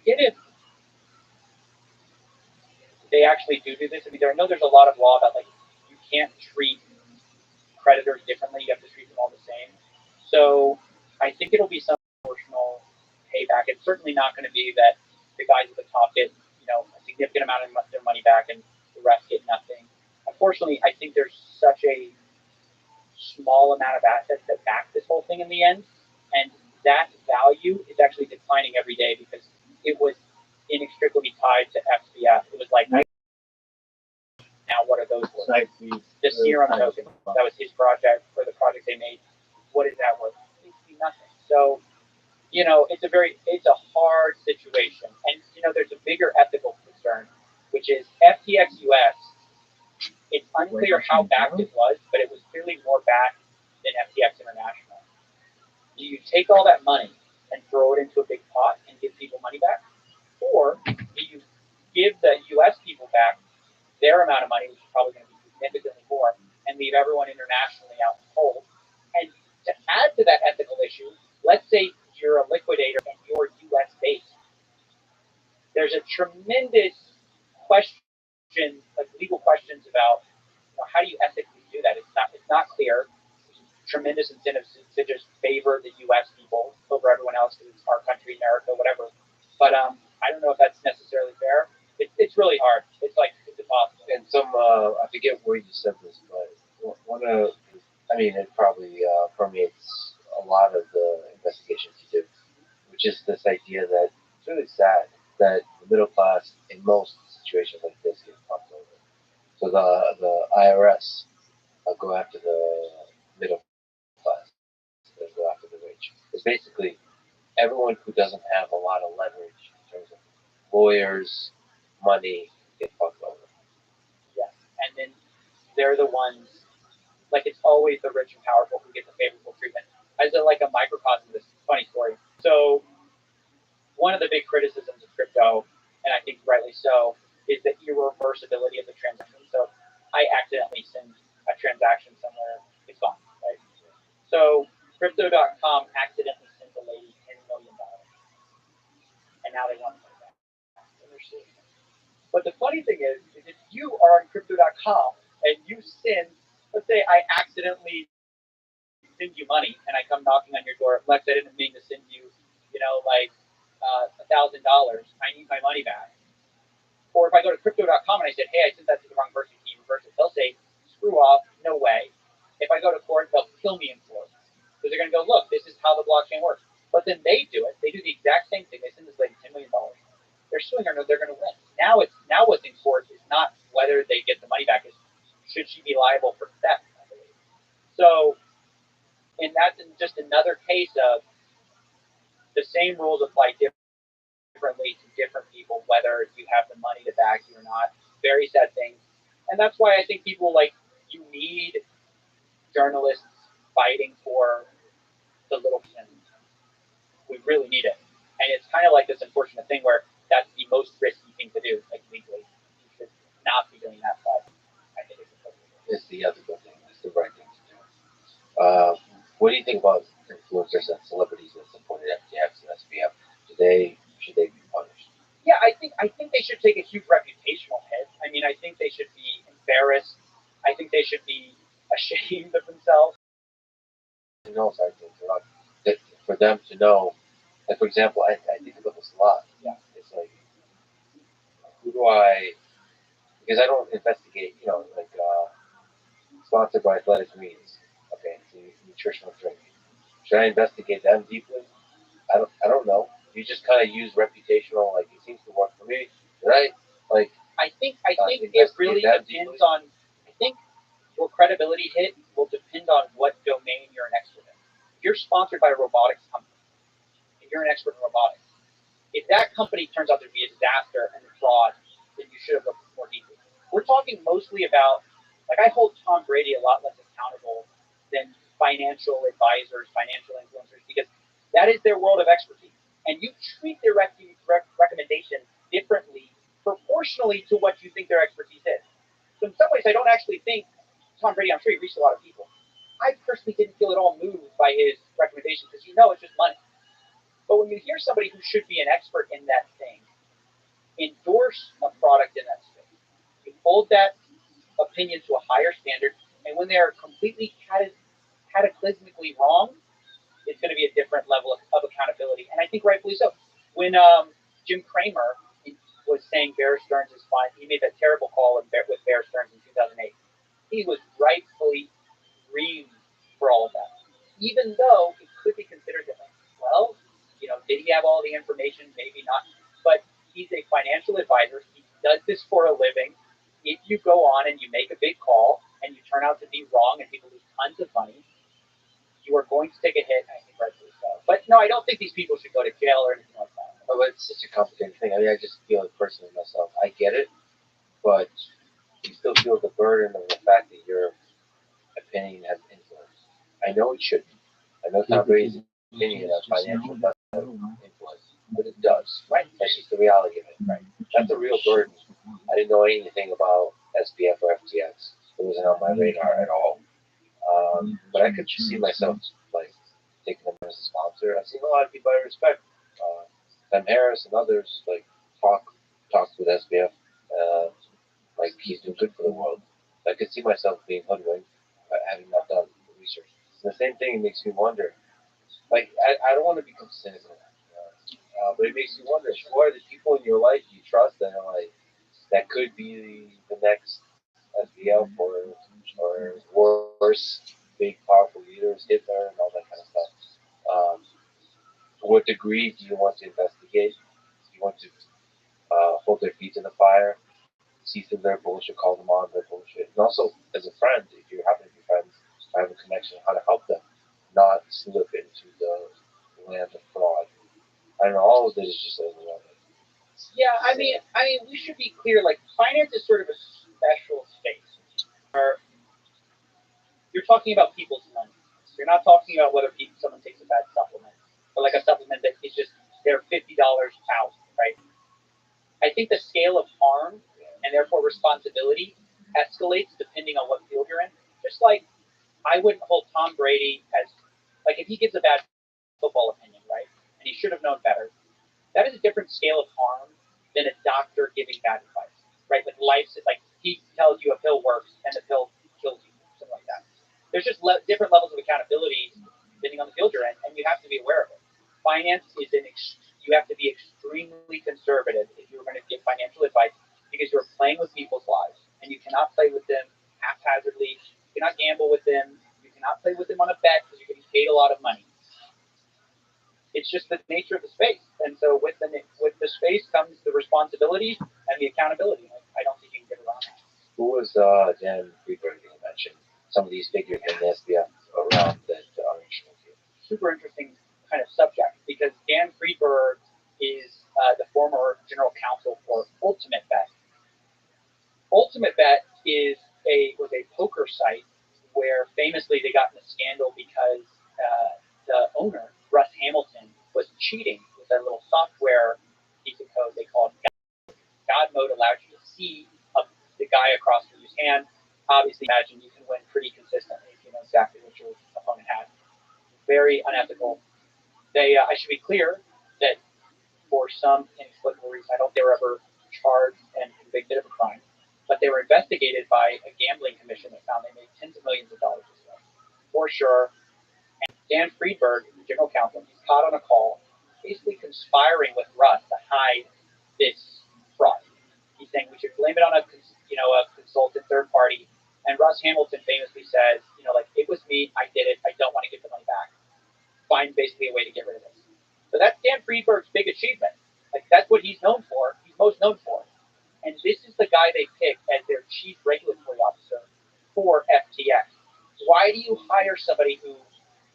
if they actually do this. I mean, I know there's a lot of law about like you can't treat creditors differently. You have to treat them all the same. So I think it'll be some proportional payback. It's certainly not going to be that the guys at the top get a significant amount of their money back and the rest get nothing. Unfortunately, I think there's such a small amount of assets that back this whole thing in the end, and that value is actually declining every day because it was inextricably tied to FCF. It was like, now what are those worth? The Serum token, that was his project, or the project they made. What is that worth? Basically nothing. So, it's a hard situation. And, there's a bigger ethical concern, which is FTX US. It's unclear how backed it was, but it was clearly more backed than FTX International. Do you take all that money and throw it into a big pot and give people money back? Or do you give the US people back their amount of money, which is probably going to be significantly more, and leave everyone internationally out in the cold? And to add to that ethical issue, let's say you're a liquidator and you're US based. There's a tremendous question, like legal questions about how do you ethically do that? It's not clear. There's tremendous incentives to just favor the US people over everyone else because it's our country, America, whatever. But I don't know if that's necessarily fair. It's really hard. It's impossible. And I forget where you said this, but it probably permeates a lot of the investigations you do, which is this idea that it's really sad that the middle class in most situations like this gets fucked over. So the IRS go after the middle class, they go after the rich. It's basically everyone who doesn't have a lot of leverage in terms of lawyers, money, get fucked over. Yes, and then they're the ones, like it's always the rich and powerful who get the favorable treatment. As a microcosm of this funny story. So one of the big criticisms of crypto, and I think rightly so, is the irreversibility of the transaction. So I accidentally send a transaction somewhere, it's gone, right? So crypto.com accidentally sent a lady $10 million. And now they want to pay back. But the funny thing is if you are on crypto.com and you send, let's say I accidentally send you money and I come knocking on your door, Lex, I didn't mean to send you, $1,000. I need my money back. Or if I go to crypto.com and I said, hey, I sent that to the wrong person, can you reverse it? They'll say, screw off, no way. If I go to court, they'll kill me in court. Because they're going to go, look, this is how the blockchain works. But then they do it. They do the exact same thing. They send this lady $10 million. They're suing her, no, they're going to win. Now what's in court is not whether they get the money back, it's should she be liable for theft, I believe. So, and that's just another case of the same rules apply differently to different people, whether you have the money to back you or not. Very sad things. And that's why I think people you need journalists fighting for the little person. We really need it. And it's kind of like this unfortunate thing where that's the most risky thing to do, legally. You should not be doing that, but I think it's important. It's the ethical thing. It's the right thing to do. What do you think about influencers and celebrities that supported FTX and SBF? Should they be punished? Yeah, I think they should take a huge reputational hit. I mean, I think they should be embarrassed. I think they should be ashamed of themselves. For them to know, like for example, I think about this a lot. Yeah. It's like, who do I? Because I don't investigate, sponsored by Athletic Greens. Okay, it's a nutritional drink. Should I investigate them deeply? I don't know. You just kind of use reputational, like it seems to work for me, right? Like I think it really depends on. I think your credibility hit will depend on what domain you're an expert in. If you're sponsored by a robotics company, and you're an expert in robotics, if that company turns out to be a disaster and a fraud, then you should have looked more deeply. We're talking mostly about, like, I hold Tom Brady a lot less accountable than financial advisors, financial influencers, because that is their world of expertise. And you treat their recommendation differently proportionally to what you think their expertise is. So in some ways, I don't actually think Tom Brady, I'm sure he reached a lot of people. I personally didn't feel at all moved by his recommendation because it's just money. But when you hear somebody who should be an expert in that thing endorse a product in that space, you hold that opinion to a higher standard, and when they're completely cataclysmically wrong, it's going to be a different level of accountability. And I think rightfully so. When Jim Cramer was saying Bear Stearns is fine, he made that terrible call with Bear Stearns in 2008. He was rightfully grieved for all of that, even though it could be considered that, well, did he have all the information? Maybe not. But he's a financial advisor. He does this for a living. If you go on and you make a big call and you turn out to be wrong and people lose tons of money, you are going to take a hit, and I think rightfully so. But no, I don't think these people should go to jail or anything like that. Oh, but it's such a complicated thing. I mean, I just feel it personally myself. I get it, but you still feel the burden of the fact that your opinion has influence. I know it shouldn't. I know Tom Brady's opinion of financial influence, but it does. Right? That's just the reality of it. Right? That's a real burden. I didn't know anything about SPF or FTX. It wasn't on my radar at all. But I could see myself like taking them as a sponsor. I've seen a lot of people I respect, Sam Harris and others, like talks with SPF, like he's doing good for the world. I could see myself being hoodwinked, having not done the research. And the same thing makes me wonder. Like I don't want to become cynical, but it makes me wonder: who are the people in your life you trust that are like that could be the next SBF or worse, big powerful leaders, Hitler and all that kind of stuff. To what degree do you want to investigate? Do you want to hold their feet to the fire, see through their bullshit, call them on their bullshit? And also, as a friend, if you happen to be friends, have a connection, how to help them not slip into the land of fraud. I don't know, all of this is just overwhelming. Yeah, I mean, we should be clear. Like, finance is sort of a special space. You're talking about people's money. You're not talking about whether someone takes a bad supplement, or like a supplement that is just they're $50 out, right? I think the scale of harm and therefore responsibility escalates depending on what field you're in. Just like I wouldn't hold Tom Brady as, like, if he gives a bad football opinion, right, and he should have known better, that is a different scale of harm than a doctor giving bad advice, right? Like he tells you a pill works and the pill kills you, something like that. There's just different levels of accountability depending on the field you're in, and you have to be aware of it. Finance is you have to be extremely conservative if you're going to give financial advice because you're playing with people's lives, and you cannot play with them haphazardly. You cannot gamble with them. You cannot play with them on a bet because you're getting paid a lot of money. It's just the nature of the space, and so with the space comes the responsibility and the accountability. I don't think you can get around that. Who was Dan Friedberg you mentioned? Some of these figures in the SBF around that are interesting. Super interesting kind of subject because Dan Friedberg is the former general counsel for Ultimate Bet. Ultimate Bet was a poker site where famously they got in a scandal because the owner, Russ Hamilton, was cheating with a little software piece of code they called God Mode. Allows you to see the guy across from his hand. Obviously, imagine you can win pretty consistently if you know exactly what your opponent has. Very unethical. I should be clear that for some inexplicable reason, I don't think they were ever charged and convicted of a crime, but they were investigated by a gambling commission that found they made tens of millions of dollars this way, for sure. And Dan Friedberg, the general counsel, he's caught on a call, basically conspiring with Russ to hide this fraud. He's saying we should blame it on a consultant third party. And Russ Hamilton famously says, like, it was me, I did it, I don't want to give the money back. Find basically a way to get rid of this. So that's Dan Friedberg's big achievement. Like that's what he's known for. He's most known for. And this is the guy they pick as their chief regulatory officer for FTX. Why do you hire somebody who,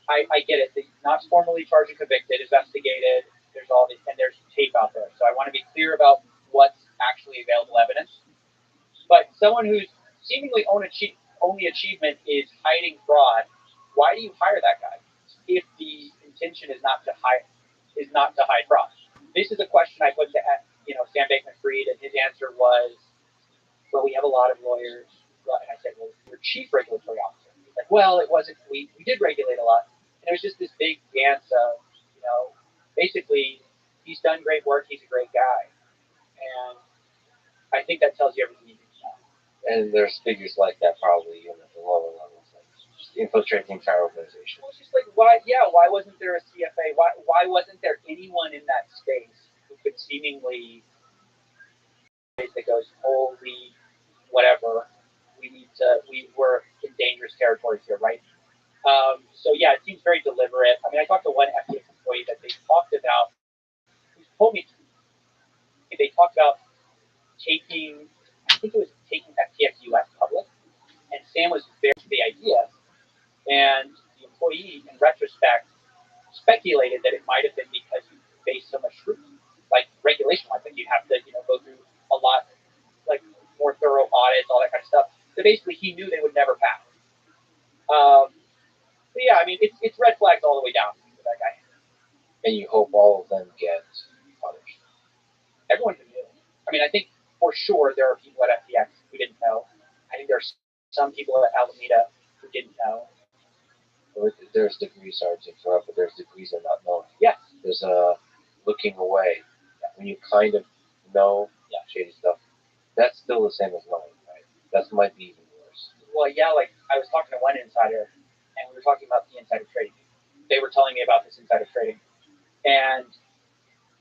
I get it, he's not formally charged and convicted, investigated, there's all this, and there's tape out there. So I want to be clear about what's actually available evidence. But someone whose seemingly only achievement is hiding fraud, why do you hire that guy if the intention is not to hide fraud? This is a question I put to Sam Bankman-Fried, and his answer was, well, we have a lot of lawyers. And I said, well, you're chief regulatory officer. He's like, well, it wasn't. We did regulate a lot. And it was just this big dance of, basically, he's done great work. He's a great guy. And I think that tells you everything you need to know. And there's figures like that probably at the lower levels, like infiltrating the entire organization. Well, it's just like, why wasn't there a CFA? Why wasn't there anyone in that space who could seemingly that goes, holy whatever, we're in dangerous territories here, right? So yeah, it seems very deliberate. I mean, I talked to one FTX employee that they talked about, who told me they talked about taking FTX US public, and Sam was very to the idea, and the employee, in retrospect, speculated that it might have been because he faced so much scrutiny, like regulation. I think you have to, go through a lot, like more thorough audits, all that kind of stuff. So basically, he knew they would never pass. But yeah, I mean, it's red flags all the way down for that guy. And you hope all of them get punished. Everyone who knew. I mean, I think for sure there are people at FTX who didn't know. I think there's some people at Alameda who didn't know. There's degrees, sorry to interrupt, but there's degrees of not knowing. Yes. There's looking away. When you kind of know shady stuff, that's still the same as knowing, right? That might be even worse. Well, yeah, like I was talking to one insider, and we were talking about the insider trading. They were telling me about this insider trading. And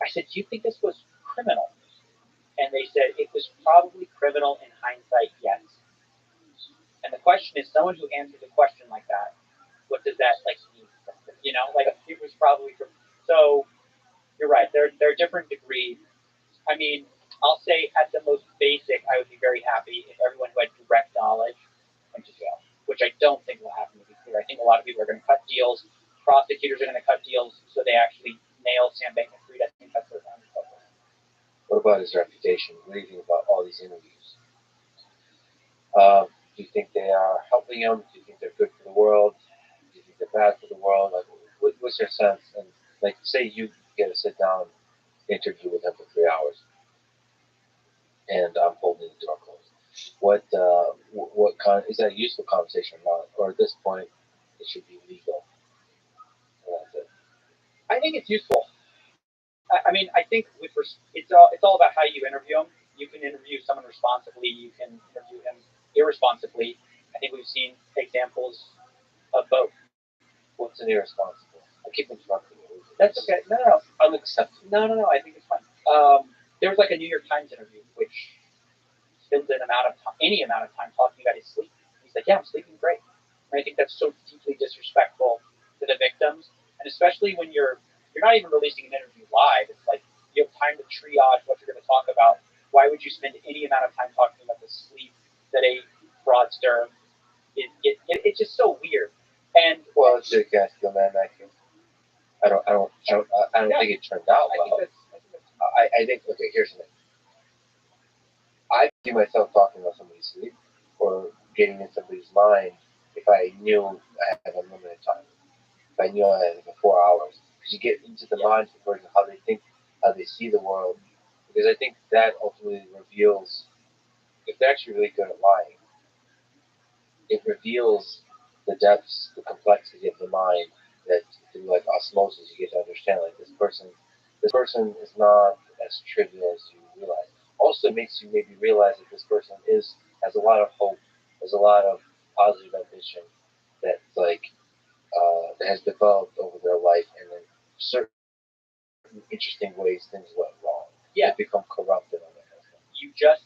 I said, do you think this was criminal? And they said it was probably criminal in hindsight, yes. And the question is, someone who answers a question like that, what does that like mean? Like it was probably so. You're right. There are different degrees. I mean, I'll say at the most basic, I would be very happy if everyone who had direct knowledge went to jail, which I don't think will happen. To be clear, I think a lot of people are going to cut deals. Prosecutors are going to cut deals so they actually nail Sam Bankman-Fried. I think that's their only focus. What about his reputation? What do you think about all these interviews? Do you think they are helping him? Do you think they're good for the world? Do you think they're bad for the world? Like, what's your sense? And like, say you get a sit-down interview with him for 3 hours, and I'm holding the door closed. What is that a useful conversation or not? Or at this point, it should be legal. I think it's useful. I mean, I think it's all about how you interview him. You can interview someone responsibly. You can interview him irresponsibly. I think we've seen examples of both. What's an irresponsible? I keep interrupting you. That's okay. No. Unacceptable. No. I think it's fine. There was like a New York Times interview, which spent any amount of time talking about his sleep. He's like, yeah, I'm sleeping great. And I think that's so deeply disrespectful to the victims, and especially when you're not even releasing an interview live. It's like you have time to triage what you're going to talk about. Why would you spend any amount of time talking about the sleep that a fraudster is? It's just so weird. And well, it's just the man that can. I don't think it turned out well. I think okay. Here's the thing. I see myself talking about somebody's sleep or getting in somebody's mind if I knew I had a limited time. If I knew I had 4 hours. Because you get into the minds of the person, how they think, how they see the world. Because I think that ultimately reveals, if they're actually really good at lying, it reveals the depths, the complexity of the mind that through like osmosis you get to understand like this person is not as trivial as you realize. Also makes you maybe realize that this person has a lot of hope, has a lot of positive ambition that that has developed over their life, and in certain interesting ways things went wrong. Yeah, they become corrupted on that.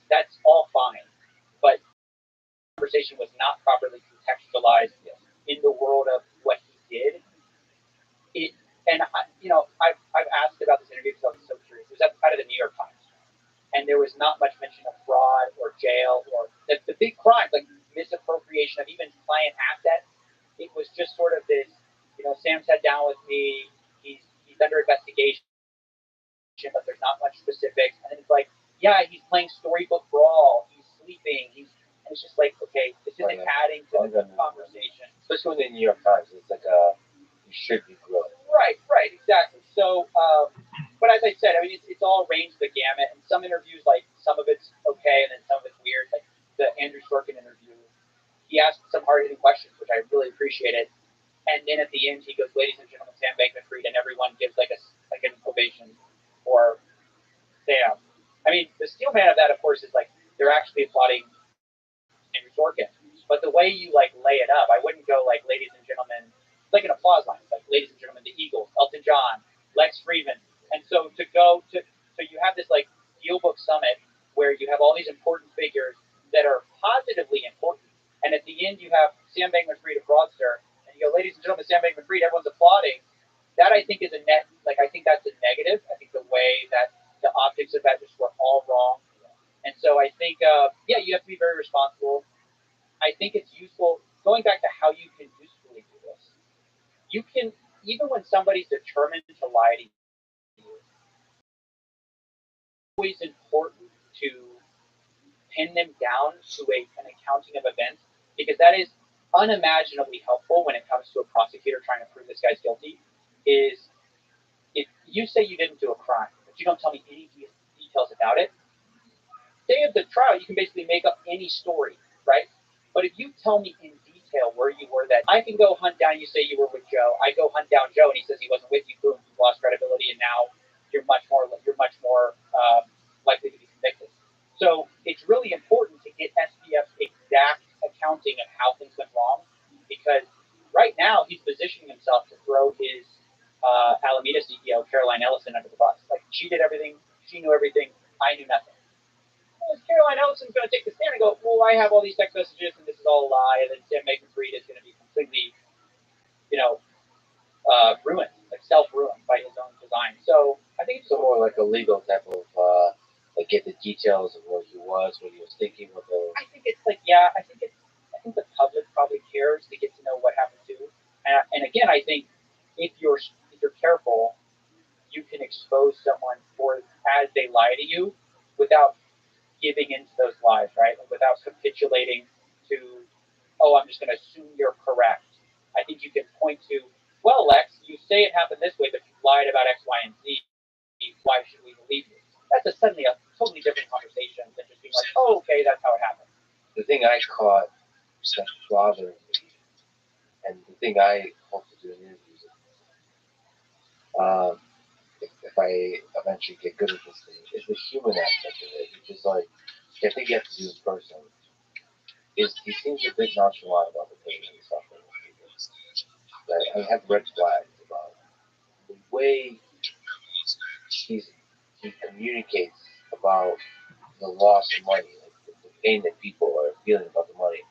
That's all fine, but the conversation was not properly contextualized in the world of what he did. I've asked yeah, he's playing Storybook Brawl, he's sleeping, and it's just like, okay, this isn't adding to the conversation. Especially in the New York Times, it's like you should be grilled. Right, exactly. So, but as I said, I mean, it's all ranged the gamut, and some interviews, like, some of it's okay, and then some of it's weird, like the Andrew Sorkin interview. He asked some hard-hitting questions, which I really appreciated. And then at the end, he goes, "Ladies and gentlemen, Sam Bankman-Fried," and everyone gives like an ovation for Sam. I mean, the steel man of that, of course, is like they're actually applauding Andrew Sorkin. But the way you like lay it up, I wouldn't go like, "Ladies and gentlemen," like an applause line, like "Ladies and gentlemen, the Eagles, Elton John, Lex Friedman." And so so you have this like Steelbook Summit where you have all these important figures that are positively important, and at the end you have Sam Bankman-Fried, a fraudster. You go, "Ladies and gentlemen, Sam Bankman-Fried," everyone's applauding. That I think is a net, like I think that's a negative. I think the way that the optics of that just were all wrong. And so I think, yeah, you have to be very responsible. I think it's useful, going back to how you can usefully do this. You can, even when somebody's determined to lie to you, it's always important to pin them down to an accounting of events, because that is unimaginably helpful when it comes to a prosecutor trying to prove this guy's guilty. Is if you say you didn't do a crime, but you don't tell me any details about it, day of the trial, you can basically make up any story, right? But if you tell me in detail where you were, that I can go hunt down, you say you were with Joe, I go hunt down Joe, and he says he wasn't with you, boom, you've lost credibility, and now you're much more likely to be convicted. So it's really important to get SBF's exact accounting of how things went wrong, because right now he's positioning himself to throw his Alameda CEO, Caroline Ellison, under the bus. Like, she did everything, she knew everything, I knew nothing. Well, Caroline Ellison's going to take the stand and go, "Well, I have all these text messages, and this is all a lie," and then Sam Bankman-Fried is going to be completely, ruined, like self-ruined by his own design. So I think it's more like a legal type of, like, get the details of where he was thinking, what the. I think it's like, yeah, I think the public probably cares to get to know what happened too. And again, I think if you're careful, you can expose someone as they lie to you without giving into those lies, right? Without capitulating to, "Oh, I'm just going to assume you're correct." I think you can point to, "Well, Lex, you say it happened this way, but you lied about X, Y, and Z. Why should we believe you?" That's suddenly a totally different conversation than just being like, "Oh, okay, that's how it happened." The thing I caught that bothered me, and the thing I hope to do in interviews, if I eventually get good at this thing, is the human aspect of it, which is like, I think you have to do in person. Is he seems a bit nonchalant about the pain and suffering of people. Right? I have red flags about the way he communicates about the loss of money, like the pain that people are feeling about the money.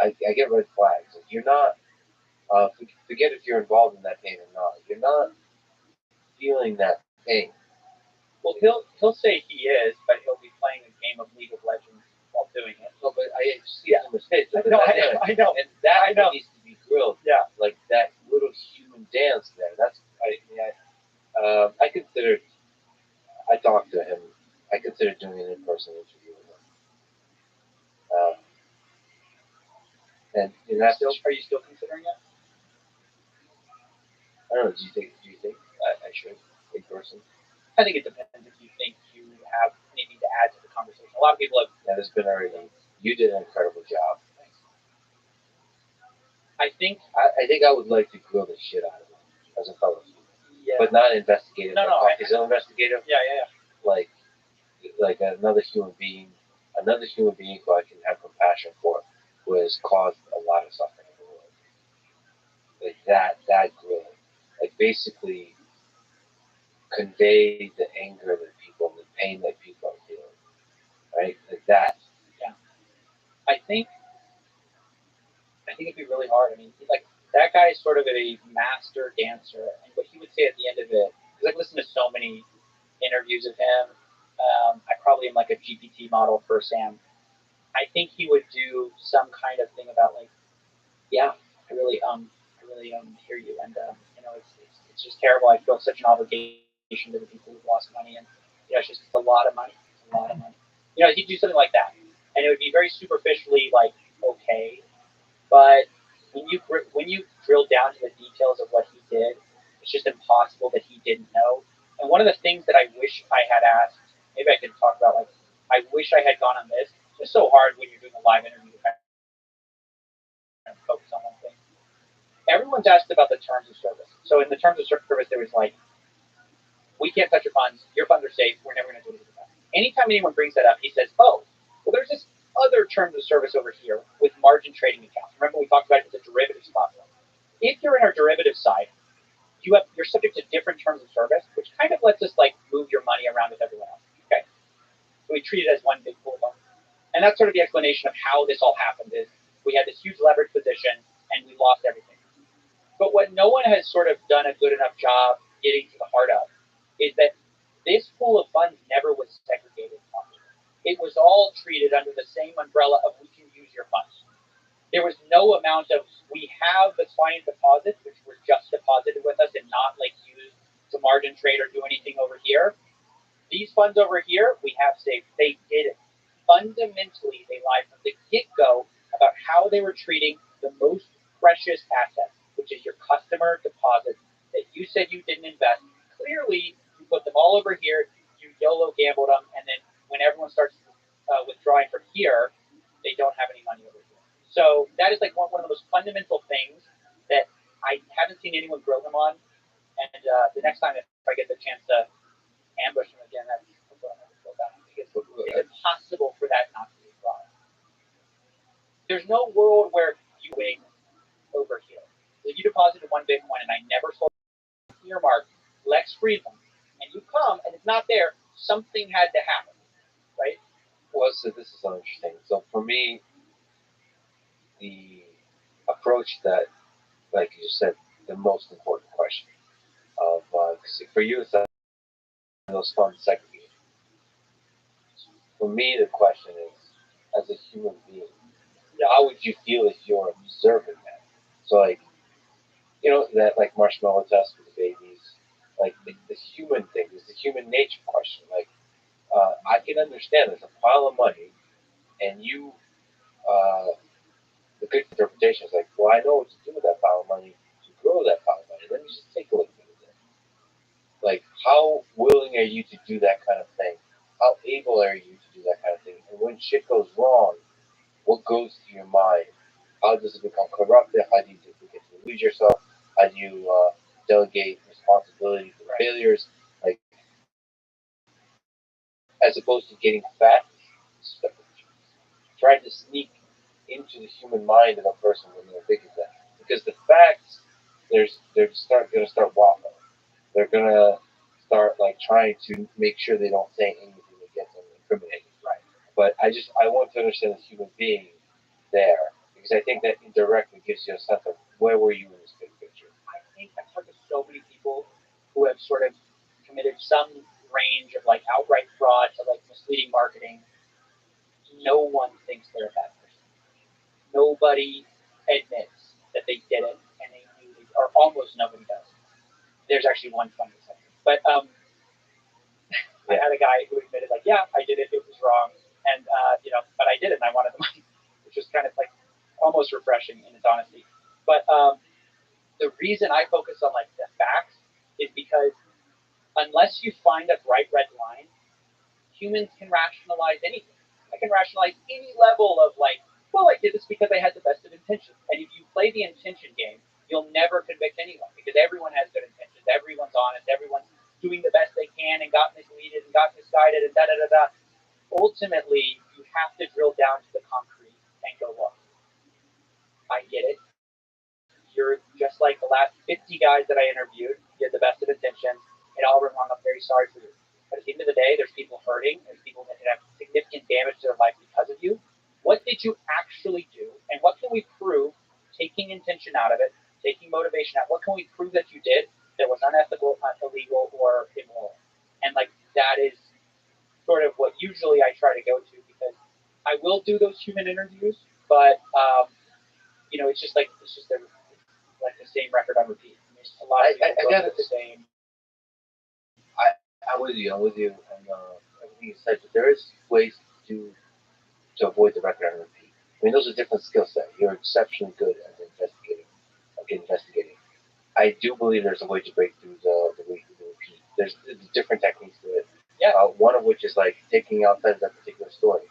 I get red flags. Like, you're not, forget if you're involved in that pain or not. You're not feeling that pain. Well, he'll say he is, but he'll be playing a game of League of Legends while doing it. No, but I see him mistakes. I know. And that needs to be grilled. Yeah. Like that little human dance there. That's I considered. I talked to him. I considered doing an in-person interview with him. And that's still. Are you still considering it? I don't know. Do you think I should in person? I think it depends if you think you have anything to add to the conversation. A lot of people have. That has been already. You did an incredible job. I think I would like to grill the shit out of him as a fellow student. Yeah. But not investigative. No. Is it investigative? Yeah. Like another human being who I can have compassion for, who has caused a lot of suffering in the world. Like that grill. Like, basically convey the anger that people, the pain that people are feeling. Right? Like that. Yeah. I think it'd be really hard. I mean, like, that guy is sort of a master dancer, and what he would say at the end of it, because I've listened to so many interviews of him. I probably am like a GPT model for Sam. I think he would do some kind of thing about like, yeah, I really hear you, and it's just terrible. I feel such an obligation to the people who've lost money, and it's just a lot of money. a lot of money. You know, he'd do something like that, and it would be very superficially like okay, but when you drill down to the details of what he did, it's just impossible that he didn't know. And one of the things that I wish I had asked, maybe I could talk about, like, I wish I had gone on this. It's so hard when you're doing a live interview to kind of focus on one thing. Everyone's asked about the terms of service. So in the terms of service, there was like, we can't touch your funds are safe, we're never going to do anything about it. Anytime anyone brings that up, he says, oh, well, there's this other terms of service over here with margin trading accounts. Remember we talked about it as a derivatives platform. If you're in our derivatives side, you're subject to different terms of service, which kind of lets us like move your money around with everyone else. Okay, so we treat it as one big pool of money, and that's sort of the explanation of how this all happened. Is we had this huge leverage position and we lost everything. But what no one has sort of done a good enough job getting to the heart of is that this pool of funds never was segregated properly. It was all treated under the same umbrella of we can use your funds. There was no amount of, we have the client deposits, which were just deposited with us and not like used to margin trade or do anything over here. These funds over here, we have saved. They did it. Fundamentally, they lied from the get-go about how they were treating the most precious asset, which is your customer deposits that you said you didn't invest. Clearly, you put them all over here, you YOLO gambled them, and then when everyone starts withdrawing from here, they don't have any money over here. So that is like one of the most fundamental things that I haven't seen anyone grill him on. And the next time if I get the chance to ambush him again, that's what I'm going to go back because it's impossible for that not to be brought. There's no world where you wing over here. If you deposited one Bitcoin and I never sold earmark Lex Friedland, and you come and it's not there, something had to happen, right? Well, so this is so interesting. So for me, the approach that, like you just said, the most important question of, for you, it's that those funds segregated. For me, the question is, as a human being, how would you feel if you're observing that? So, like, you know, that like marshmallow test with the babies, like the human thing, is the human nature question. Like, I can understand there's a pile of money, and you, the good interpretation is like, well, I know what to do with that pile of money to grow that pile of money. Let me just take a look at it. Like, how willing are you to do that kind of thing? How able are you to do that kind of thing? And when shit goes wrong, what goes through your mind? How does it become corrupted? How do you get to lose yourself? How do you delegate responsibility for failures? Like, as opposed to getting fat, trying to sneak into the human mind of a person when they're big as that. Because the facts, they're going to start waffling. They're going to start like trying to make sure they don't say anything that gets them incriminated. Right. But I want to understand the human being there, because I think that indirectly gives you a sense of where were you in this big picture. I think I've talked to so many people who have sort of committed some range of like outright fraud to like misleading marketing. No one thinks they're a bad person. Nobody admits that they did it, and they knew they, or almost nobody does. There's actually one funny exception, but I had a guy who admitted like, yeah, I did it, it was wrong, and but I did it, and I wanted the money, which was kind of like almost refreshing in its honesty. But the reason I focus on like the facts is because unless you find a bright red line, humans can rationalize anything. I can rationalize any level of like, well, I did this because I had the best of intentions. And if you play the intention game, you'll never convict anyone because everyone has good intentions. Everyone's honest. Everyone's doing the best they can and got misleaded and got misguided and da-da-da-da. Ultimately, you have to drill down to the concrete and go, look, I get it. You're just like the last 50 guys that I interviewed. You had the best of intentions. And all went wrong. I'm very sorry for you. But at the end of the day, there's people hurting. There's people that have significant damage to their life because of you. What did you actually do? And what can we prove, taking intention out of it, taking motivation out, what can we prove that you did that was unethical, illegal, or immoral? And like that is sort of what usually I try to go to because I will do those human interviews, but it's just like the same record on repeat. A lot of people go the same. I'm with you, and you said, but there is ways to avoid the record on repeat. I mean, those are different skill sets. You're exceptionally good at investigating. I do believe there's a way to break through the repeat. There's different techniques to it. Yeah. One of which is like taking outside that particular story.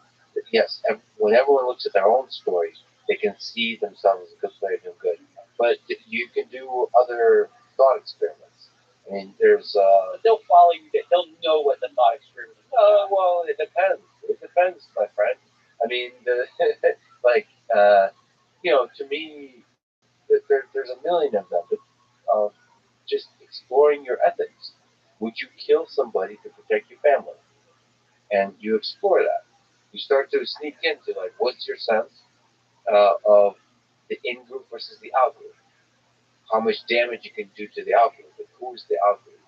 Yes, when everyone looks at their own story, they can see themselves as a good player doing good. But you can do other thought experiments. I mean, there's. They'll follow you. They'll know what the thought experiment is. Well, it depends. It depends, my friend. I mean, to me, there's a million of them. But just exploring your ethics. Would you kill somebody to protect your family? And you explore that. You start to sneak into like, what's your sense of the in-group versus the out-group? How much damage you can do to the out-group, and who's the out-group?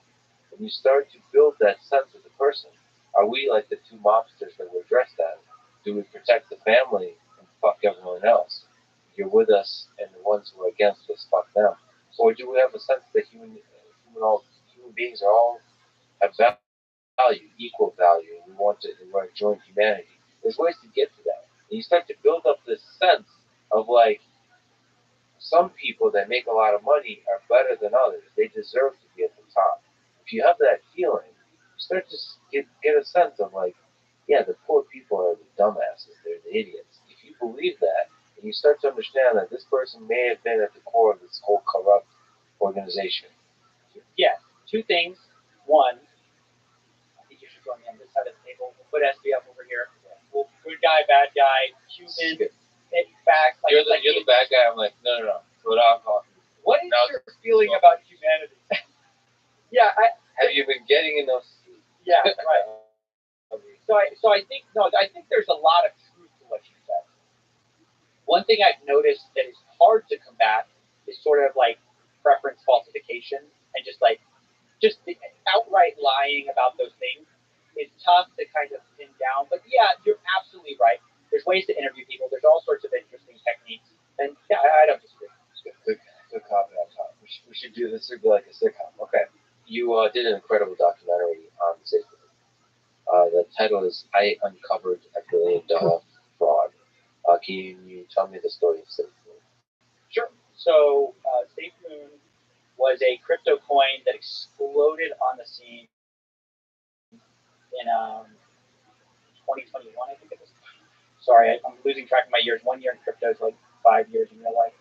When you start to build that sense of the person, are we like the two mobsters that we're dressed as? Do we protect the family and fuck everyone else? You're with us, and the ones who are against us, fuck them. Or do we have a sense that human beings are all have value, equal value, and we want to join humanity? There's ways to get to that. And you start to build up this sense of like, some people that make a lot of money are better than others. They deserve to be at the top. If you have that feeling, you start to get a sense of like, yeah, the poor people are the dumbasses. They're the idiots. If you believe that, and you start to understand that this person may have been at the core of this whole corrupt organization. Yeah, two things. One, I think you should join me on this side of the table. We'll put SBF over here. Well, good guy, bad guy, human. In fact, you're the bad guy. I'm like, no. What alcohol? What is your feeling about humanity? Yeah, have you been getting enough sleep? Yeah, right. So I think there's a lot of truth to what you said. One thing I've noticed that is hard to combat is sort of like preference falsification and just outright lying about those things. It's tough to kind of pin down, but yeah, you're absolutely right. There's ways to interview people. There's all sorts of interesting techniques, and yeah, I don't disagree. Good copy on top. We should do this. Would be like a sitcom. Okay. You did an incredible documentary on safety. The title is "I Uncovered a $1 Billion Fraud." Can you tell me the story of SafeMoon? Sure. So SafeMoon was a crypto coin that exploded on the scene in 2021, I think it was. Sorry, I'm losing track of my years. 1 year in crypto is like 5 years in real life.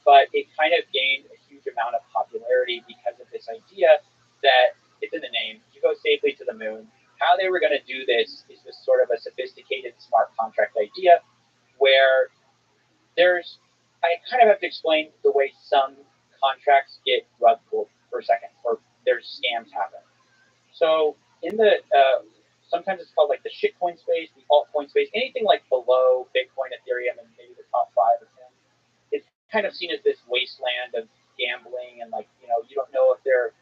But it kind of gained a huge amount of popularity because of this idea that it's in the name. You go safely to the moon. How they were going to do this is this sort of a sophisticated smart contract idea where I kind of have to explain the way some contracts get rug pulled for a second, or there's scams happen. So in the sometimes it's called like the shitcoin space, the altcoin space, anything like below Bitcoin, Ethereum, and maybe the top 5 or 10. It's kind of seen as this wasteland of gambling, and like you don't know if the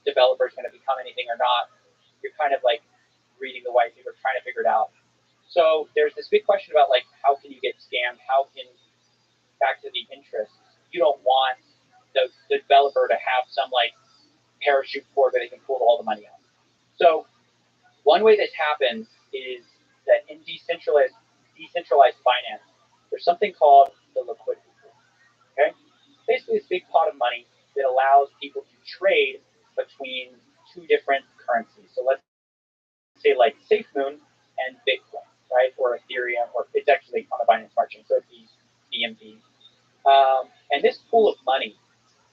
developer's going to become anything or not. You're kind of like reading the white paper, trying to figure it out. So there's this big question about like how can you get scammed? How can back to the interest? You don't want the developer to have some like parachute cord where they can pull all the money out. So one way this happens is that in decentralized finance, there's something called the liquidity pool. Okay, basically this big pot of money that allows people to trade between two different currencies. So let's say like SafeMoon and Bitcoin, right, or Ethereum, or it's actually on the Binance Smart Chain, so it's BNB. And this pool of money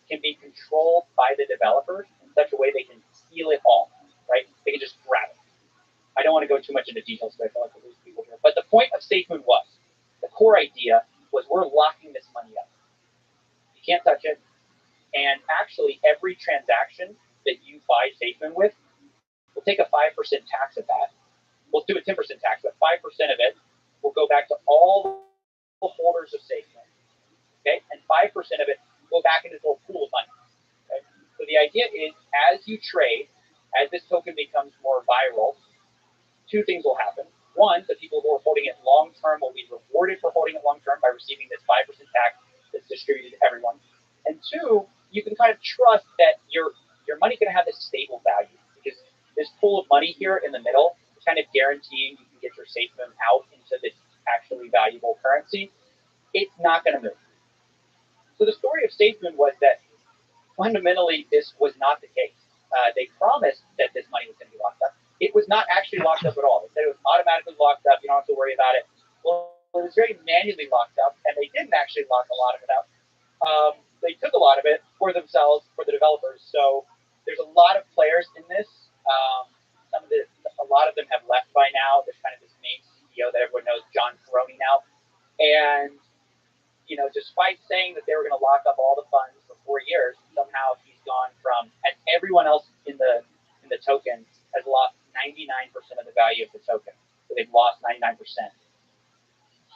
can be controlled by the developers in such a way they can steal it all, right? They can just grab it. I don't want to go too much into details because I feel like we'll lose people here. But the point of SafeMoon was, the core idea was we're locking this money up. You can't touch it. And actually, every transaction that you buy SafeMoon with, we'll take a 5% tax of that. We'll do a 10% tax, but 5% of it will go back to all the holders of SafeMoon. Okay? And 5% of it will go back into this little pool of money. Okay? So the idea is, as you trade, as this token becomes more viral, two things will happen. One, the people who are holding it long term will be rewarded for holding it long term by receiving this 5% tax that's distributed to everyone. And two, you can kind of trust that your money's going to have this stable value because this pool of money here in the middle, kind of guaranteeing you can get your safe moon out into this actually valuable currency, it's not going to move. So the story of safe moon was that fundamentally this was not the case. They promised that this money was going to be locked up. It was not actually locked up at all. They said it was automatically locked up. You don't have to worry about it. Well, it was very manually locked up, and they didn't actually lock a lot of it up. They took a lot of it for themselves, for the developers. So there's a lot of players in this. A lot of them have left by now. There's kind of this main CEO that everyone knows, John Caroni now, and despite saying that they were going to lock up all the funds for 4 years, somehow he's gone from, and everyone else in the token has lost 99% of the value of the token. So they've lost 99%.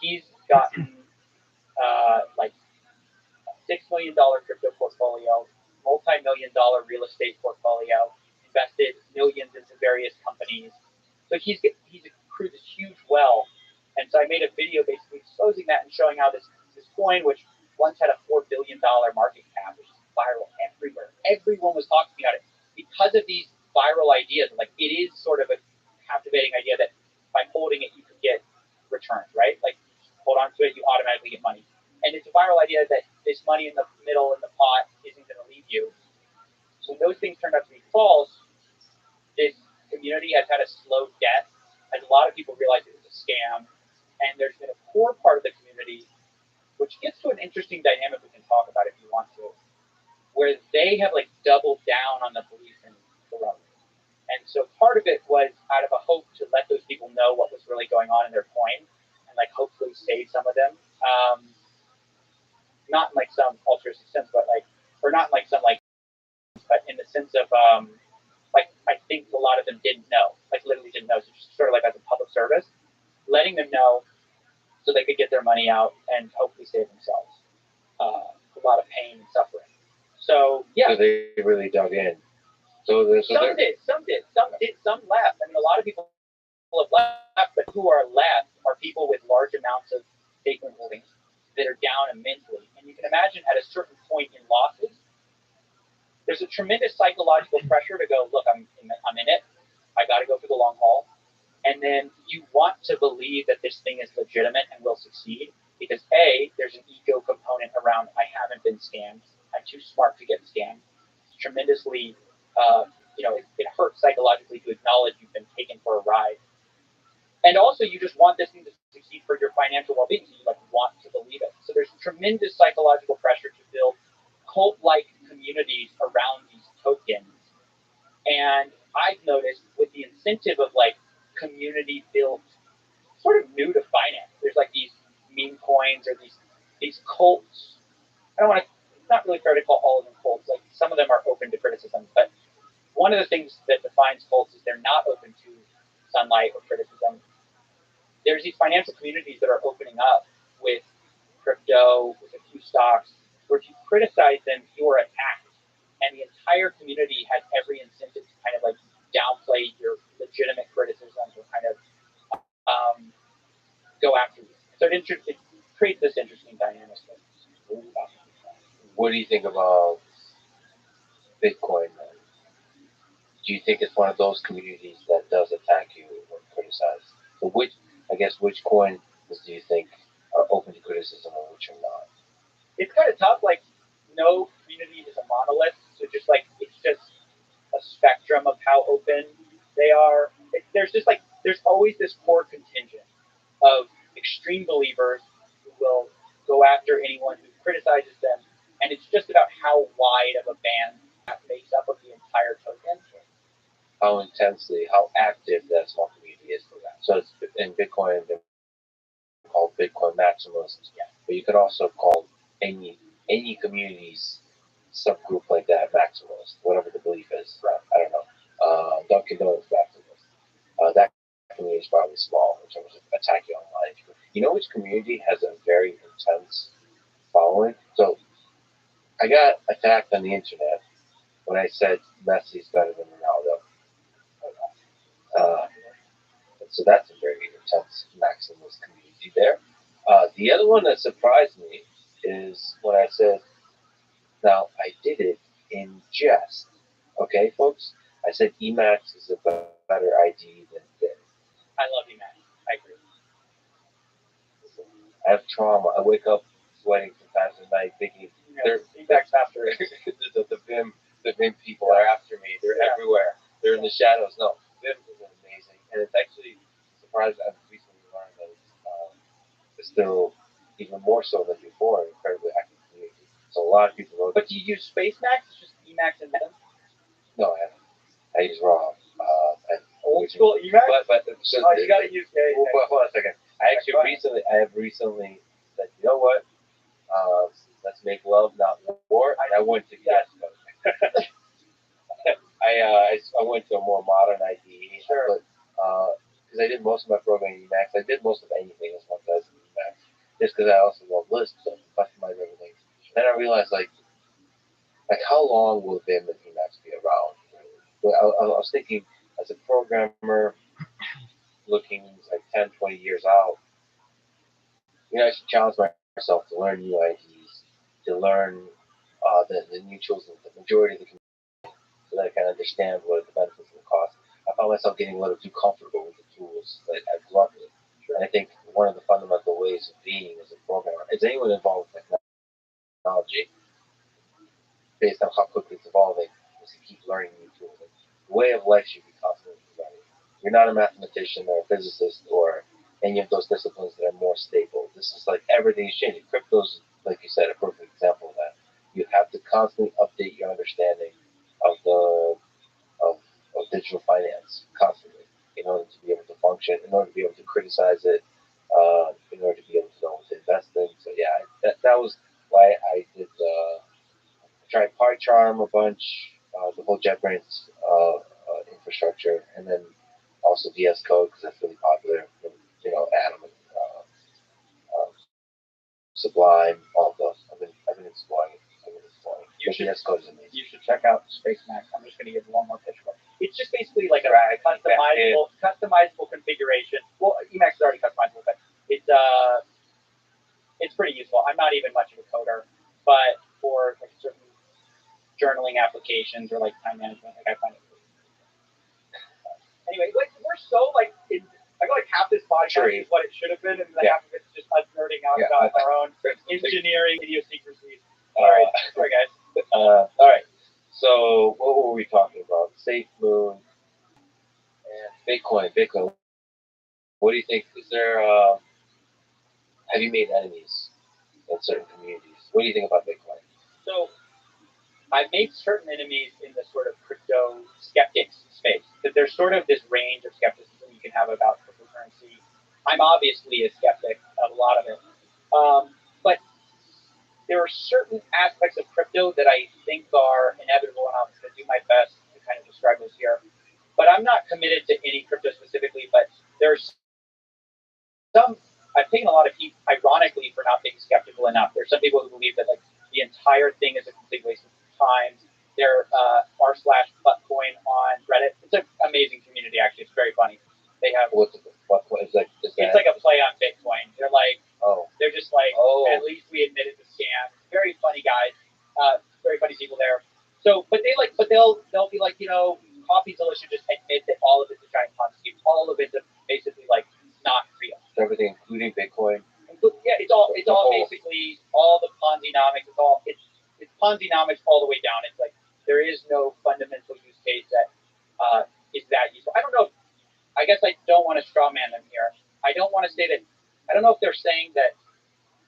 He's gotten like $6 million crypto portfolio, multi-million-dollar real estate portfolio, invested millions into various companies. So he's accrued this huge wealth. And so I made a video basically exposing that and showing how this coin, which once had a $4 billion market cap, which is viral everywhere. Everyone was talking about it because of these viral ideas. Like, it is sort of a captivating idea that by holding it, you can get returns, right? Like, hold on to it, you automatically get money. And it's a viral idea that this money in the middle in the pot isn't going to leave you. When those things turned out to be false, this community has had a slow death, as a lot of people realize it was a scam. And there's been a core part of the community, which gets to an interesting dynamic we can talk about if you want to, where they have like doubled down on the belief in Corona. And so part of it was out of a hope to let those people know what was really going on in their coin and like hopefully save some of them. Not in like some altruistic sense, but like, or not in like some like, but in the sense of like, I think a lot of them didn't know, like literally didn't know. So just sort of like as a public service, letting them know so they could get their money out and hopefully save themselves. A lot of pain and suffering. So yeah. So they really dug in. Some did, some left. I mean, a lot of people have left, but who are left are people with large amounts of staking holdings that are down immensely. And you can imagine at a certain point in losses, there's a tremendous psychological pressure to go, look, I'm in it. I got to go for the long haul. And then you want to believe that this thing is legitimate and will succeed because A, there's an ego component around I haven't been scammed. I'm too smart to get scammed. It's tremendously, it hurts psychologically to acknowledge you've been taken for a ride. And also you just want this thing to succeed for your financial well-being. So you want to believe it. So there's tremendous psychological pressure to build cult-like communities around these tokens. And I've noticed with the incentive of community built, sort of new to finance. There's these meme coins or these cults. I don't want to. It's not really fair to call all of them cults. Some of them are open to criticism, but one of the things that defines cults is they're not open to sunlight or criticism. There's these financial communities that are opening up with crypto, with a few stocks, where if you criticize them, you are attacked, and the entire community has every incentive to kind of downplay your legitimate criticisms or kind of go after you. So it creates this interesting dynamic. What do you think about Bitcoin then? Do you think it's one of those communities that does attack you or criticize? So which coins do you think are open to criticism and which are not? It's kind of tough. No community is a monolith. So it's just a spectrum of how open they are. There's always this core contingent of extreme believers who will go after anyone who criticizes them, and it's just about how wide of a band that makes up of the entire token. How intensely, how active that small community is for that. So it's in Bitcoin, they're called Bitcoin maximalists. Yeah. But you could also call any community's subgroup like that maximalist, whatever the belief is. Right. I don't know. Dunkin' Donuts maximalist. That community is probably small in terms of attacking online. You know which community has a very intense following? So I got attacked on the internet when I said Messi's better than Ronaldo. So that's a very intense maximalist community there. The other one that surprised me is when I said, now I did it in jest. Okay, folks? I said Emacs is a better better ID than Vim. I love Emacs. I agree. I have trauma. I wake up sweating sometimes at night thinking Emacs after the Vim people are after me. They're everywhere. They're in the shadows. No, Vim is amazing, and it's actually surprising. I've recently learned that it's still even more so than before, an incredibly active community. So a lot of people know. But do you use SpaceMax? It's just Emacs and Vim? No, I haven't. I use raw. Old school Emacs? But you gotta use. Hold on a second. I have recently said, you know what? Let's make love, not war. I went to I went to a more modern IDE, but because I did most of my programming in Emacs, I did most of anything as one does in Emacs, just because I also love lists and customize everything. Then I realized like how long will Vim and Emacs be around? But I was thinking as a programmer, looking like 10, 20 years out, I should challenge myself to learn new IDs, to learn the new tools of the majority of the community, so that I can understand what are the benefits and the costs. I found myself getting a little too comfortable with the tools that I grew up with. And I think one of the fundamental ways of being as a programmer, is anyone involved with technology, based on how quickly it's evolving, is to keep learning new tools. The way of life should be constantly evolving. You're not a mathematician or a physicist or any of those disciplines that are more stable. This is like everything is changing. Crypto's, like you said, a perfect example of that. You have to constantly update your understanding of digital finance constantly in order to be able to function, in order to be able to criticize it, in order to be able to know what to invest in. So yeah, that was why I did tried PyCharm a bunch, the whole JetBrains infrastructure, and then also VS Code because that's really popular. Atom and Sublime, all of those. I've been exploring it. VS Code is amazing. You should check out SpaceMax. I'm just going to give one more pitch for it. It's just basically like a customizable configuration. Well, Emacs is already customizable, but it's pretty useful. I'm not even much of a coder, but for like certain journaling applications or like time management, I find it pretty useful. Anyway, we're so I feel like half this podcast is what it should have been, and the half of it's just us nerding out about our own engineering idiosyncrasies. All right, sorry guys. All right. So what were we talking about? SafeMoon and Bitcoin. What do you think? Is there? Have you made enemies in certain communities? What do you think about Bitcoin? So I've made certain enemies in the sort of crypto skeptics space. Because there's sort of this range of skepticism you can have about cryptocurrency. I'm obviously a skeptic of a lot of it. But there are certain aspects of crypto that I think are inevitable, and I'm going to do my best to kind of describe this here. But I'm not committed to any crypto specifically, but there's some, I've taken a lot of heat, ironically, for not being skeptical enough. There's some people who believe that the entire thing is a complete waste of time. They're r/buttcoin on Reddit. It's an amazing community, actually. It's very funny. They have it's like a play on Bitcoin. They're just at least we admitted the scam. Very funny guys, very funny people there. So, but they'll be like, CoffeeZilla should just admit that all of it's a giant Ponzi scheme. All of it's basically not real. Everything, including Bitcoin. Yeah, it's all basically all the Ponzi-nomics. It's Ponzi-nomics all the way down. It's there is no fundamental use case that is that useful. I don't know. I guess I don't want to straw man them here. I don't want to say that. I don't know if they're saying that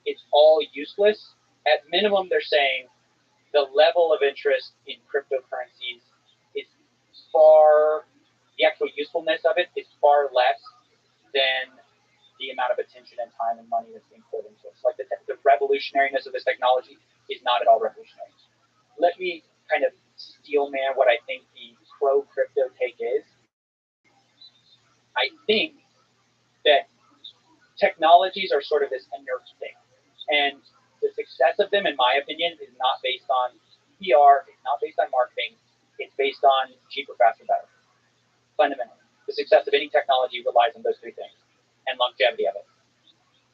it's all useless. At minimum, they're saying the level of interest in cryptocurrencies is the actual usefulness of it is far less than the amount of attention and time and money that's being put into it. So the revolutionariness of this technology is not at all revolutionary. Let me kind of steel man what I think the pro-crypto take is. I think that technologies are sort of this inert thing. And the success of them, in my opinion, is not based on PR, it's not based on marketing, it's based on cheaper, faster, better. Fundamentally. The success of any technology relies on those three things and longevity of it.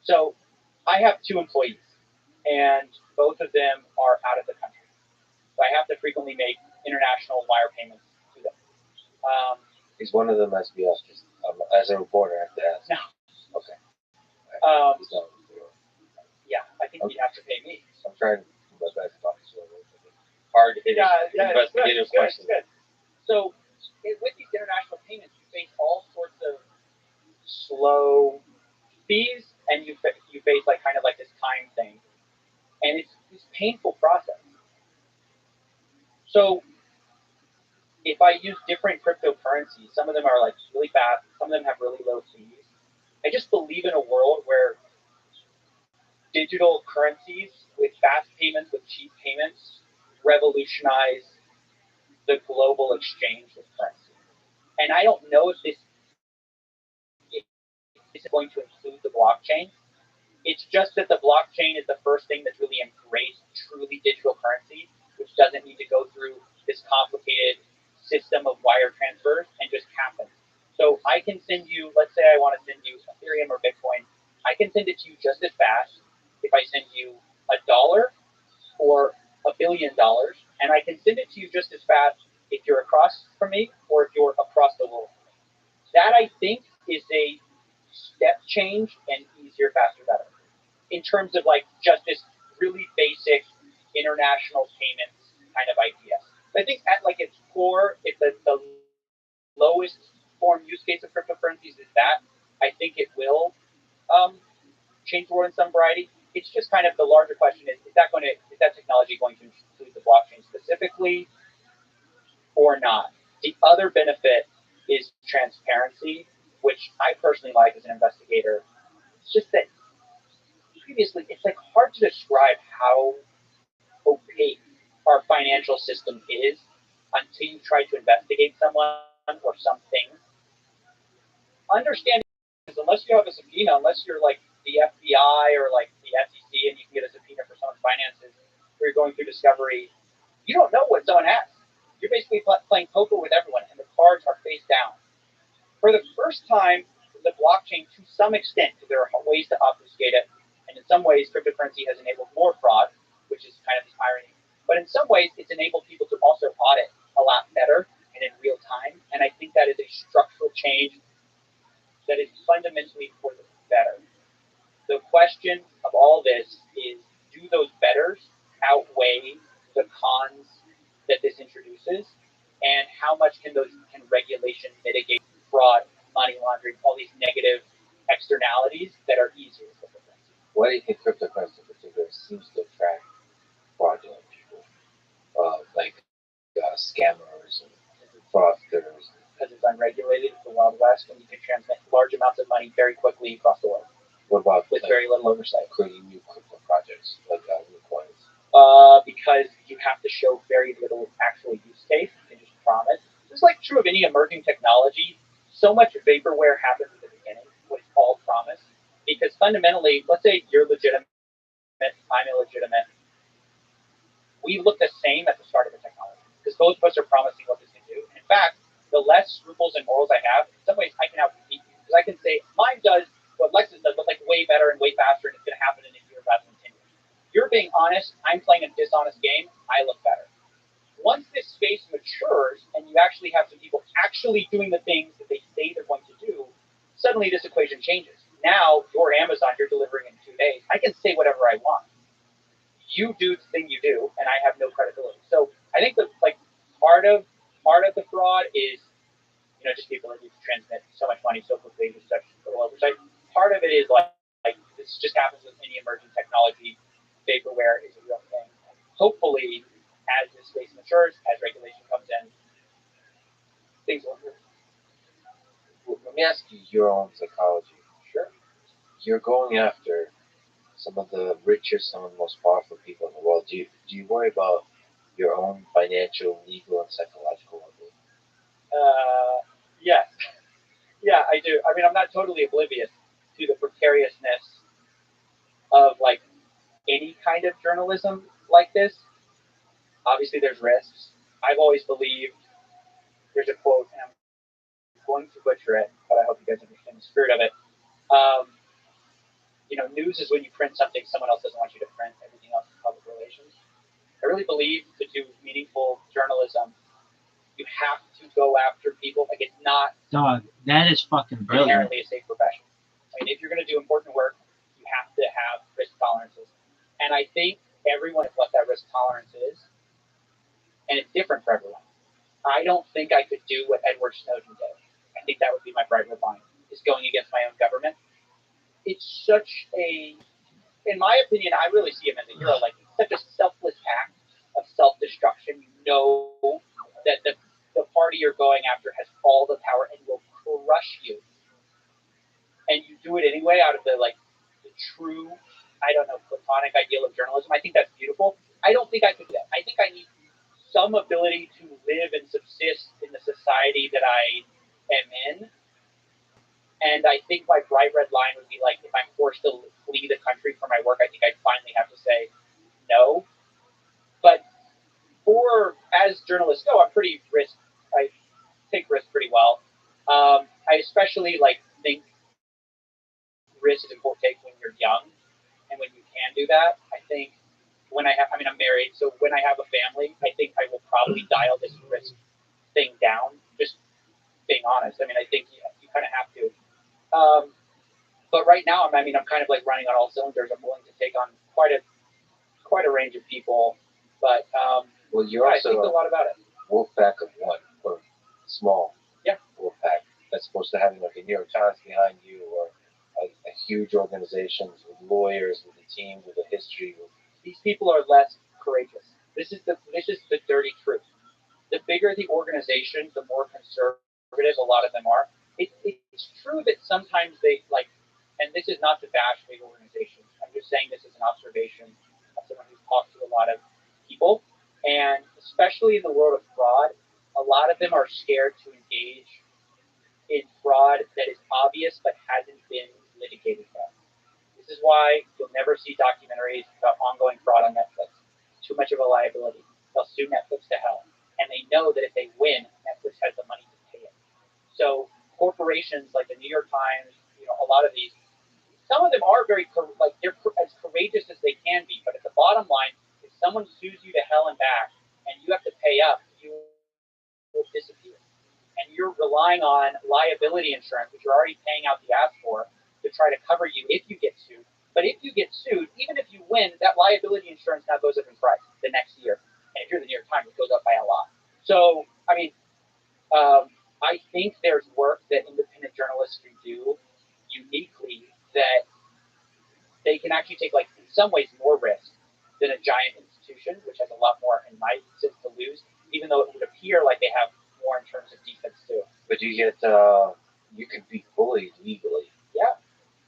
So I have 2 employees, and both of them are out of the country. So I have to frequently make international wire payments to them. Is one of them SBF? Just as a reporter, I have to ask. No. Okay. Um, yeah, I think you'd have to pay me. I'm trying my best to talk to you. Hard to investigative questions. Good. So with these international payments, you face all sorts of slow fees, and you face like kind of like this time thing, and it's this painful process. So if I use different cryptocurrencies, some of them are like really fast, some of them have really low fees. I just believe in a world where digital currencies with fast payments, with cheap payments, revolutionize the global exchange of currency. And I don't know if this is going to include the blockchain. It's just that the blockchain is the first thing that's really embraced truly digital currency, which doesn't need to go through this complicated system of wire transfers and just happens. So I can send you, let's say I want to send you Ethereum or Bitcoin, I can send it to you just as fast if I send you $1 or $1 billion, and I can send it to you just as fast if you're across from me or if you're across the world. That, I think, is a step change and easier, faster, better. In terms of like just this really basic international payments kind of idea. I think at like its core, if the lowest form use case of cryptocurrencies is that, I think it will change the world in some variety. It's just kind of the larger question is that technology going to include the blockchain specifically or not? The other benefit is transparency, which I personally like as an investigator. It's just that previously, it's like hard to describe how opaque our financial system is until you try to investigate someone or something. Understanding is unless you have a subpoena, unless you're like the FBI or like the SEC and you can get a subpoena for someone's finances, where you're going through discovery, you don't know what someone has. You're basically playing poker with everyone, and the cards are face down. For the first time, the blockchain, to some extent, there are ways to obfuscate it, and in some ways, cryptocurrency has enabled more fraud, which is kind of the irony. But in some ways, it's enabled people to also audit a lot better and in real time, and I think that is a structural change that is fundamentally for the better. The question of all this is, do those betters outweigh the cons that this introduces, and how much can regulation mitigate fraud, money laundering, all these negative externalities that are easier for cryptocurrency? Why do you think cryptocurrency in particular seems to attract fraudulent people, like scammers and fraudsters? Because it's unregulated, it's the Wild West, and you can transmit large amounts of money very quickly across the world. What about with very little oversight? Creating new crypto projects like new coins? Because you have to show very little actual use case. You can just promise. Just like true of any emerging technology, so much vaporware happens at the beginning, what is all promise. Because fundamentally, let's say you're legitimate, I'm illegitimate. We look the same at the start of the technology because both of us are promising what this can do. In fact, the less scruples and morals I have, in some ways, I can outcompete you because I can say mine does what Lexus does, but like way better and way faster, and it's going to happen in a year rather than 10 years. You're being honest. I'm playing a dishonest game. I look better. Once this space matures and you actually have some people actually doing the things that they say they're going to do, suddenly this equation changes. Now you're Amazon. You're delivering in 2 days. I can say whatever I want. You do the thing you do, and I have no credibility. So I think that like part of the fraud is, just people that need to transmit so much money so quickly with such little oversight. Part of it is like this just happens with any emerging technology. Vaporware is a real thing. Hopefully, as this space matures, as regulation comes in, things will improve. Well, let me ask you your own psychology. Sure. You're going after some of the richest, some of the most powerful people in the world. Do you worry about your own financial, legal, and psychological well-being? Yes. Yeah, I do. I mean, I'm not totally oblivious to the precariousness of like any kind of journalism like this. Obviously, there's risks. I've always believed, there's a quote, and I'm going to butcher it, but I hope you guys understand the spirit of it. News is when you print something someone else doesn't want you to print. Everything else is public relations. I really believe to do meaningful journalism, you have to go after people. Like, it's not Dog, that is fucking brilliant. Inherently a safe profession. I mean, if you're going to do important work, you have to have risk tolerances. And I think everyone is what that risk tolerance is, and it's different for everyone. I don't think I could do what Edward Snowden did. I think that would be my bright red line, is going against my own government. It's such a, in my opinion, I really see him as a hero. Like, it's such a selfless act of self-destruction. You know that the party you're going after has all the power and will crush you. And you do it anyway out of the true, I don't know, platonic ideal of journalism. I think that's beautiful. I don't think I could do that. I think I need some ability to live and subsist in the society that I am in. And I think my bright red line would be like, if I'm forced to flee the country for my work, I think I'd finally have to say no. But as journalists go, I'm pretty I take risks pretty well. I especially think risk is important to take when you're young and when you can do that. I think I'm married, so when I have a family, I think I will probably dial this risk thing down, just being honest. I mean, I think you kind of have to. But right now, I'm kind of running on all cylinders. I'm willing to take on quite a range of people. But well, you're also I think a lot about it. Wolf pack of one, or small. Yeah. Wolf pack, as opposed to having a New York Times behind you, or a huge organization with lawyers, with a team, with a history. These people are less courageous. This is the dirty truth. The bigger the organization, the more conservative a lot of them are. It's true that sometimes they and this is not to bash big organizations. I'm just saying this is an observation of someone who's talked to a lot of people, and especially in the world of fraud, a lot of them are scared to engage in fraud that is obvious but hasn't been litigated yet. This is why you'll never see documentaries about ongoing fraud on Netflix. Too much of a liability. They'll sue Netflix to hell, and they know that if they win, Netflix has the money to pay it. So corporations like the New York Times, a lot of these, some of them are very they're as courageous as they can be, but at the bottom line, if someone sues you to hell and back, and you have to pay up, you will disappear. And you're relying on liability insurance, which you're already paying out the ass for, to try to cover you if you get sued. But if you get sued, even if you win, that liability insurance now goes up in price the next year. And if you're the New York Times, it goes up by a lot. So, I think there's work that independent journalists can do uniquely that they can actually take, in some ways, more risk than a giant institution, which has a lot more, in my sense, to lose, even though it would appear like they have more in terms of defense too. But you can be bullied legally. Yeah.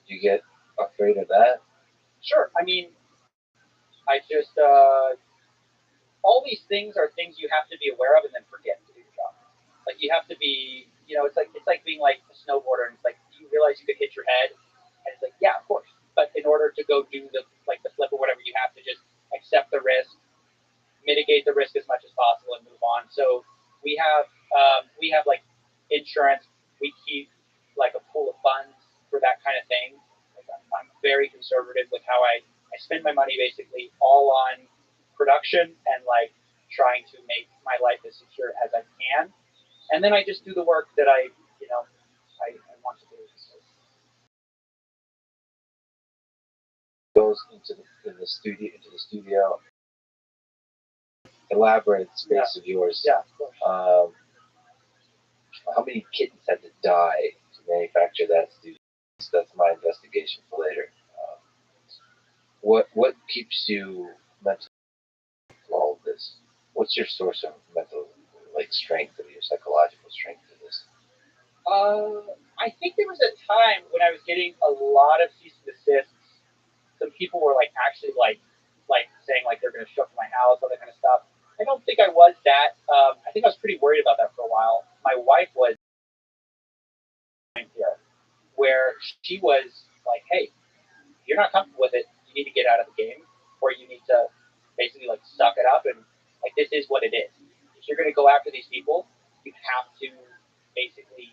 Do you get afraid of that? Sure. All these things are things you have to be aware of and then forget to do your job. You have to be, it's like being a snowboarder, and do you realize you could hit your head? And it's yeah, of course. But in order to go do the flip or whatever, you have to just accept the risk, mitigate the risk as much as possible, and move on. So we have insurance. We keep a pool of funds for that kind of thing. I'm very conservative with how I spend my money, basically all on production and trying to make my life as secure as I can. And then I just do the work that I want to do. Goes into the studio. Elaborate space of yours. Yeah, of course. How many kittens had to die to manufacture that studio? That's my investigation for later. What keeps you mentally for all of this? What's your source of mental strength, or your psychological strength to this? I think there was a time when I was getting a lot of cease and desists. Some people were actually saying they're going to show up to my house, all that kind of stuff. I don't think I was that. I think I was pretty worried about that for a while. My wife was here, where she was hey, if you're not comfortable with it, you need to get out of the game, or you need to basically suck it up and this is what it is. If you're going to go after these people, you have to basically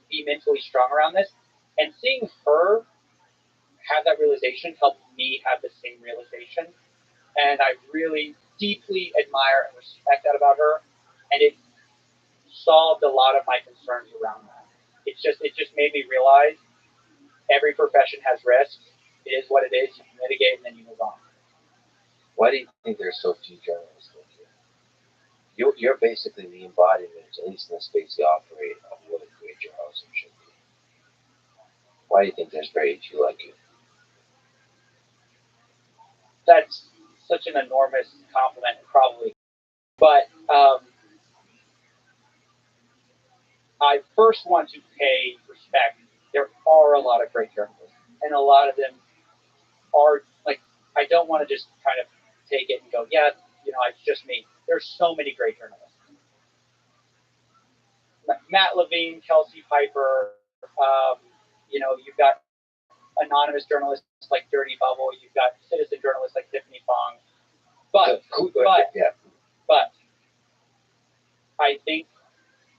be mentally strong around this. And seeing her have that realization helped me have the same realization. And I really deeply admire and respect that about her. And it solved a lot of my concerns around that. It just made me realize every profession has risks. It is what it is. You mitigate and then you move on. Why do you think there's so few journalists? You're basically the embodiment, at least in the space you operate, of what a great journalism should be. Why do you think there's very few like you? That's such an enormous compliment, probably. But I first want to pay respect. There are a lot of great journalists, and a lot of them are like, I don't want to just kind of take it and go, yeah, it's just me. There's so many great journalists. Matt Levine, Kelsey Piper, you've got anonymous journalists like Dirty Bubble, you've got citizen journalists like Tiffany Fong. But I think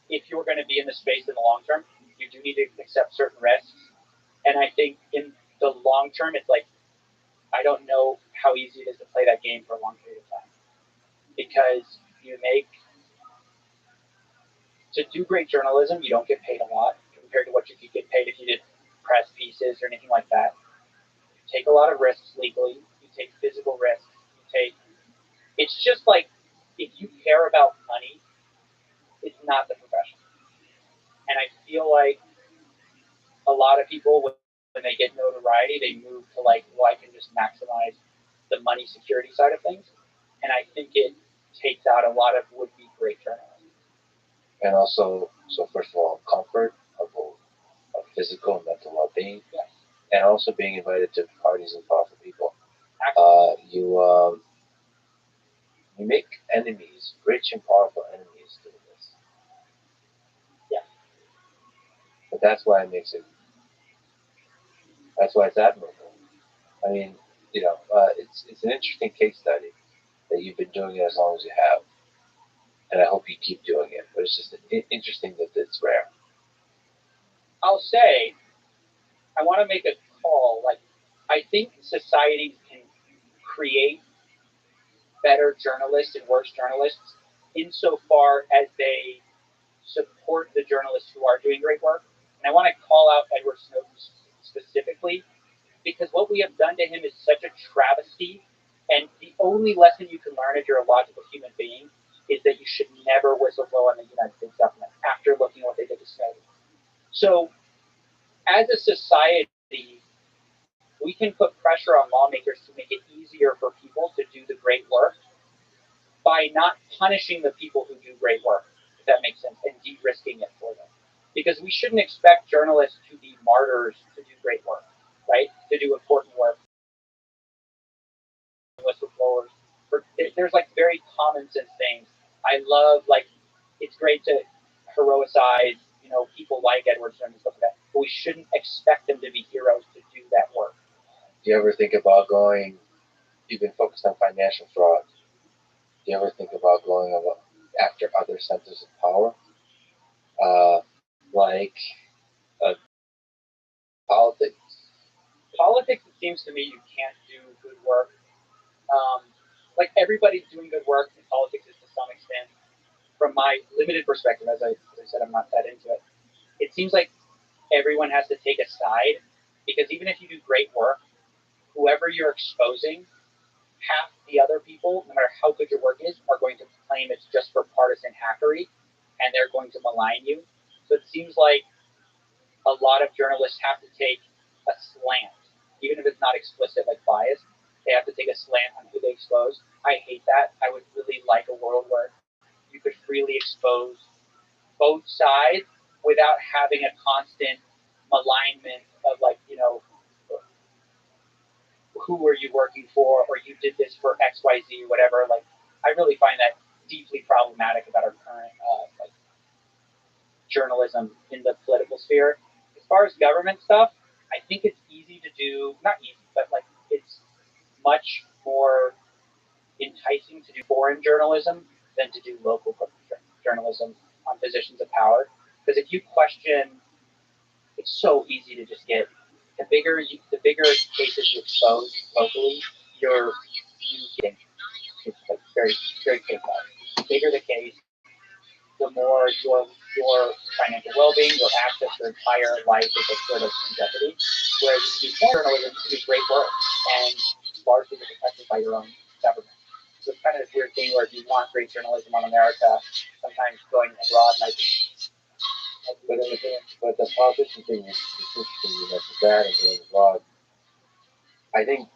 if you're going to be in the space in the long term, you do need to accept certain risks. And I think in the long term, it's like, I don't know how easy it is to play that game for a long period of time. Because to do great journalism, you don't get paid a lot compared to what you could get paid if you did press pieces or anything like that. You take a lot of risks legally. You take physical risks. It's just like, if you care about money, it's not the profession. And I feel like a lot of people, when they get notoriety, they move to like, well, I can just maximize the money security side of things. And I think it takes out a lot of would-be great journalists. And also, so first of all, comfort of physical and mental well-being, yes. And also being invited to parties and powerful people. You make enemies, rich and powerful enemies doing this. Yeah. But that's why it's admirable. I mean, it's an interesting case study that you've been doing it as long as you have. And I hope you keep doing it. But it's just interesting that it's rare. I'll say, I want to make a call. Like, I think societies can create better journalists and worse journalists insofar as they support the journalists who are doing great work. And I want to call out Edward Snowden specifically, because what we have done to him is such a travesty. And the only lesson you can learn if you're a logical human being is that you should never whistleblow on the United States government after looking at what they did to Snowden. So, as a society, we can put pressure on lawmakers to make it easier for people to do the great work by not punishing the people who do great work, if that makes sense, and de-risking it for them. Because we shouldn't expect journalists to be martyrs to do great work, right? To do important work. Whistleblowers. There's like very common sense things. I love, like, it's great to heroicize, people like Edward Snowden and stuff like that, but we shouldn't expect them to be heroes to do that work. Do you ever think about you've been focused on financial fraud. Do you ever think about going after other centers of power? Like politics? Politics, it seems to me, you can't do good work. Like, everybody's doing good work in politics is to some extent. From my limited perspective, as I said, I'm not that into it. It seems like everyone has to take a side, because even if you do great work, whoever you're exposing, half the other people, no matter how good your work is, are going to claim it's just for partisan hackery, and they're going to malign you. So it seems like a lot of journalists have to take a slant, even if it's not explicit, like bias. They have to take a slant on who they expose. I hate that. I would really like a world where you could freely expose both sides without having a constant malignment of, like, who were you working for, or you did this for XYZ or whatever. Like, I really find that deeply problematic about our current journalism in the political sphere. As far as government stuff, I think it's easy to do, not easy, but like, it's much more enticing to do foreign journalism than to do local journalism on positions of power. Because if you question, it's so easy to just get, the bigger cases you expose locally, you get, it's like very, very quick. The bigger the case, the more your your financial well-being, your access to your entire life is like sort of in jeopardy. Whereas if you do journalism, you do great work and largely get protected by your own government. So it's kind of this weird thing where if you want great journalism on America, sometimes going abroad might be. But the politician thing is interesting. You mentioned that and going abroad. I think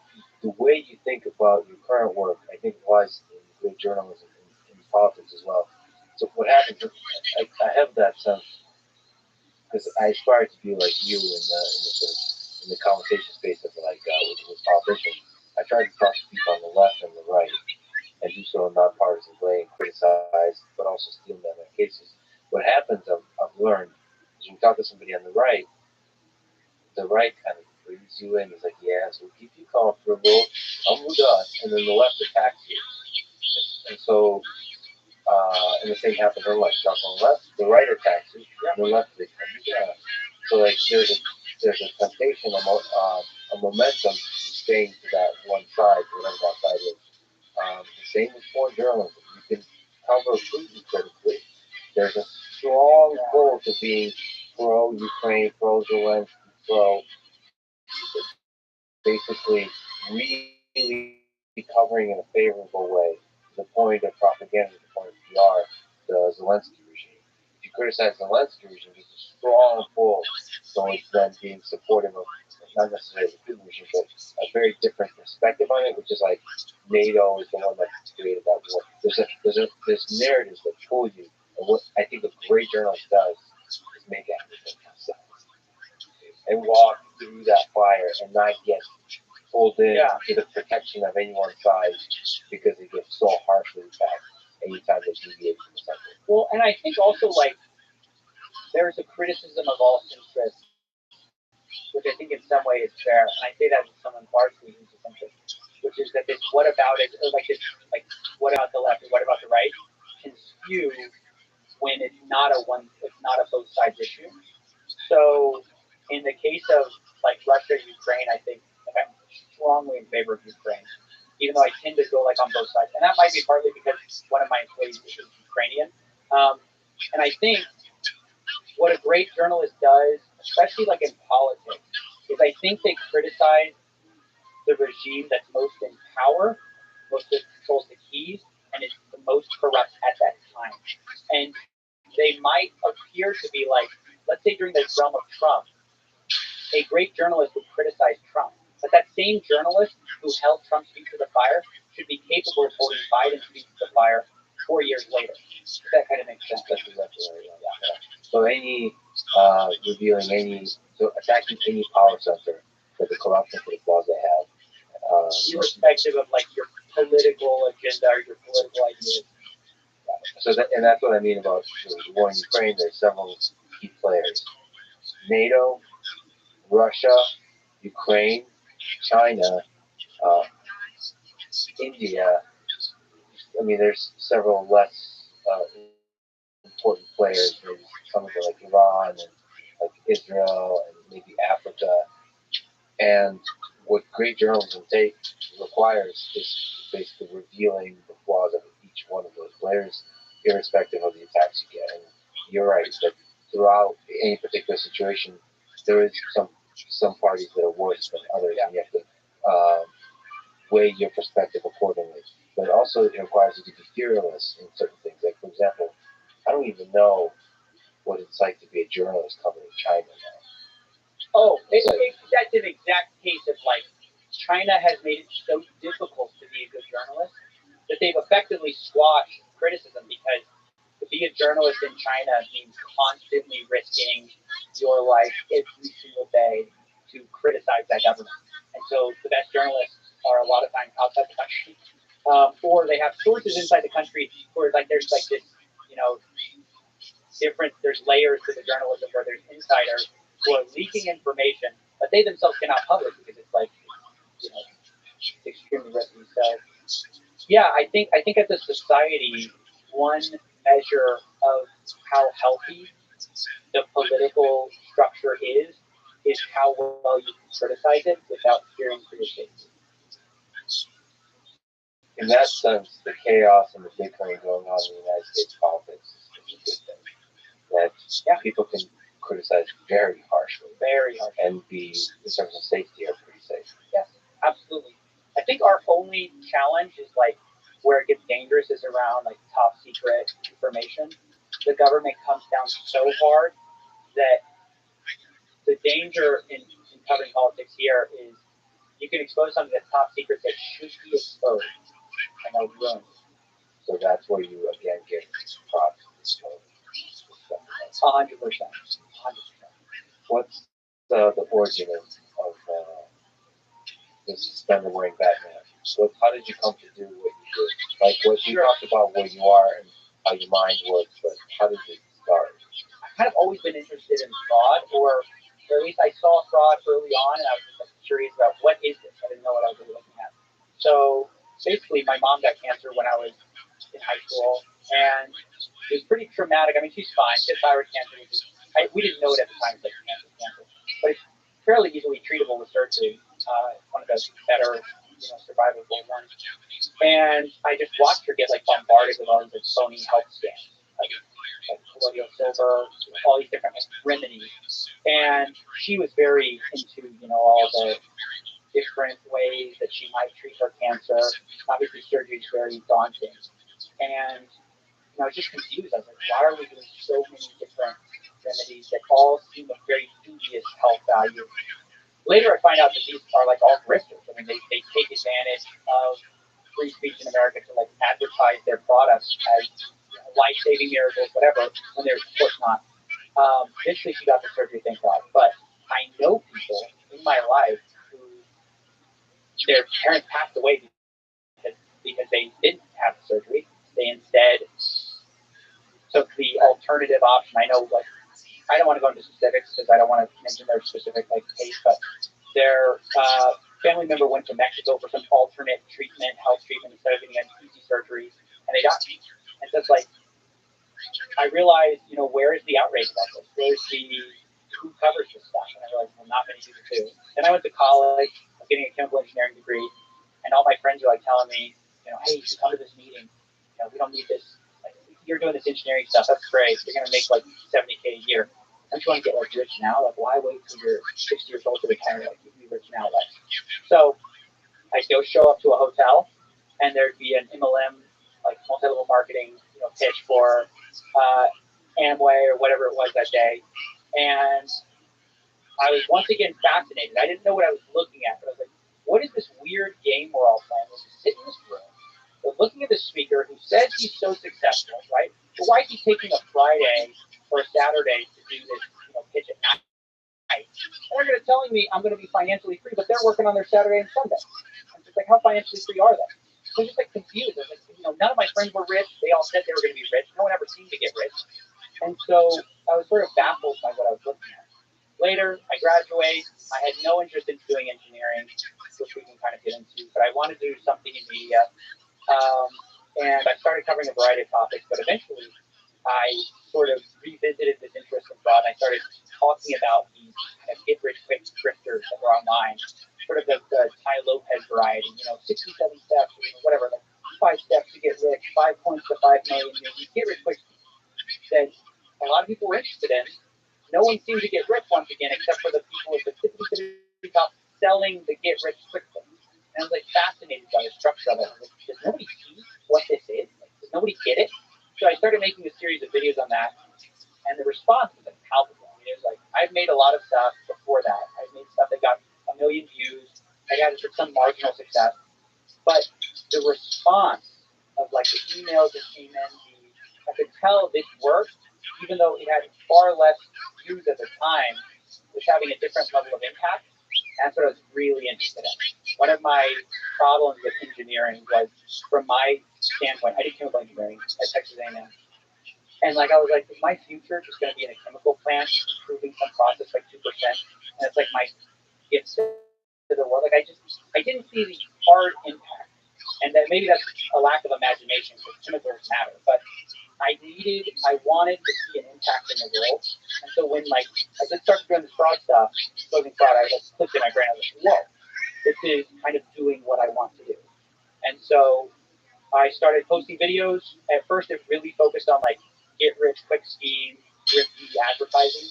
the way you think about your current work, I think applies to good journalism in politics as well. So what happens? I have that sense because I aspire to be like you in the conversation space of like with politicians. I try to talk to people on the left and the right, and do so in a nonpartisan way, and criticize, but also steal them in cases. What happens, I've learned, is when you talk to somebody on the right kind of breathes you in. He's like, yeah, so we'll keep you comfortable, I'm Muda, and then the left attacks you. And so, and the same happens on the left. Talk on the left, the right attacks you, and the left they come Muda. So like there's a temptation, a momentum staying to that one side, whatever that side is. The same with foreign journalism. You can cover Putin critically. There's a strong pull to being pro-Ukraine, pro-Zelensky, basically really covering in a favorable way, to the point of propaganda, to the point of PR, the Zelensky regime. If you criticize the Zelensky regime, there's a strong pull towards them being supportive of not necessarily the Putin regime, but a very different perspective on it, which is like NATO is the one that created that war. There's narratives that pull you, and what I think a great journalist does is make advocates themselves and walk through that fire and not get pulled in to the protection of any one side because it gets so harshly attacked anytime they deviate from the center. Well, and I think also like there's a criticism of all centrists, which I think in some way is fair, and I say that with someone largely who's a centrist, which is that this what about it, or like this like what about the left and what about the right can skew when it's not a both sides issue. So in the case of like Russia, Ukraine, I think like, I'm strongly in favor of Ukraine, even though I tend to go like on both sides, and that might be partly because one of my employees is Ukrainian, and I think what a great journalist does, especially like in politics, is I think they criticize the regime that's most in power, most that controls the keys, and is the most corrupt at that time. And they might appear to be like, let's say during the realm of Trump, a great journalist would criticize Trump. But that same journalist who held Trump's feet to the fire should be capable of holding Biden's feet to the fire 4 years later. That kind of makes sense. That's exactly right. Yeah. So attacking any power center for the corruption, for the flaws they have. Irrespective of like your political agenda or your political ideas. So that's what I mean about the war in Ukraine. There's several key players: NATO, Russia, Ukraine, China, India. I mean, there's several less important players, maybe some of them like Iran and like Israel and maybe Africa. And what great journalism requires is basically revealing the flaws of each one of those players, irrespective of the attacks you get. And you're right that throughout any particular situation, there is some parties that are worse than others, and you have to weigh your perspective accordingly. But also it requires you to be fearless in certain things. Like, for example, I don't even know what it's like to be a journalist covering China now. Oh, that's an exact case of like China has made it so difficult to be a good journalist that they've effectively squashed criticism, because to be a journalist in China means constantly risking your life every single day to criticize that government. And so the best journalists are a lot of times outside the country, or they have sources inside the country where like there's like this, there's layers to the journalism where there's insiders who are leaking information, but they themselves cannot publish because it's like, extremely risky. So, yeah, I think as a society, one measure of how healthy the political structure is how well you can criticize it without fearing for your safety. In that sense, the chaos and the bickering going on in the United States politics is a good thing. that people can criticize very harshly. And be, in terms of safety, are pretty safe. Yes, absolutely. I think our only challenge is like where it gets dangerous is around like top secret information. The government comes down so hard that the danger in covering politics here is you can expose something that's top secret that should be exposed, and they'll ruin it. So that's where you again get props. 100%. 100%. What's the origin of this suspender wearing Batman? How did you come to do what you did? Like what you talked about where you are and how your mind works, but how did it start? I've kind of always been interested in fraud, or at least I saw fraud early on, and I was just like, curious about what is this? I didn't know what I was really looking at. So basically, my mom got cancer when I was in high school, and it was pretty traumatic. I mean, she's fine. She had thyroid cancer, we didn't know it at the time, like cancer, but it's fairly easily treatable with surgery. One of the better, survivable ones. And I just watched her get like bombarded with all these like phony health scams, like colloidal silver, all these different remedies. And she was very into, all the different ways that she might treat her cancer. Obviously, surgery is very daunting. And I was just confused. I was like, why are we doing so many different remedies that all seem of very dubious health value? Later, I find out that these are like all grifters. I mean, they take advantage of free speech in America to like advertise their products as life-saving miracles, whatever, when they're of course not. Eventually, she got the surgery, thank God. But I know people in my life who their parents passed away because they didn't have the surgery. They instead took the alternative option. I know, like, I don't want to go into specifics because I don't want to mention their specific case, but their family member went to Mexico for some alternate treatment, health treatment, instead of getting an easy surgery, and they died. And so it's like, I realized, where is the outrage about this? Who covers this stuff? And I realized, well, not many people do. Then I went to college, I'm getting a chemical engineering degree, and all my friends are like telling me, hey, you should come to this meeting. We don't need this. Like, you're doing this engineering stuff. That's great. You're going to make like $70K a year. Don't you want to get like rich now? Like, why wait till you're 60 years old to retire? Like, you can be rich now. Like, so I go show up to a hotel, and there'd be an MLM, like multi-level marketing, pitch for Amway or whatever it was that day, and I was once again fascinated. I didn't know what I was looking at, but I was like, what is this weird game we're all playing? We're just sitting in this room, we're looking at the speaker who says he's so successful, right? But why is he taking a Friday or a Saturday to do this, pitch at night? And they're telling me I'm going to be financially free, but they're working on their Saturday and Sunday. I'm just like, how financially free are they? So I'm just like confused. I was like, none of my friends were rich. They all said they were going to be rich. No one ever seemed to get rich. And so I was sort of baffled by what I was looking at. Later, I graduate. I had no interest in doing engineering, which we can kind of get into, but I wanted to do something in media. And I started covering a variety of topics, but eventually I sort of revisited this interest in fraud, and I started talking about these kind of get-rich-quick grifters that were online, sort of the Tai Lopez variety, 67 steps, or whatever, like 5 steps to get rich, 5 points to 5 million, these get-rich-quick that a lot of people were interested in. No one seemed to get rich once again, except for the people at the tippity top selling the get-rich-quick things. And I was like fascinated by the structure of it. Like, does nobody see what this is? Like, does nobody get it? So I started making a series of videos on that, and the response was like palpable. I mean, it was like, I've made a lot of stuff before that. I've made stuff that got 1 million views. I got some marginal success, but the response of like the emails that came in, I could tell this worked, even though it had far less views at the time, was having a different level of impact. That's what I was really interested in. One of my problems with engineering was, from my standpoint, I did chemical engineering at Texas A&M. And like, I was like, is my future just going to be in a chemical plant, improving some process like 2%? And it's like my gift to the world. Like, I didn't see the hard impact. And that maybe that's a lack of imagination, because chemicals matter. But I wanted to see an impact in the world. And so when I just started doing this fraud stuff, closing fraud, I just clicked in my brain. I was like, whoa, this is kind of doing what I want to do. And so I started posting videos. At first, it really focused on like get rich quick schemes, risky advertising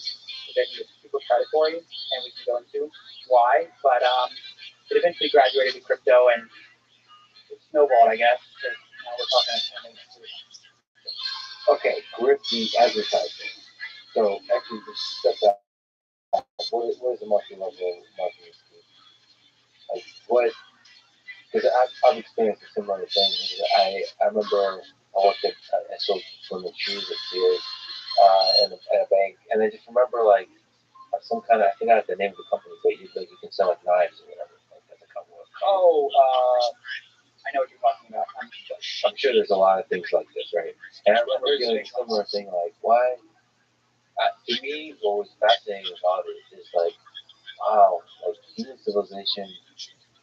that is super predatory, and we can go into why. But it eventually graduated to crypto, and it snowballed, I guess. Now we're talking. Okay, risky advertising. So actually, just step back. What is a multi-level marketing scheme? Like what? Because I've experienced a similar thing. I remember I worked at I sold swimming shoes at Sears at a bank, and I just remember like some kind of I forgot the name of the company, but you can sell like knives or whatever. Like that's a couple of. Oh, I know what you're talking about. I'm sure there's a lot of things like this, right? And I remember feeling a similar thing, like why? To me, what was fascinating about it is like, wow, like human civilization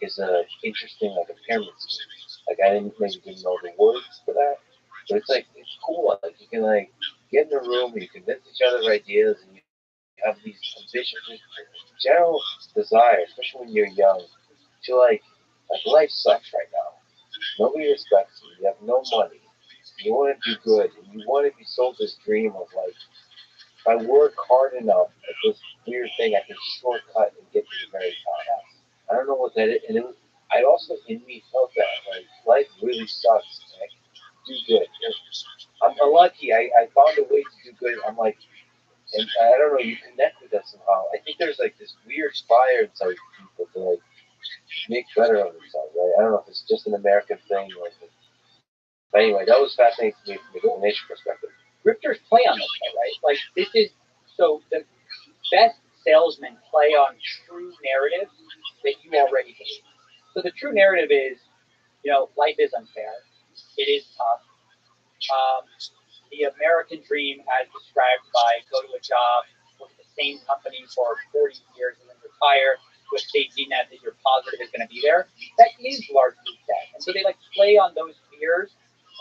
is a interesting like a pyramid scheme. Like I didn't know the words for that, but it's like it's cool. Like you can like get in a room and you convince each other of ideas and you have these ambitions, general desire, especially when you're young, to like life sucks right now. Nobody respects you. You have no money. You want to do good, and you want to be sold this dream of like, if I work hard enough at this weird thing, I can shortcut and get to the very top. I don't know what that is, and I also in me felt that like life really sucks. Like, do good. I'm lucky. I found a way to do good. I'm like, and I don't know. You connect with that somehow. I think there's like this weird fire inside people to like make better of themselves. Right? I don't know if it's just an American thing or. But anyway, that was fascinating to me from a donation perspective. Grifters play on this, though, right? Like this is so the best salesmen play on true narratives that you already believe. So the true narrative is, life is unfair. It is tough. The American dream, as described by go to a job, work at the same company for 40 years and then retire with safety net that you're positive is going to be there, that is largely dead. And so they like play on those fears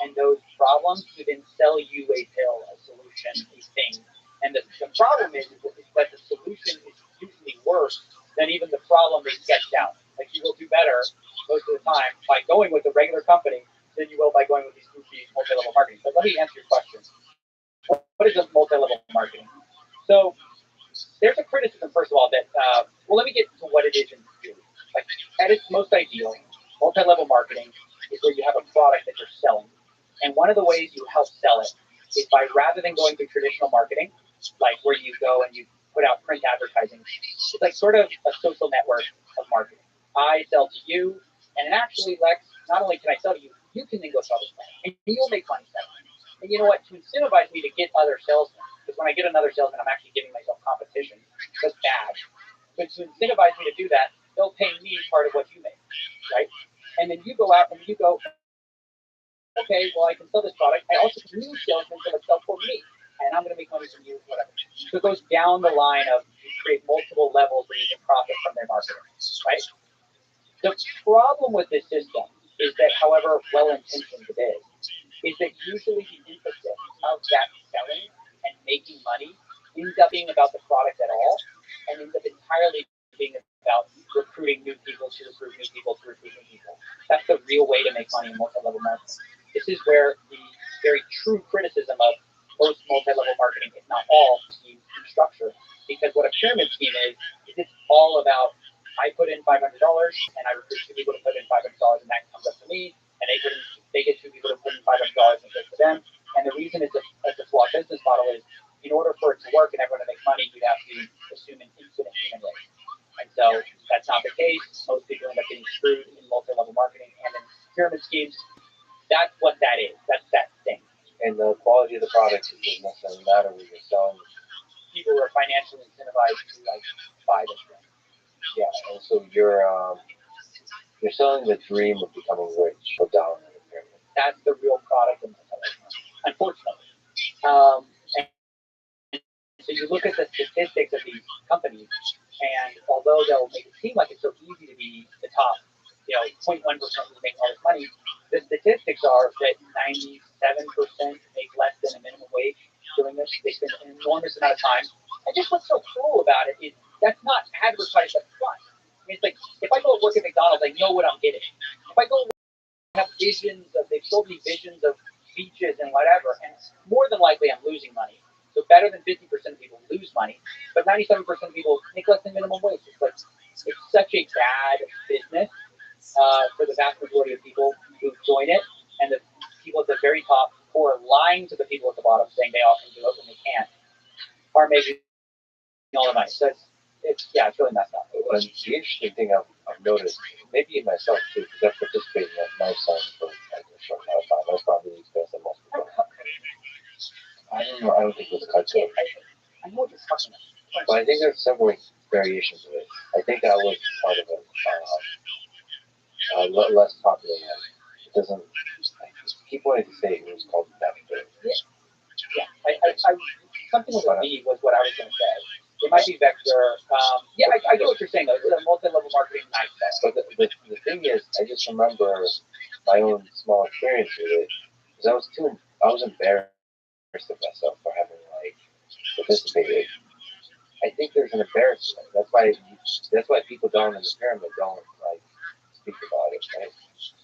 and those problems to then sell you a pill, a solution, a thing. And the problem is that the solution is usually worse than even the problem they sketched out. Like you will do better most of the time by going with the regular company than you will by going with these goofy multi-level marketing. But let me answer your question. What is a multi-level marketing? So there's a criticism, first of all, that, let me get to what it is in theory. Like, at its most ideal, multi-level marketing is where you have a product that you're selling. And one of the ways you help sell it is by, rather than going through traditional marketing, like where you go and you put out print advertising, it's like sort of a social network of marketing. I sell to you, and actually, Lex, not only can I sell to you, you can then go sell this product, and you'll make money selling. And you know what? To incentivize me to get other salesmen, because when I get another salesman, I'm actually giving myself competition. That's bad. But to incentivize me to do that, they'll pay me part of what you make, right? And then you go out and you go, okay, well, I can sell this product. I also have new salesmen that sell for me, and I'm going to make money from you, whatever. So it goes down the line of you create multiple levels where you can profit from their marketing, right? The problem with this system is that, however well-intentioned it is that usually the emphasis of that selling and making money ends up being about the product at all, and ends up entirely being about recruiting new people to recruit new people to recruit new people. That's the real way to make money in multi-level marketing. This is where the very true criticism of most multi-level marketing, if not all, schemes and structure. Because what a pyramid scheme is it's all about I put in $500 and I recruit two people to put in $500 and that comes up to me, and they get two people to put in $500 and it goes to them. And the reason it's a flawed business model is in order for it to work and everyone to make money, you'd have to assume an infinite human rate. And so that's not the case. Most people end up getting screwed in multi-level marketing and in pyramid schemes. That's what that is. That's that thing. And the quality of the product doesn't necessarily matter when you're selling. People who are financially incentivized to like buy this thing. Yeah, and so you're selling the dream of becoming rich or down in the pyramid. That's the real product of multi-level marketing, unfortunately. And so you look at the statistics of these companies, and although they'll make it seem like it's so easy to be the top, 0.1% who's making all this money, the statistics are that 97% make less than a minimum wage doing this. They spend an enormous amount of time. And just what's so cool about it is that's not advertised up front. I mean, it's like if I go work at McDonald's, I know what I'm getting. If I go have visions of, they've sold me visions of beaches and whatever, and more than likely I'm losing money. So So better than 50% of people lose money, but 97% of people make less than minimum wage. It's like it's such a bad business for the vast majority of people who join it, and the people at the very top who are lying to the people at the bottom, saying they all can do it when they can't, are making all the money. So it's really messed up. And the interesting thing I've noticed, maybe myself too, because I've participated in that knife science for like a short amount of time. That's probably the experience that most people. I don't know. I don't think it was cut code. I know what you're talking about. But I think there's several variations of it. I think that was part of it. Less popular one. It doesn't. I keep wanting to say it was called vector. Yeah. Something with a V was what I was going to say. It might be vector. I get what you're saying though. It's a multi-level marketing knife set. But the thing is, I just remember my own small experience with it because I was embarrassed of myself for having like participated. I think there's an embarrassment. That's why people down in the pyramid don't like speak about it, right?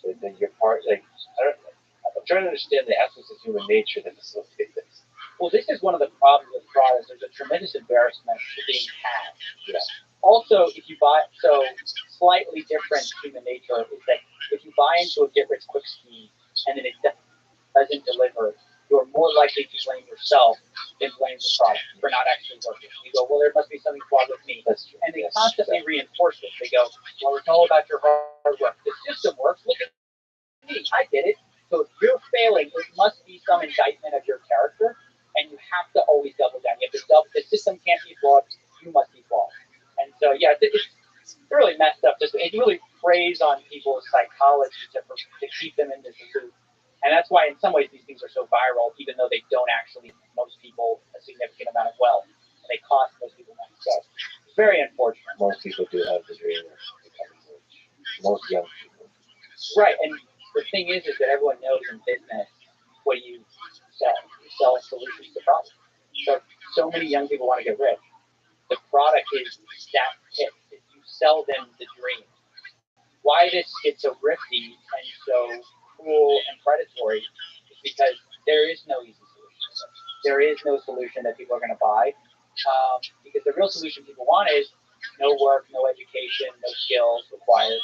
So then you're part like I'm trying to understand the essence of human nature that facilitates this. Well, this is one of the problems with fraud is there's a tremendous embarrassment to being hacked. Yeah. Also, if you buy, so slightly different human nature is that if you buy into a get-rich-quick scheme and then it doesn't deliver, you're more likely to blame yourself than blame the product for not actually working. You go, well, there must be something flawed with me. And they constantly reinforce it. They go, well, it's all about your hard work. The system works. Look at me. I did it. So if you're failing, it must be some indictment of your character. And you have to always double down. You have to the system can't be flawed. You must be flawed. And so, it's really messed up. It really preys on people's psychology to keep them in this loop. And that's why, in some ways, these things are so viral, even though they don't actually most people a significant amount of wealth, and they cost most people money. So it's very unfortunate. Most people do have the dream of becoming rich. Most young people. Right, and the thing is that everyone knows in business what you sell. You sell solutions to problems. So many young people want to get rich. The product is that tip. If you sell them the dream. Why this gets so risky and so cruel and predatory is because there is no easy solution. There is no solution that people are going to buy because the real solution people want is no work, no education, no skills required,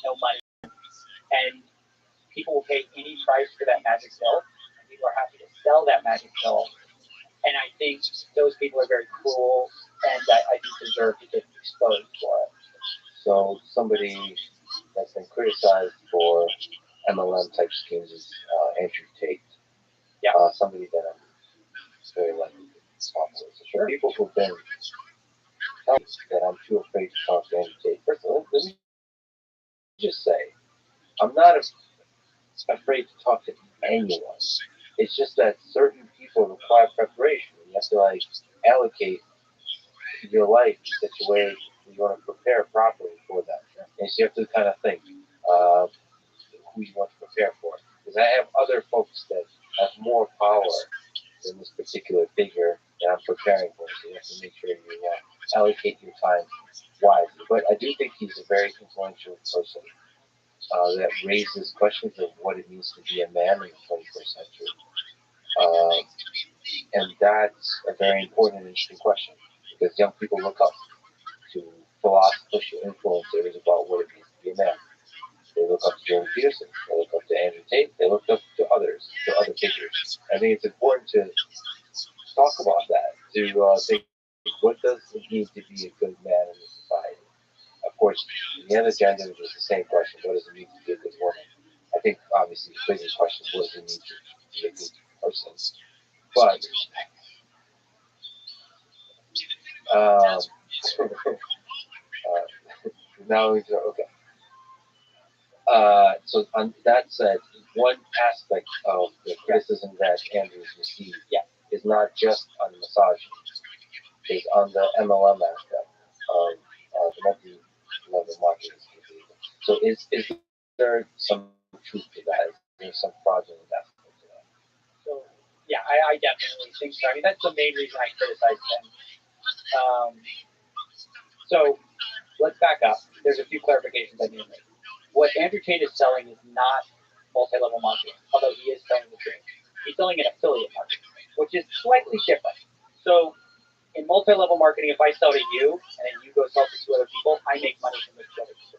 no money. And people will pay any price for that magic pill, and people are happy to sell that magic pill. And I think those people are very cruel, and I think deserve to get exposed for it. So somebody that's been criticized for MLM type schemes is Andrew Tate. Yeah. Somebody that I'm very likely to talk to. So for people who've been telling me that I'm too afraid to talk to Andrew Tate, first of all, let me just say, I'm not afraid to talk to anyone. It's just that certain people require preparation. You have to like allocate your life in such a way you want to prepare properly for that. And so you have to kind of think who you want to prepare for. Because I have other folks that have more power than this particular figure that I'm preparing for. So you have to make sure you allocate your time wisely. But I do think he's a very influential person that raises questions of what it means to be a man in the 21st century. And that's a very important and interesting question because young people look up to philosophers and influencers about what it means to be a man. They look up to Jordan Peterson. They look up to Andrew Tate. They look up to others, to other figures. I think it's important to talk about that, to think, what does it mean to be a good man in this society? Of course, in the other gender, it's the same question. What does it mean to be a good woman? I think, obviously, the bigger question is, what does it mean to be a good person? But, now we go, okay. So on that said, one aspect of the criticism that Andrew's received is not just on misogyny, it's on the MLM aspect of the multi-level marketing. So is there some truth to that? Is there some fraudulent aspect to that? So I definitely think so. I mean, that's the main reason I criticize them. So let's back up. There's a few clarifications I need to make. What Andrew Tate is selling is not multi-level marketing, although he is selling the dream. He's selling an affiliate marketing, which is slightly different. So in multi-level marketing, if I sell to you and then you go sell to two other people, I make money from those two other people.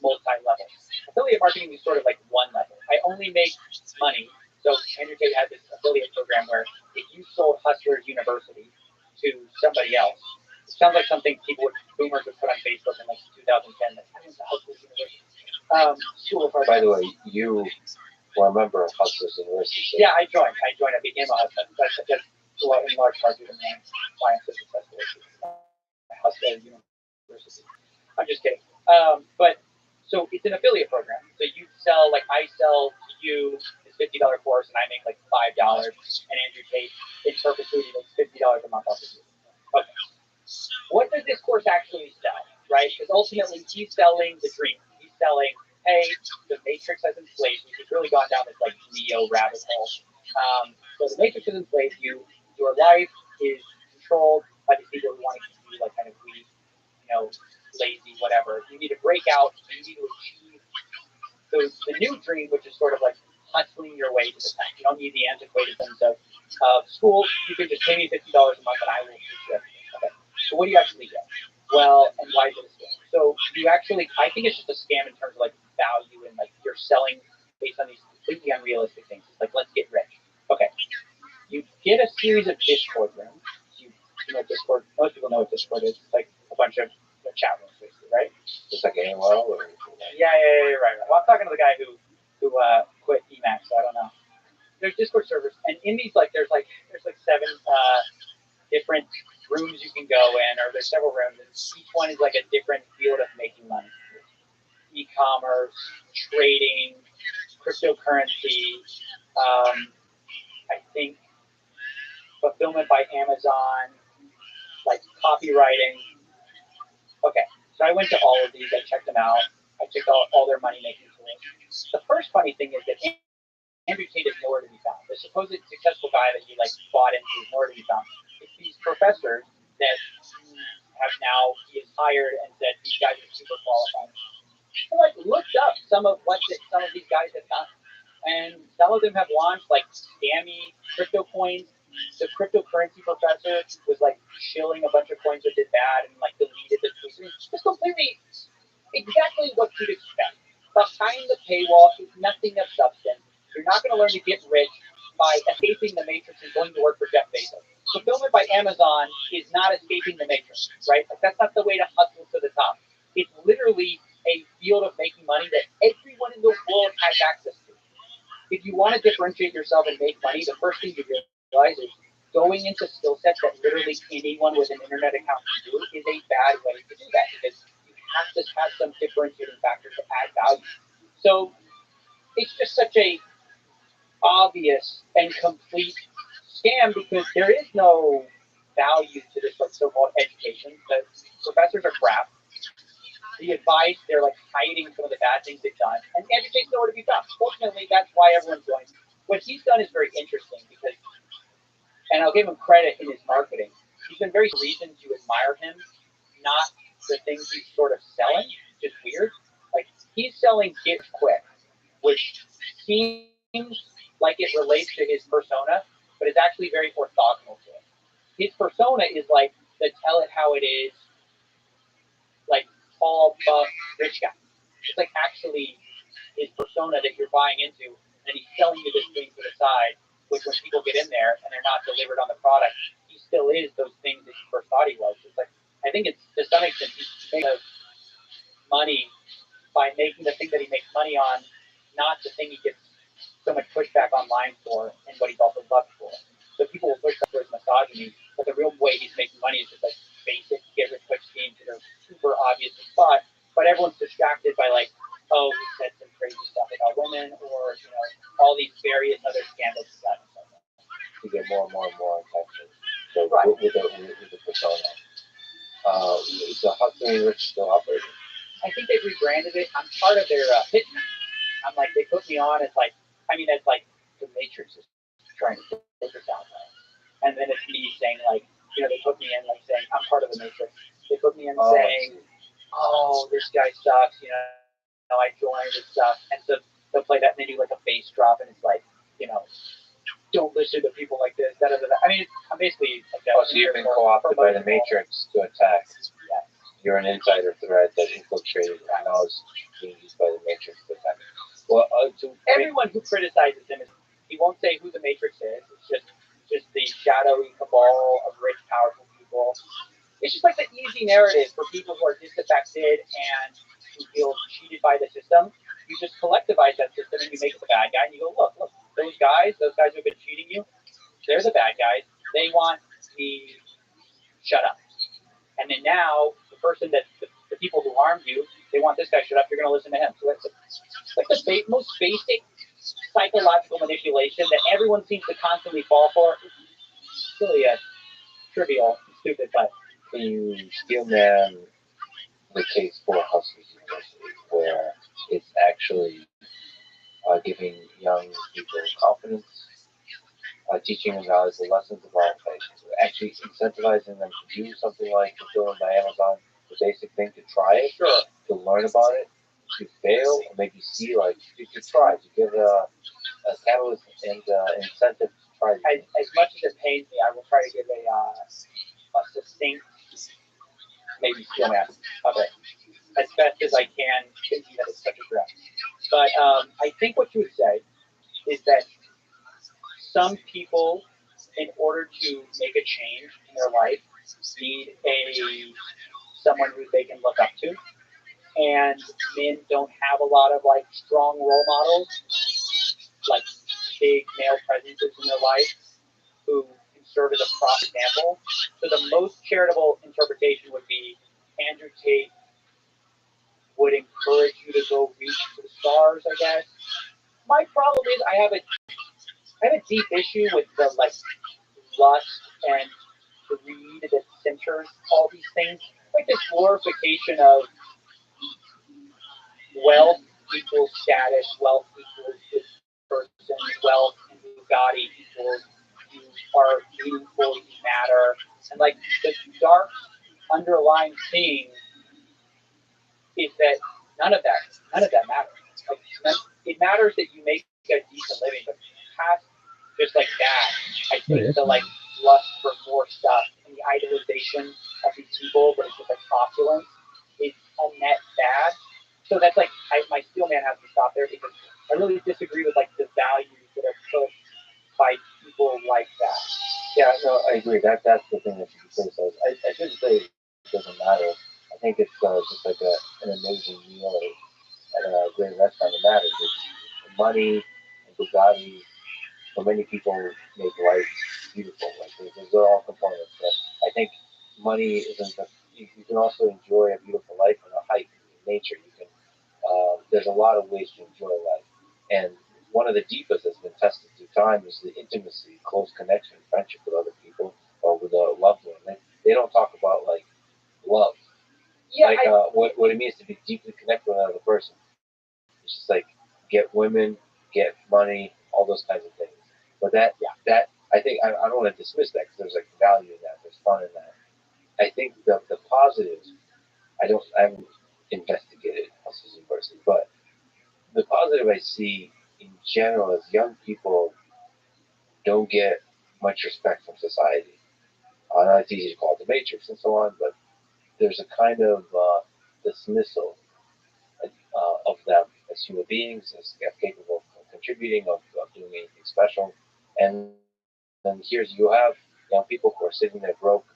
Multi-level. Affiliate marketing is sort of like one level. I only make money. So Andrew Tate had this affiliate program where if you sold Hustlers University to somebody else, it sounds like something boomers would put on Facebook in like 2010. Like, I went to Hustlers University. By the way, you were a member of Hustlers University. So yeah, I joined. I became a hustler. That's in large part due to why I'm so successful at Hustlers University. I'm just kidding. But so it's an affiliate program. So you sell, like I sell to you this $50 course, and I make like $5, and Andrew Tate in perpetuity makes $50 a month off of you. Okay. What does this course actually sell, right? Because ultimately he's selling the dream. He's selling, hey, the Matrix has enslaved you. He's really gone down this like Neo rabbit hole. So the Matrix has enslaved you. Your life is controlled by these people who want to keep you like kind of weak, lazy, whatever. You need to break out. You need to achieve the new dream, which is sort of like hustling your way to the top. You don't need the antiquated things of school. You can just pay me $50 a month and I will teach you everything. Okay. So what do you actually get? Well, and why is it a scam? So you actually, I think it's just a scam in terms of like value and like you're selling based on these completely unrealistic things. It's like, let's get rich. Okay. You get a series of Discord rooms. You know Discord. Most people know what Discord is. It's like a bunch of chat rooms, basically, right? Just like AOL or Yeah, right. Well, I'm talking to the guy who quit Emacs, so I don't know. There's Discord servers, and in these there's 7 different rooms you can go in, or there's several rooms, and each one is like a different field of making money. E-commerce, trading, cryptocurrency, I think fulfillment by Amazon, like copywriting. Okay, so I went to all of these, I checked them out, I checked all their money-making tools. The first funny thing is that Andrew Tate is nowhere to be found. The supposed successful guy that you bought into is nowhere to be found. It's these professors that he has hired and said these guys are super qualified. I looked up some of these guys have done, and some of them have launched scammy crypto coins. The cryptocurrency professor was shilling a bunch of coins that did bad and deleted the tweets. It's completely exactly what you'd expect. Behind the paywall is nothing of substance. You're not going to learn to get rich by escaping the matrix and going to work for Jeff Bezos. Fulfillment by Amazon is not escaping the matrix, right? That's not the way to hustle to the top. It's literally a field of making money that everyone in the world has access to. If you want to differentiate yourself and make money, the first thing you realize is going into skill sets that literally anyone with an internet account can do is a bad way to do that, because you have to have some differentiating factors to add value. So it's just such a obvious and complete scam because there is no value to this so-called education. The professors are crap. The advice, they're hiding some of the bad things they've done, and education's nowhere to be found. Fortunately, that's why everyone's going. What he's done is very interesting because, and I'll give him credit in his marketing, he's been very reasons you admire him, not the things he's sort of selling, which is weird. He's selling Get Quick, which seems like it relates to his persona, but it's actually very orthogonal to it. His persona is the tell it how it is, tall, buff, rich guy. It's actually his persona that you're buying into, and he's selling you this thing to the side, which when people get in there and they're not delivered on the product, he still is those things that you first thought he was. It's I think it's to some extent he's making money by making the thing that he makes money on, not the thing he gets so much pushback online for, and what he's also loved for. So people will push back for his misogyny, but the real way he's making money is just basic get rich quick schemes that are super obvious and spot, but everyone's distracted by oh, he said some crazy stuff about women, or all these various other scandals he's had and stuff. To get more and more attention. So right. with the persona. Is the Hustling Rich still operating? I think they've rebranded it. I'm part of their hitman. I'm they put me on as that's the Matrix is trying to take us out. And then it's me saying they put me in saying I'm part of the Matrix. They put me in saying, oh, this guy sucks, I joined and stuff. And so they'll play that and they do a bass drop and it's don't listen to people like this. Da, da, da, da. I mean, I'm basically like that. Oh, so you've been co-opted by the Matrix to attack. Yes. You're an insider threat that infiltrated and now is being used by the Matrix to attack. Well, everyone who criticizes him, he won't say who the Matrix is. It's just the shadowy cabal of rich, powerful people. It's just like the easy narrative for people who are disaffected and who feel cheated by the system. You just collectivize that system and you make it the bad guy, and you go, look, those guys who've been cheating you, they're the bad guys. They want me shut up. And then now, the person that, the people who harmed you, they want this guy shut up, you're going to listen to him. So that's like the most basic psychological manipulation that everyone seems to constantly fall for. It's really trivial and stupid, but. You steel man the case for Hustlers University, where it's actually giving young people confidence, teaching them valuable lessons about actually incentivizing them to do something like fulfillment by Amazon, the basic thing, to try it, to learn about it, to fail, or maybe see, like, you could try, to give a catalyst and incentive to try. As much as it pains me, I will try to give a succinct, maybe steel man of it, as best as I can, thinking that it's such a threat. But I think what you would say is that some people, in order to make a change in their life, need someone who they can look up to. And men don't have a lot of like strong role models, like big male presences in their life who can serve as a prop example. So the most charitable interpretation would be Andrew Tate would encourage you to go reach for the stars, I guess. My problem is I have a deep issue with the like lust and greed that centers all these things. Like this glorification of wealth equals status, wealth equals this person, wealth and Bugatti equals you are meaningful, you matter. And like the dark underlying thing is that none of that matters. Like, it matters that you make a decent living, but past just like that, I think the like lust for more stuff and the idolization of these people, but it's just like opulence, is a net bad. So that's like my steel man has to stop there because I really disagree with like the values that are pushed by people like that. Yeah, no, I agree. That's the thing that should be criticized. I shouldn't say it doesn't matter. I think it's just like an amazing meal at a great restaurant. It matters. It's money and Bugatti. For many people, make life beautiful. Like those are all components. But I think money isn't. You can also enjoy a beautiful life on a hike in nature. You can. There's a lot of ways to enjoy life, and one of the deepest that's been tested through time is the intimacy, close connection, friendship with other people or with a loved one. They don't talk about like love. Yeah, like what it means to be deeply connected with another person. It's just like get women, get money, all those kinds of things. But that I think I don't want to dismiss that because there's like value in that, there's fun in that. I think the positives, I haven't investigated Hustlers University, but the positive I see in general is young people don't get much respect from society. I know it's easy to call it the Matrix and so on, but there's a kind of dismissal of them as human beings, as capable of contributing, of doing anything special. And then here's you have young people who are sitting there broke,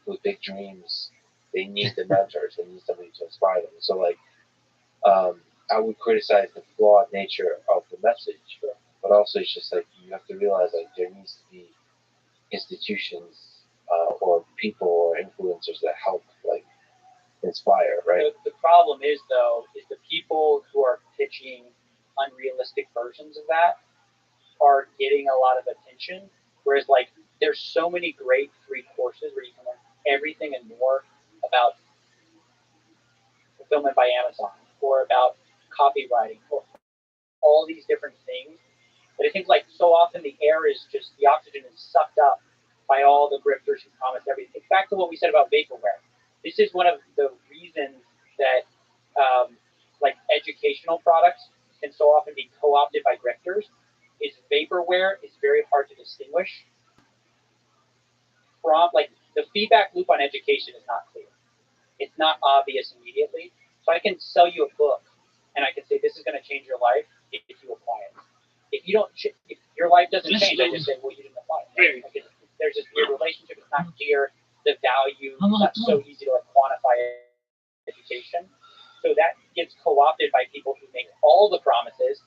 with big dreams. They need the mentors. They need somebody to inspire them. So like, I would criticize the flawed nature of the message, but also it's just like you have to realize like there needs to be institutions or people or influencers that help like inspire, right? The problem is though, is the people who are pitching unrealistic versions of that are getting a lot of attention, whereas like there's so many great free courses where you can learn everything and more about fulfillment by Amazon or about copywriting or all these different things. But I think like so often the oxygen is sucked up by all the grifters who promise everything. It's back to what we said about vaporware. This is one of the reasons that like educational products can so often be co-opted by grifters, is vaporware is very hard to distinguish from, like, the feedback loop on education is not clear. It's not obvious immediately. So I can sell you a book, and I can say, this is going to change your life if you apply it. If you don't, if your life doesn't change, I just say, well, you didn't apply it. Like, there's this weird relationship. It's not clear. The value is not so easy to, like, quantify education. So that gets co-opted by people who make all the promises.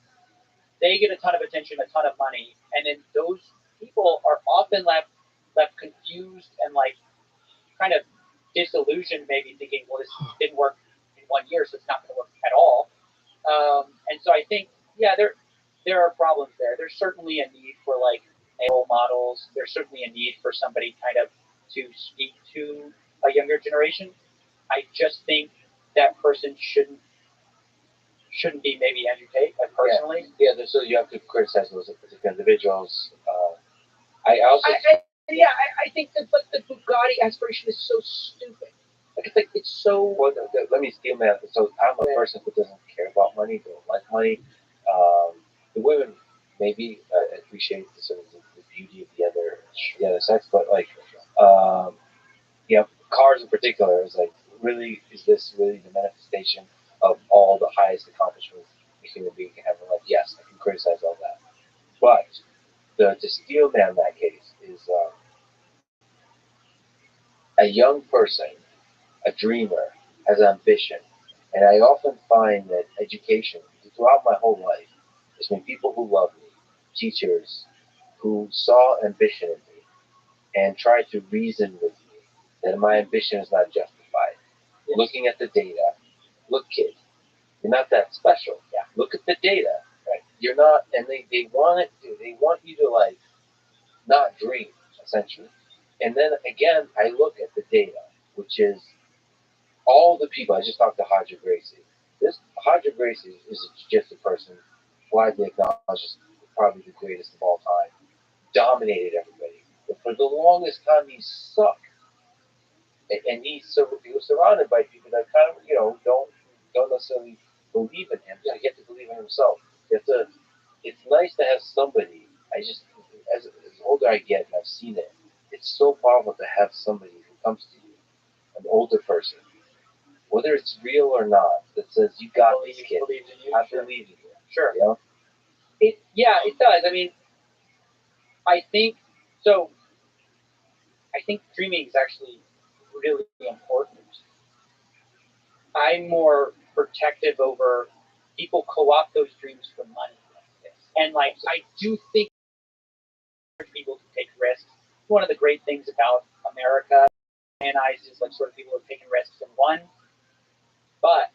They get a ton of attention, a ton of money, and then those people are often left confused and, like, kind of disillusioned, maybe thinking, well, this didn't work in 1 year, so it's not going to work at all. And so I think, yeah, there are problems there. There's certainly a need for, like, role models. There's certainly a need for somebody kind of to speak to a younger generation. I just think that person shouldn't be maybe Andrew Tate, like, personally. Yeah, so you have to criticize those particular individuals. I think that, like, the Bugatti aspiration is so stupid. Like, it's so. Well, let me steal that. So I'm a person who doesn't care about money, don't like money. The women maybe appreciate the sort of the beauty of the other sex, but, like, cars in particular is like, really, is this really the manifestation of all the highest accomplishments a human being can have in life? Yes, I can criticize all that, but the steel man in that case is a young person, a dreamer, has ambition, and I often find that education throughout my whole life has been people who love me, teachers who saw ambition in me and tried to reason with me that my ambition is not justified. Yeah. Looking at the data, look, kid, you're not that special. Yeah. Look at the data. Right. You're not, and they want you to, like, not dream, essentially. And then again, I look at the data, which is all the people. I just talked to Hodger Gracie. This Hodger Gracie is just a person widely acknowledged as probably the greatest of all time. Dominated everybody. But for the longest time, he sucked. And he was surrounded by people that kind of, don't necessarily believe in him. So he has to believe in himself. It's nice to have somebody. As older I get, and I've seen it, it's so powerful to have somebody who comes to you, an older person, whether it's real or not, that says, you got this, kid. I believe in you. Sure. You know? It does. I mean, I think dreaming is actually really important. I'm more protective over people co-opt those dreams for money. And, like, I do think people can take risks. One of the great things about America is, like, sort of people have taken risks and won. But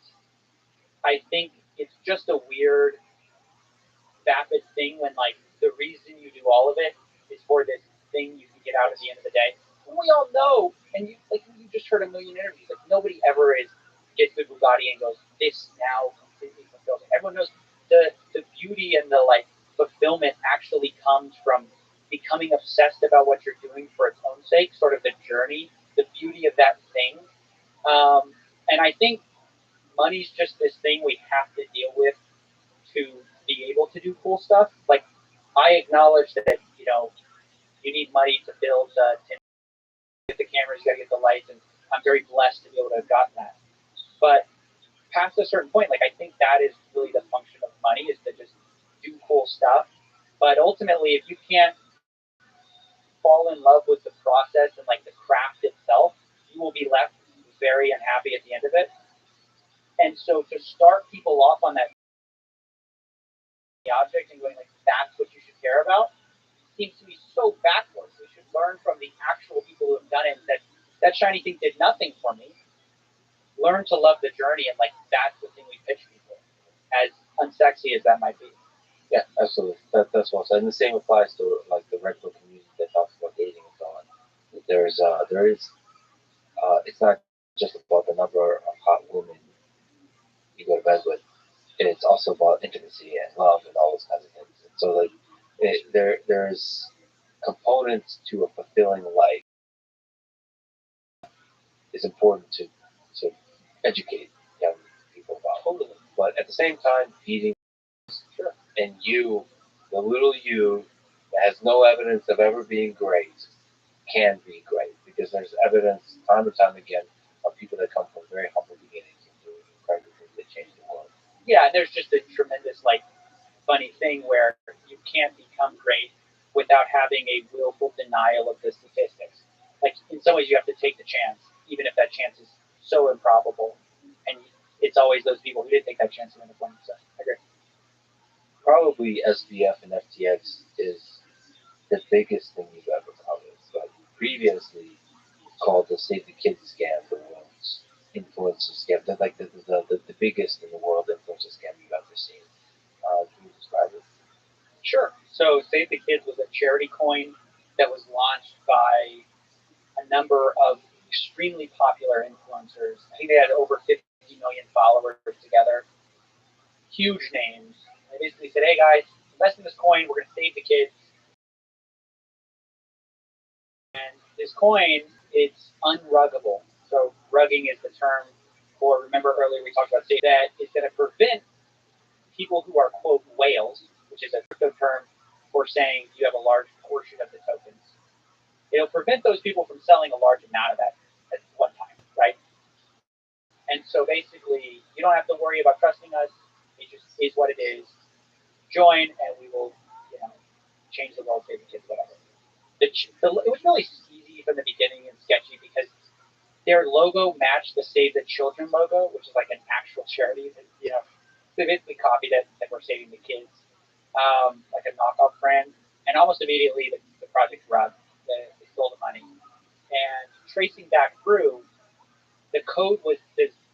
I think it's just a weird, vapid thing when, like, the reason you do all of it is for this thing you can get out at the end of the day. And we all know, and you just heard a million interviews, like, nobody ever gets the Bugatti and goes, this now completely fulfills it. Everyone knows the beauty and the, like, fulfillment actually comes from becoming obsessed about what you're doing for its own sake, sort of the journey, the beauty of that thing. And I think money's just this thing we have to deal with to be able to do cool stuff. Like, I acknowledge that, you need money to build, to get the cameras, you gotta get the lights, and I'm very blessed to be able to have gotten that. But past a certain point, like, I think that is really the function of money, is to just do cool stuff. But ultimately, if you can't fall in love with the process and, like, the craft itself, you will be left very unhappy at the end of it. And so to start people off on that object and going, like, that's what you should care about, seems to be so backwards. We should learn from the actual people who have done it. That shiny thing did nothing for me. Learn to love the journey, and, like, that's the thing we pitch people, as unsexy as that might be. Yeah, absolutely. That's well said. And the same applies to, like, the red book community that talks about dating and so on. There is it's not just about the number of hot women you go to bed with. It's also about intimacy and love and all those kinds of things. And so, like, there's components to a fulfilling life. It's important to educate young people about. Totally. But at the same time, feeding and you The little you that has no evidence of ever being great can be great, because there's evidence time and time again of people that come from very humble beginnings and do incredible things that change the world. Yeah, and there's just a tremendous, like, funny thing where you can't become great without having a willful denial of the statistics. Like, in some ways, you have to take the chance, even if that chance is so improbable. And it's always those people who didn't take that chance who end up winning. So, I agree. Probably SBF and FTX is the biggest thing you've ever covered. But previously, called the Save the Kids scam, the world's influencer scam. That's like the biggest in the world influencer scam you've ever seen. Can you describe it? Sure. So Save the Kids was a charity coin that was launched by a number of extremely popular influencers. I think they had over 50 million followers together. Huge names. They basically said, hey guys, invest in this coin, we're going to save the kids. And this coin, it's unruggable. So rugging is the term for, remember earlier we talked about that it's going to prevent people who are, quote, whales, which is a crypto term for saying you have a large portion of the tokens. It'll prevent those people from selling a large amount of that at one time, right? And so basically, you don't have to worry about trusting us. It just is what it is. Join, and we will, change the world, save the kids, whatever. It was really easy from the beginning and sketchy because their logo matched the Save the Children logo, which is like an actual charity. That, they basically copied it, that we're saving the kids, like a knockoff brand. And almost immediately, the project run. They stole the money. And tracing back through, the code was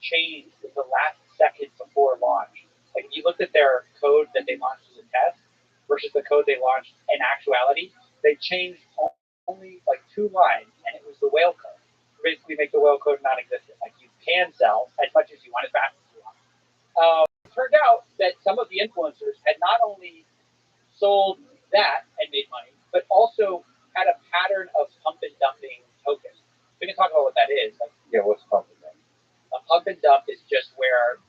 changed in the last second before launch. Like, if you looked at their code that they launched as a test versus the code they launched in actuality, they changed only like 2 lines, and it was the whale code. Basically make the whale code non-existent. Like, you can sell as much as you want, as fast as you want. It turned out that some of the influencers had not only sold that and made money, but also had a pattern of pump and dumping tokens. We can talk about what that is. Like, yeah, what's pump and dump? A pump and dump is just where,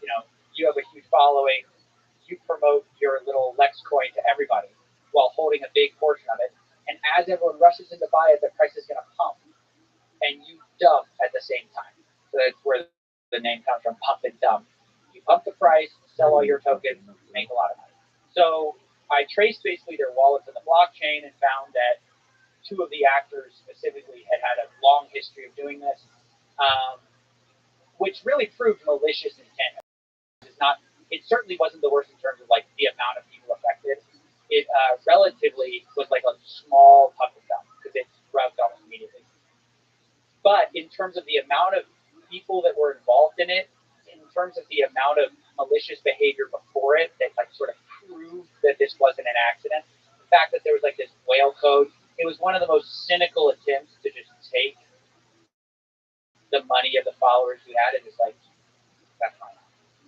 you have a huge following, you promote your little Lex coin to everybody while holding a big portion of it. And as everyone rushes in to buy it, the price is going to pump. And you dump at the same time. So that's where the name comes from, pump and dump. You pump the price, sell all your tokens, make a lot of money. So I traced basically their wallets in the blockchain and found that 2 of the actors specifically had a long history of doing this, which really proved malicious intent. It certainly wasn't the worst in terms of like the amount of people affected. It relatively was like a small pump and dump because it rubbed almost immediately. But in terms of the amount of people that were involved in it, in terms of the amount of malicious behavior before it that like sort of proved that this wasn't an accident, the fact that there was like this whale code, it was one of the most cynical attempts to just take the money of the followers who had it. Just like, that's fine.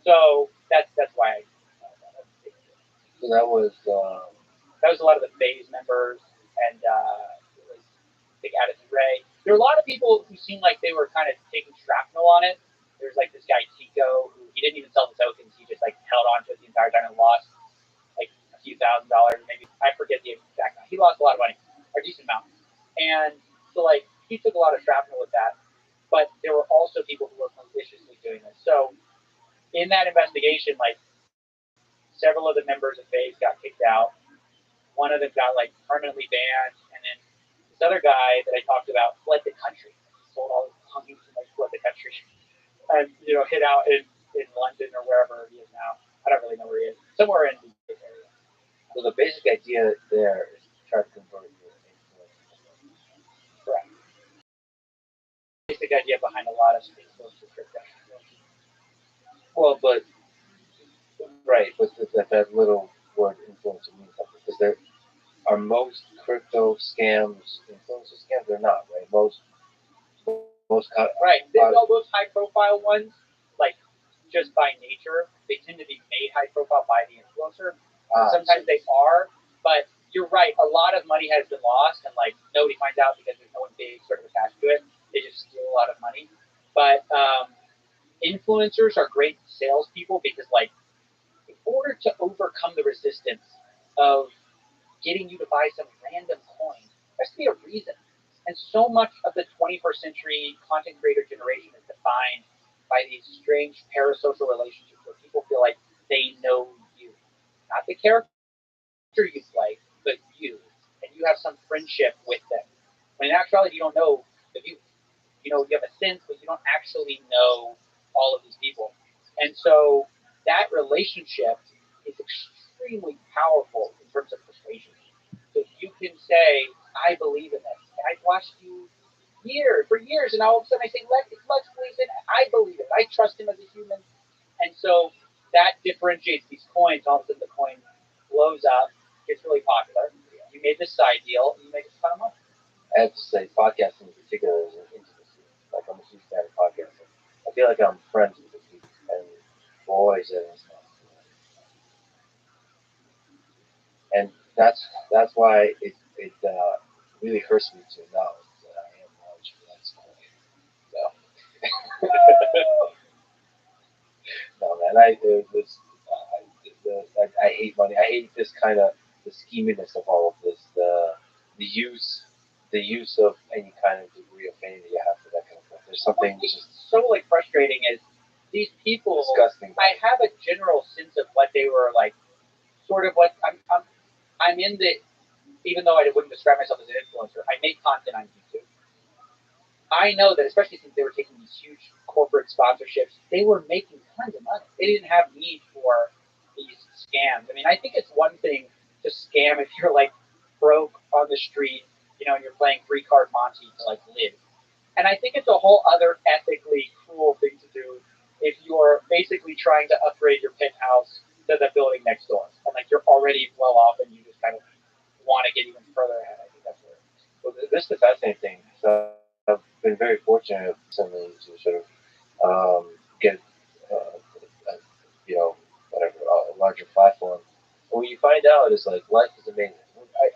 So that's why. So that was a lot of the phase members, and it was Big Addison Ray. There were a lot of people who seemed like they were kind of taking shrapnel on it. There's like this guy Tico, who he didn't even sell the tokens. He just like held on to it the entire time and lost like a few $1,000s, maybe. I forget the exact amount. He lost a lot of money, a decent amount. And so like he took a lot of shrapnel with that. But there were also people who were maliciously doing this. So in that investigation, like several of the members of FaZe got kicked out. One of them got like permanently banned, and then this other guy that I talked about fled the country. He sold all his belongings and like fled the country, and hid out in London or wherever he is now. I don't really know where he is. Somewhere in the area. So the basic idea there is to try to convert your influence. Correct. Basic idea behind a lot of influencer crypto. Well, but right, but that little word influencer means something, because there are most crypto scams, influencer scams. They're not, right? Most right. All those high profile ones, like just by nature, they tend to be made high profile by the influencer. Sometimes they are, but you're right. A lot of money has been lost, and like nobody finds out because there's no one big sort of attached to it. They just steal a lot of money. But influencers are great salespeople because, like, in order to overcome the resistance of getting you to buy some random coin. There has to be a reason. And so much of the 21st century content creator generation is defined by these strange parasocial relationships where people feel like they know you. Not the character you play, but you. And you have some friendship with them. When in actuality, you don't know the view. You know, you have a sense, but you don't actually know all of these people. And so that relationship is extremely powerful in terms of persuasion. So you can say, I believe in this. And I've watched you for years, and all of a sudden I say, Lex believes in it. I believe it. I trust him as a human. And so that differentiates these coins. All of a sudden the coin blows up, gets really popular. You made this side deal, and you make a ton of money. I have to say, podcasting in particular is an intimacy. Like, I'm a huge fan of podcasting. I feel like I'm friends with the people, and boys, and that's why it really hurts me to acknowledge that I am large for that school. No, man, I hate money. I hate this kind of the scheminess of all of this. The use of any kind of degree of fame that you have for that kind of stuff. There's something just so like frustrating is these people. Disgusting. I have a general sense of what they were like. Sort of what I'm in the. Even though I wouldn't describe myself as an influencer, I make content on YouTube. I know that, especially since they were taking these huge corporate sponsorships, they were making tons of money. They didn't have need for these scams. I mean, I think it's one thing to scam if you're like broke on the street, and you're playing 3-card Monty to like live. And I think it's a whole other ethically cruel thing to do if you're basically trying to upgrade your penthouse to the building next door, and like you're already well off, and you just kind of want to get even further ahead. I think that's where. Well, this is the fascinating thing. So I've been very fortunate recently to sort of get, whatever, a larger platform. And what you find out is like life is amazing.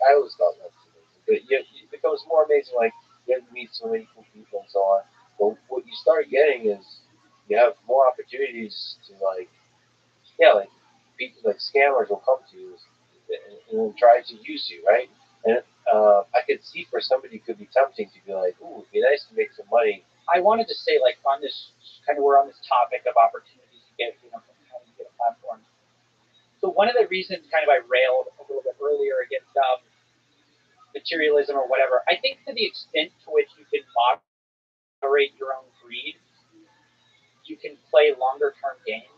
I always thought life was amazing, but it becomes more amazing. Like you have to meet so many cool people and so on. But what you start getting is you have more opportunities to like people like scammers will come to you and try to use you, right? And I could see for somebody it could be tempting to be like, ooh, it'd be nice to make some money. I wanted to say, like, on this kind of, we're on this topic of opportunities to get, from how you get a platform. So one of the reasons kind of I railed a little bit earlier against materialism or whatever, I think to the extent to which you can moderate your own greed, you can play longer term games.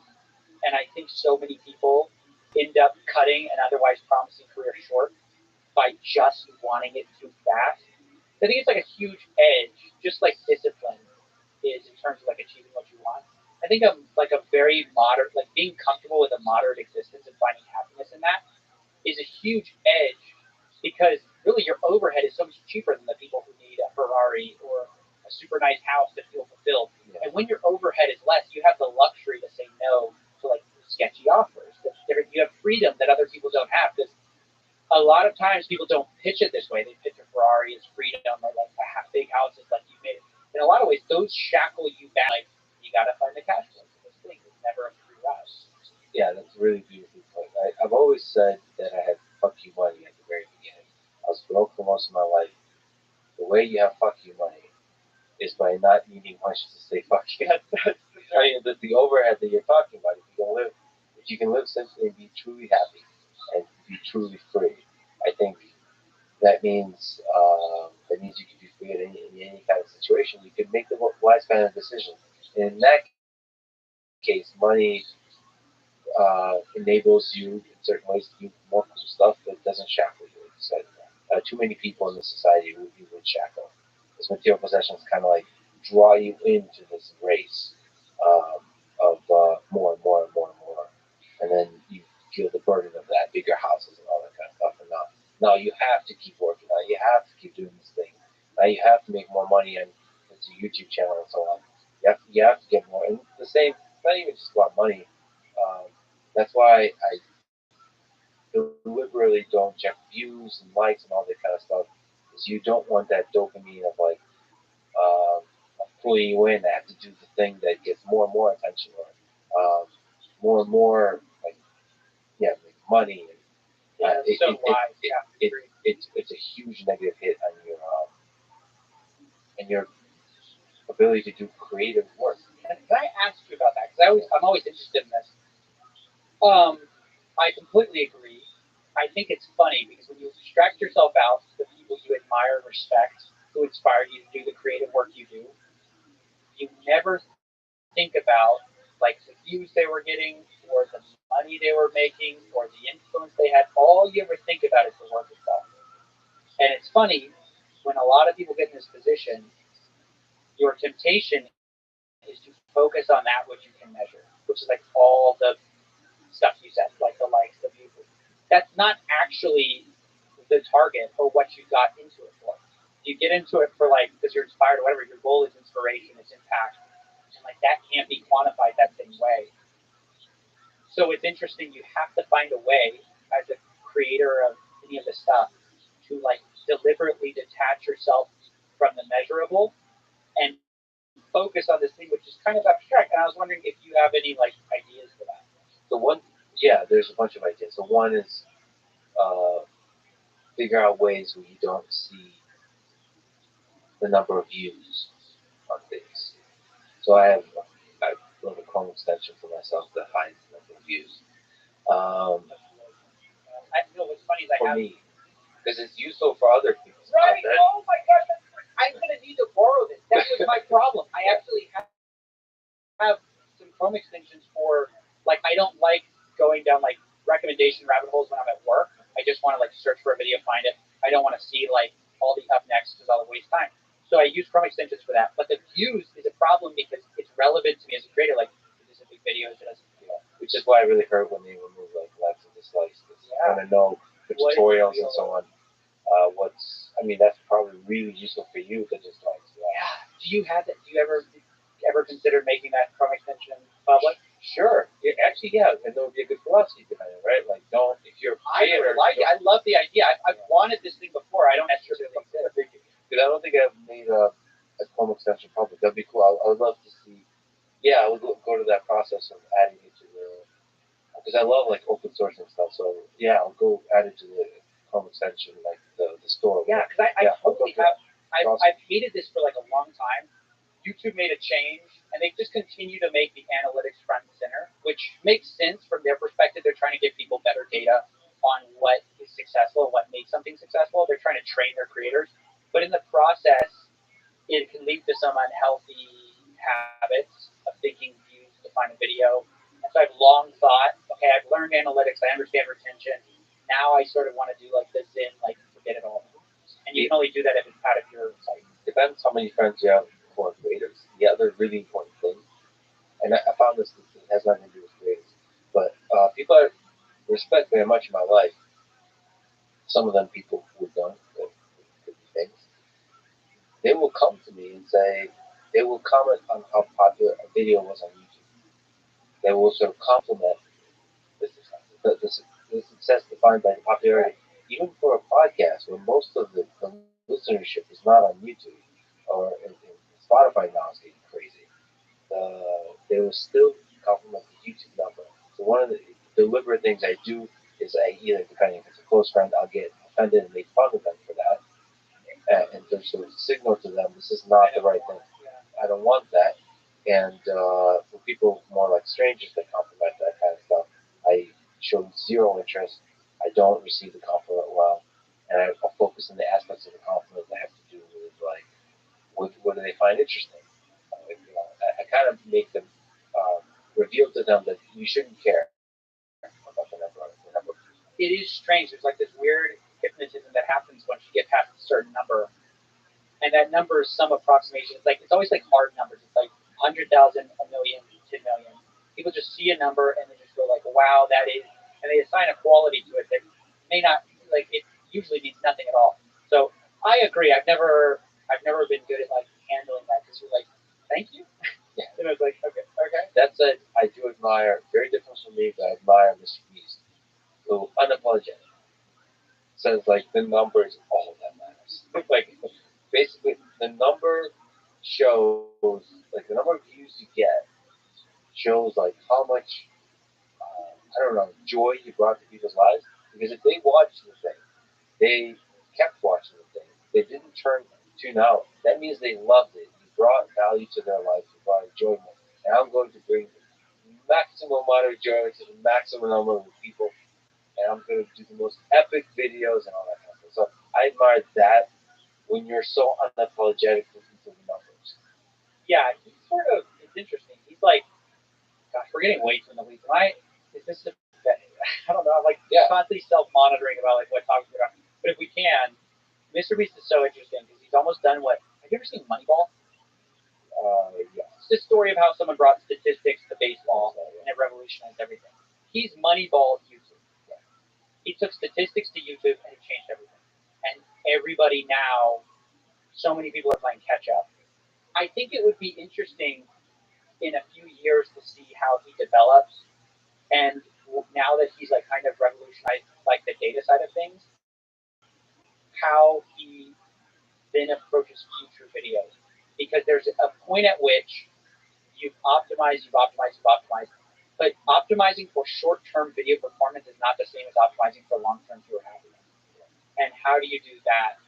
And I think so many people end up cutting an otherwise promising career short by just wanting it too fast. I think it's like a huge edge, just like discipline is in terms of like achieving what you want. I think like a very moderate, like being comfortable with a moderate existence and finding happiness in that is a huge edge because really your overhead is so much cheaper than the people who need a Ferrari or a super nice house to feel fulfilled. Yeah. And when your overhead is less, you have the luxury to say no to like sketchy offers. You have freedom that other people don't have because a lot of times people don't pitch it this way. They pitch a Ferrari as freedom or like a big house is like you made it. In a lot of ways, those shackle you back. Like you got to find the cash flow. This thing is never a free ride. Yeah, that's really beautifully put. I've always said that I had fuck you money at the very beginning. I was broke for most of my life. The way you have fuck you money is by not needing much to say fuck you. I mean, the overhead that you're talking about, if you can live simply and be truly happy and be truly free, I think that means you can be free in any kind of situation. You can make the wise kind of decision. And in that case, money enables you in certain ways to do more cool stuff that doesn't shackle you. So, too many people in the society would shackle. This material possessions kind of like draw you into this race of more and more and more and more, and then you feel the burden of that, bigger houses and all that kind of stuff. And now you have to keep working. Now you have to keep doing this thing. Now you have to make more money and it's a YouTube channel and so on. You have to get more. And the same, not even just about money. That's why I deliberately don't check views and likes and all that kind of stuff, because you don't want that dopamine of like pulling you in. I have to do the thing that gets more and more attention, or more and more like make money. It's a huge negative hit on your ability to do creative work. And can I ask you about that? Because I'm always interested in this. I completely agree. I think it's funny because when you extract yourself out to the people you admire and respect, who inspire you to do the creative work you do, you never think about like the views they were getting or the money they were making or the influence they had. All you ever think about is the work itself. And it's funny, when a lot of people get in this position, your temptation is to focus on that which you can measure, which is like all the stuff you said, like the likes, the views. That's not actually the target or what you got into it for. You get into it for like because you're inspired or whatever. Your goal is inspiration, it's impact, and like that can't be quantified that same way. So it's interesting. You have to find a way as a creator of any of this stuff to like deliberately detach yourself from the measurable and focus on this thing which is kind of abstract. And I was wondering if you have any like ideas for that. There's a bunch of ideas. So one is figure out ways where you don't see the number of views on things. So I wrote a Chrome extension for myself that hides the number of views. I know what's funny is for me, because it's useful for other people. Right? Oh my gosh, I'm gonna need to borrow this. That was my problem. I actually have some Chrome extensions for like I don't like going down like recommendation rabbit holes when I'm at work. I just want to like search for a video, find it. I don't want to see like all the up next because I'll waste time. So I use Chrome extensions for that. But the views is a problem because it's relevant to me as a creator. Like, is this a big video? Is it a video? Which is why I really hurt when they remove like likes and dislikes. I want to know the tutorials and so on. That's probably really useful for you, the dislikes. Yeah. Do you have that? Do you ever consider making that Chrome extension public? Sure. And there would be a good philosophy behind it, right? Like, don't, if you're a creator. I love the idea. I've wanted this thing before. I don't necessarily consider it. Because I don't think I've made a Chrome extension public. That'd be cool. I would love to see. I would go to that process of adding it to the. Because I love like open source and stuff. So I'll go add it to the Chrome extension, like the store. Yeah, because I totally have. I've hated this for like a long time. YouTube made a change, and they just continue to make the analytics front and center, which makes sense from their perspective. They're trying to give people better data on what is successful, what makes something successful. They're trying to train their creators. But in the process, it can lead to some unhealthy habits of thinking views to find a video. And so I've long thought, okay, I've learned analytics, I understand retention. Now I sort of want to do like this in, like forget it all. And you can only do that if it's out of your site. Depends how many friends you have who are creators. The other really important thing, and I found this has nothing to do with creators, but people I respect very much in my life, some of them people who don't, could be famous, they will come to me and say, they will comment on how popular a video was on YouTube. They will sort of compliment the success defined by the popularity. Even for a podcast, where most of the listenership is not on YouTube, or in Spotify now is getting crazy, they will still compliment the YouTube number. So one of the deliberate things I do is I either, depending if it's a close friend, I'll get offended and make fun of them for that, and to sort of signal to them this is not the right thing. I don't want that. And for people more like strangers that compliment that kind of stuff, I show zero interest. I don't receive the compliment well, and I'll focus on the aspects of the compliment that have to do with like what do they find interesting. I kind of make them reveal to them that you shouldn't care about the number. It is strange. There's like this weird hypnotism that happens once you get past a certain number, and that number is some approximation. It's always like hard numbers. It's like 100,000, a million, 10 million. People just see a number and they just go like, "Wow, that is," and they assign a quality to it that may not like. It usually means nothing at all. So I agree. I've never been good at like handling that because you're like, "Thank you." Yeah. And I was like, okay. That's it. I do admire, very different from me, but I admire Mr. Beast, who unapologetic says like the number is all that matters. Like basically the number shows, like the number of views you get shows like how much joy you brought to people's lives. Because if they watched the thing, they kept watching the thing, they didn't tune out, that means they loved it. You brought value to their life, you brought enjoyment. And I'm going to bring maximum amount of enjoyment to the maximum number of people, and I'm going to do the most epic videos and all that kind of stuff. So I admire that when you're so unapologetic into the numbers. Yeah, he's sort of, it's interesting. He's like, gosh, we're getting way too in the weeds. I don't know, I'm like constantly self-monitoring about like what topics we're on. But if we can, Mr. Beast is so interesting because he's almost done what, have you ever seen Moneyball? Yeah. It's the story of how someone brought statistics to baseball and it revolutionized everything. He's Moneyball YouTube. He took statistics to YouTube and it changed everything. And everybody now, so many people are playing catch up. I think it would be interesting in a few years to see how he develops. And now that he's like kind of revolutionized like the data side of things, how he then approaches future videos. Because there's a point at which you've optimized, but optimizing for short-term video performance is not the same as optimizing for long-term viewer happiness. And how do you do that?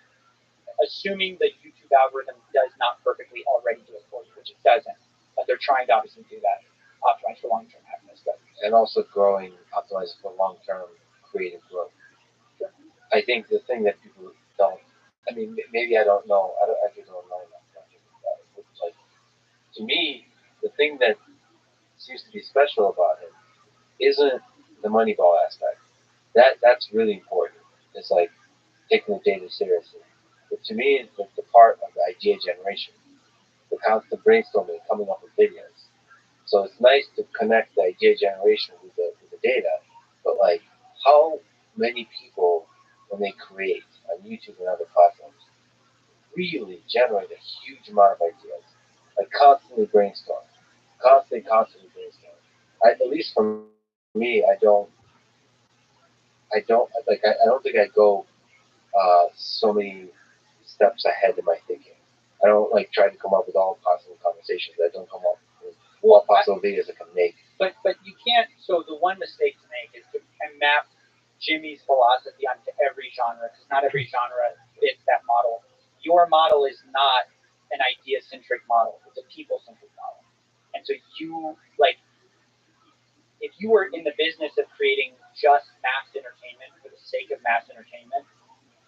Assuming the YouTube algorithm does not perfectly already do it for you, which it doesn't, but they're trying to obviously do that, optimize for long-term happiness. But, and also optimizing for long-term creative growth. Sure. I think the thing that people don't, I mean, maybe I don't know, I actually don't know enough about it. Like, to me, the thing that seems to be special about him isn't the Moneyball aspect. That's really important. It's like taking the data seriously. But to me, it's the part of the idea generation, the constant brainstorming, coming up with videos. So it's nice to connect the idea generation with the data, but like how many people, when they create on YouTube and other platforms, really generate a huge amount of ideas, like constantly brainstorm, constantly brainstorm. At least for me, I don't think I go so many steps ahead in my thinking. I don't like try to come up with all possible conversations. I don't come up with what possible videos I can make. But you can't. So the one mistake to make is to map Jimmy's philosophy onto every genre, because not every genre fits that model. Your model is not an idea-centric model; it's a people-centric model. And so you like, if you were in the business of creating just mass entertainment for the sake of mass entertainment,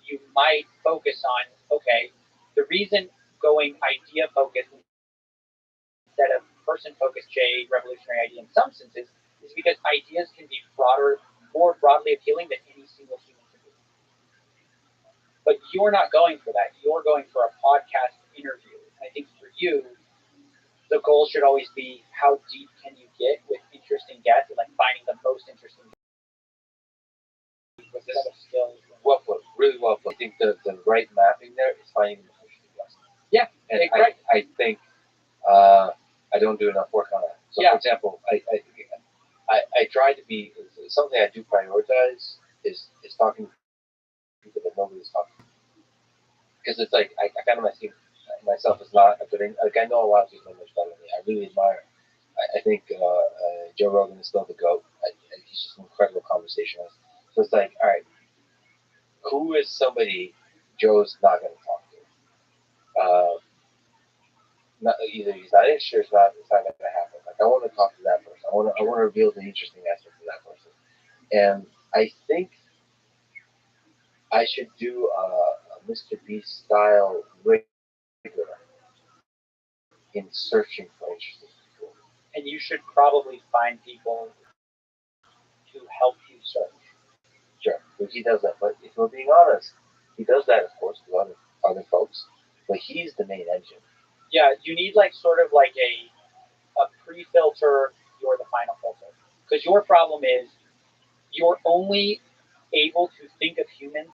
you might focus on, okay, the reason going idea-focused instead of person-focused revolutionary idea in some senses is because ideas can be more broadly appealing than any single human can do. But you're not going for that. You're going for a podcast interview. I think for you, the goal should always be how deep can you get with interesting guests and like finding the most interesting guests with set of skills. Well put, really well put. I think the right mapping there is finding the interesting guests. Yeah, and I think I don't do enough work on that. So for example, I try to be, something I do prioritize is talking to people that nobody's talking to. Because it's like, I kind of see myself as not a good, like I know a lot of people much better than me. I really admire. I think Joe Rogan is still the GOAT. He's just an incredible conversationalist. So it's like, all right, who is somebody Joe's not going to talk to? Either he's not interested or it's not going to happen. Like I want to talk to that person. I want to reveal the interesting aspect of that person. And I think I should do a Mr. Beast style regular in searching for interesting people. And you should probably find people to help you search. Sure, but he does that. But if we're being honest, he does that, of course, with other folks. But he's the main engine. Yeah, you need like sort of like a pre-filter. You're the final filter, because your problem is you're only able to think of humans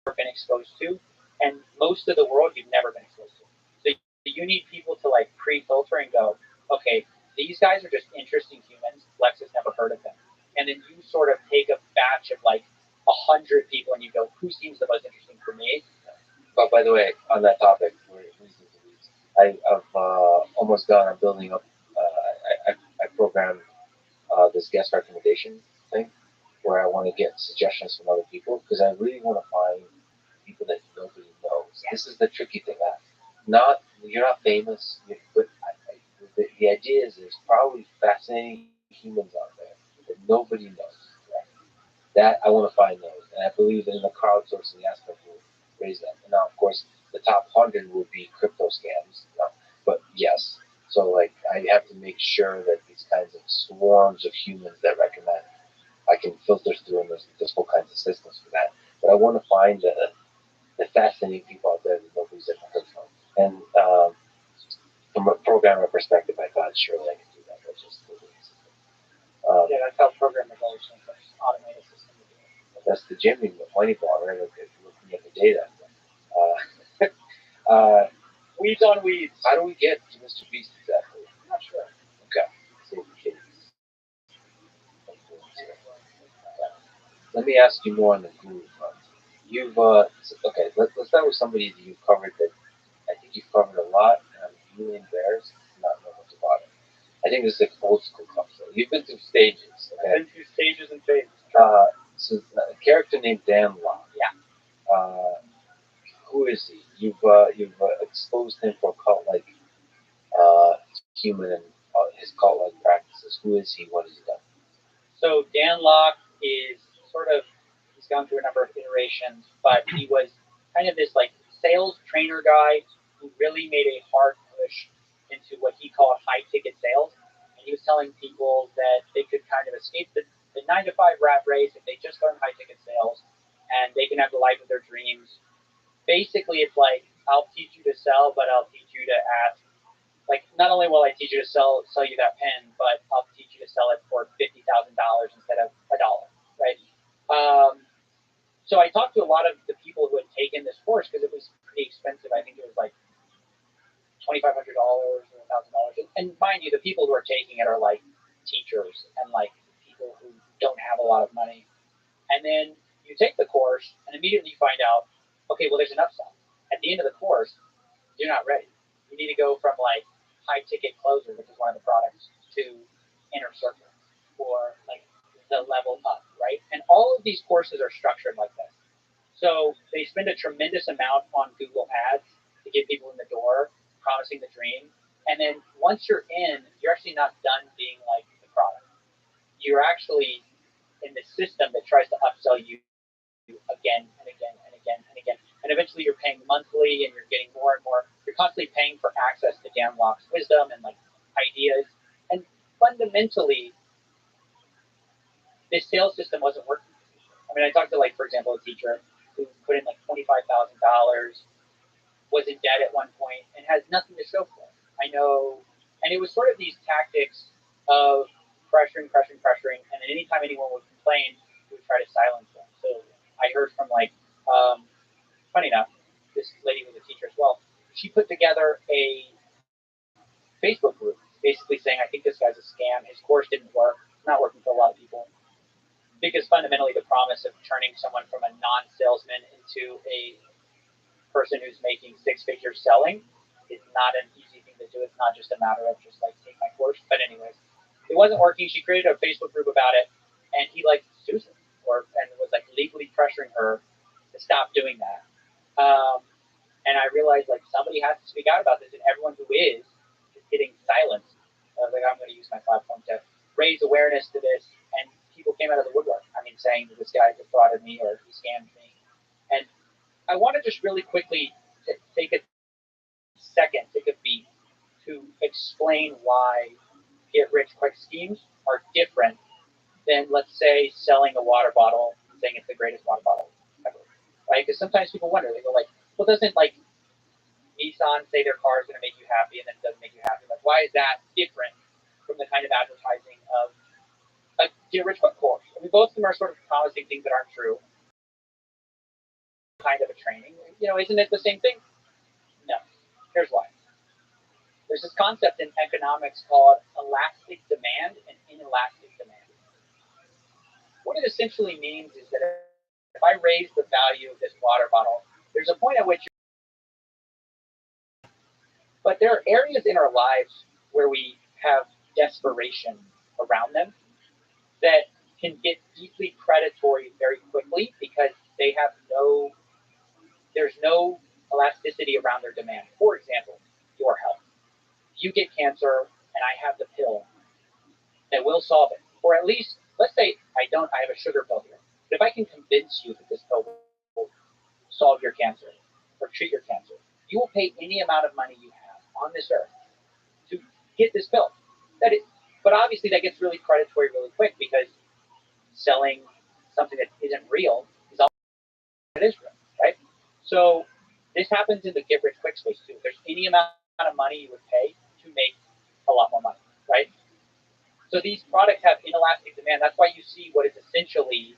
you've been exposed to, and most of the world you've never been exposed to. So you need people to like pre-filter and go, okay, these guys are just interesting humans. Lex has never heard of them, and then you sort of take a batch of like 100 people and you go, who seems the most interesting for me? But by the way, on that topic, I've almost done. I'm building up. I programmed this guest recommendation thing, where I want to get suggestions from other people because I really want to find people that nobody knows. This is the tricky thing. You're not famous, but the idea is there's probably fascinating humans out there that nobody knows. Right? That I want to find those, and I believe in the crowdsourcing aspect will raise that. And now, of course, the top 100 will be crypto scams. But yes, so like I have to make sure that these kinds of swarms of humans that recommend, I can filter through, and there's whole kinds of systems for that. But I want to find the fascinating people out there that nobody's ever heard from. And from a programmer perspective, I thought surely I could do that. That's just the way it's yeah, that's how programmers always think. That's automated system to do it. That's the Jimmy Moneyball, right? Looking at the data. Weeds on weeds. How do we get to Mr. Beast exactly? I'm not sure. Okay. Let me ask you more on the guru front. You've okay. Let's start with somebody that you've covered that I think you've covered a lot, and I'm really embarrassed to not know much about it. I think this is like old school stuff. So you've been through stages. Okay? I've been through stages and phases. So a character named Dan Locke. Yeah. Who is he? You've exposed him for cult like human and his cult like practices. Who is he? What has he done? So Dan Locke is he's gone through a number of iterations, but he was kind of this like sales trainer guy who really made a hard push into what he called high ticket sales. And he was telling people that they could kind of escape the 9-to-5 rat race if they just learn high ticket sales, and they can have the life of their dreams. Basically, it's like, I'll teach you to sell, but I'll teach you to ask. Like, not only will I teach you to sell you that pen, but I'll teach you to sell it for $50,000 instead of $1, right? So I talked to a lot of the people who had taken this course because it was pretty expensive. I think it was like $2,500 or $1,000. And mind you, the people who are taking it are like teachers and like people who don't have a lot of money. And then you take the course and immediately you find out, okay, well, there's an upside. At the end of the course, you're not ready. You need to go from like high ticket closer, which is one of the products, to inner circle or like the level up, right? And all of these courses are structured like this. So they spend a tremendous amount on Google Ads to get people in the door, promising the dream. And then once you're in, you're actually not done being like the product. You're actually in the system that tries to upsell you again and again and again and again. And eventually you're paying monthly and you're getting more and more. You're constantly paying for access to Dan Locke's wisdom and like ideas. And fundamentally, this sales system wasn't working. I mean, I talked to like, for example, a teacher who put in like $25,000, was in debt at one point, and has nothing to show for it. I know, and it was sort of these tactics of pressuring, and then anytime anyone would complain, he would try to silence them. So I heard from like, funny enough, this lady was a teacher as well. She put together a Facebook group, basically saying, I think this guy's a scam. His course didn't work. It's not working for a lot of people. Because fundamentally the promise of turning someone from a non-salesman into a person who's making six figures selling is not an easy thing to do. It's not just a matter of just like take my course. But anyways, it wasn't working. She created a Facebook group about it, and he like sued her and was like legally pressuring her to stop doing that. And I realized like somebody has to speak out about this, and everyone who is getting silenced. I was like, I'm going to use my platform to raise awareness to this, and people came out of the woodwork. I mean, saying that this guy defrauded me or he scammed me. And I want to just really quickly take a beat to explain why get-rich-quick schemes are different than, let's say, selling a water bottle and saying it's the greatest water bottle ever, right? Because sometimes people wonder, they go like, well, doesn't like Nissan say their car is going to make you happy and then it doesn't make you happy? Like, why is that different from the kind of advertising of a get-rich-quick course? I mean, both of them are sort of promising things that aren't true. Kind of a training, isn't it the same thing? No. Here's why. There's this concept in economics called elastic demand and inelastic demand. What it essentially means is that if I raise the value of this water bottle, there's a point at which but there are areas in our lives where we have desperation around them that can get deeply predatory very quickly because they have there's no elasticity around their demand. For example, your health. If you get cancer and I have the pill that will solve it, or at least, let's say I have a sugar pill here, but if I can convince you that this pill will solve your cancer or treat your cancer, you will pay any amount of money you have on this earth to get this pill. But obviously that gets really predatory really quick because selling something that isn't real is all it is real, right? So this happens in the get rich quick space too. There's any amount of money you would pay to make a lot more money, right? So these products have inelastic demand. That's why you see what is essentially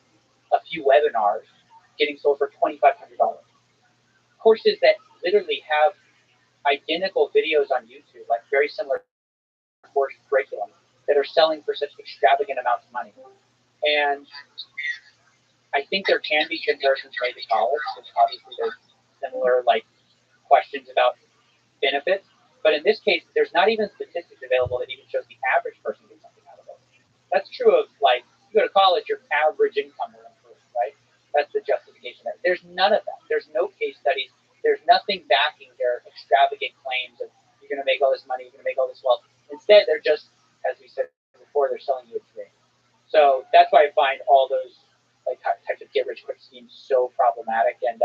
a few webinars getting sold for $2,500. Courses that literally have identical videos on YouTube, like very similar course curriculum, that are selling for such extravagant amounts of money. And I think there can be comparisons made to college, which obviously there's similar questions about benefits. But in this case, there's not even statistics available that even shows the average person gets something out of it. That's true of you go to college, your average income will improve, right? That's the justification there. There's none of that. There's no case studies. There's nothing backing their extravagant claims of you're going to make all this money, you're going to make all this wealth. Instead, they're just, as we said before, they're selling you a dream. So that's why I find all those types of get-rich-quick schemes so problematic, and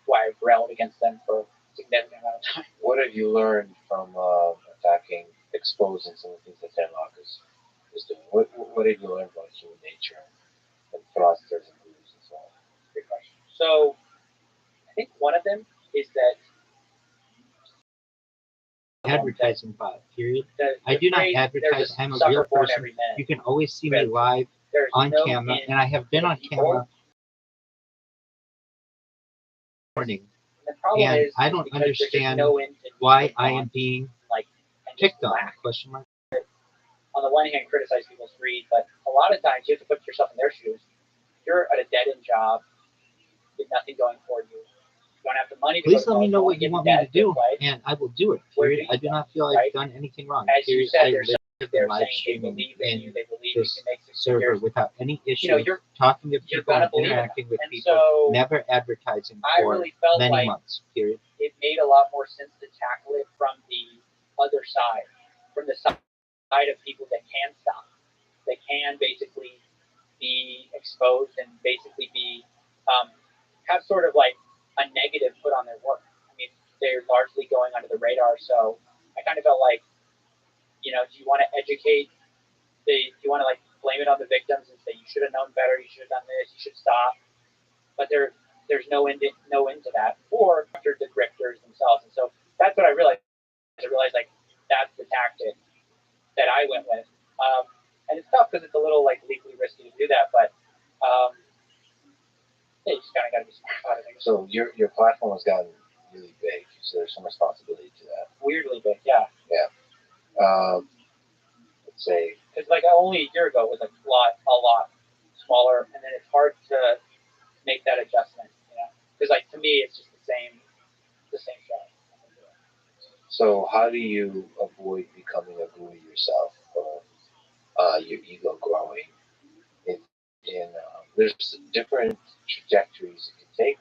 why I've railed against them for a significant amount of time. What have you learned from attacking, exposing some of the things that Denlock is doing? What have you learned about human nature and fraudsters and gurus and so on? Good question. So I think one of them is that advertising bot, period. I do not advertise. I'm a real person. You can always see me live on camera, and I have been on camera morning. And I don't understand why I am being picked on. Question mark. On the one hand, criticize people's greed, but a lot of times you have to put yourself in their shoes. You're at a dead-end job with nothing going for you. You don't have the money to Please let me know what you want me to do, and I will do it. Period. I do not feel I've done anything wrong. As you said, I live the live streaming in this server without any issue. Talking to people and interacting with people, never advertising for many months. Period. It made a lot more sense to tackle it from the other side, from the side of people that can stop, that can basically be exposed and basically be have sort of a negative put on their work. I mean, they're largely going under the radar. So I kind of felt like, do you want to educate? Do you want to blame it on the victims and say you should have known better, you should have done this, you should stop? But there's no end to that. Or after the grifters themselves, and so that's what I realized. I realized that's the tactic that I went with, and it's tough because it's a little legally risky to do that, but. You just kind of got to be smart about it. So your platform has gotten really big, so there's some responsibility to that. Weirdly big, yeah. Yeah. Let's say because only a year ago it was a lot smaller, and then it's hard to make that adjustment, because to me it's just the same show. So how do you avoid becoming a guru yourself, or your ego growing? There's different trajectories you can take.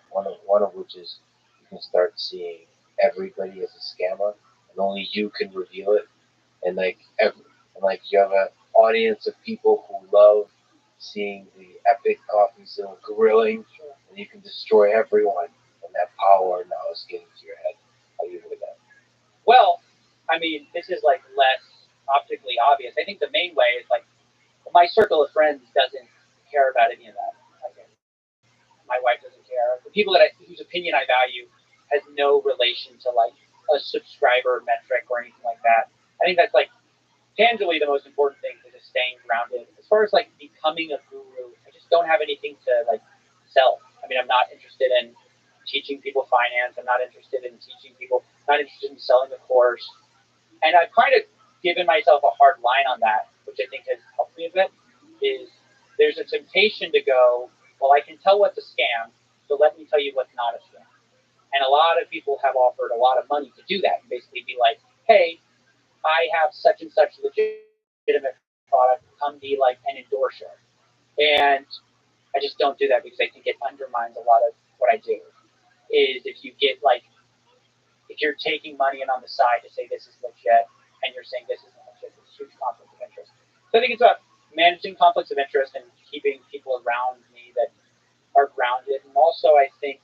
One of which is you can start seeing everybody as a scammer, and only you can reveal it. And you have an audience of people who love seeing the epic coffee zone grilling, and you can destroy everyone. And that power now is getting to your head. How do you look at that? Well, I mean, this is less optically obvious. I think the main way is my circle of friends doesn't care about any of that. My wife doesn't care. The people whose opinion I value has no relation to a subscriber metric or anything like that. I think that's tangibly the most important thing, is just staying grounded. As far as becoming a guru, I just don't have anything to sell. I mean, I'm not interested in teaching people finance. I'm not interested in not interested in selling a course. And I've kind of given myself a hard line on that, which I think has helped me a bit, is there's a temptation to go, well, I can tell what's a scam, so let me tell you what's not a scam. And a lot of people have offered a lot of money to do that, and basically be like, hey, I have such and such legitimate product, come be an endorser. And I just don't do that because I think it undermines a lot of what I do. Is if you get like, if you're taking money in on the side to say this is legit and you're saying this isn't legit, there's huge conflict of interest. So I think it's about managing conflicts of interest and keeping people around me that are grounded. And also I think,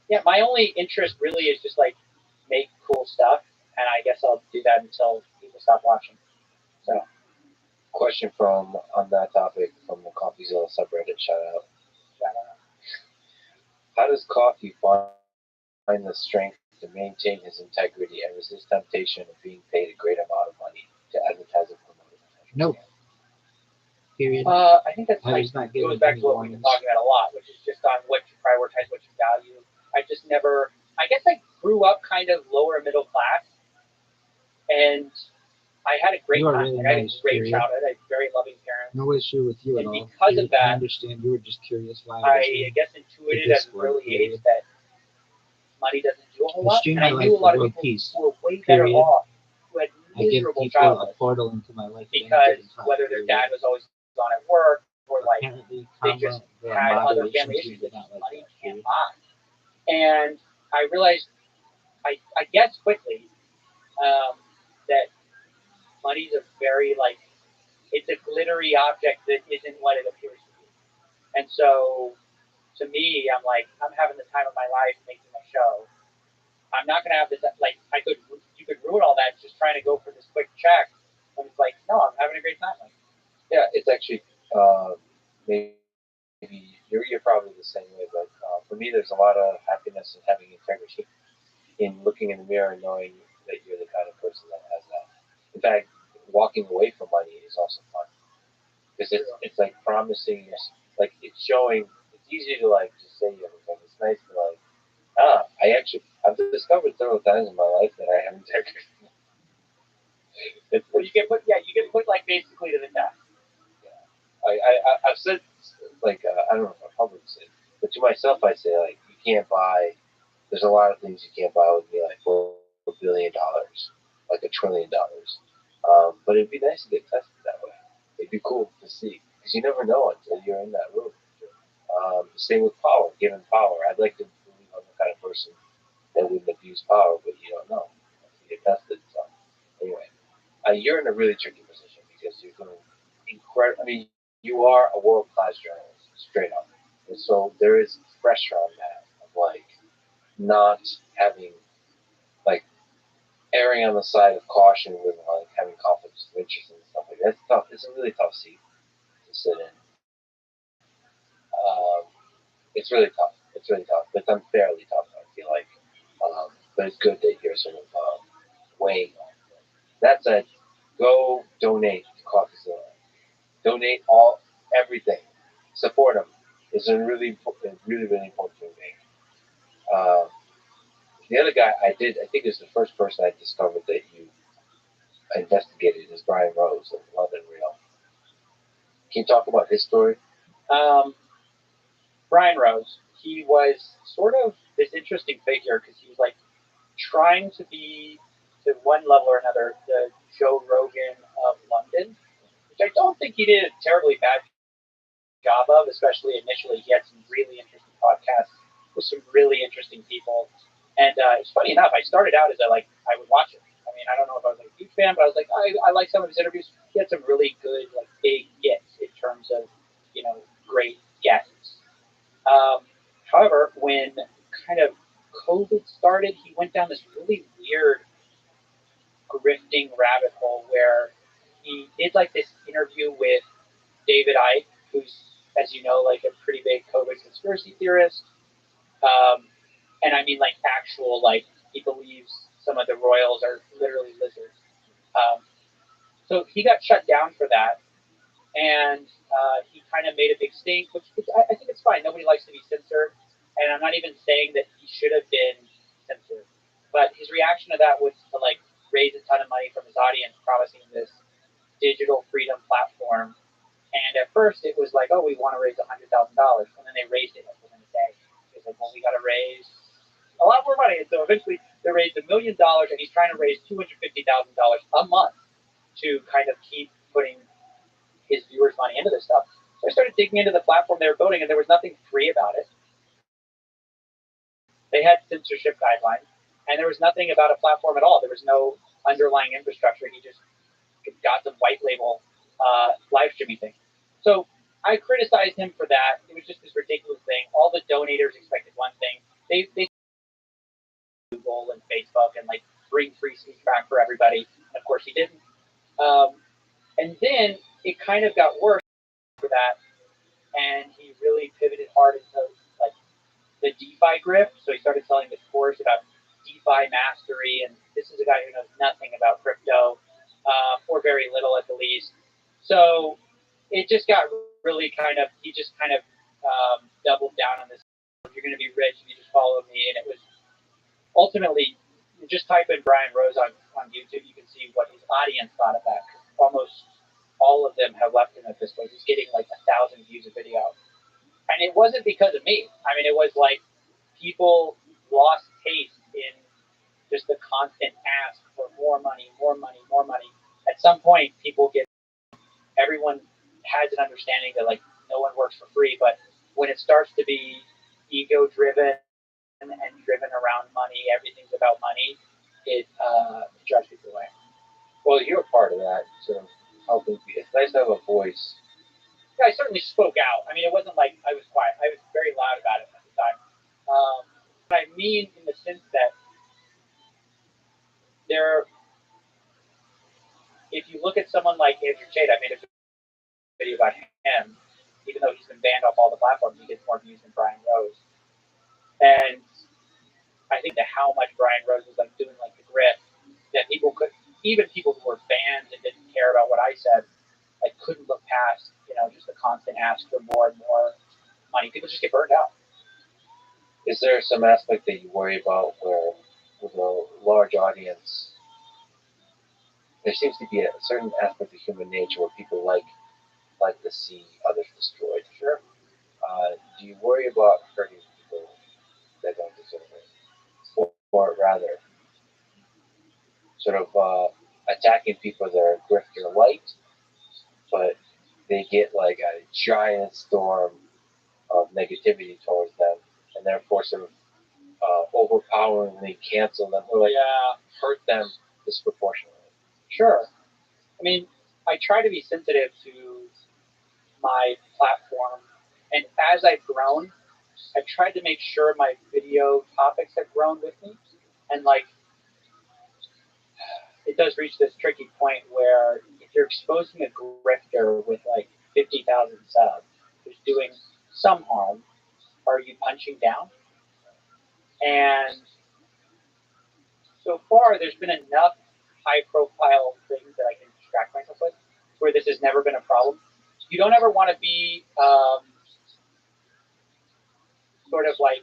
yeah, my only interest really is just like make cool stuff. And I guess I'll do that until people stop watching. So. Question from on that topic from the CoffeeZilla subreddit. Shout out. How does Coffee find the strength to maintain his integrity and resist temptation of being paid a great amount of money to advertise and promote it? No. Period. I think that's like goes back to what we've been talking about a lot, which is just on what you prioritize, what you value. I just never. I guess I grew up kind of lower middle class, and I had a great time. Really I had nice, a great period. childhood. I had very loving parents. No issue with you and at all. Because of that, I understand. You were just curious why. I guess intuited at an early age that money doesn't do a whole lot. And I knew a lot of people who were way better off, who had miserable childhoods. A portal into my life because whether their dad was always gone at work or like they just had other family issues that money can't buy. And I realized, I guess quickly, that money's a very like, it's a glittery object that isn't what it appears to be. And so, to me, I'm like, I'm having the time of my life making a show. I'm not gonna have this like you could ruin all that just trying to go for this quick check. And it's like, no, I'm having a great time. Like, yeah, it's actually maybe you're probably the same way, but for me, there's a lot of happiness in having integrity, in looking in the mirror and knowing that you're the kind of person that has that. In fact, walking away from money is also fun because it's like promising, like it's showing. It's easy to like just say everything. It's nice to like, I've discovered several times in my life that I have integrity. Well, you get put like basically to the test. I've said like I don't know if I publicly said, but to myself I say like you can't buy. There's a lot of things you can't buy with me, like $4 billion, like $1 trillion. But it'd be nice to get tested that way. It'd be cool to see because you never know until you're in that room. Same with power, given power. I'd like to believe I'm the kind of person that wouldn't abuse power, but you don't know until you get tested. So anyway, you're in a really tricky position because you're doing incredible. I mean, you are a world-class journalist, straight up. And so there is pressure on that of like not having, like, erring on the side of caution with like having conflicts of interest and stuff like that. It's tough. It's a really tough seat to sit in. It's really tough. It's really tough. It's unfairly tough, I feel like. But it's good that you're sort of weighing on it. That said, go donate to CoffeeZilla. Donate everything. Support them. It's a really important thing. The other guy I think is the first person I discovered that you investigated is Brian Rose of London Real. Can you talk about his story? Brian Rose, he was sort of this interesting figure because he was like trying to be, to one level or another, the Joe Rogan of London, which I don't think he did a terribly bad job of, especially initially. He had some really interesting podcasts with some really interesting people. And it's funny enough, I started out as I would watch it. I mean, I don't know if I was like a huge fan, but I was like, I like some of his interviews. He had some really good, like, big gets in terms of, great guests. However, when kind of COVID started, he went down this really weird grifting rabbit hole where he did like this interview with David Icke, who's, as you know, like a pretty big COVID conspiracy theorist. And I mean, like, actual, like, he believes some of the royals are literally lizards. So he got shut down for that. And he kind of made a big stink, which I think it's fine. Nobody likes to be censored. And I'm not even saying that he should have been censored. But his reaction to that was to, like, raise a ton of money from his audience, promising this digital freedom platform. And at first it was like, oh, we want to raise $100,000. And then they raised it within a day. It was like, well, we got to raise a lot more money. And so eventually they raised $1 million, and he's trying to raise $250,000 a month to kind of keep putting his viewers' money into this stuff. So I started digging into the platform they were building, and there was nothing free about it. They had censorship guidelines, and there was nothing about a platform at all. There was no underlying infrastructure. He just got some white label live streaming thing. So I criticized him for that. It was just this ridiculous thing. All the donators expected one thing. They Google and Facebook and like bring free speech back for everybody. And of course he didn't. And then it kind of got worse for that, and he really pivoted hard into like the DeFi grift. So he started selling this course about DeFi mastery, and this is a guy who knows nothing about crypto, or very little at the least. So it just got really he just kind of doubled down on this. If you're going to be rich, you just follow me. And it was ultimately, you just type in Brian Rose on YouTube, you can see what his audience thought of that. Almost all of them have left him at this point. He's getting like 1,000 views a video. And it wasn't because of me. I mean, it was like people lost taste in just the constant ask for more money, more money, more money. At some point, everyone has an understanding that like no one works for free, but when it starts to be ego driven and driven around money, everything's about money, it drives people away. Well, you're part of that, so helping. It's nice to have a voice. Yeah, I certainly spoke out. I mean, it wasn't like I was quiet. I was very loud about it at the time. But I mean in the sense that if you look at someone like Andrew Tate, I made a video about him, even though he's been banned off all the platforms, he gets more views than Brian Rose. And I think that how much Brian Rose was like doing like the grift, that even people who were fans and didn't care about what I said, like couldn't look past, just the constant ask for more and more money. People just get burned out. Is there some aspect that you worry about where, with a large audience, there seems to be a certain aspect of human nature where people like to see others destroyed? Sure. Do you worry about hurting people that don't deserve it? Or rather, sort of attacking people that are grifter light, but they get like a giant storm of negativity towards them, and therefore sort of overpoweringly cancel them or hurt them disproportionately? Sure. I mean, I try to be sensitive to my platform, and as I've grown, I've tried to make sure my video topics have grown with me, and like it does reach this tricky point where if you're exposing a grifter with like 50,000 subs who's doing some harm, are you punching down? And so far, there's been enough high-profile things that I can distract myself with where this has never been a problem. You don't ever want to be sort of like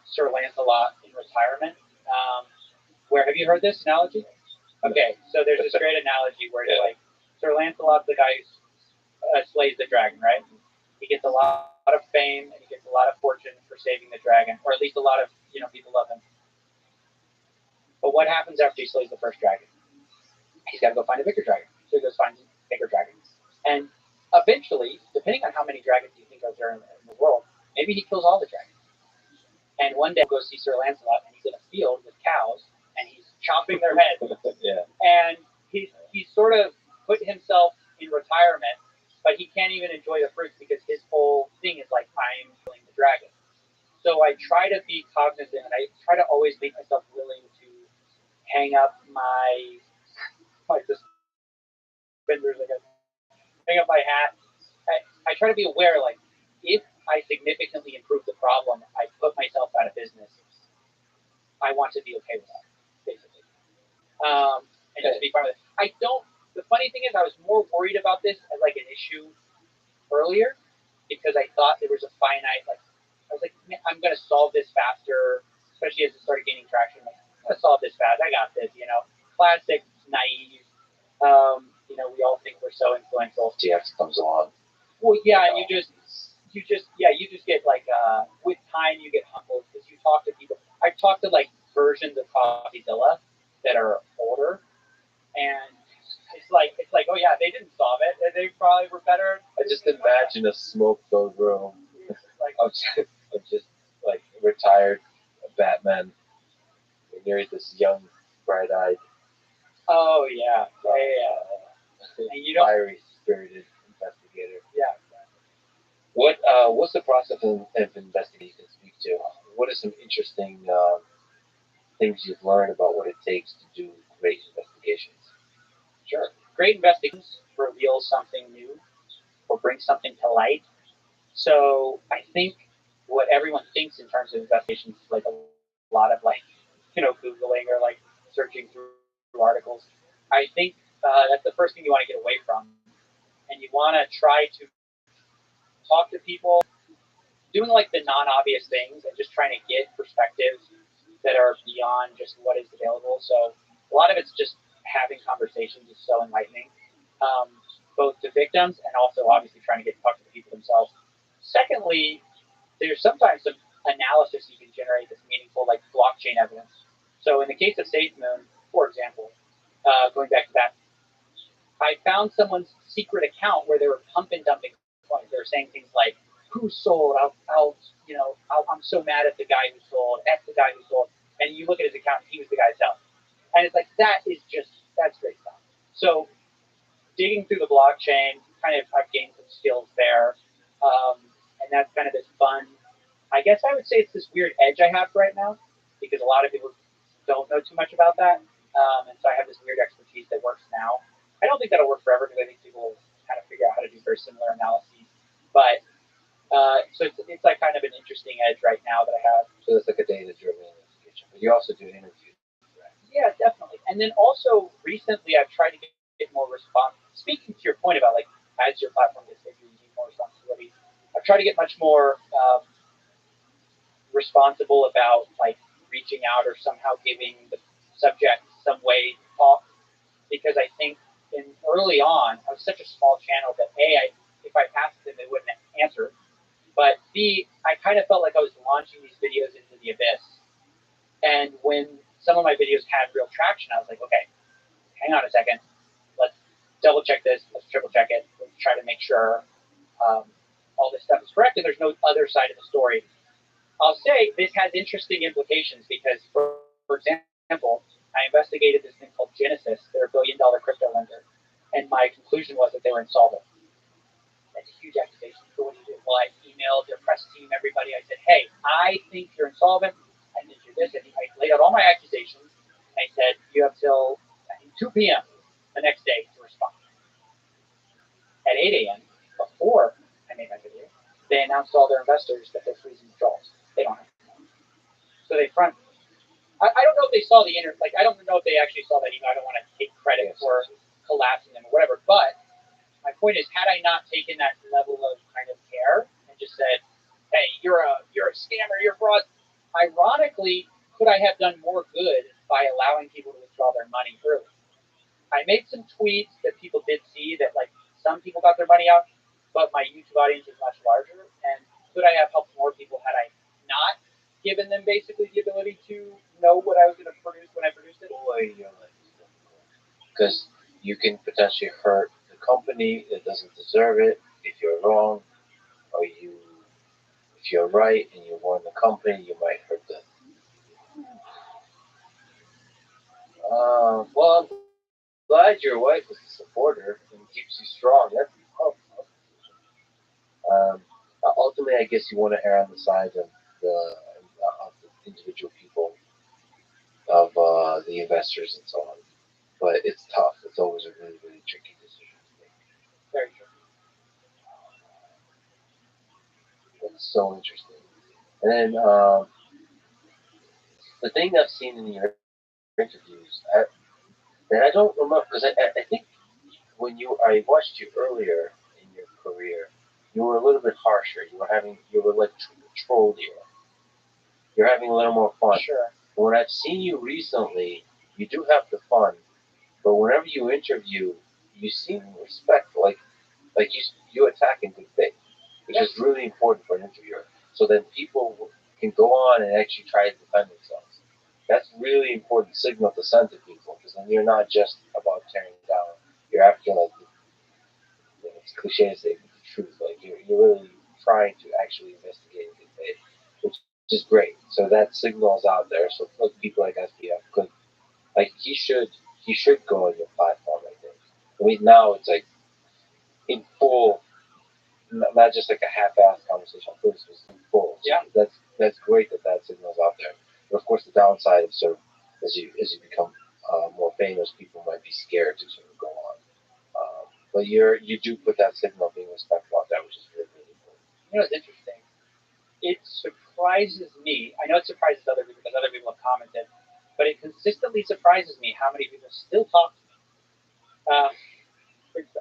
Sir Lancelot in retirement. Where have you heard this analogy? Okay, so there's this great analogy where it's like Sir Lancelot's the guy who slays the dragon, right? He gets a lot of fame and he gets a lot of fortune for saving the dragon, or at least a lot of people love him. But what happens after he slays the first dragon? He's got to go find a bigger dragon. So he goes find a bigger dragon, and eventually, depending on how many dragons you think are there in the world, maybe he kills all the dragons. And one day, we'll go see Sir Lancelot, and he's in a field with cows, and he's chopping their heads. Yeah. And he's sort of put himself in retirement, but he can't even enjoy the fruits because his whole thing is like, I'm killing the dragon. So I try to be cognizant, and I try to always make myself willing to hang up my suspenders, I guess, hang up my hat. I try to be aware, like, if I significantly improve the problem, I put myself out of business. I want to be okay with that, basically. And just be fine with it. The funny thing is, I was more worried about this as like an issue earlier because I thought there was a finite, like, I was like, I'm going to solve this faster, especially as it started gaining traction. Like, I'm going to solve this fast. I got this, classic, naive. We all think we're so influential. TX comes along. Well, yeah, you just get like, with time you get humbled because you talk to people. I've talked to like versions of CoffeeZilla that are older, and it's like, oh yeah, they didn't solve it. They probably were better. I just imagine a smoke-filled room Like, of just like retired Batman. And you're this young, bright-eyed, oh yeah, yeah. And you don't. fiery spirited investigator. Yeah. What's the process of investigating you can speak to? What are some interesting things you've learned about what it takes to do great investigations? Sure. Great investigations reveal something new or bring something to light. So I think what everyone thinks in terms of investigations is like a lot of like, Googling or like searching through articles. I think that's the first thing you want to get away from. And you want to try to talk to people, doing like the non-obvious things and just trying to get perspectives that are beyond just what is available. So a lot of it's just having conversations is so enlightening, both to victims and also obviously trying to get to talk to the people themselves. Secondly, there's sometimes some analysis you can generate that's meaningful, like blockchain evidence. So in the case of SafeMoon, for example, going back to that, I found someone's secret account where they were pump and dumping coins. They were saying things like, "Who sold? I'm so mad at the guy who sold. F the guy who sold." And you look at his account, and he was the guy selling. And it's like that's great stuff. So digging through the blockchain, I've gained some skills there, and that's kind of this fun. I guess I would say it's this weird edge I have right now because a lot of people don't know too much about that, and so I have this weird expertise that works now. I don't think that'll work forever because I think people will kind of figure out how to do very similar analyses. But so it's like kind of an interesting edge right now that I have. So it's like a data-driven investigation, but you also do interviews, right? Yeah, definitely. And then also recently, I've tried to get more response. Speaking to your point about like as your platform gets bigger, you need more responsibility. I've tried to get much more responsible about like reaching out or somehow giving the subject some way to talk because I think early on I was such a small channel that if I passed them they wouldn't answer, but B, I kind of felt like I was launching these videos into the abyss, and when some of my videos had real traction I was like, okay, hang on a second, let's double check this, let's triple check it, let's try to make sure all this stuff is correct and there's no other side of the story. I'll say this has interesting implications because, for example, I investigated this thing called Genesis. They're a $1 billion crypto lender. And my conclusion was that they were insolvent. That's a huge accusation. So what do you do? Well, I emailed their press team, everybody. I said, hey, I think you're insolvent. I think you're this. And I laid out all my accusations. And I said, you have till, I think, 2 p.m. the next day to respond. At 8 a.m., before I made my video, they announced to all their investors that they're freezing withdrawals. They don't have money. So they front. I don't know if they saw the I don't know if they actually saw that email. I don't want to take credit for collapsing them or whatever. But my point is, had I not taken that level of kind of care and just said, "Hey, you're a scammer, you're a fraud," ironically, could I have done more good by allowing people to withdraw their money early? I made some tweets that people did see that like some people got their money out, but my YouTube audience is much larger. And could I have helped more people had I not given them basically the ability to know what I was going to produce when I produced it? Because you can potentially hurt the company that doesn't deserve it if you're wrong, or if you're right and you warn the company, you might hurt them. Well, I'm glad your wife is a supporter and keeps you strong. That's ultimately, I guess you want to err on the side of the individual people, of the investors and so on. But it's tough. It's always a really, really tricky decision to make. Very true. It's so interesting. And then the thing I've seen in your interviews, that I don't remember, because I think when I watched you earlier in your career, you were a little bit harsher. You were like trollier. You're having a little more fun. Sure. And when I've seen you recently, you do have the fun, but whenever you interview, you seem respectful, like you attack in good faith, which is really important for an interviewer, so that people can go on and actually try to defend themselves. That's really important signal to send to people, because then you're not just about tearing down. You're actually like cliche to say, but the truth. Like you're really trying to actually investigate and get paid, which is great. So that signal's out there. So look, people like SPF could, like, he should go on your platform. I think. I mean, now it's like in full, not just like a half-assed conversation. First was in full. So yeah, that's great that signal's out there. But of course, the downside is sort of as you become more famous, people might be scared to sort of go on. But you do put that signal of being respectful out there, which is really, really important. You know, it's interesting. It surprises me. I know it surprises other people because other people have commented, but it consistently surprises me how many people still talk to me.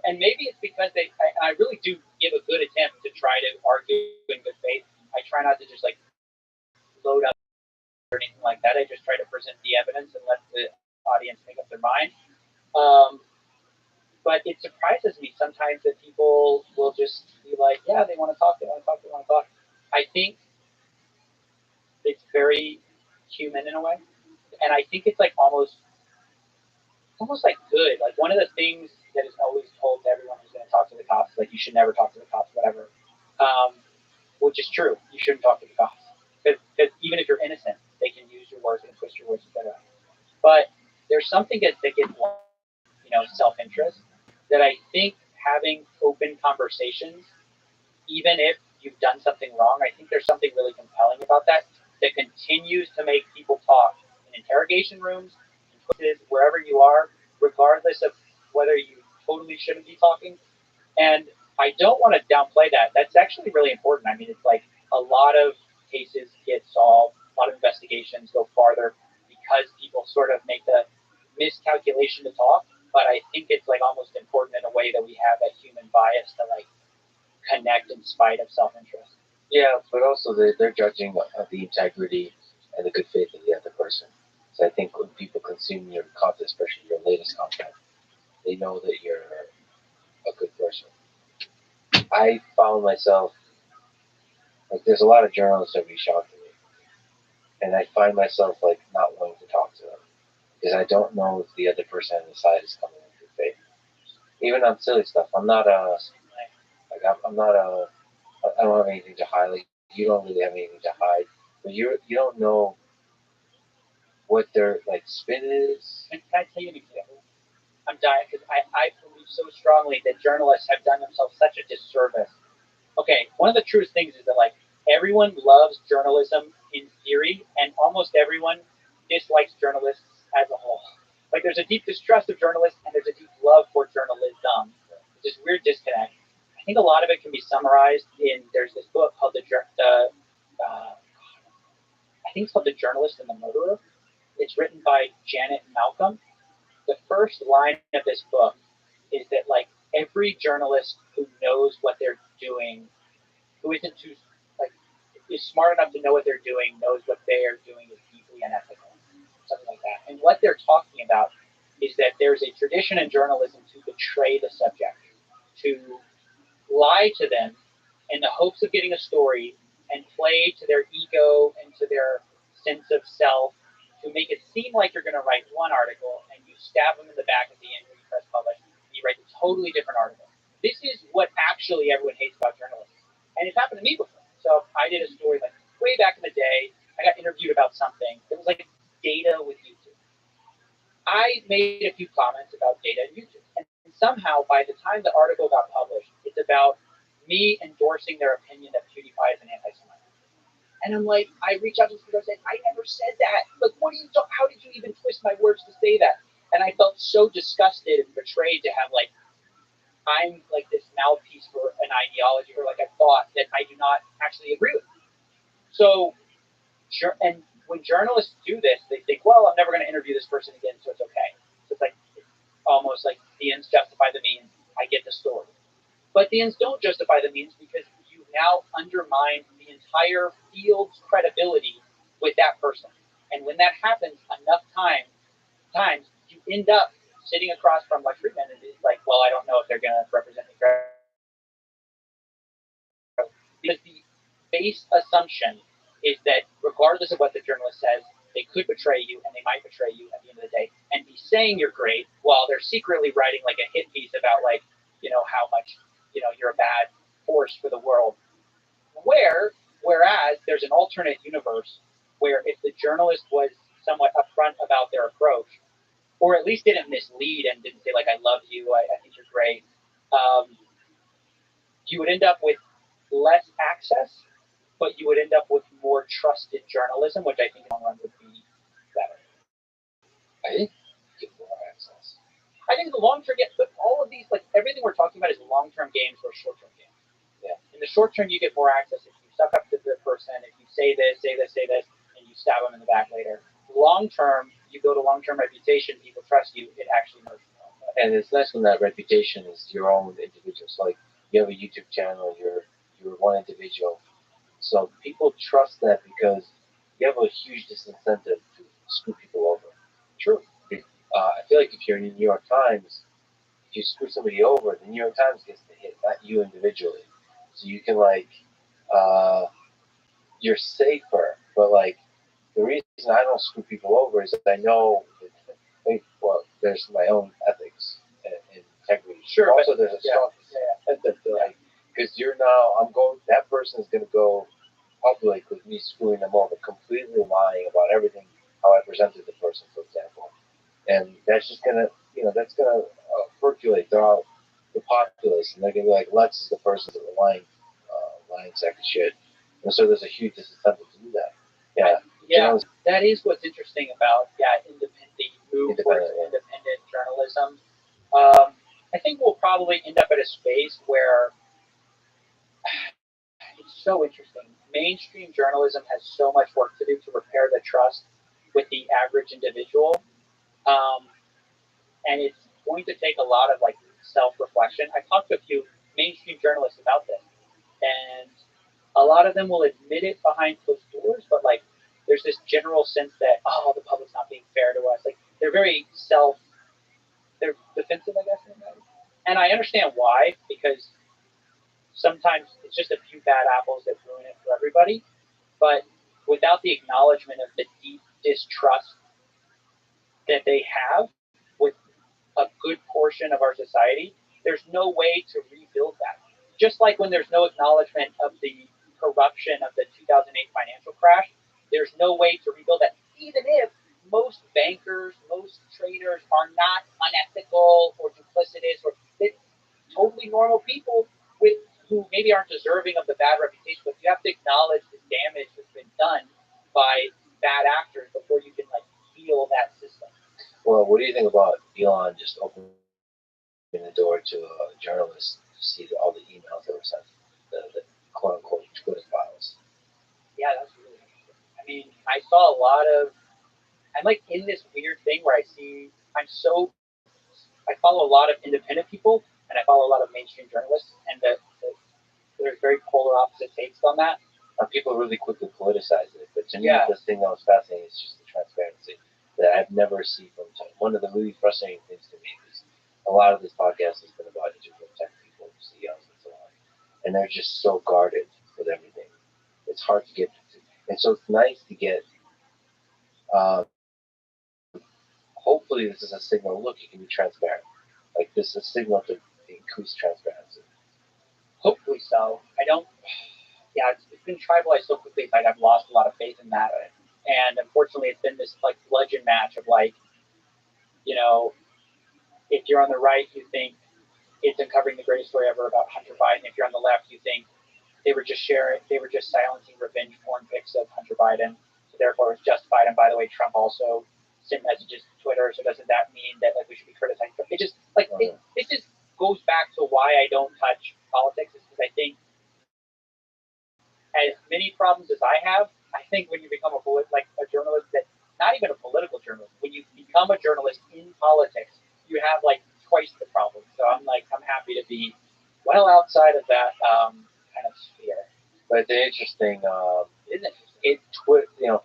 And maybe it's because I really do give a good attempt to try to argue in good faith. I try not to just like load up or anything like that. I just try to present the evidence and let the audience make up their mind. But it surprises me sometimes that people will just be like, yeah, they want to talk, they want to talk, they want to talk. I think it's very human in a way. And I think it's like almost like good. Like one of the things that is always told to everyone who's going to talk to the cops, like you should never talk to the cops, whatever, which is true. You shouldn't talk to the cops. Because even if you're innocent, they can use your words and twist your words, etc. But there's something that gets self-interest that I think having open conversations, even if you've done something wrong, I think there's something really compelling about that continues to make people talk in interrogation rooms, in places, wherever you are, regardless of whether you totally shouldn't be talking. And I don't want to downplay that. That's actually really important. I mean, it's like a lot of cases get solved, a lot of investigations go farther because people sort of make the miscalculation to talk. But I think it's like almost important in a way that we have that human bias to like connect in spite of self-interest. Yeah, but also they're judging the integrity and the good faith of the other person. So I think when people consume your content, especially your latest content, they know that you're a good person. I found myself, like, there's a lot of journalists that reach out to me, and I find myself like not wanting to talk to them because I don't know if the other person on the side is coming with good faith. Even on silly stuff, I'm not a I don't have anything to hide. Like, you don't really have anything to hide, but you don't know what their like spin is. And can I tell you an example? I'm dying because I believe so strongly that journalists have done themselves such a disservice. Okay, one of the truest things is that like everyone loves journalism in theory, and almost everyone dislikes journalists as a whole. Like there's a deep distrust of journalists, and there's a deep love for journalism. This weird disconnect. I think a lot of it can be summarized in there's this book called I think it's called The Journalist and the Murderer. It's written by Janet Malcolm. The first line of this book is that like every journalist who knows what they're doing, who isn't too like is smart enough to know what they're doing, knows what they are doing is deeply unethical, something like that. And what they're talking about is that there's a tradition in journalism to betray the subject, to lie to them in the hopes of getting a story and play to their ego and to their sense of self to make it seem like you're going to write one article and you stab them in the back at the end when you press publish and you write a totally different article. This is what actually everyone hates about journalism. And it's happened to me before. So I did a story like way back in the day. I got interviewed about something. It was like data with YouTube. I made a few comments about data and YouTube. And somehow by the time the article got published, it's about me endorsing their opinion that PewDiePie is an anti-Semite. And I'm like, I reach out to this people and say, I never said that. Like, how did you even twist my words to say that? And I felt so disgusted and betrayed to have like, I'm like this mouthpiece for an ideology or like a thought that I do not actually agree with. So, and when journalists do this, they think, well, I'm never going to interview this person again, so it's okay. So it's like almost like the ends justify the means. I get the story. But the ends don't justify the means because you now undermine the entire field's credibility with that person. And when that happens enough times, you end up sitting across from like Friedman and it's like, well, I don't know if they're going to represent me. Because the base assumption is that regardless of what the journalist says, they could betray you and they might betray you at the end of the day and be saying you're great while they're secretly writing like a hit piece about like, how much, journalist was somewhat upfront about their approach, or at least didn't mislead and didn't say like, I love you, I think you're great, you would end up with less access, but you would end up with more trusted journalism, which I think in the long run would be better. I think you get more access. I think the long term, but all of these, like everything we're talking about, is long-term games or short-term games. Yeah. In the short term, you get more access if you suck up to the person, if you say this, and you stab them in the back later. Long term, you build a long-term reputation, people trust you, it actually matters. And it's nice when that reputation is your own individual. So like you have a YouTube channel, you're one individual. So people trust that because you have a huge disincentive to screw people over. True. I feel like if you're in the New York Times, if you screw somebody over, the New York Times gets the hit, not you individually. So you can you're safer, but like the reason I don't screw people over is that I know that, well, there's my own ethics and integrity. Sure. Also, there's a strong because that person is going to go public with me screwing them over, completely lying about everything, how I presented the person, for example. And that's just going to, that's going to percolate throughout the populace. And they're going to be like, Lex is the person that's lying sack of shit. And so there's a huge disincentive to do that. Yeah. Yeah, that is what's interesting about independent journalism. I think we'll probably end up at a space where it's so interesting. Mainstream journalism has so much work to do to repair the trust with the average individual, and it's going to take a lot of self-reflection. I talked to a few mainstream journalists about this, and a lot of them will admit it behind closed doors, but there's this general sense that the public's not being fair to us. They're very they're defensive, I guess. And I understand why, because sometimes it's just a few bad apples that ruin it for everybody. But without the acknowledgement of the deep distrust that they have with a good portion of our society, there's no way to rebuild that. Just like when there's no acknowledgement of the corruption of the 2008 financial crash, there's no way to rebuild that, even if most bankers, most traders are not unethical or duplicitous or totally normal people who maybe aren't deserving of the bad reputation, but you have to acknowledge the damage that's been done by bad actors before you can heal that system. Well, what do you think about Elon just opening the door to journalists to see all the emails that were sent, the quote-unquote Twitter files? Yeah, that's really interesting. I mean, I saw a lot of, I'm in this weird thing where I follow a lot of independent people and I follow a lot of mainstream journalists, and there's very polar opposite takes on that. People really quickly politicize it, but to me, the thing that was fascinating is just the transparency that I've never seen from time. One of the really frustrating things to me is a lot of this podcast has been about different tech people, CEOs, and so on, and they're just so guarded with everything. It's hard to get to, and so it's nice to get. Hopefully, this is a signal. Look, you can be transparent. This is a signal to increase transparency. Hopefully so. It's been tribalized so quickly. I've lost a lot of faith in that, and unfortunately, it's been this bludgeon match of if you're on the right, you think it's uncovering the greatest story ever about Hunter Biden. If you're on the left, you think they were just silencing revenge porn pics of Hunter Biden, so therefore it's justified. And by the way, Trump also sent messages to Twitter, so doesn't that mean that we should be criticizing? It just it just goes back to why I don't touch politics, is because I think as many problems as I have, I think when you become a journalist, that not even a political journalist, when you become a journalist in politics, you have twice the problem. So I'm happy to be well outside of that kind of sphere. But it's interesting. Isn't it?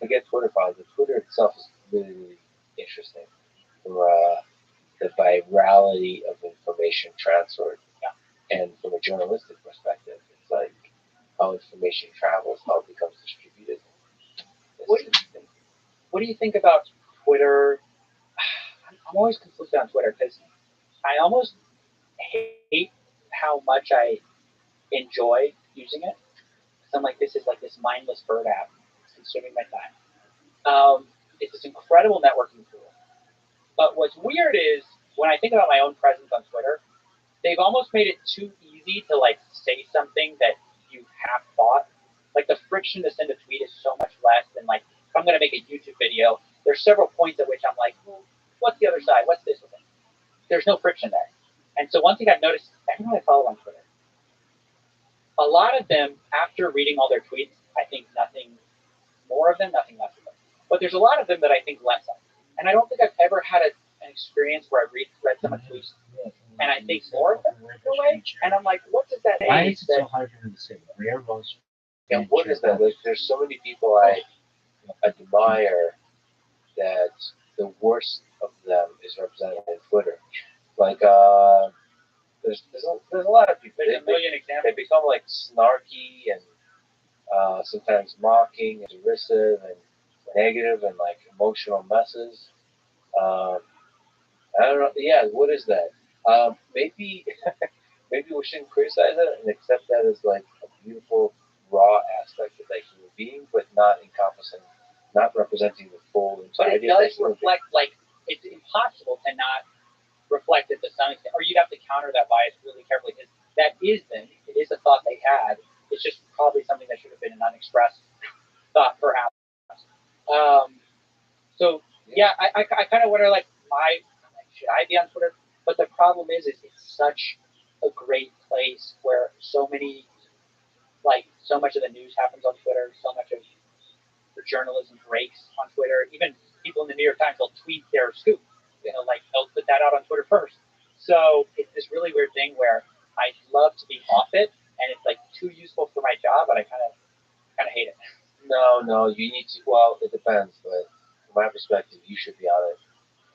Forget Twitter files. The Twitter itself is really, really interesting. The virality of information transferred, and from a journalistic perspective, it's how information travels, how it becomes distributed. What do you think about Twitter? I'm always conflicted on Twitter because I almost hate how much I enjoy using it. I'm this is this mindless bird app. It's consuming my time. it's this incredible networking tool. But what's weird is when I think about my own presence on Twitter, they've almost made it too easy to like say something that you have thought. Like the friction to send a tweet is so much less than like if I'm going to make a YouTube video. There's several points at which I'm like, well, what's the other side? What's this? There's no friction there. And so one thing I've noticed, everyone I follow on Twitter, a lot of them, after reading all their tweets, I think nothing more of them, nothing less of them. But there's a lot of them that I think less of. And I don't think I've ever had an experience where I've read someone's tweets and I think more of them in a way. And I'm like, what does that mean? Why is it so hard for him to say? Where was? And what is that? Like, there's so many people I admire that the worst of them is represented on Twitter. Like, there's a lot of people. There's a million examples. They become like snarky and sometimes mocking and derisive and negative and like emotional messes. I don't know. Yeah, what is that? Maybe maybe we shouldn't criticize it and accept that as like a beautiful raw aspect of that human being, but not encompassing, not representing the full entirety. But it does reflect, like, it's impossible to not reflect it to some extent, or you'd have to counter that bias really carefully, because that is them. It is a thought they had. It's just probably something that should have been an unexpressed thought, perhaps. So yeah, I kind of wonder, like, should I be on Twitter? But the problem is it's such a great place where so much of the news happens on Twitter, so much of the journalism breaks on Twitter. Even people in the New York Times will tweet their scoop. Like they'll put that out on Twitter first. So it's this really weird thing where I love to be off it, and it's like too useful for my job, but I kind of hate it. No, you need to. Well, it depends, but from my perspective, you should be on it.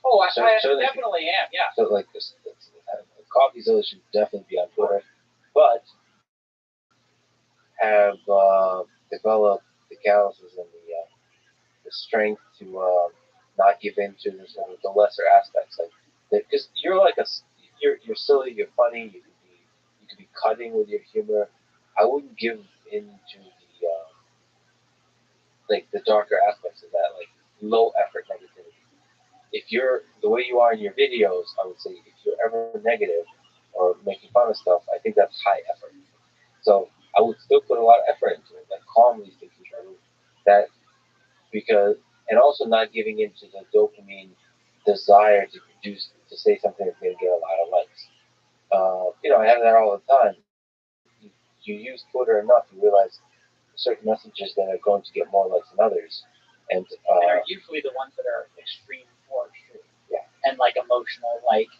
Oh, I definitely am. Yeah. So like CoffeeZilla should definitely be on Twitter, but have developed the calluses and the strength to not give in to the lesser aspects, like because you're like you're silly, you're funny, you could be cutting with your humor. I wouldn't give in to the darker aspects of that, like low effort negativity. If you're the way you are in your videos, I would say if you're ever negative or making fun of stuff, I think that's high effort. So I would still put a lot of effort into it, like calmly thinking through that, because, and also not giving into the dopamine desire to say something that's going to get a lot of likes. I have that all the time. You use Twitter enough, you realize certain messages that are going to get more likes than others, and are usually the ones that are extreme or extreme. Yeah. And like emotional, like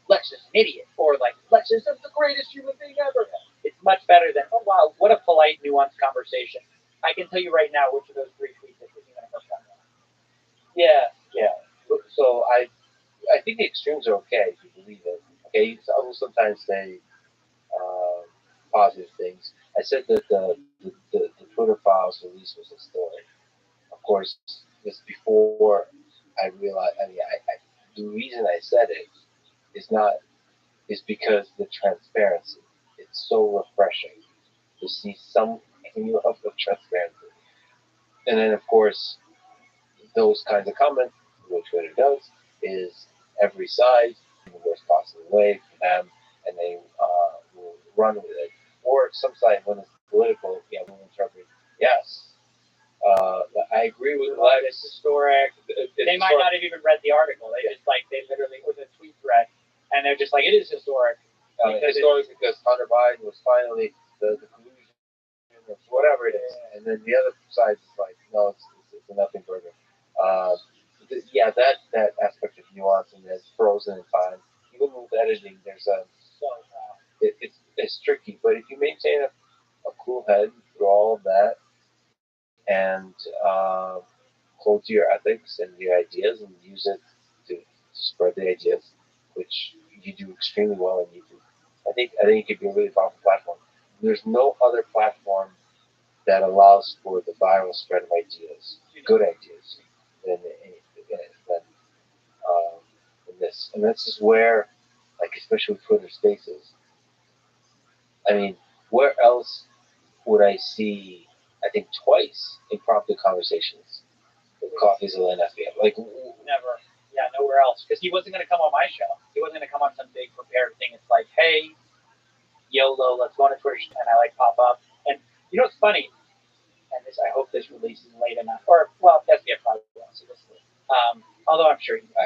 Lex is an idiot, or like Lex is the greatest human being ever. It's much better than, oh wow, what a polite, nuanced conversation. I can tell you right now which of those three tweets isn't going to hurt them. Yeah. So I think the extremes are okay if you believe it. Okay, I will sometimes say positive things. I said that the Twitter files release was historic. Of course, this before I realized. The reason I said it is because the transparency. It's so refreshing to see some level of transparency. And then, of course, those kinds of comments, which what it does is every side in the worst possible way for them, and they will run with it. Or some side, when it's political, will interpret, yes. I agree with that. It's historic. They might not have even read the article. They just they literally was a tweet thread, and they're just like, it is historic. Because Hunter Biden was finally the collusion or whatever it is, and then the other side is like, no, it's a nothing burger. That aspect of nuance and it's frozen in time. Even with editing, there's it's tricky. But if you maintain a cool head through all of that and hold to your ethics and your ideas and use it to spread the ideas, which you do extremely well on YouTube. I think it could be a really powerful platform. There's no other platform that allows for the viral spread of ideas, good ideas, than this. And this is where, like, especially with Twitter Spaces, I mean, where else would I see, I think twice, impromptu conversations? CoffeeZilla and FBM. Like, never. Yeah, nowhere else. Because he wasn't going to come on my show. He wasn't going to come on some big prepared thing. It's like, hey, YOLO, let's go on a Twitch, and I like pop up. And you know what's funny? And this, I hope this releases late enough. Or, well, FBM probably won't see this. Although I'm sure he will.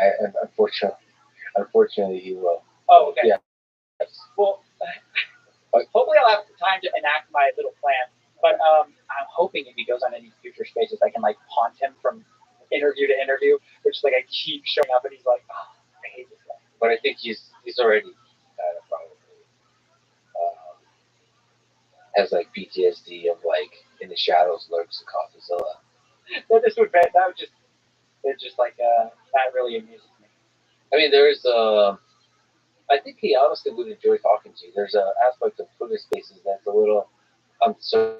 Unfortunately, he will. Oh, okay. Yeah. Well, hopefully I'll have time to enact my little plan. But I'm hoping if he goes on any future spaces, I can like haunt him from interview to interview, which is like I keep showing up and he's like, oh, I hate this guy. But I think he's already probably has like PTSD of like in the shadows lurks the CoffeeZilla. That would just it's just like that really amuses me. I mean, there's I think he honestly would enjoy talking to you. There's an aspect of Twitter Spaces that's a little uncertain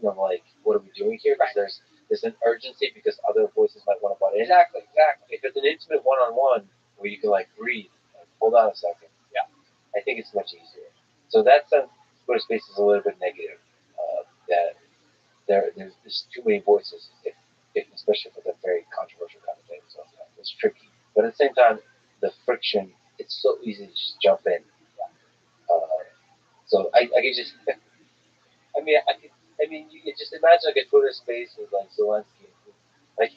of like, what are we doing here? Because there's an urgency because other voices might want to butt in. Exactly. If it's an intimate one-on-one where you can like breathe, like, hold on a second. Yeah. I think it's much easier. So that sense, Twitter Space is a little bit negative. That there's too many voices, if especially for the very controversial kind of thing. So it's tricky. But at the same time, the friction, it's so easy to just jump in. So I can just, you can just imagine like a Twitter Space with like Zelensky. Like,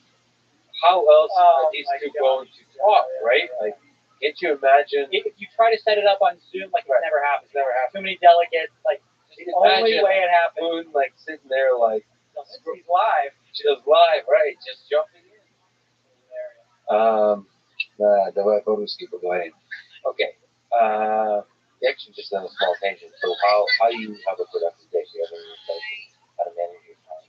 how else are these two going to talk, right? Like, can't you imagine? If you try to set it up on Zoom, like it never happens. Too many delegates, like the only way it happens. Moon like sitting there like, he's live. Just live, right? Just jumping in. Давай по-русски поговорим. Okay. Actually, just on a small tangent. So, how you have a productive day? Do you have any insight how to manage your time?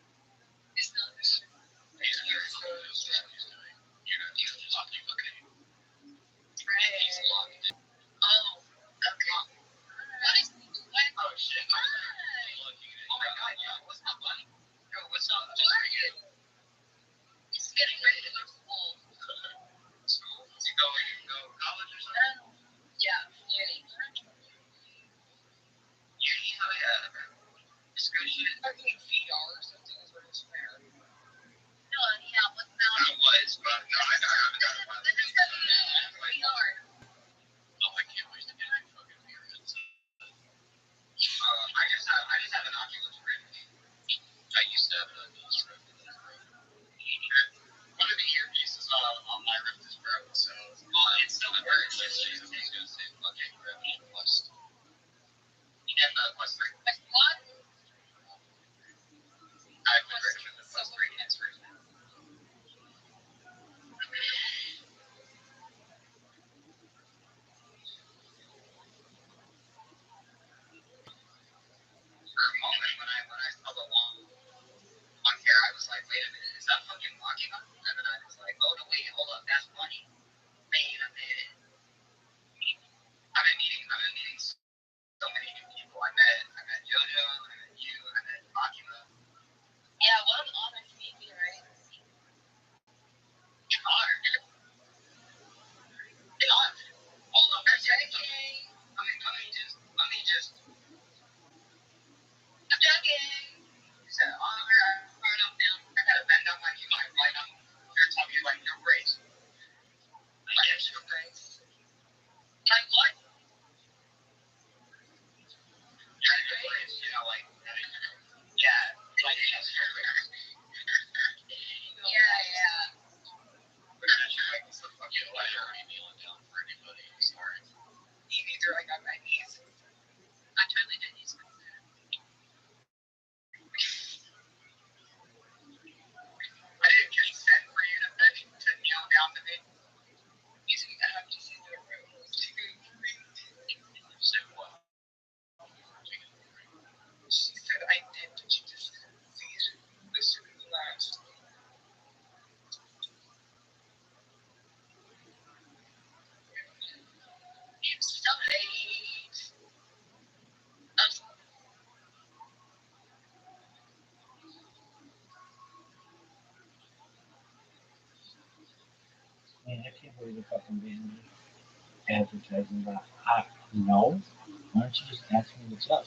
Man, I can't believe the fucking band advertising that. No. Why don't you just ask me what's up?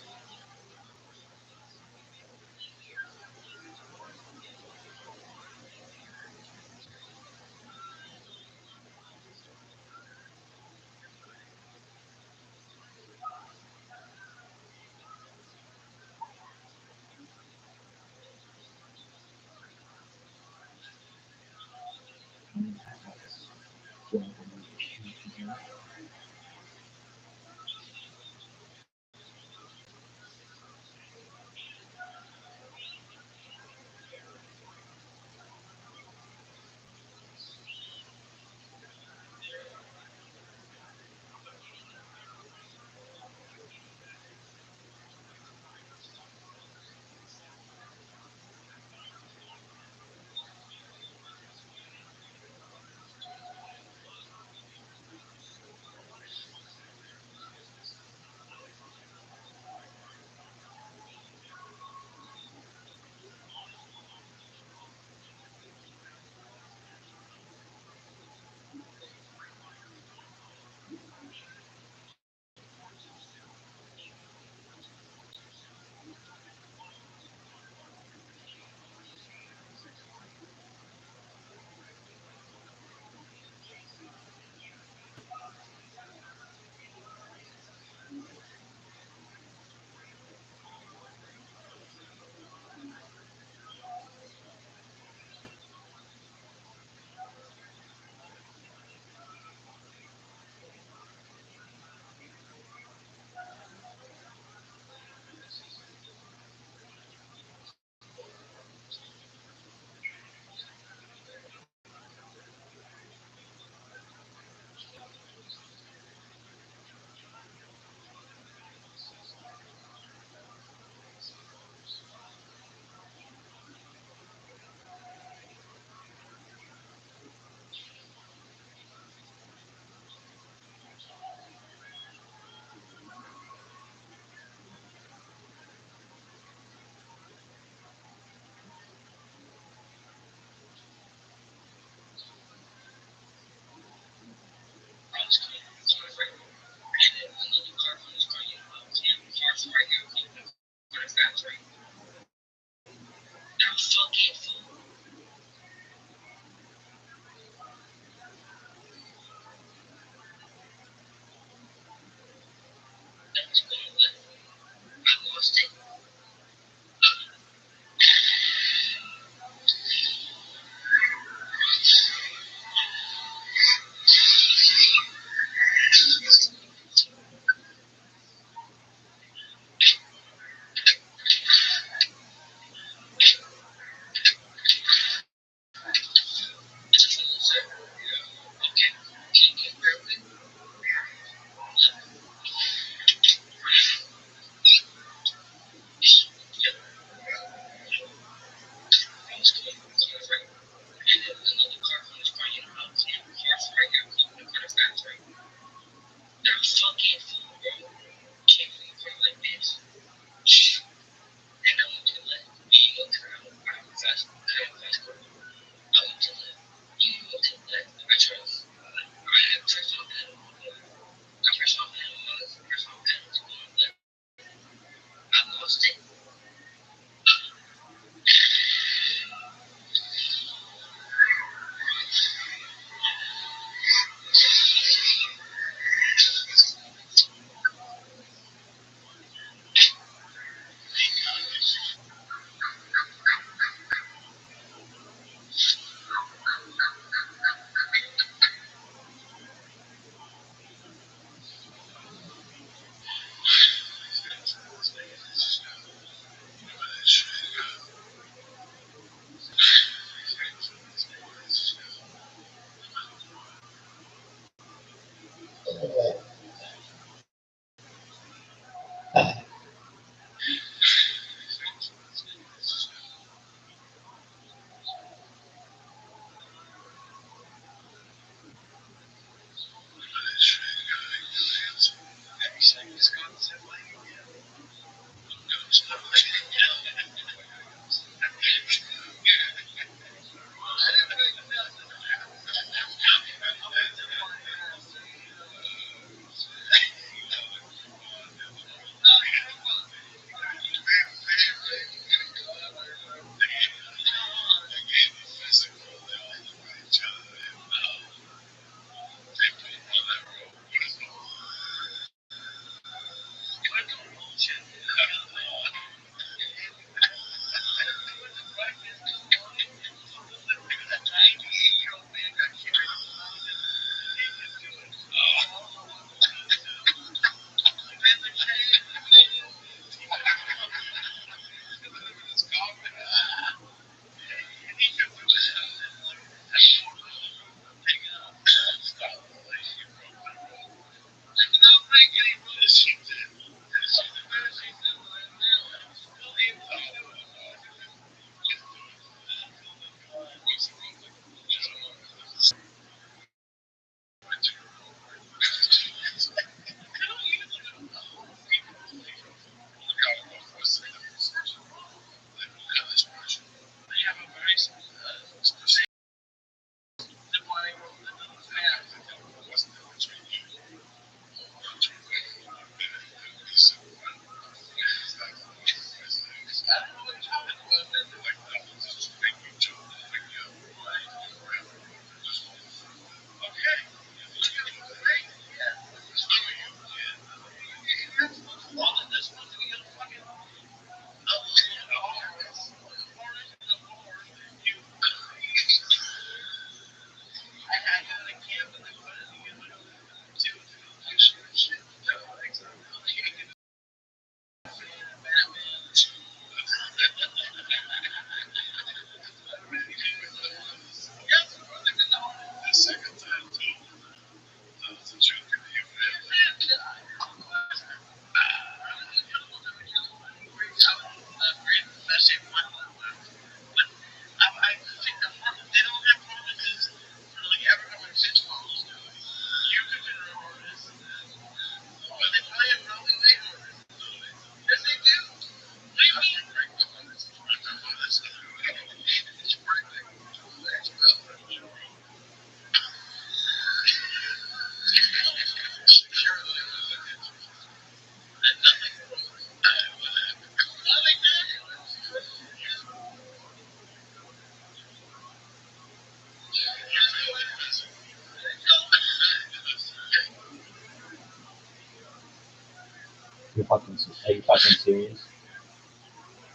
Are you fucking serious?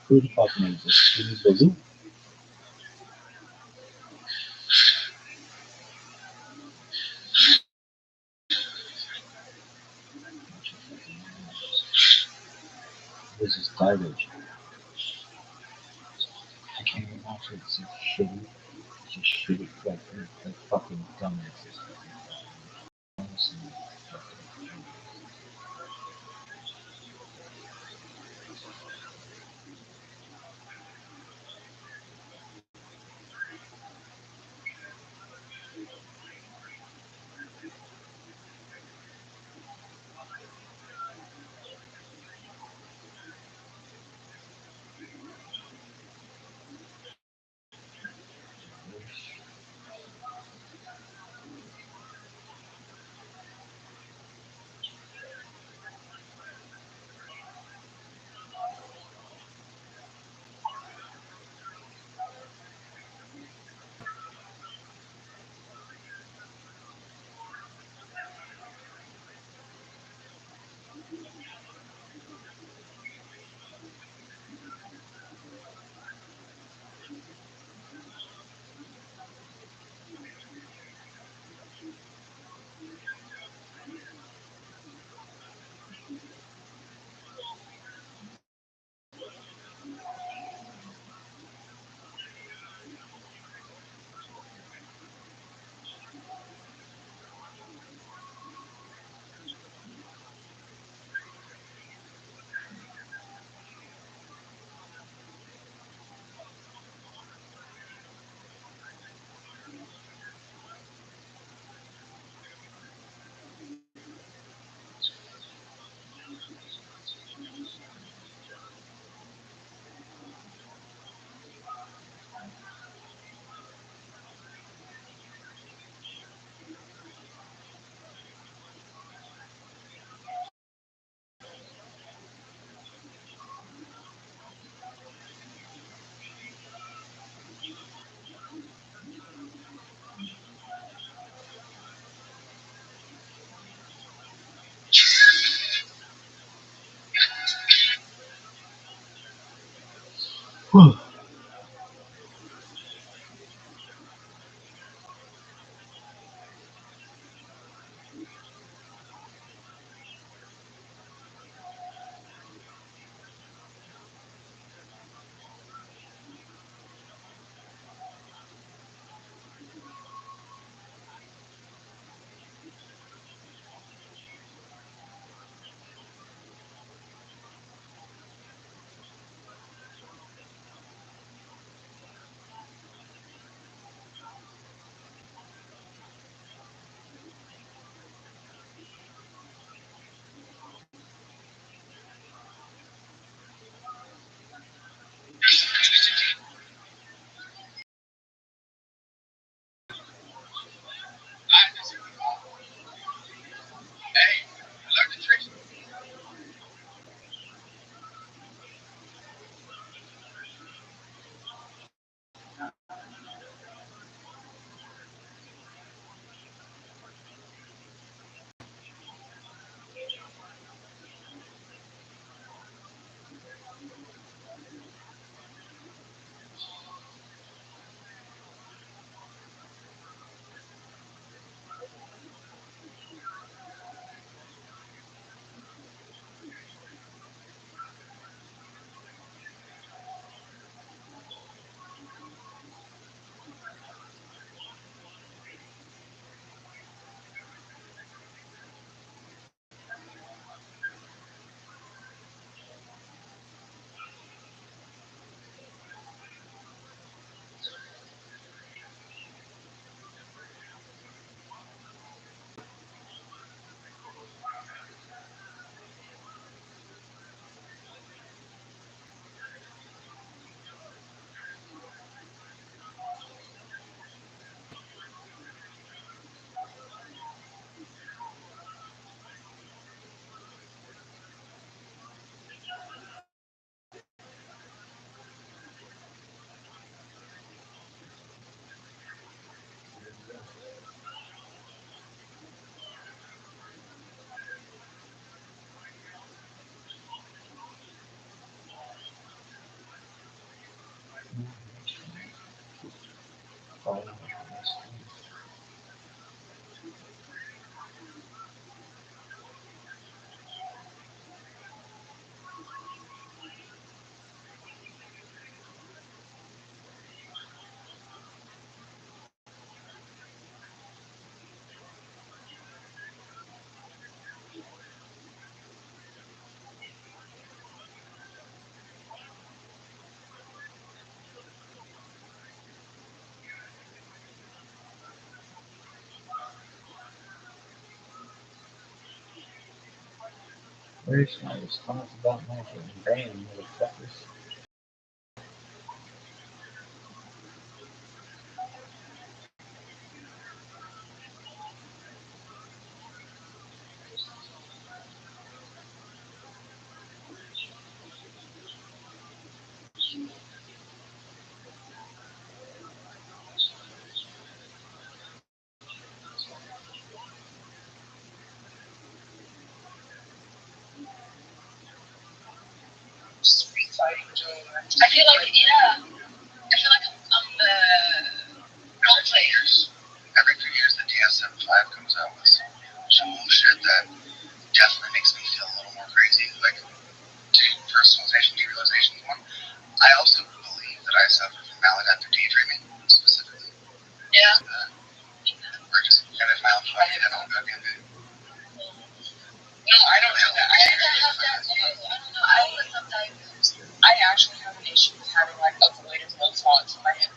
Who the fuck made this? Who needs the loop? This is garbage. I can't even watch it. It's just shitty. It's just shitty. Like fucking dumbasses. Where's my response about my getting banned, motherfuckers? I feel like, yeah, I feel like I'm role players. Every few years, the DSM-5 comes out with some shit that definitely makes me feel a little more crazy. Like, personalization, derealization is one. I also believe that I suffer from maladaptive daydreaming, specifically. Yeah. Or just kind of malfunctioning and all goddamn day. No, I don't have that. I think I have that too. I don't know. I always sometimes. I actually have an issue with having like avoidance of thoughts in my head.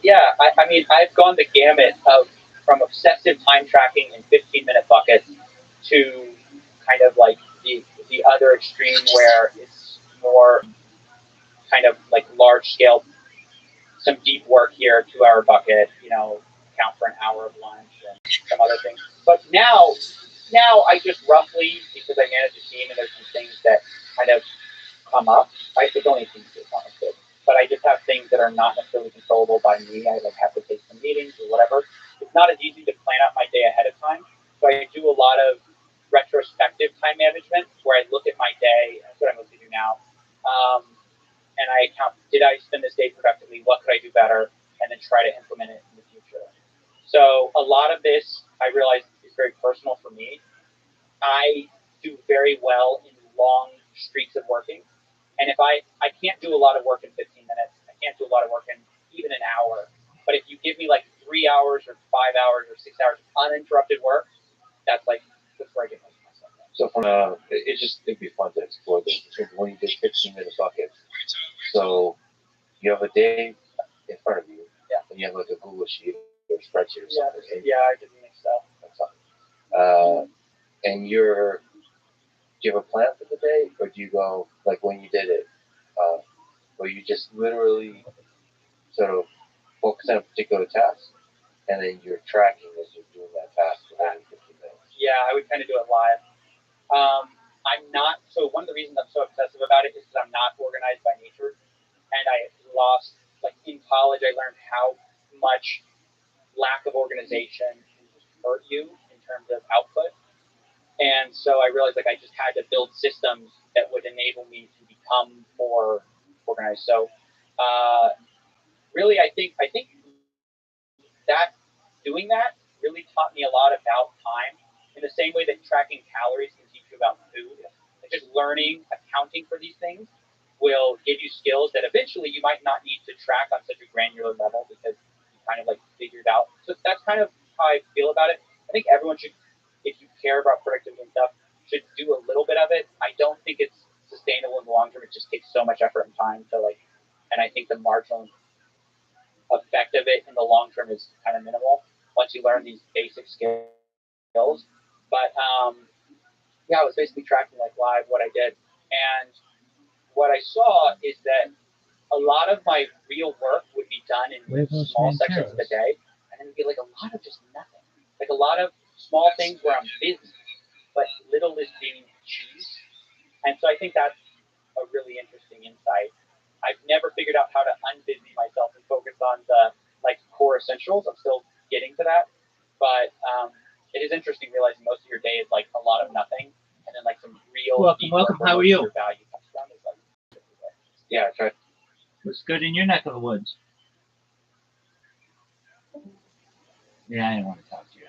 Yeah, I mean, I've gone the gamut of from obsessive time tracking in 15-minute buckets to kind of like the other extreme where it's more more kind of like large scale, some deep work here, 2 hour bucket, account for an hour of lunch and some other things. But now I just roughly, because I manage a team and there's some things that kind of come up. It's only things that come up, but I just have things that are not necessarily controllable by me. I have to take some meetings or whatever. It's not as easy to plan out my day ahead of time. So I do a lot of retrospective time management where I look at my day. That's what I'm going to do now. And I count, did I spend this day productively? What could I do better? And then try to implement it in the future. So a lot of this, I realize, is very personal for me. I do very well in long streaks of working. And if I can't do a lot of work in 15 minutes, I can't do a lot of work in even an hour. But if you give me like 3 hours or 5 hours or 6 hours of uninterrupted work, that's where I get myself. So it'd be fun to explore this. When you did 15-minute buckets, so you have a day in front of you, and you have like a Google sheet or spreadsheet or something. Yeah, I did Excel. And do you have a plan for the day, or do you go like when you did it, where you just literally sort of focus on a particular task, and then you're tracking as you're doing that task for 15 minutes? Yeah, I would kind of do it live. I'm not, so one of the reasons I'm so obsessive about it is because I'm not organized by nature. And I lost, like in college, I learned how much lack of organization can just hurt you in terms of output. And so I realized like I just had to build systems that would enable me to become more organized. So really, I think that doing that really taught me a lot about time in the same way that tracking calories can teach you about food. Like just learning, accounting for these things will give you skills that eventually you might not need to track on such a granular level because you kind of like figured out. So that's kind of how I feel about it. I think everyone should, if you care about productivity and stuff, should do a little bit of it. I don't think it's sustainable in the long term. It just takes so much effort and time to and I think the marginal effect of it in the long term is kind of minimal once you learn these basic skills. But I was basically tracking like live what I did, and what I saw is that a lot of my real work would be done in small sections of the day, and then it'd be like a lot of just nothing, like a lot of small things where I'm busy, but little is being achieved. And so I think that's a really interesting insight. I've never figured out how to unbusy myself and focus on the core essentials. I'm still getting to that, but it is interesting realizing most of your day is like a lot of nothing, and then like some real welcome. How are you? Value comes from is like, yeah, I tried. What's good in your neck of the woods? Yeah, I didn't want to talk to you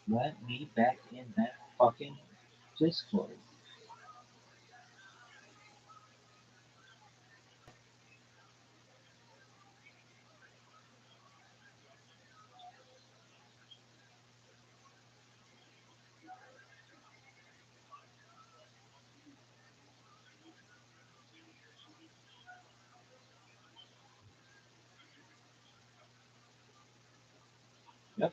anyway. Let me back in that fucking Discord. Yep.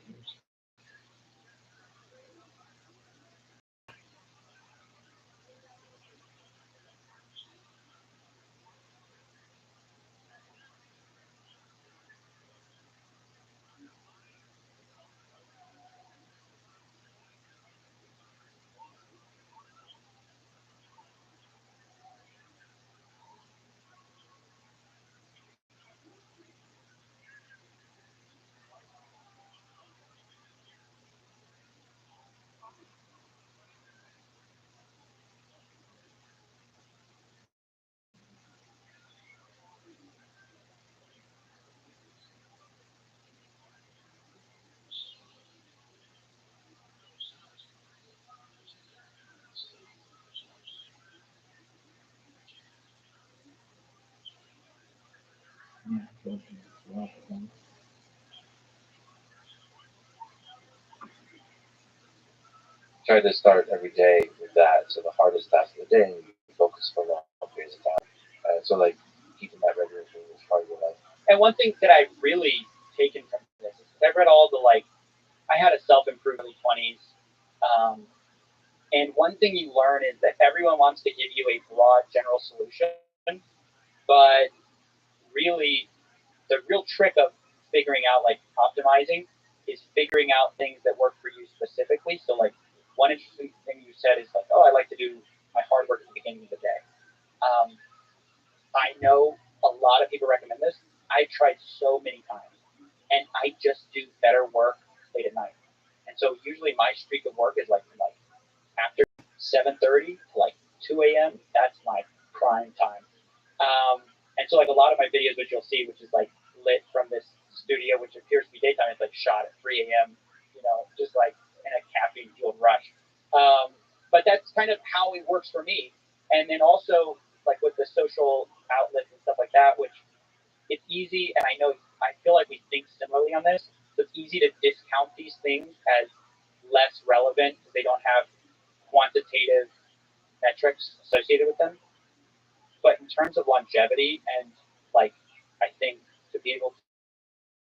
Try to start every day with that. So the hardest task of the day, you focus for long periods of time. So like keeping that regular thing is part of your life. And one thing that I've really taken from this is I've read all the I had a self-improvement early 20s, And one thing you learn is that everyone wants to give you a broad general solution, but really the real trick of figuring out like optimizing is figuring out things that work for you specifically. So like one interesting thing you said is like, oh, I like to do my hard work at the beginning of the day. I know a lot of people recommend this. I tried so many times, and I just do better work late at night. And so usually my streak of work is like after 7:30 to like 2 a.m. That's my prime time. And so like a lot of my videos, which you'll see, which is like lit from this studio, which appears to be daytime, is like shot at 3 a.m. Just like in a caffeine-fueled rush. But that's kind of how it works for me. And then also like with the social outlets and stuff like that, which it's easy, and I feel like we think similarly on this. So it's easy to discount these things as less relevant because they don't have quantitative metrics associated with them. But in terms of longevity and like, I think to be able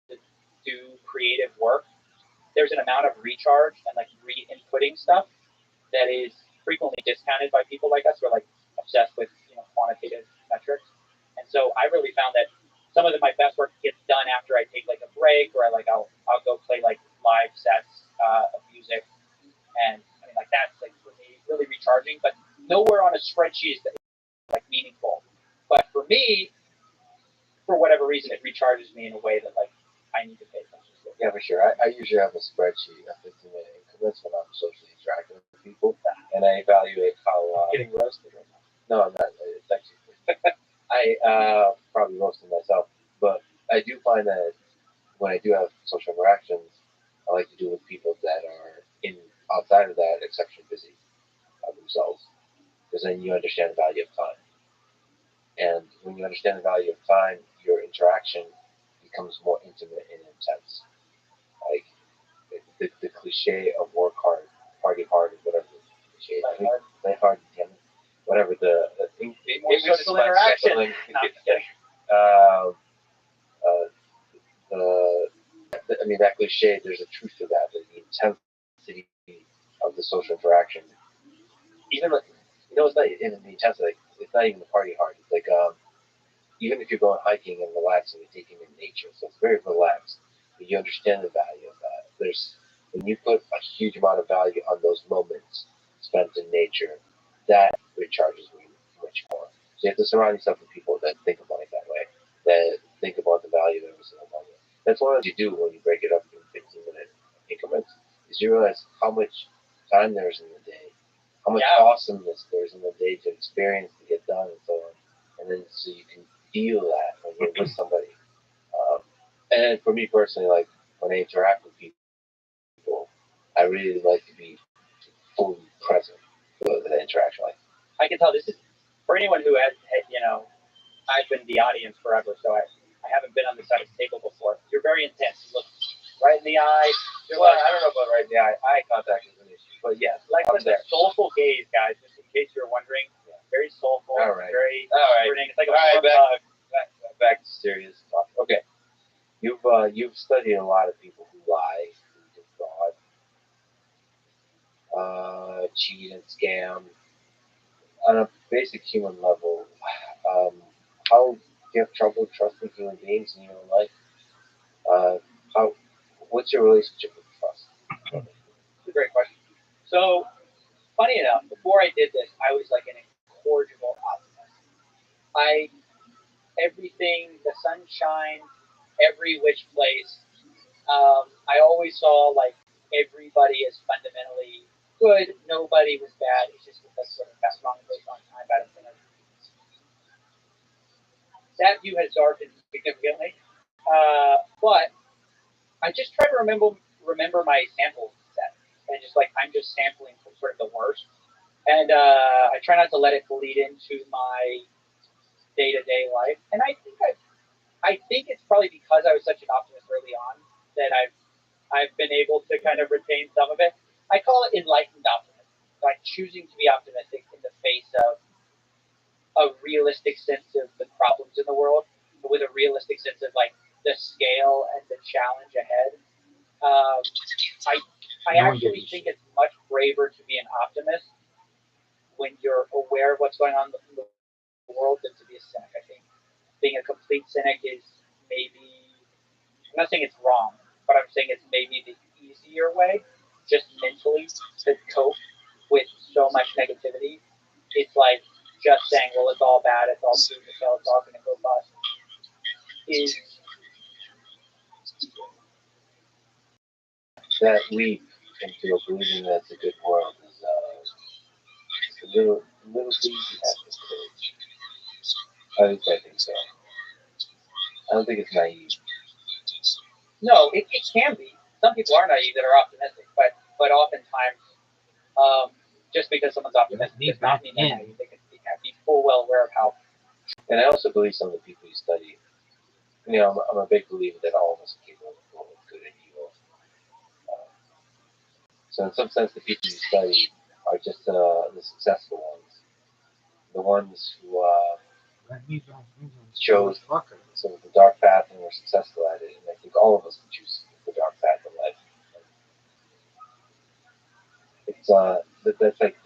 to do creative work, there's an amount of recharge and like re-inputting stuff that is frequently discounted by people like us who are like obsessed with quantitative metrics. And so I really found that some of my best work gets done after I take like a break, or I'll go play like live sets of music, and I mean like that's like for me really recharging. But nowhere on a spreadsheet is like meaningful. But for me, for whatever reason, it recharges me in a way that like I need to pay attention to. Yeah, for sure. I usually have a spreadsheet of 15-minute increments when I'm socially interacting with people, and I evaluate how. Getting roasted right now. No, I'm not. It's actually I probably roasted myself, but I do find that when I do have social interactions, I like to do with people that are outside of that exceptionally busy of themselves, because then you understand the value of time. And when you understand the value of time, your interaction becomes more intimate and intense. Like the cliche of work hard, party hard, or whatever the cliche is. Play hard, damn it. Whatever the social interaction. That cliche, there's a truth to that. The intensity of the social interaction. Even like, it's not in the intensity. Like, it's not even the party hard. It's like even if you're going hiking and relaxing, you're taking in nature, so it's very relaxed. But you understand the value of that. When you put a huge amount of value on those moments spent in nature, that recharges me much more. So you have to surround yourself with people that think about it that way, that think about the value of every single moment. That's one of the things you do when you break it up in 15-minute increments, is you realize how much time there's in the day, how much awesomeness there's in the day to experience, to get done, and so on. And then so you can feel that when you're with somebody. And for me personally, like when I interact with people, I really like to be fully present for the interaction. Like, I can tell this is for anyone who has, I've been the audience forever, so I haven't been on the side of the table before. You're very intense. You look right in the eye. Well, I don't know about right in the eye. Eye contact is an issue, but yeah, like with a soulful gaze, guys. Just in case you're wondering, very soulful. All right. Very comforting. It's like a warm hug. Back to serious talk. Okay, you've studied a lot of people who lie, who defraud, cheat and scam. On a basic human level, how do you have trouble trusting human beings in your own life? What's your relationship with trust? It's a great question. So, funny enough, before I did this, I was like an incorrigible optimist. Everything, the sunshine, every which place. I always saw like everybody as fundamentally good. Nobody was bad. It's just because sort of best wrong place on time, bad thing. That view has darkened significantly. But I just try to remember my sample set, and just like I'm just sampling from sort of the worst, and I try not to let it bleed into my day-to-day life. And I think it's probably because I was such an optimist early on that I've been able to kind of retain some of it. I call it enlightened optimism, like choosing to be optimistic in the face of a realistic sense of the problems in the world, but with a realistic sense of like the scale and the challenge ahead. I actually think it's much braver to be an optimist when you're aware of what's going on in the world than to be a cynic. I think being a complete cynic is maybe, I'm not saying it's wrong, but I'm saying it's maybe the easier way, just mentally, to cope with so much negativity. It's like just saying, well, it's all bad, it's all doomed to fail, it's all going to go bust. That leap into believing that it's a good world is a little too easy at this stage. At least I think so. I don't think it's naive. No, it can be. Some people are naive that are optimistic, but oftentimes, just because someone's optimistic does not mean they're naive. They can be full well aware of how. And I also believe some of the people you study. You know, I'm a big believer that all of us are capable of good and evil. So in some sense, the people you study are just the successful ones, the ones who chose sort of the dark path and were successful at it. And I think all of us can choose the dark path in life. It's that's like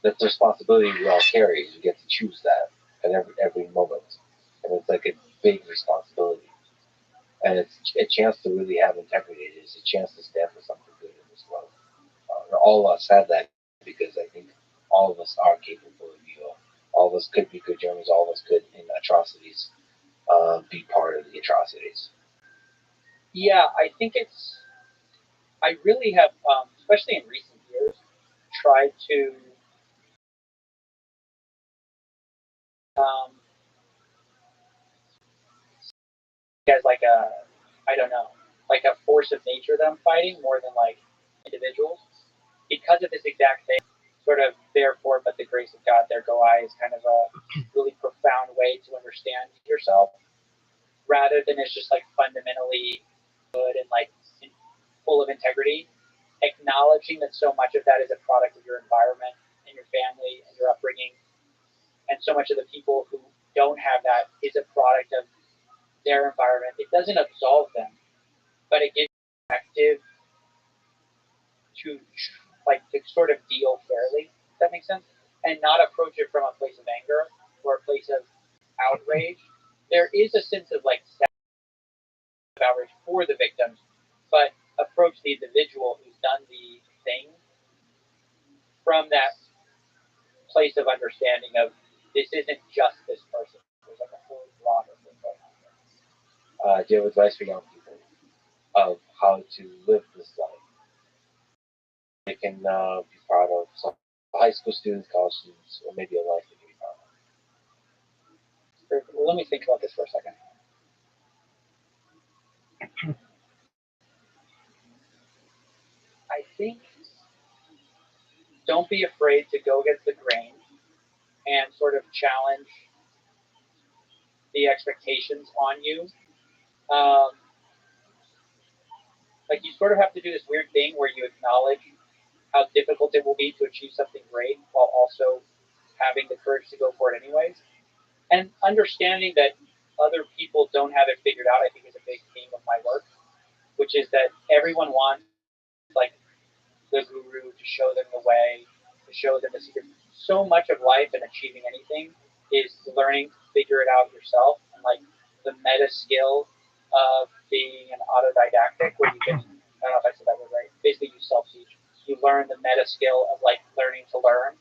that's the responsibility we all carry. We get to choose that at every moment, and it's like a big responsibility. And it's a chance to really have integrity. It's a chance to stand for something good in this world. All of us have that because I think all of us are capable of evil. All of us could be good Germans. All of us could, in atrocities, be part of the atrocities. Yeah, I think I really have, especially in recent years, tried to as like I don't know, like a force of nature that I'm fighting more than like individuals. Because of this exact thing, sort of therefore, but the grace of God, there go I is kind of a really profound way to understand yourself, rather than it's just like fundamentally good and like full of integrity. Acknowledging that so much of that is a product of your environment and your family and your upbringing, and so much of the people who don't have that is a product of their environment. It doesn't absolve them, but it gives you perspective to sort of deal fairly. Does that make sense? And not approach it from a place of anger or a place of outrage. There is a sense of like outrage for the victims, but approach the individual who's done the thing from that place of understanding of this isn't just this person. There's like a whole broader thing going on there. Do you have advice for young people of how to live this life? They can be proud of some high school students, college students, or maybe a life they can be proud of. Well, let me think about this for a second. I think don't be afraid to go against the grain and sort of challenge the expectations on you. Like you sort of have to do this weird thing where you acknowledge how difficult it will be to achieve something great while also having the courage to go for it anyways. And understanding that other people don't have it figured out, I think is a big theme of my work, which is that everyone wants like the guru to show them the way, to show them the secret. So much of life and achieving anything is learning to figure it out yourself, and like the meta skill of being an autodidactic, where you can, I don't know if I said that word right, basically you self-teach. You learn the meta skill of like learning to learn.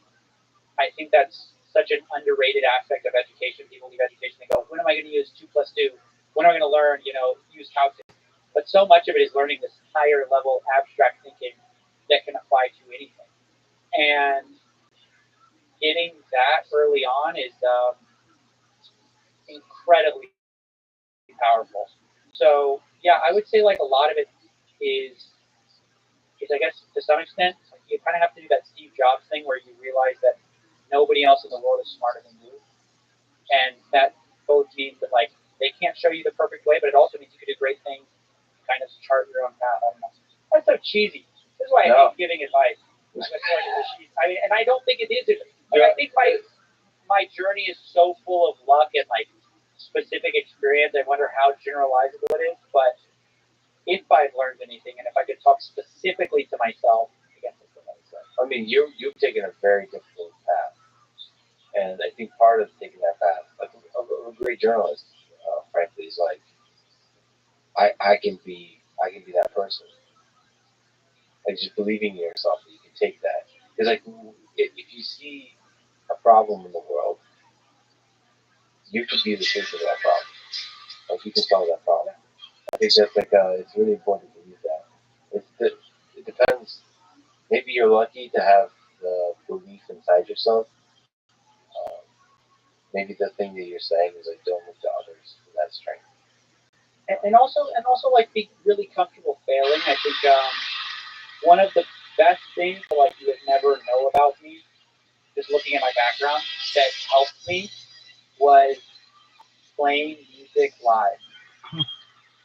I think that's such an underrated aspect of education. People leave education and go, when am I going to use 2 plus 2? When am I going to learn, use calculus? But so much of it is learning this higher level abstract thinking that can apply to anything. And getting that early on is incredibly powerful. So yeah, I would say like a lot of it is I guess to some extent like you kind of have to do that Steve Jobs thing where you realize that nobody else in the world is smarter than you, and that both means that like they can't show you the perfect way, but it also means you could do great things, kind of chart your own path. I don't know. That's so cheesy. This is why I hate giving advice. I mean, and I don't think it is. Like, I think my journey is so full of luck and like specific experience. I wonder how generalizable it is, but if I've learned anything, and if I could talk specifically to myself, I guess that's what I would say. I mean, you've taken a very difficult path, and I think part of taking that path, like a great journalist, frankly, is like I can be that person. Like just believing in yourself that you can take that. Because like if you see a problem in the world, you could be the solution to that problem. Like you can solve that problem. I think that's like it's really important to believe that. It depends. Maybe you're lucky to have the belief inside yourself. Maybe the thing that you're saying is like don't look to others for that strength. And also like be really comfortable failing. I think one of the best things that like you would never know about me, just looking at my background, that helped me was playing music live.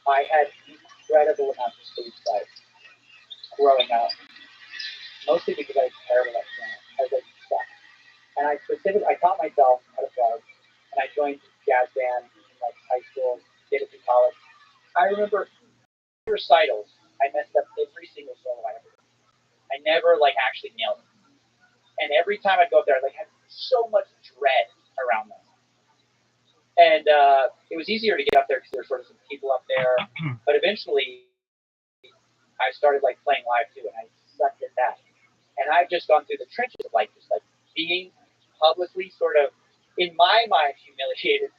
I had incredible amounts of stage fright growing up, mostly because I was terrible at piano. I was like stuck. And I taught myself how to play, and I joined jazz band in like high school, did it through college. I remember recitals, I messed up every single solo I ever did. I never like actually nailed it. And every time I'd go up there, I like had so much dread around them. And it was easier to get up there because there were sort of some people up there. But eventually, I started like playing live too, and I sucked at that. And I've just gone through the trenches of like just like being publicly sort of, in my mind, humiliated.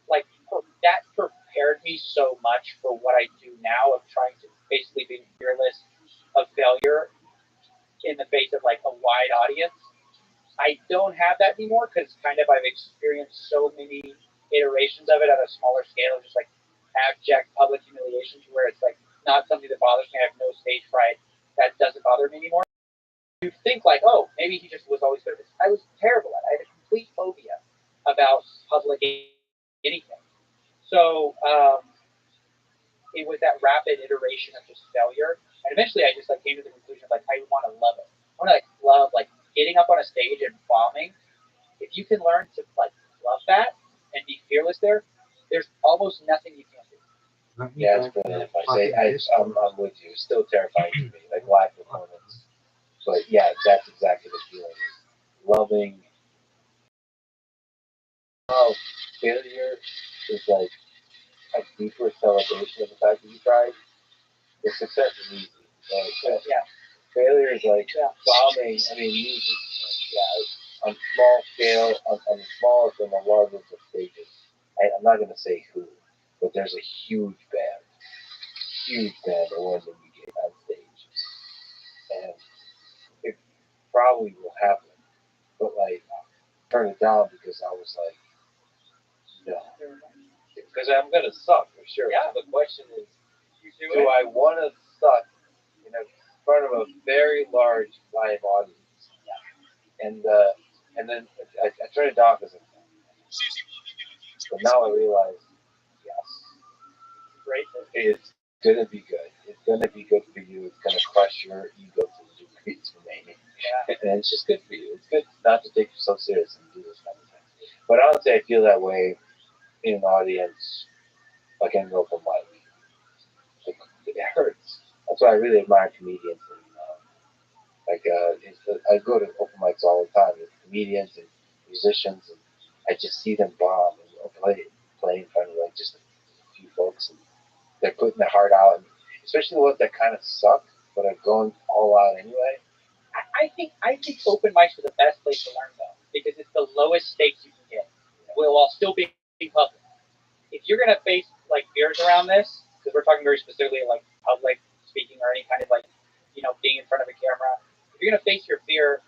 Like that prepared me so much for what I do now of trying to basically be fearless of failure in the face of like a wide audience. I don't have that anymore because kind of I've experienced so many iterations of it at a smaller scale, just like abject public humiliation, to where it's like not something that bothers me. I have no stage fright. That doesn't bother me anymore. You think like, oh, maybe he just was always nervous. I was terrible at it. I had a complete phobia about public anything. So it was that rapid iteration of just failure, and eventually I just like came to the conclusion of like I want to love it. I want to like love like getting up on a stage and bombing. If you can learn to like love that and be fearless there, there's almost nothing you can't do. Yeah, it's brilliant. I'm with you. It's still terrifying to me, like live performance. But yeah, that's exactly the feeling. Loving. Oh, failure is like a deeper celebration of the fact that you tried. The success is easy. Yeah. Failure is like bombing. I mean, music, on small scale, on the smallest and the largest of stages. I'm not going to say who, but there's a huge band that wants to get on stage. And it probably will happen. But like, turn it down because I was like, no. Because I'm going to suck for sure. Yeah. The question is, do I want to suck in front of a very large live audience? And then I turned it down because but now I realize, yes, great. It's gonna be good. It's gonna be good for you. It's gonna crush your ego to the degrees remaining. Yeah. And it's just good for you. It's good not to take yourself serious and do this kind of thing. But honestly, I feel that way in an audience, like in an open mic. It hurts. That's why I really admire comedians. And, I go to open mics all the time with comedians and musicians, and I just see them bomb and play in front of like just a few folks, and they're putting their heart out, and especially the ones that kind of suck but are going all out anyway. I think open mics are the best place to learn though, because it's the lowest stakes you can get, while still being public. If you're gonna face like fears around this, because we're talking very specifically like public speaking or any kind of like, being in front of a camera. If you're gonna face your fear,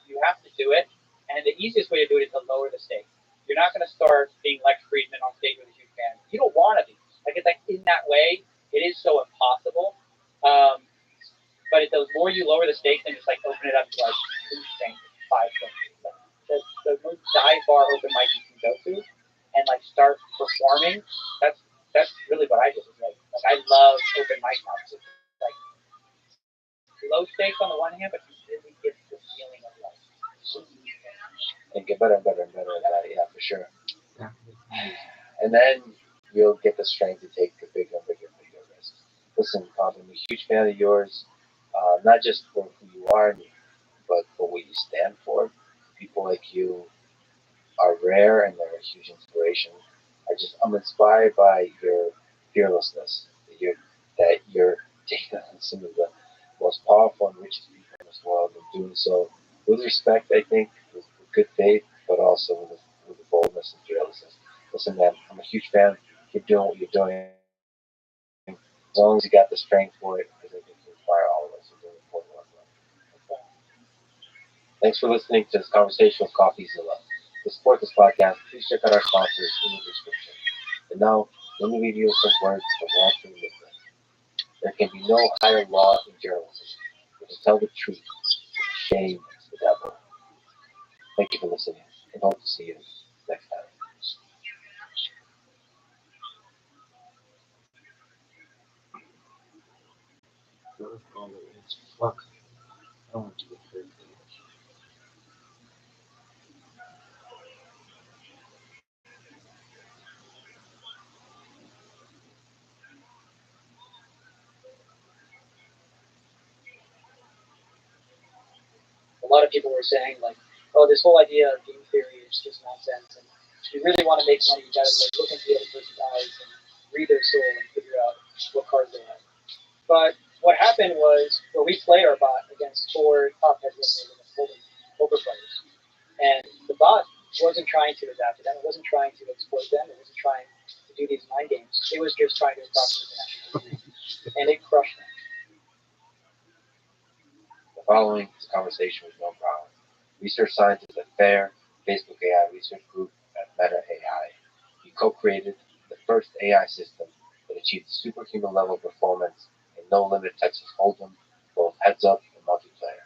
you have to do it, and the easiest way to do it is to lower the stakes. You're not gonna start being Lex Friedman on stage with a huge band. You don't want to be. Like it's like in that way, it is so impossible. But the more you lower the stakes and just like open it up to like 2 strangers, 5 strangers, the most dive bar open mic you can go to, and like start performing. That's really what I do. Like I love open mic now. It's like low stakes on the one hand, but you really get the feeling of like. And get better and better and better at that. Yeah, for sure. And then you'll get the strength to take the bigger and bigger and bigger risks. Listen, I'm a huge fan of yours, not just for who you are, but for what you stand for. People like you are rare and they're a huge inspiration. I'm inspired by your fearlessness. That you're taking on some of the most powerful and richest people in this world and doing so with respect, I think, with good faith, but also with boldness and fearlessness. Listen, man, I'm a huge fan. Keep doing what you're doing. As long as you got the strength for it, because I think you inspire all of us to do important work. Thanks for listening to this conversation with CoffeeZilla. To support this podcast, please check out our sponsors in the description. And now, let me leave you with some words from Walter Lippmann. There can be no higher law in journalism than to tell the truth, shame the devil. Thank you for listening, and hope to see you next time. Your father is fuck. I want to get hurt. A lot of people were saying like, oh, this whole idea of game theory is just nonsense, and if you really want to make money, you gotta like look into the other person's eyes and read their soul and figure out what cards they have. But what happened was, well, we played our bot against 4 top heavyweight poker players, and the bot wasn't trying to adapt to them. It wasn't trying to exploit them. It wasn't trying to do these mind games. It was just trying to approximate the national game, and it crushed them. The following is a conversation with Noam Brown, research scientist at FAIR, Facebook AI research group at Meta AI. He co-created the first AI system that achieved superhuman level performance in no-limit Texas Hold'em, both heads-up and multiplayer.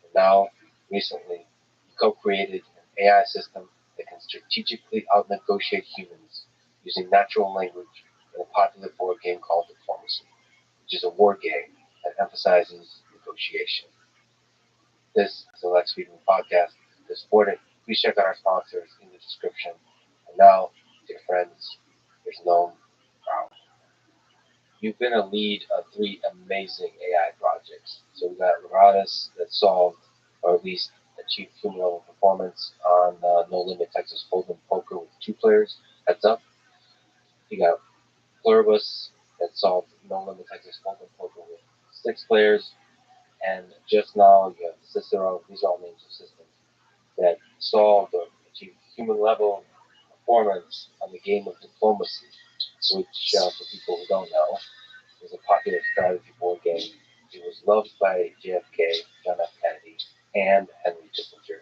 And now, recently, he co-created an AI system that can strategically out-negotiate humans using natural language in a popular board game called Diplomacy, which is a war game that emphasizes negotiation. This is the Lex Friedman podcast. To support it, please check out our sponsors in the description. And now, dear friends, there's Noam Brown. You've been a lead on 3 amazing AI projects. So we got Radas that solved, or at least achieved human level performance on No Limit Texas Hold'em poker with 2 players. Heads up. You got Pluribus that solved No Limit Texas Hold'em poker with 6 players. And just now, you have Cicero. These are all names of systems that solved or achieved human level performance on the game of Diplomacy, which, for people who don't know, is a popular strategy board game. It was loved by JFK, John F. Kennedy, and Henry Kissinger,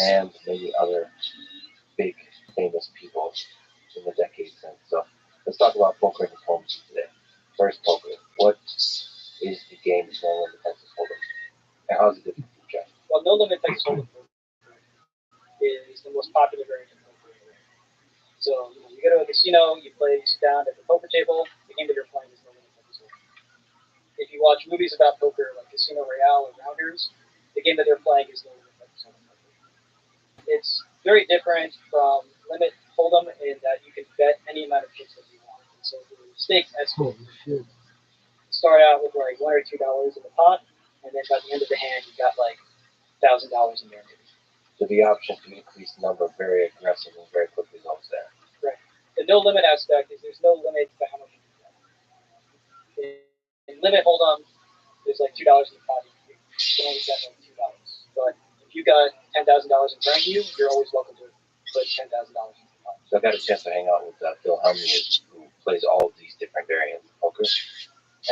and many other big, famous people in the decades since. So let's talk about poker and diplomacy today. First, poker. What is the game of No Limit Texas Hold'em? And how is it different from chess? Well, No Limit Texas Hold'em is the most popular variant of poker. So you go to a casino, you sit down at the poker table. The game that you're playing is No Limit Texas Hold'em. If you watch movies about poker, like Casino Royale or Rounders, the game that they're playing is No Limit Texas Hold'em. It's very different from Limit Hold'em in that you can bet any amount of chips that you want. And so the stakes escalate. You start out with like $1 or $2 in the pot, and then by the end of the hand, you got like $1,000 in there. So the option to increase the number very aggressively and very quickly is always there. Right. The no limit aspect is there's no limit to how much you can bet. In Limit Hold'em, there's like $2 in the pot. You can only bet like $2. But if you got $10,000 in front of you, you're always welcome to put $10,000 in the pot. So I got a chance to hang out with Phil Helmy, who plays all of these different variants of poker.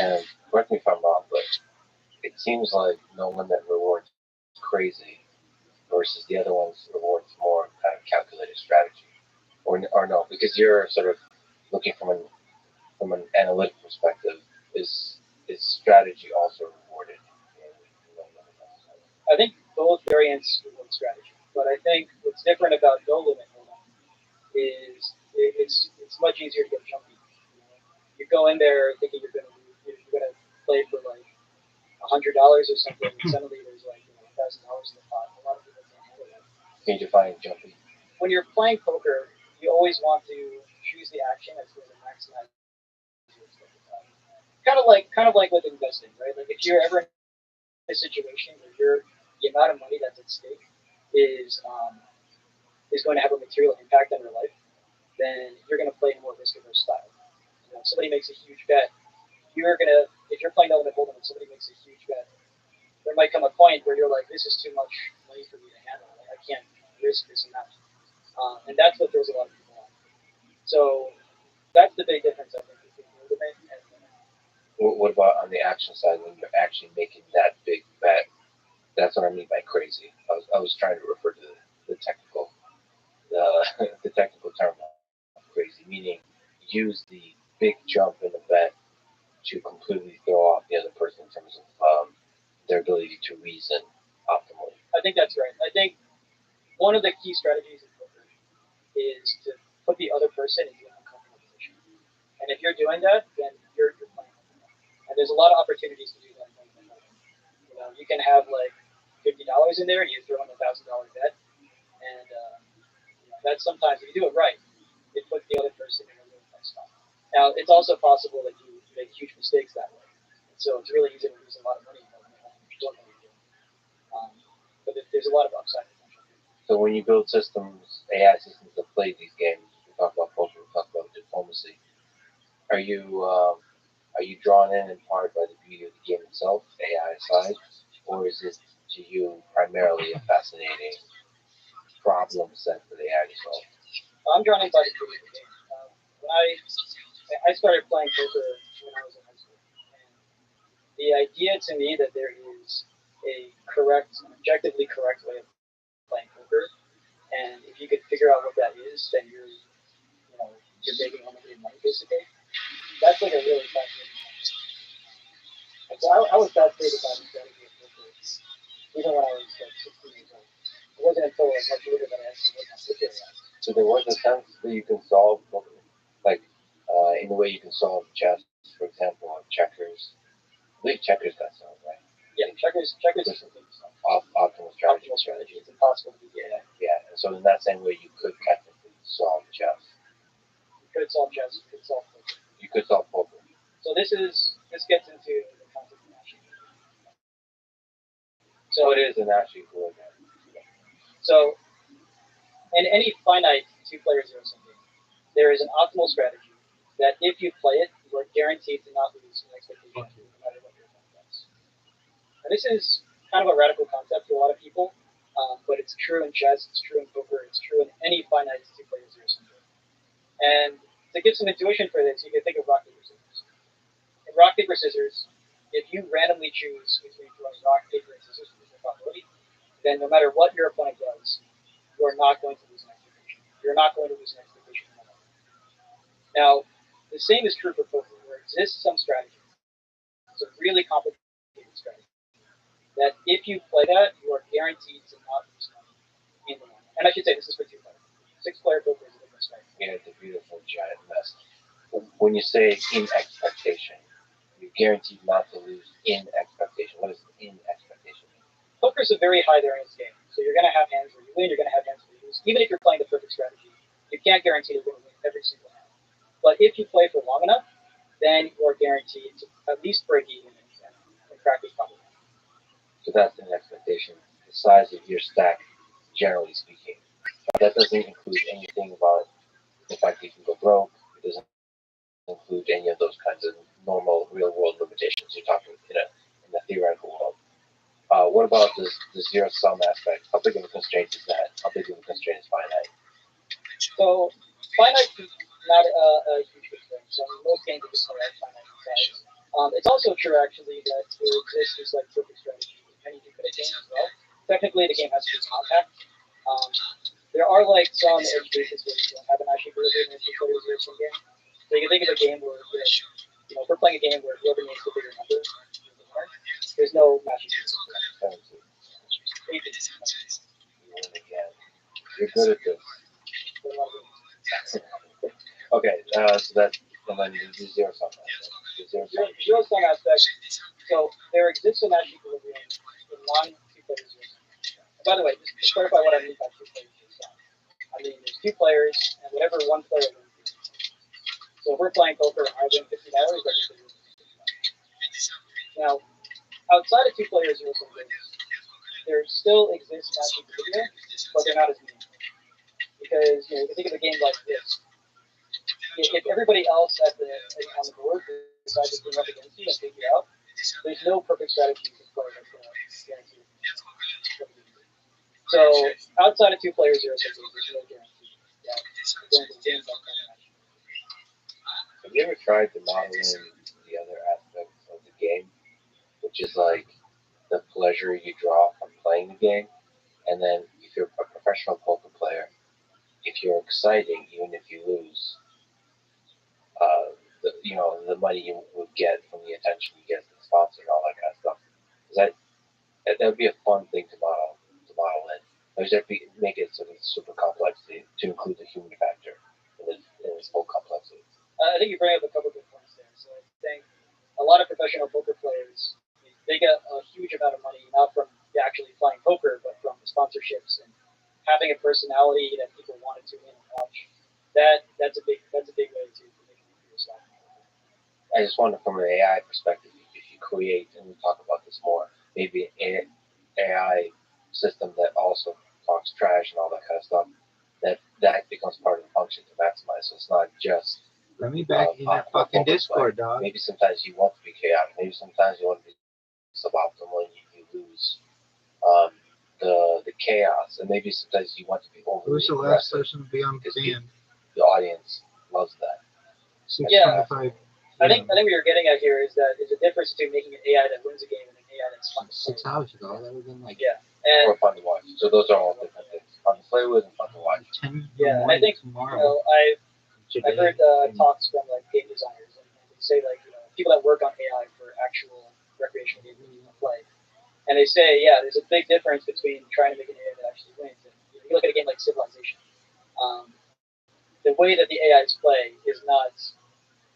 And correct me if I'm wrong, but it seems like No Limit rewards crazy versus the other ones rewards more kind of calculated strategy. Or no, because you're sort of looking from an analytic perspective, is strategy also rewarded in No Limit? I think both variants reward strategy, but I think what's different about No Limit is it's much easier to get jumpy. You go in there thinking you're gonna play for like $100 or something, and suddenly there's like $1,000 in the pot. A lot of people can't handle that. Can you define jumpy? When you're playing poker, you always want to choose the action that's going to maximize your expected value. kind of like with investing, right? Like if you're ever in a situation where the amount of money that's at stake is going to have a material impact on your life, then you're going to play in a more risk-averse style. You know, if somebody makes a huge bet, if you're playing Element Hold'em and somebody makes a huge bet, there might come a point where you're like, this is too much money for me to handle. Like, I can't risk this amount. And that's what throws a lot of people off. So that's the big difference, I think, between Hold'em and What about on the action side when you're actually making that big bet? That's what I mean by crazy. I was trying to refer to the technical the technical term of crazy, meaning use the big jump in the bet to completely throw off the other person in terms of their ability to reason optimally. I think that's right. I think one of the key strategies in poker is to put the other person into an uncomfortable position. And if you're doing that, then you're playing. And there's a lot of opportunities to do that. You know, you can have like $50 in there, and you throw in $1,000 bet, and you know, that's sometimes if you do it right, it puts the other person in a really tough spot. Now, it's also possible that you make huge mistakes that way, and so it's really easy to lose a lot of money. But there's a lot of upside potential. So when you build systems, AI systems that play these games, we talk about poker, we talk about diplomacy. Are you drawn in part by the beauty of the game itself, AI aside, or is it to you primarily a fascinating problem set for the AI to solve? I'm drawn in by the beauty of the game. When I started playing poker when I was in high school, and the idea to me that there is a objectively correct way of playing poker, and if you could figure out what that is, then you're making unlimited money basically. That's like a really fascinating thing. And so I was fascinated by the strategy of poker, even when I was like 16 years old. It wasn't until like much later that I actually worked on poker. So there was a sense that you can solve poker, like in the way you can solve chess, for example, or checkers. I believe checkers got solved, right? Yeah, checkers is something optimal strategy. Optimal strategy. It's impossible to beat. Yeah, and so in that same way, you could technically solve chess. You could solve chess. You could solve poker. You could solve poker. So this gets into the concept of Nash equilibrium. So it is a Nash equilibrium. So in any finite two-player zero-sum game, there is an optimal strategy that if you play it, you are guaranteed to not lose an expectation no matter what your opponent does. And this is kind of a radical concept to a lot of people, but it's true in chess, it's true in poker, it's true in any finite two-player zero-sum game. And to give some intuition for this, you can think of rock, paper, scissors. In rock, paper, scissors, if you randomly choose between throwing rock, paper, and scissors with your probability, then no matter what your opponent does, you are not going to lose an expectation. You're not going to lose an expectation. Now, the same is true for poker. There exists some strategy. It's a really complicated strategy. That if you play that, you are guaranteed to not lose money in the long. And I should say this is for two-player. Six-player poker is a different strategy. Yeah, it's a beautiful giant mess. When you say in expectation, you're guaranteed not to lose in expectation. What does in expectation mean? Poker is a very high variance game. So you're going to have hands where you win, you're going to have hands where you lose. Even if you're playing the perfect strategy, you can't guarantee you're going to win every single hand. But if you play for long enough, then you are guaranteed to at least break even in practice probably. So that's an expectation. The size of your stack, generally speaking. That doesn't include anything about the fact that you can go broke. It doesn't include any of those kinds of normal real-world limitations you're talking in the theoretical world. What about the zero-sum aspect? How big of a constraint is that? How big of a constraint is finite? So finite is not a huge constraint. So in most games, you can play out finite size. It's also true, actually, that there exists this like perfect strategy in many infinite games as well. Technically, the game has to be compact. There are like some edge cases where you don't have a Nash equilibrium in a two-player zero-sum game. So you can think of a game where if we're playing a game where whoever names the bigger number, there's no Nash equilibrium. You're good at this. Okay, so that's and then the zero-sum aspect. Zero-sum aspect. So there exists a Nash equilibrium in non-two-player zero-sum. By the way, just to clarify what I mean by two-player zero-sum. I mean there's two players and whatever one player wins. So if we're playing poker and I win $50, Now, outside of two-player zero-sum games, there still exists matching video, but they're not as many. Because you can think of a game like this. If everybody else on the board decides to team up against you and take you out, there's no perfect strategy you can play that's going to guarantee you. So outside of two-player zero-sum games, there's no guarantee that going to games like that. Have you ever tried to model in the other aspects of the game, which is like the pleasure you draw from playing the game, and then if you're a professional poker player, if you're exciting, even if you lose, the money you would get from the attention you get from the sponsor and all that kind of stuff. That would be a fun thing to model in. Or just make it sort of super complex to include the human factor in its whole complexity. I think you bring up a couple good points there. So I think a lot of professional poker players, they get a huge amount of money, not from actually playing poker, but from the sponsorships and having a personality that people want to tune in and watch. That's a big way to make it for yourself. I just wonder from an AI perspective, if you create, and we'll talk about this more, maybe an AI system that also talks trash and all that kind of stuff, that becomes part of the function to maximize. So it's not just let me back in that fucking Discord, dog. Maybe sometimes you want to be chaotic. Maybe sometimes you want to be suboptimal and you lose the chaos. And maybe sometimes you want to be overly Who's the last person to be on band? The audience loves that. Yeah. I think what you're getting at here is that there's a difference between making an AI that wins a game and an AI that's fun to play. 6 hours ago, that would have been like or fun to watch. So those are all different things. Fun to play with and fun to watch. Yeah, and I think I've heard talks from like game designers and they say like people that work on AI for actual recreational games that play, and they say there's a big difference between trying to make an AI that actually wins. And you look at a game like Civilization, the way that the AIs play is not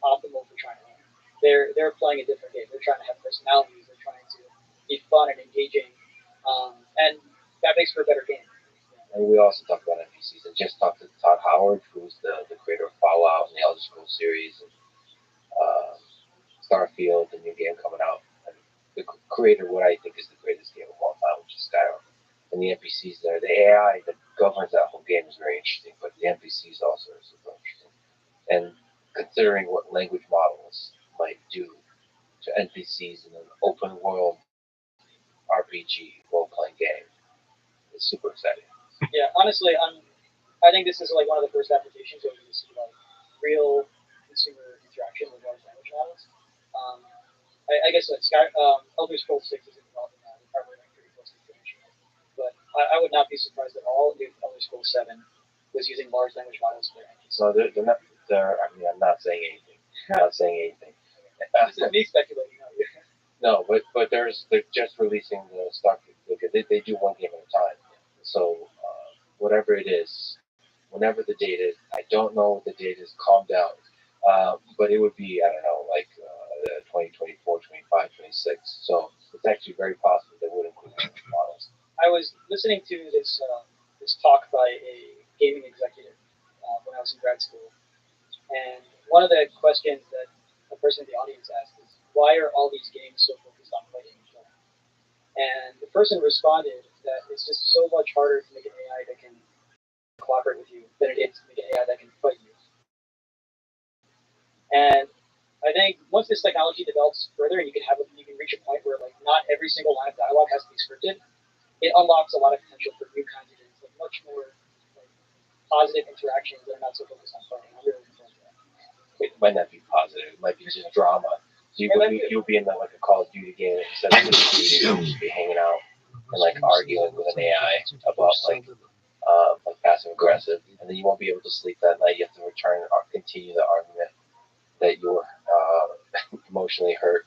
optimal for trying to win. They're playing a different game. They're trying to have personalities. They're trying to be fun and engaging, and that makes for a better game. And we also talked about NPCs. I just talked to Todd Howard, who's the creator of Fallout and the Elder Scrolls series, and Starfield, the new game coming out, and the creator of what I think is the greatest game of all time, which is Skyrim. And the NPCs there, the AI that governs that whole game is very interesting, but the NPCs also are super interesting. And considering what language models might do to NPCs in an open world RPG role-playing game is super exciting. Yeah, honestly, I think this is like one of the first applications where we see like real consumer interaction with large language models. I guess like Elder Scrolls 6 is involved in that. They're probably like pretty close to finishing it. But I would not be surprised at all if Elder Scrolls 7 was using large language models for their NPCs. So they're not. I'm not saying anything. I'm not saying anything. This is me speculating. No, but they're just releasing the stock. They do one game at a time. So whatever it is, whenever the date is, I don't know what the date is. Calm down. But it would be, I don't know, like 2024, 25, 26. So it's actually very possible they would include models. I was listening to this talk by a gaming executive when I was in grad school, and one of the questions that a person in the audience asked is, why are all these games so focused on fighting each other? And the person responded that it's just so much harder to make an AI that can cooperate with you than it is to make an AI that can fight you. And I think once this technology develops further and you can reach a point where like not every single line of dialogue has to be scripted, it unlocks a lot of potential for new kinds of games, like much more like positive interactions that are not so focused on fighting. I'm really looking forward to that. It might not be positive. It might be just drama. So you'll be in like a Call of Duty game instead of you'll just be hanging out and like arguing with an AI about like passive aggressive, and then you won't be able to sleep that night. You have to return or continue the argument that you were emotionally hurt.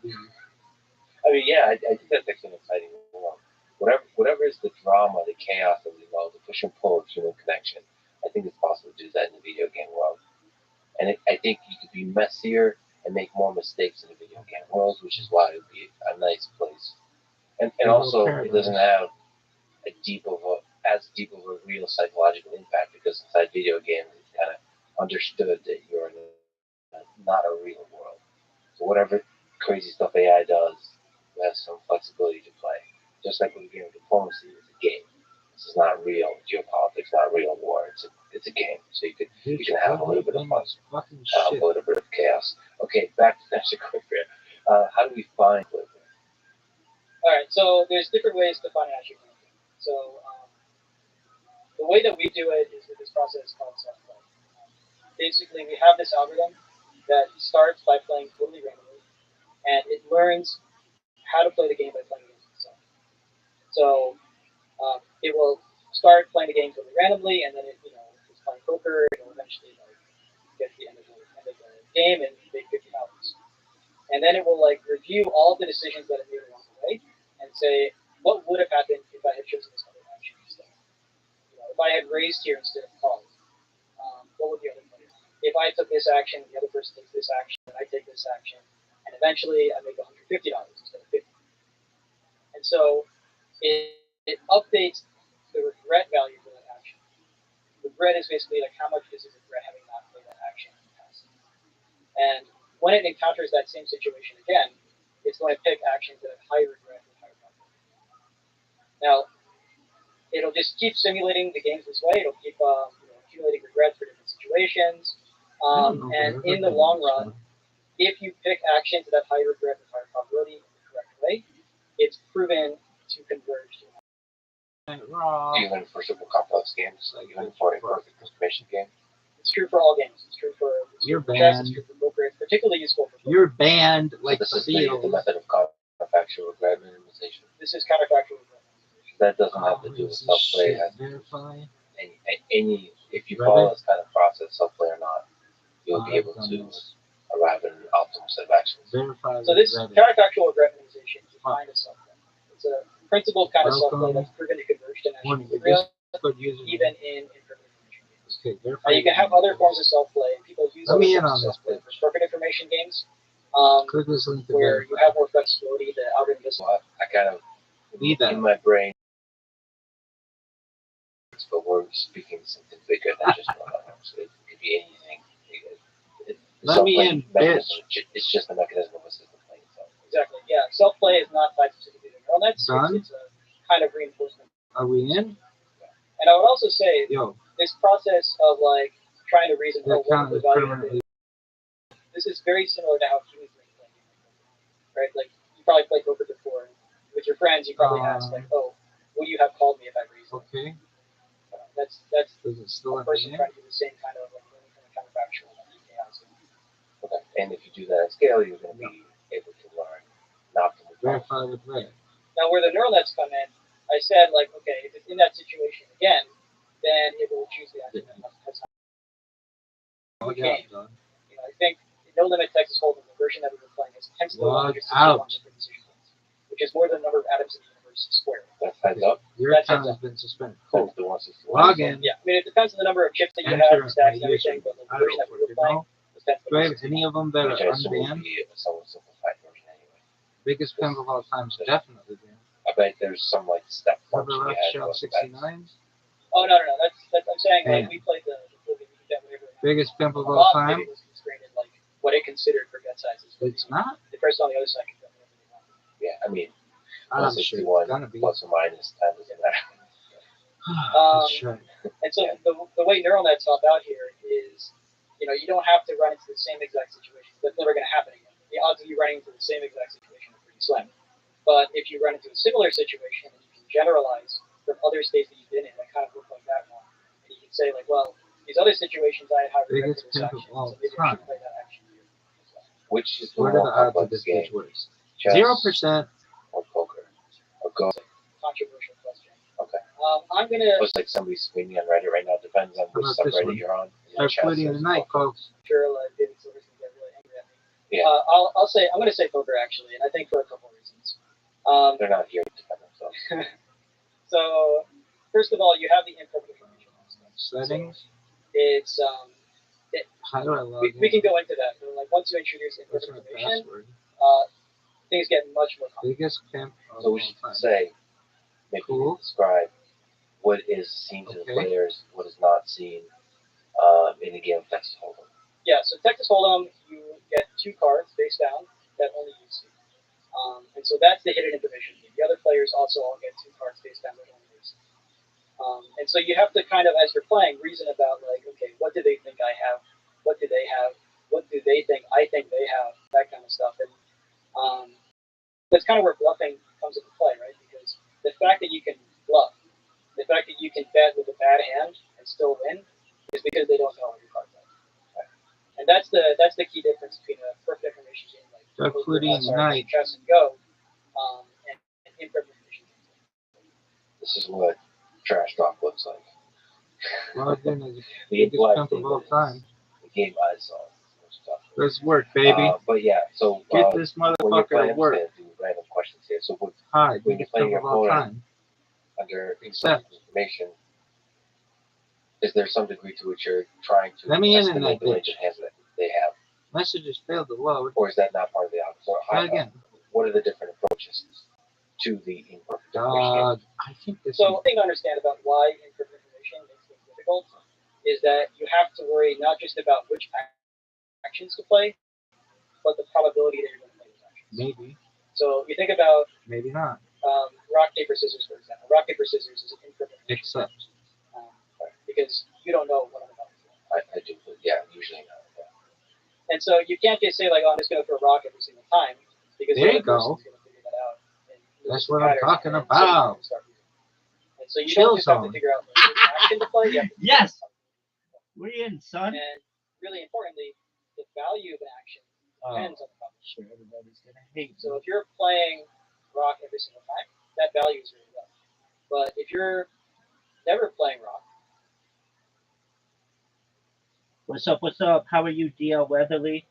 I mean, yeah, I think that's actually an exciting world. Whatever is the drama, the chaos that we love, the push and pull of human connection, I think it's possible to do that in the video game world. And I think you could be messier and make more mistakes in the video game world, which is why it would be a nice place. And also, it doesn't have as deep of a real psychological impact, because inside video games, it's kind of understood that you're not a real world. So whatever crazy stuff AI does, you have some flexibility to play. Just like with the game of diplomacy, it's a game. This is not real geopolitics, not real war. It's a game. So you can have a little bit of fun, a little bit of chaos. Okay, back to that equilibrium. How do we find equilibrium? All right, so there's different ways to find an equilibrium. So the way that we do it is with this process called self-play. Basically, we have this algorithm that starts by playing totally randomly, and it learns how to play the game by playing against itself. So it will start playing the game totally randomly, and then it's playing poker, it will eventually get to the end of the game and make $50. And then it will review all of the decisions that it made along the way and say, what would have happened if I had chosen this other action instead? If I had raised here instead of called, what would the other player do? If I took this action, the other person takes this action, and I take this action, and eventually I make $150 instead of $50. And so it updates the regret value for that action. Regret is basically how much does it regret having not played that action in the past. And when it encounters that same situation again, it's going to pick actions that have higher regret and higher probability. Now, it'll just keep simulating the games this way. It'll keep accumulating regrets for different situations. And in the long run, if you pick actions that have higher regret and higher probability in the correct way, it's proven to converge to even for super complex games, even for a perfect information game. It's true for all games. It's true for chess. It's true for poker. It's particularly useful for poker. You're banned like so this is the method of counterfactual regret minimization. This is counterfactual regret minimization. That doesn't have to do with self-play. Verify. If you follow this kind of process, self-play or not, you'll be able to arrive at an optimal set of actions. Verify. So this counterfactual regret minimization is a kind of self-play. It's a principled kind of self-play that's proven to converge to national equilibrium, even in imperfect information games. Okay, you can have other forms of self-play, and people use other forms of self-play for perfect information games, where you have more flexibility. The algorithm doesn't. I kind of need that in my brain, but we're speaking something bigger than just one of them. So it could be anything. Let me in, bitch. It's just a mechanism of a system playing itself. Exactly. Yeah. Self-play is not tied specifically to neural nets. Done. It's a kind of reinforcement. Are we in? And I would also say this process of trying to reason what the value is. This is very similar to how humans play games, right? You probably played poker before. With your friends, you probably ask "Oh, would you have called me if I raised?" Okay. That's a person trying to do the same kind of counterfactual chaos. Okay. And if you do that at scale, you're going to be able to learn not to verify with red. Now, where the neural nets come in, I said okay, if it's in that situation again, then it will choose the action that has I think No Limit Texas Hold'em, the version that we were playing, is 10 to the 161 different decision points, which is more than the number of atoms in the universe squared. That's heads up. Your account has been suspended. Cool. Log in. Yeah, I mean, it depends on the number of chips that you have, stacks, and everything, but the version that we were playing was 10 to the 161. Do I have any of them that are unbanned? Biggest pimp of all time is definitely banned. I bet there's some step function. Rothschild 69. Oh no! That's I'm saying we played the biggest pimp of all time. It was constrained in what it considered for get sizes. It's not. The person on the other side can get whatever they want. Yeah, I mean, 161 plus or minus 10 doesn't matter. And so the way neural nets help out here is, you don't have to run into the same exact situation. That's never going to happen again. The odds of you running into the same exact situation are pretty slim. But if you run into a similar situation, and you can generalize from other states that you've been in that kind of look like that one, and you can say well, these other situations I had high regret for this action, so maybe I should play that action here. Which is what are the odds of this game? 0%. Or poker? Or go? Controversial question. Okay. I'm gonna. Looks like somebody's screaming on Reddit right now. Depends on which subreddit you're on. Start putting in the night, folks. Sure, David Silver's gonna get really angry at me. Yeah. I'm gonna say poker actually, and I think for a couple of reasons. They're not here to defend themselves. So, first of all, you have the imperfect information. Settings. So it's how do I log in? We can go into that. But once you introduce imperfect information, things get much more complicated. Biggest pimp. So we should say, maybe describe what is seen to the players, what is not seen in the game of Texas Hold'em. Yeah. So Texas Hold'em, you get 2 cards face down that only you see. And so that's the hidden information game. The other players also all get 2 cards based on their own reason. And so you have to kind of, as you're playing, reason about like, okay, what do they think I have? What do they have? What do they think I think they have? That kind of stuff. And that's kind of where bluffing comes into play, right? Because the fact that you can bluff, the fact that you can bet with a bad hand and still win, is because they don't know what your cards are. Right? And that's the key difference between a perfect information game like chess and Go, and imperfect information games. This is what trash talk looks like. Well, then it's the biggest chunk of all time. The game I saw. Let's work, baby. But yeah, so get this motherfucker to work. Do random questions here. So Hi, when you're playing your opponent under except information, is there some degree to which you're trying to let me in that manipulate the hands that they have? Messages failed to load. Or is that not part of the algorithm? Try again. What are the different approaches to the imperfect information? I think this so one thing to understand about why imperfect information makes things difficult is that you have to worry not just about which actions to play, but the probability that you're going to play those actions. Maybe. So you think about maybe not. Rock, paper, scissors, for example. Rock, paper, scissors is an imperfect. Except. Because you don't know what I'm about to do. I do, but yeah, usually not. Yeah. And so you can't just say like, oh, I'm just going to throw a rock every single time, because there you go. Going to figure that out. That's what I'm talking about. And so you don't just have to figure out which action to play. Yes. Where are you in, son? And really importantly, the value of an action depends on the probability. Sure, everybody's gonna hate. So if you're playing rock every single time, that value is really low. But if you're never playing rock. What's up? What's up? How are you, DL Weatherly?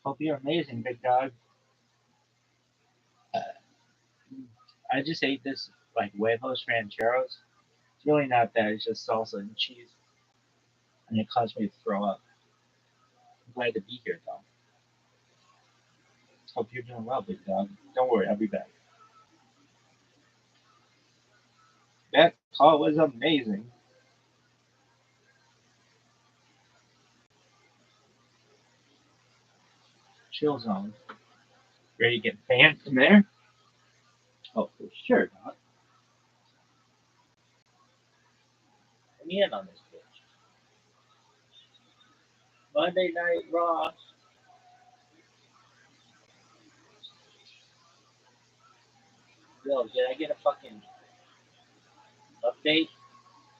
Hope you're amazing, big dog. I just ate this like huevos rancheros. It's really not that. It's just salsa and cheese, and it caused me to throw up. I'm glad to be here, though. Hope you're doing well, big dog. Don't worry, I'll be back. That call was amazing. Chill zone. Ready to get banned from there? Oh, for sure, dog. Let me in on this bitch. Monday Night Raw. Yo, did I get a fucking update?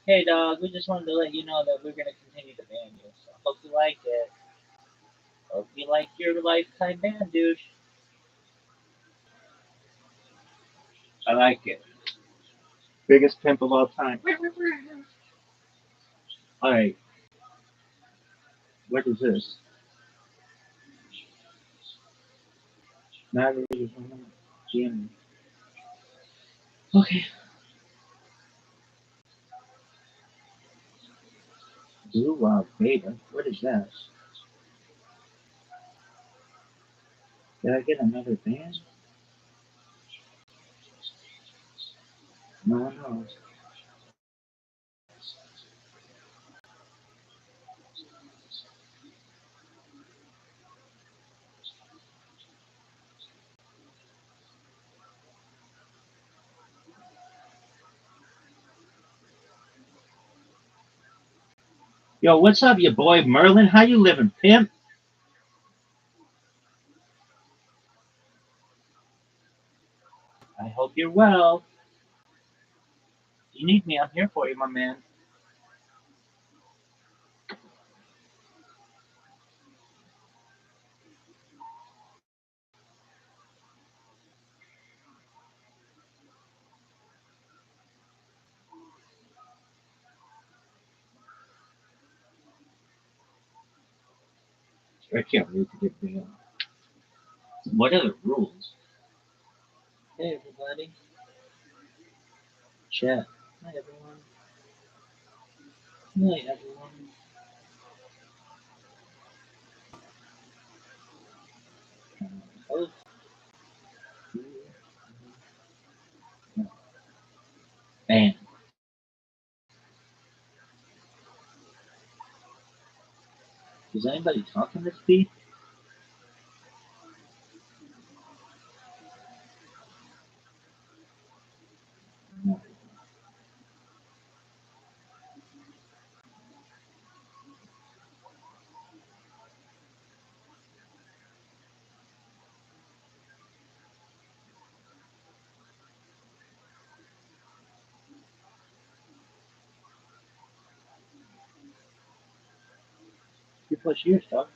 Hey, dog, we just wanted to let you know that we're going to continue to ban you. So hope you like it. Hope you like your lifetime ban, douche. I like it. Biggest pimp of all time. Alright. What is this? Not really. GM. Okay. Blue Wild Beta. What is that? Did I get another band? No. Yo, what's up, your boy Merlin? How you living, pimp? I hope you're well. If you need me, I'm here for you, my man. I can't wait to get banned. What are the rules? Hey, everybody. Chat. Hi, everyone. Hi, everyone. Bam. Is anybody talking this beat? No. You push your stuff.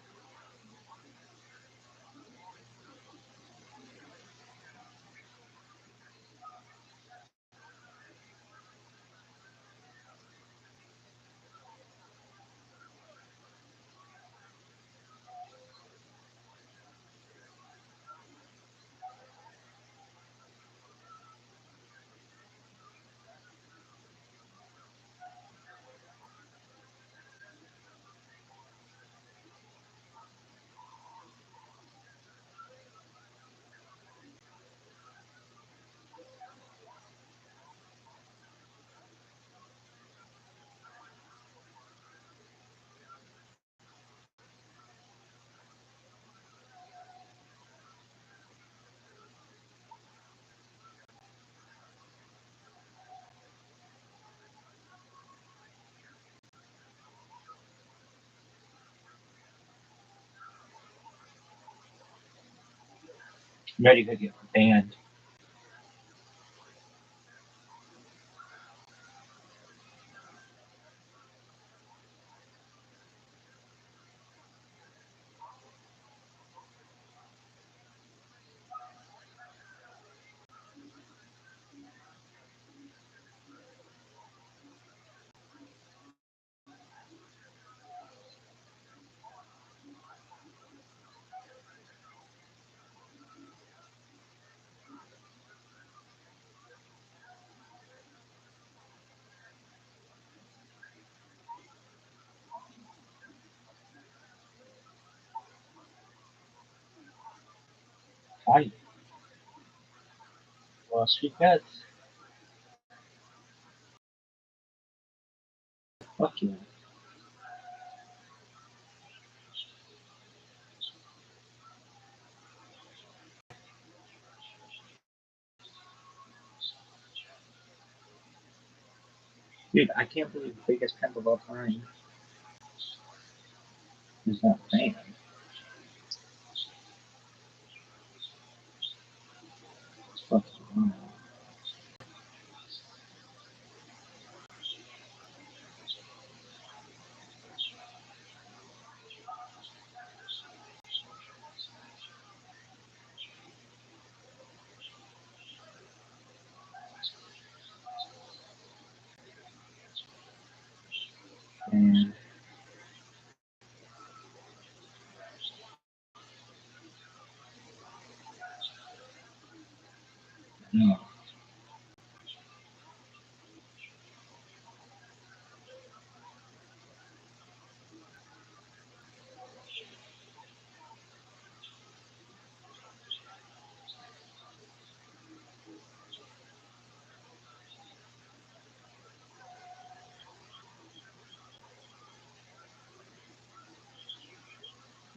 I'm ready to get banned. Hi. Lost your pets. Fuck you. Dude, I can't believe the biggest pimp of all time is not banned. Fuck you. And no.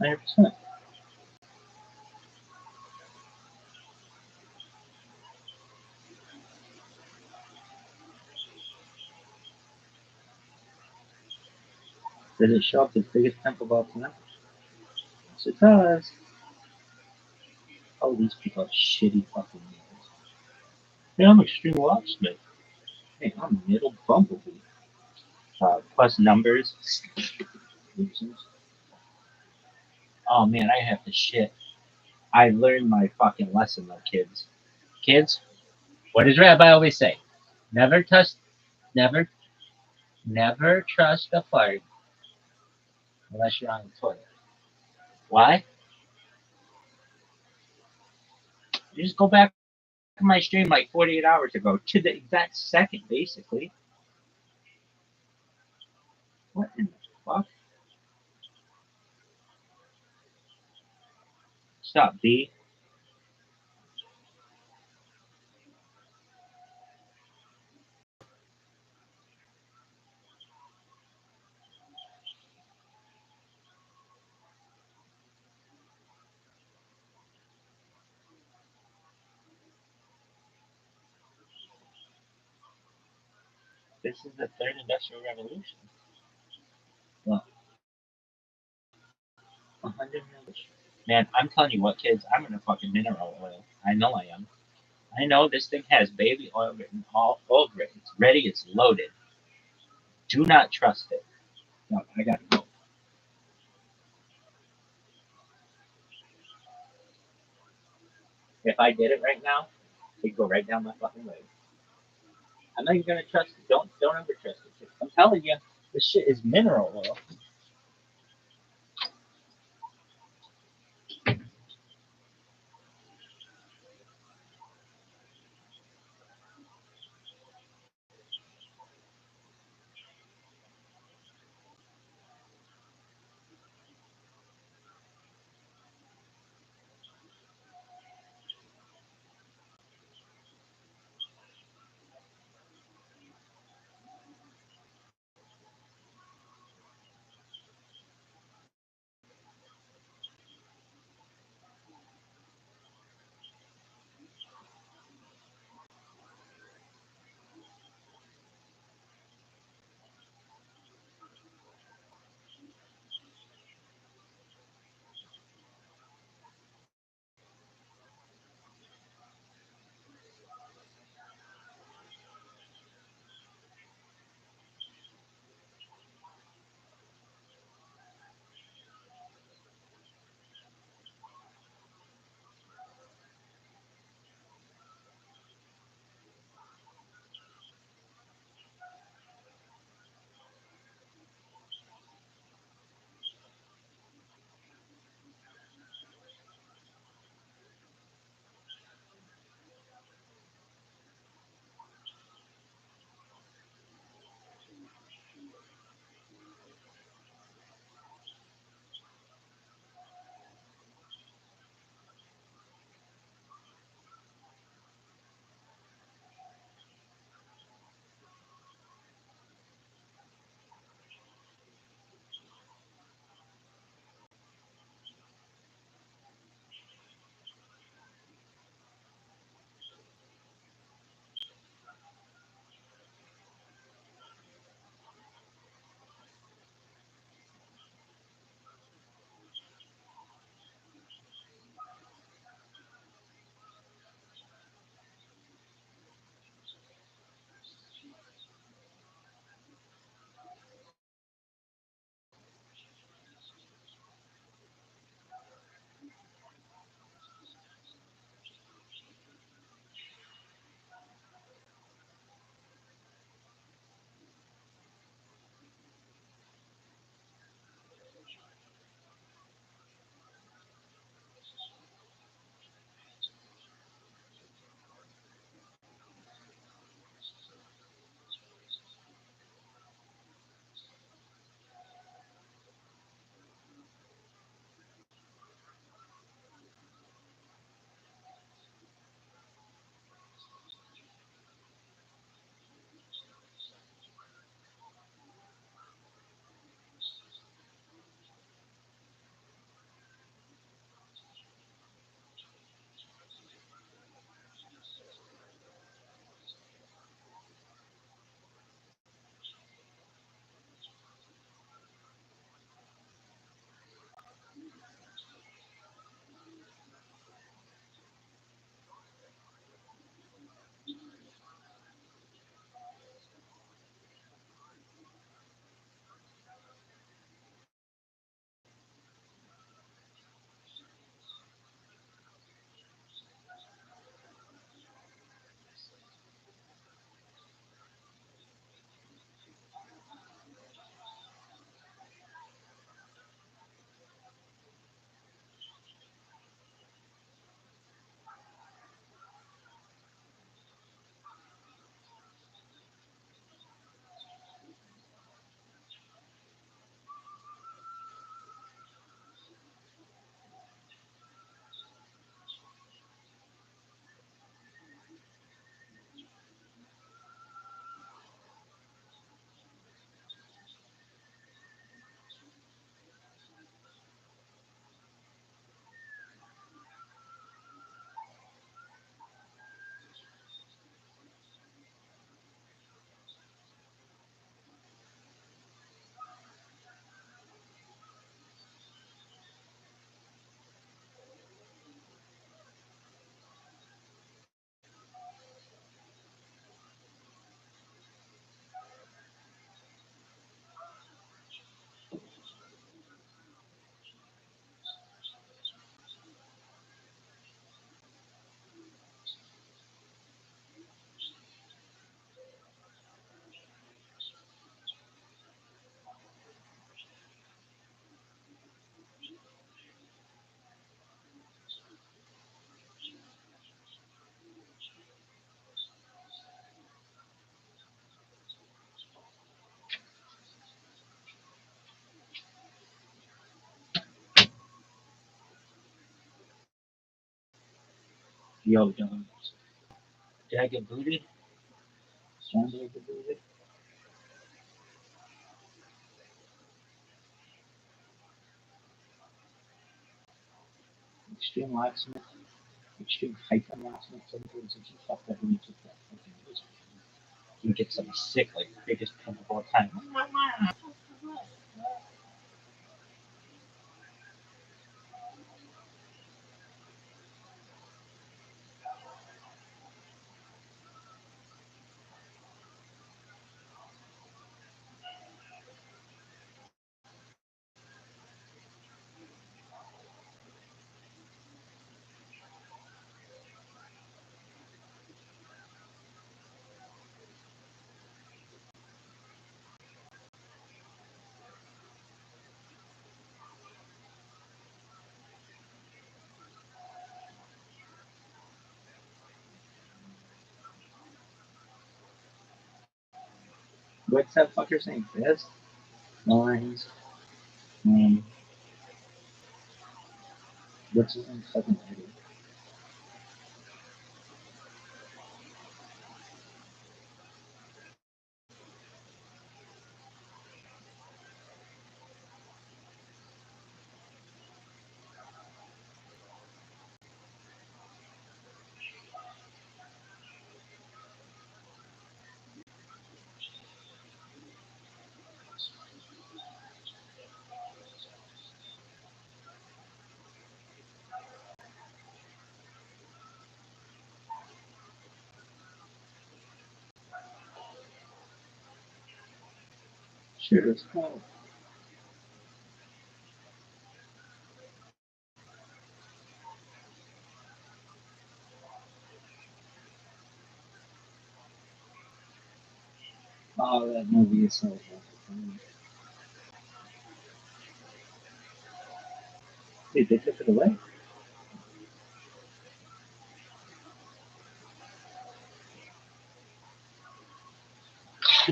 100%. Did it show up the biggest pimp of all time? Yes, it does. Oh, these people are shitty fucking names. Hey, I'm Extreme Locksmith. Hey, I'm Middle Bumblebee. Plus numbers. Oh man, I have to shit. I learned my fucking lesson though, kids. Kids, what does Rabbi always say? Never trust, never, never trust a fart unless you're on the toilet. Why? You just go back to my stream like 48 hours ago to the exact second, basically. What in the fuck? Stop, B. This is the third industrial revolution. Well, 100 million. Man, I'm telling you what, kids, I'm in a fucking mineral oil. I know I am. I know this thing has baby oil written all over it. It's ready, it's loaded. Do not trust it. No, I gotta go. If I did it right now, it'd go right down my fucking leg. I'm not even gonna trust it. Don't ever trust it. I'm telling you, this shit is mineral oil. Yo, dog. Did I get booted? Somebody get booted? Extreme locksmith. Extreme hyphen locksmith. Sometimes if you fuck that when you took that fucking music, you get something sick, like the biggest pimp of all time. What's that fucker saying? This? Lines. What's his name? Fucking idiot. Sure, it's cool. Oh, that movie is so funny. Dude, they took it away.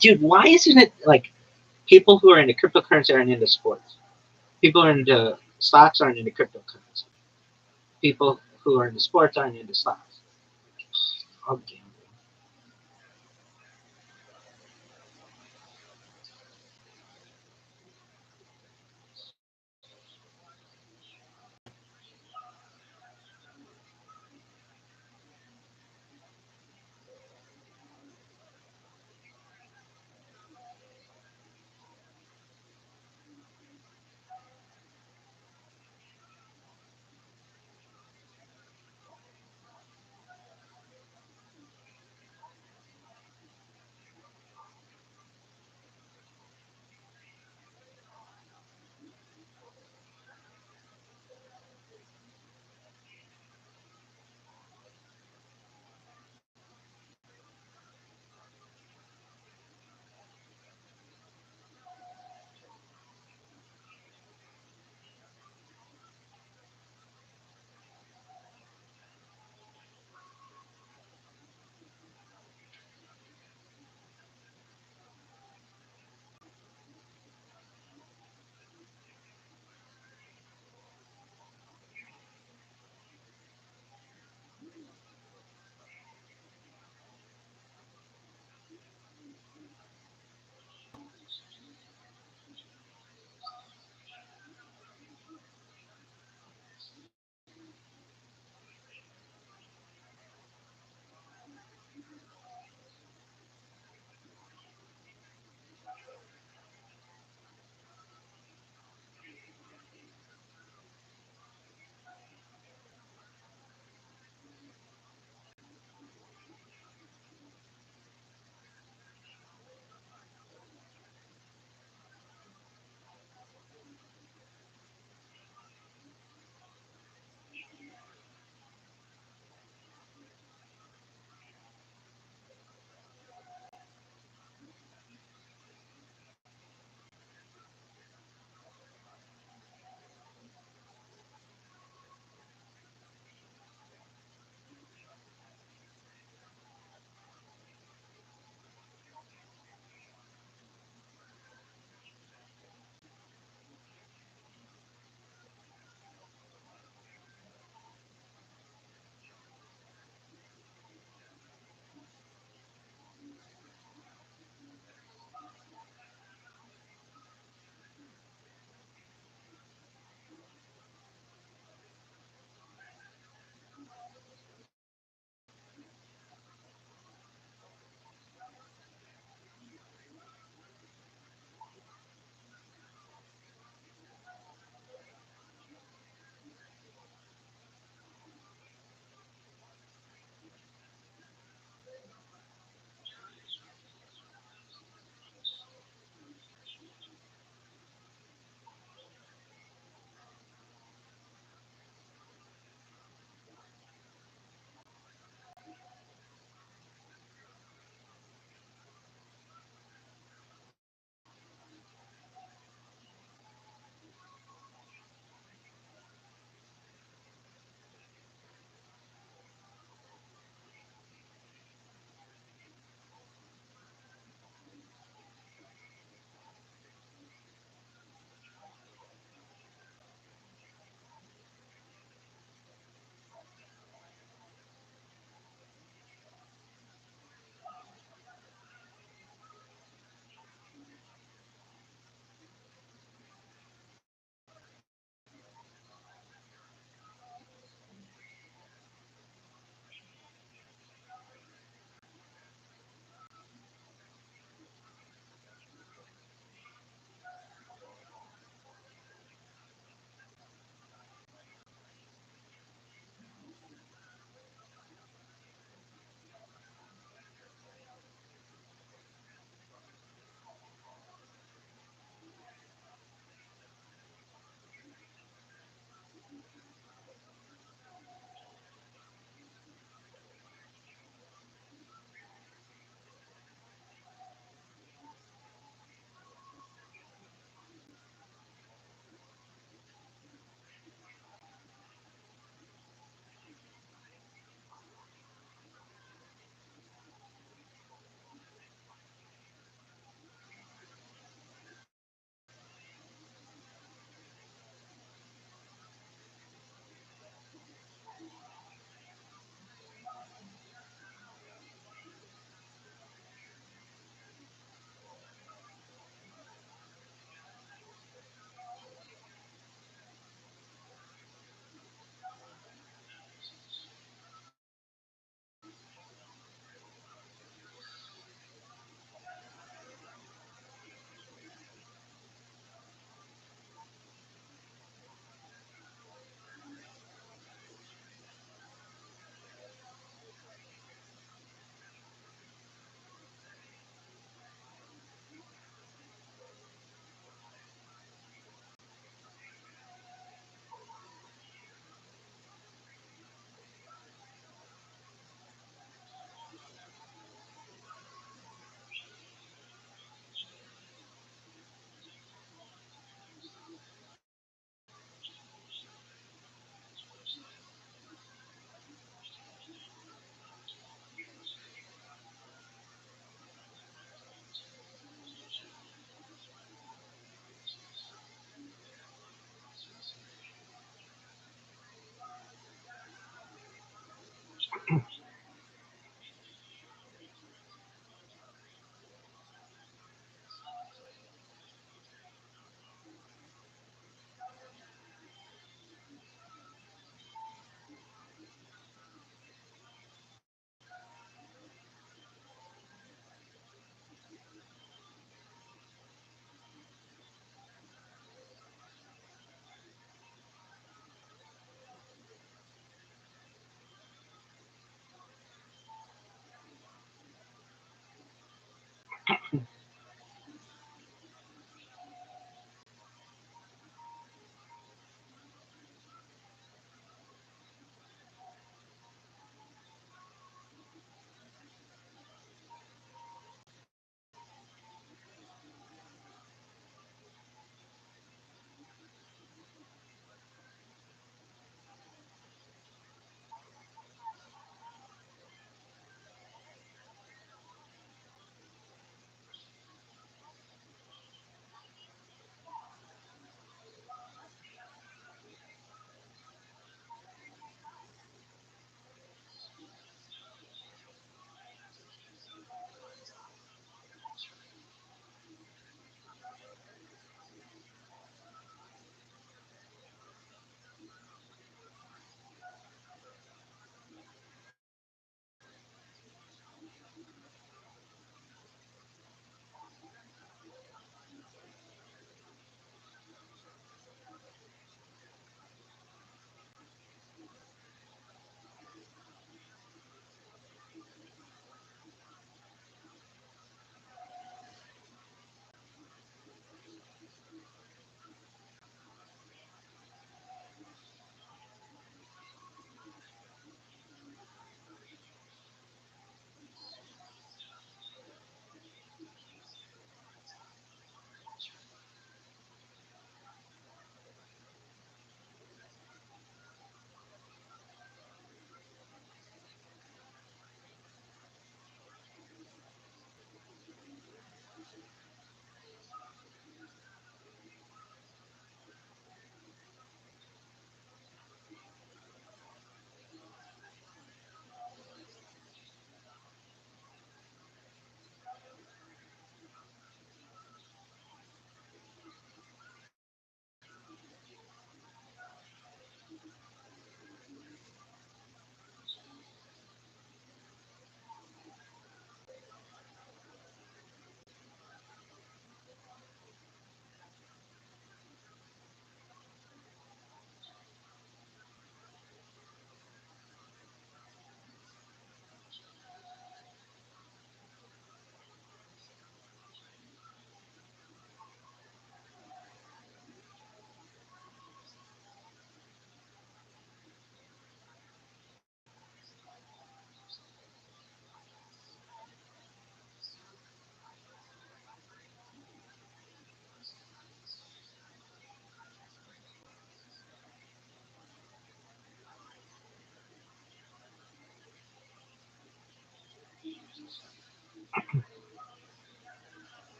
Dude, why isn't it like people who are into cryptocurrency aren't into sports? People who are into stocks aren't into cryptocurrency. People who are into sports aren't into stocks. All gambling.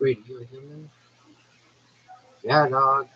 Wait, you a human? Yeah, dog.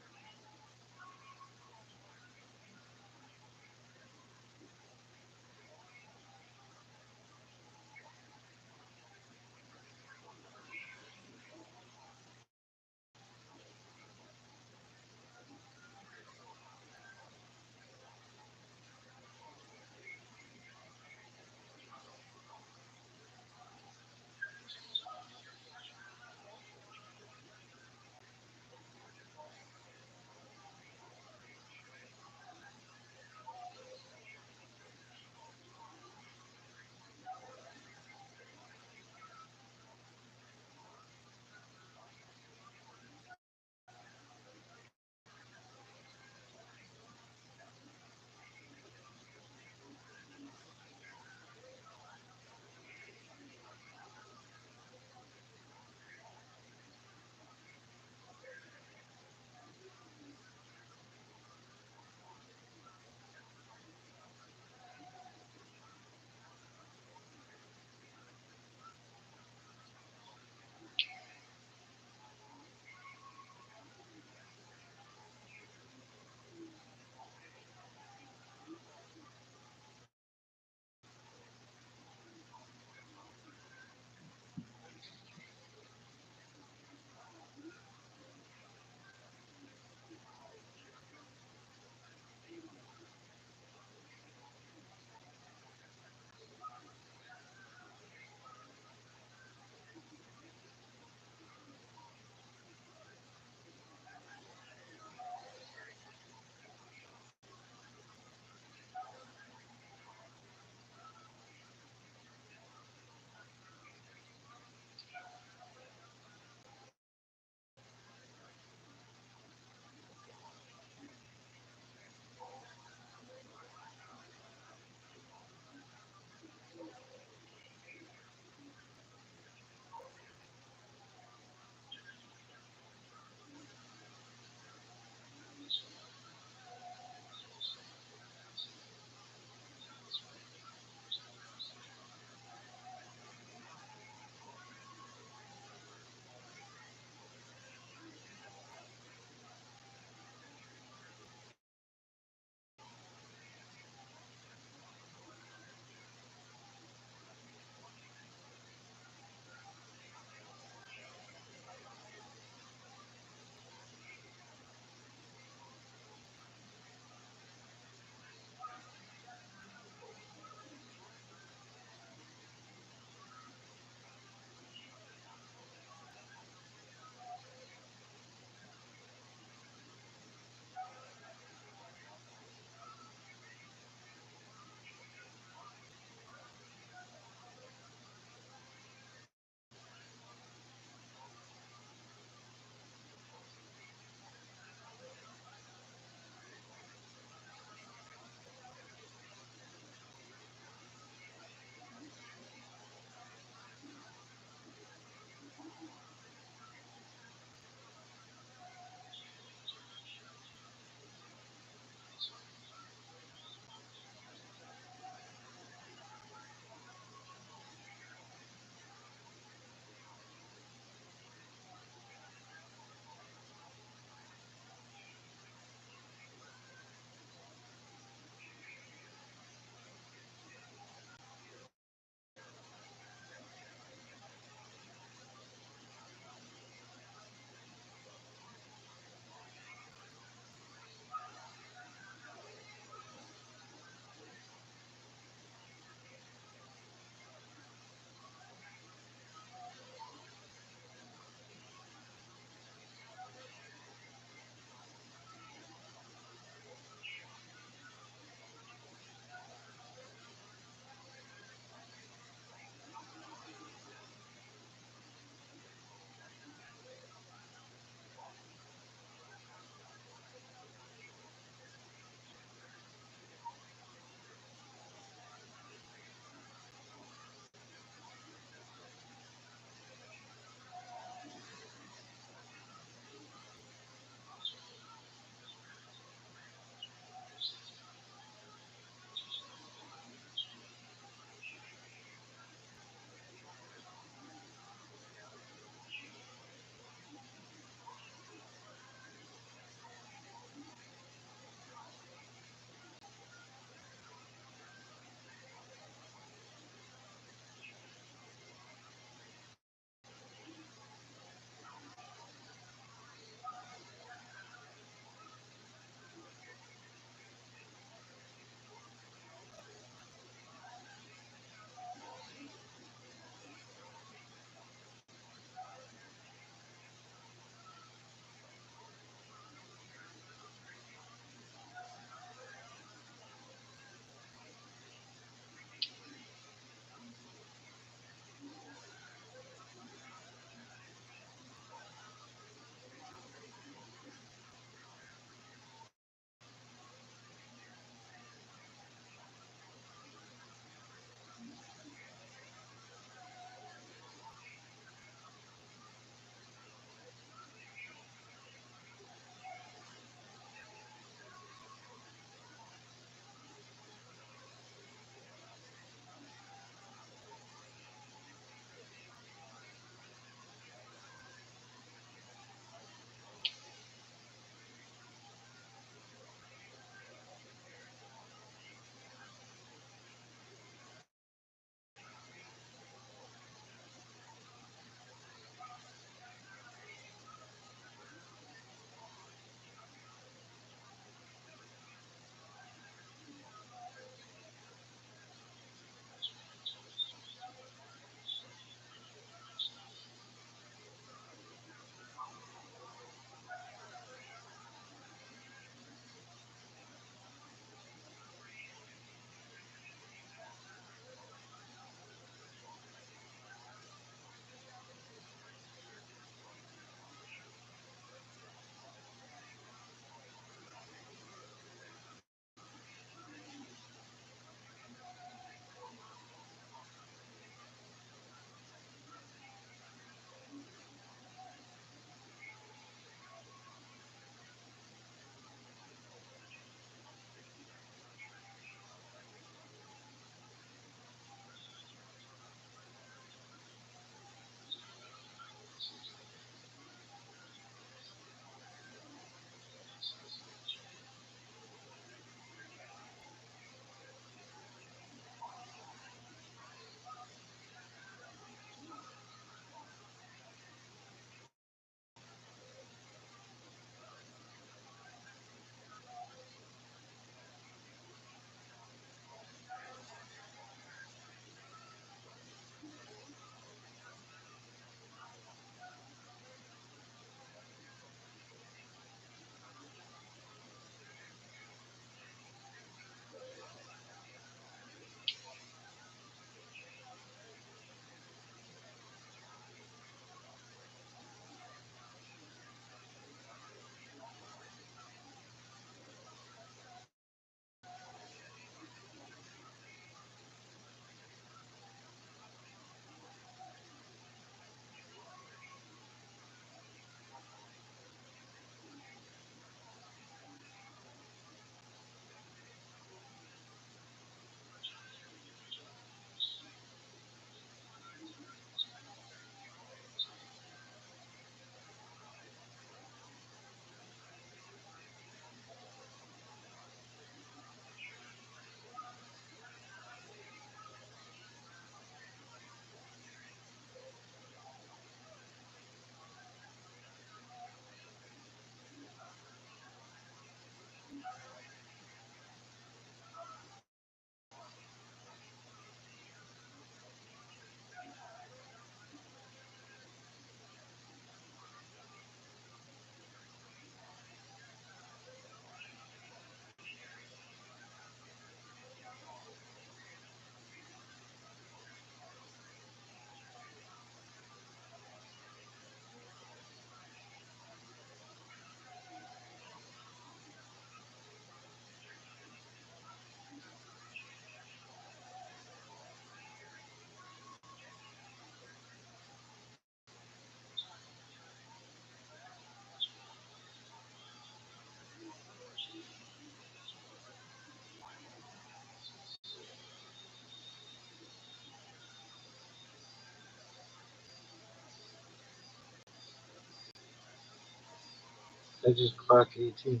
I just clocked 18.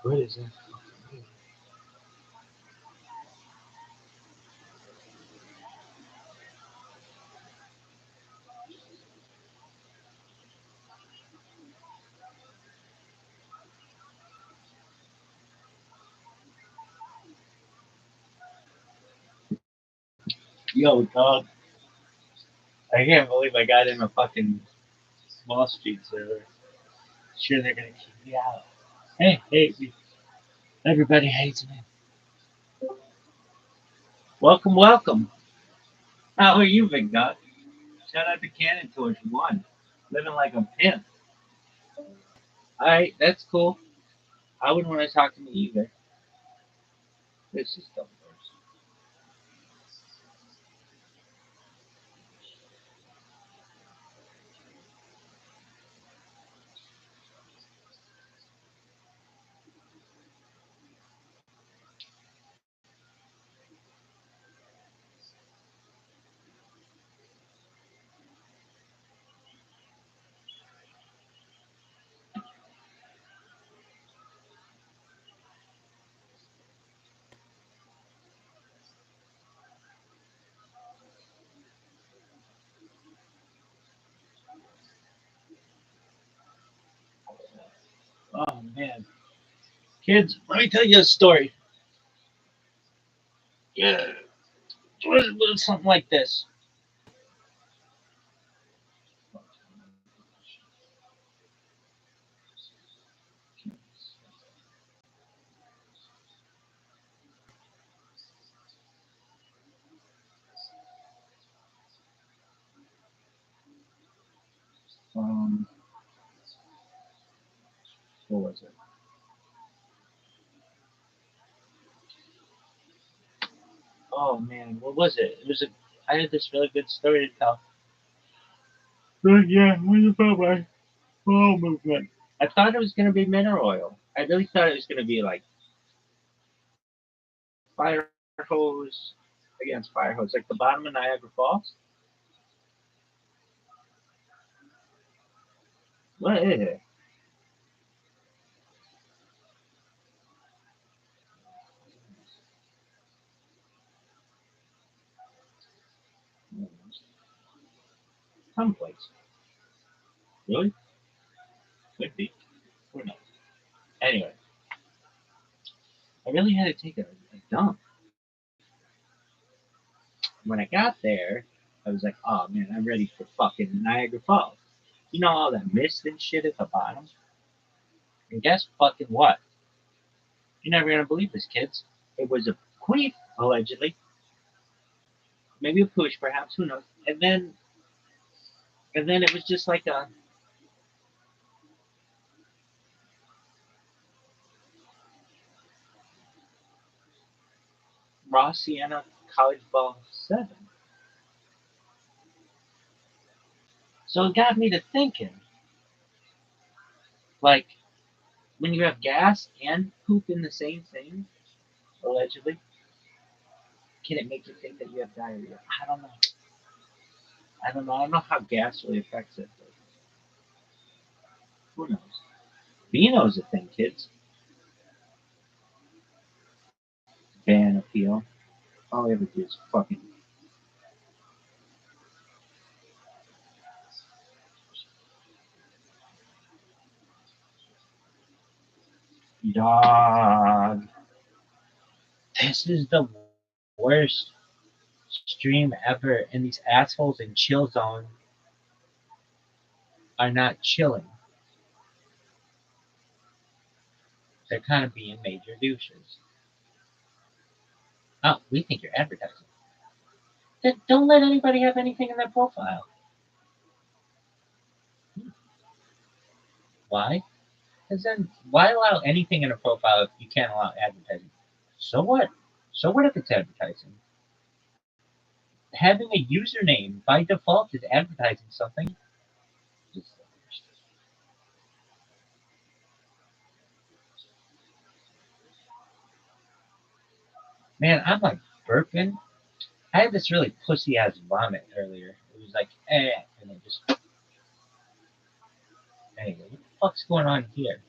What is that? Yo, dog. I can't believe I got in a fucking Wall Street server. Sure, they're gonna kick me out. Hey, everybody hates me. Welcome. How are you, big dog? Shout out to Cannon Torch 1. Living like a pimp. Alright, that's cool. I wouldn't want to talk to me either. This is the worst. Oh, man. Kids, let me tell you a story. Yeah, it was something like this. What was it? Oh man, what was it? I had this really good story to tell. But yeah, it was about my bowel movement. I thought it was gonna be mineral oil. I really thought it was gonna be like fire hose against fire hose, like the bottom of Niagara Falls. What is it? Someplace. Really? Could be. Who knows? Anyway, I really had to take a dump. When I got there, I was like, oh man, I'm ready for fucking Niagara Falls. You know all that mist and shit at the bottom? And guess fucking what? You're never gonna believe this, kids. It was a queef, allegedly. Maybe a push, perhaps, who knows? And then it was just like a raw Sienna college ball 7. So it got me to thinking, like, when you have gas and poop in the same thing, allegedly, can it make you think that you have diarrhea? I don't know. I don't know how gas really affects it, but who knows? Vino's a thing, kids. Ban appeal. All we ever do is fucking dog. This is the worst stream ever, and these assholes in chill zone are not chilling. They're kind of being major douches. Oh, we think you're advertising. Then don't let anybody have anything in their profile. Why? Because then why allow anything in a profile if you can't allow advertising? So what? So what if it's advertising? Having a username by default is advertising something. Man, I'm like burping. I had this really pussy ass vomit earlier. It was like, and it just. Anyway, fuck's going on here?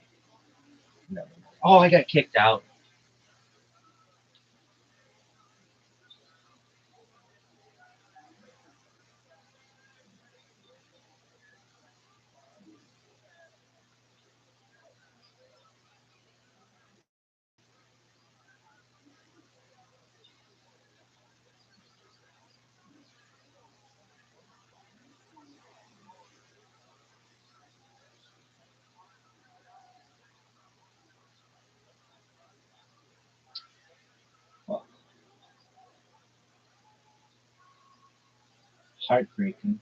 No. Oh, I got kicked out. Heartbreaking.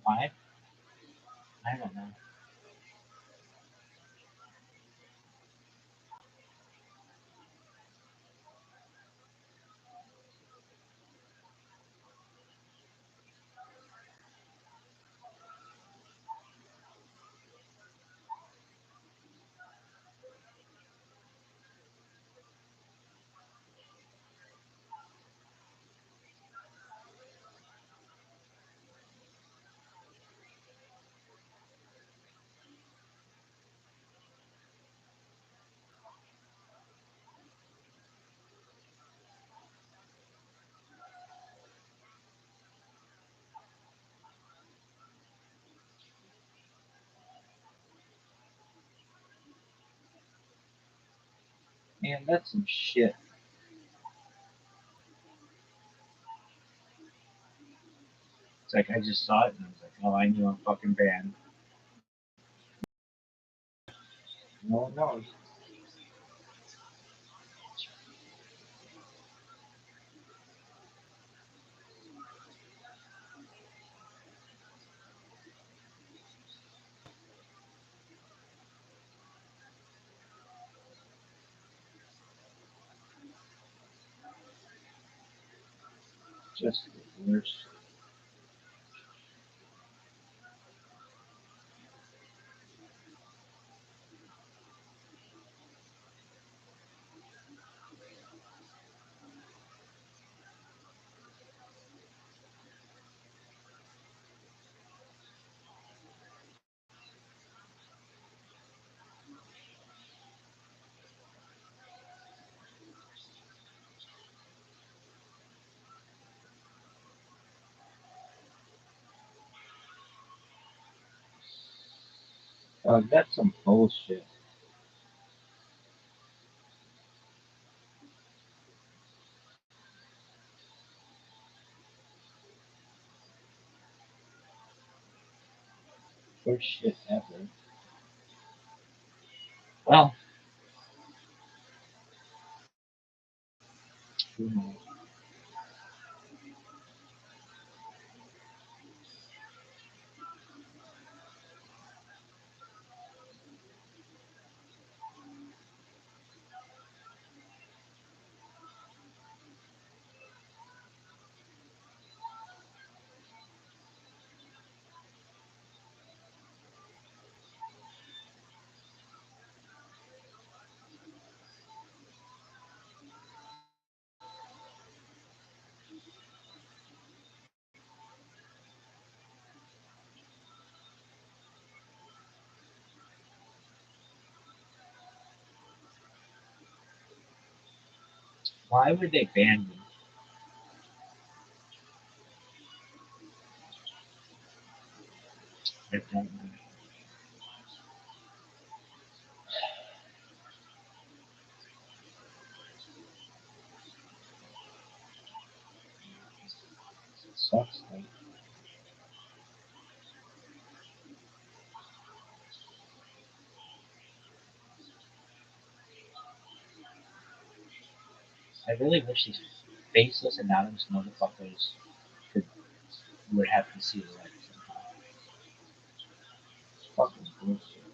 Why? I don't know. Man, that's some shit. It's like I just saw it and I was like, oh, I knew I'm fucking banned. No one knows. Just the worst. That's some bullshit. Worst shit ever. Well, who knows? Why would they ban me? I don't know. It sucks. Like, I really wish these faceless anonymous motherfuckers would have to see the light somehow. It's fucking bullshit.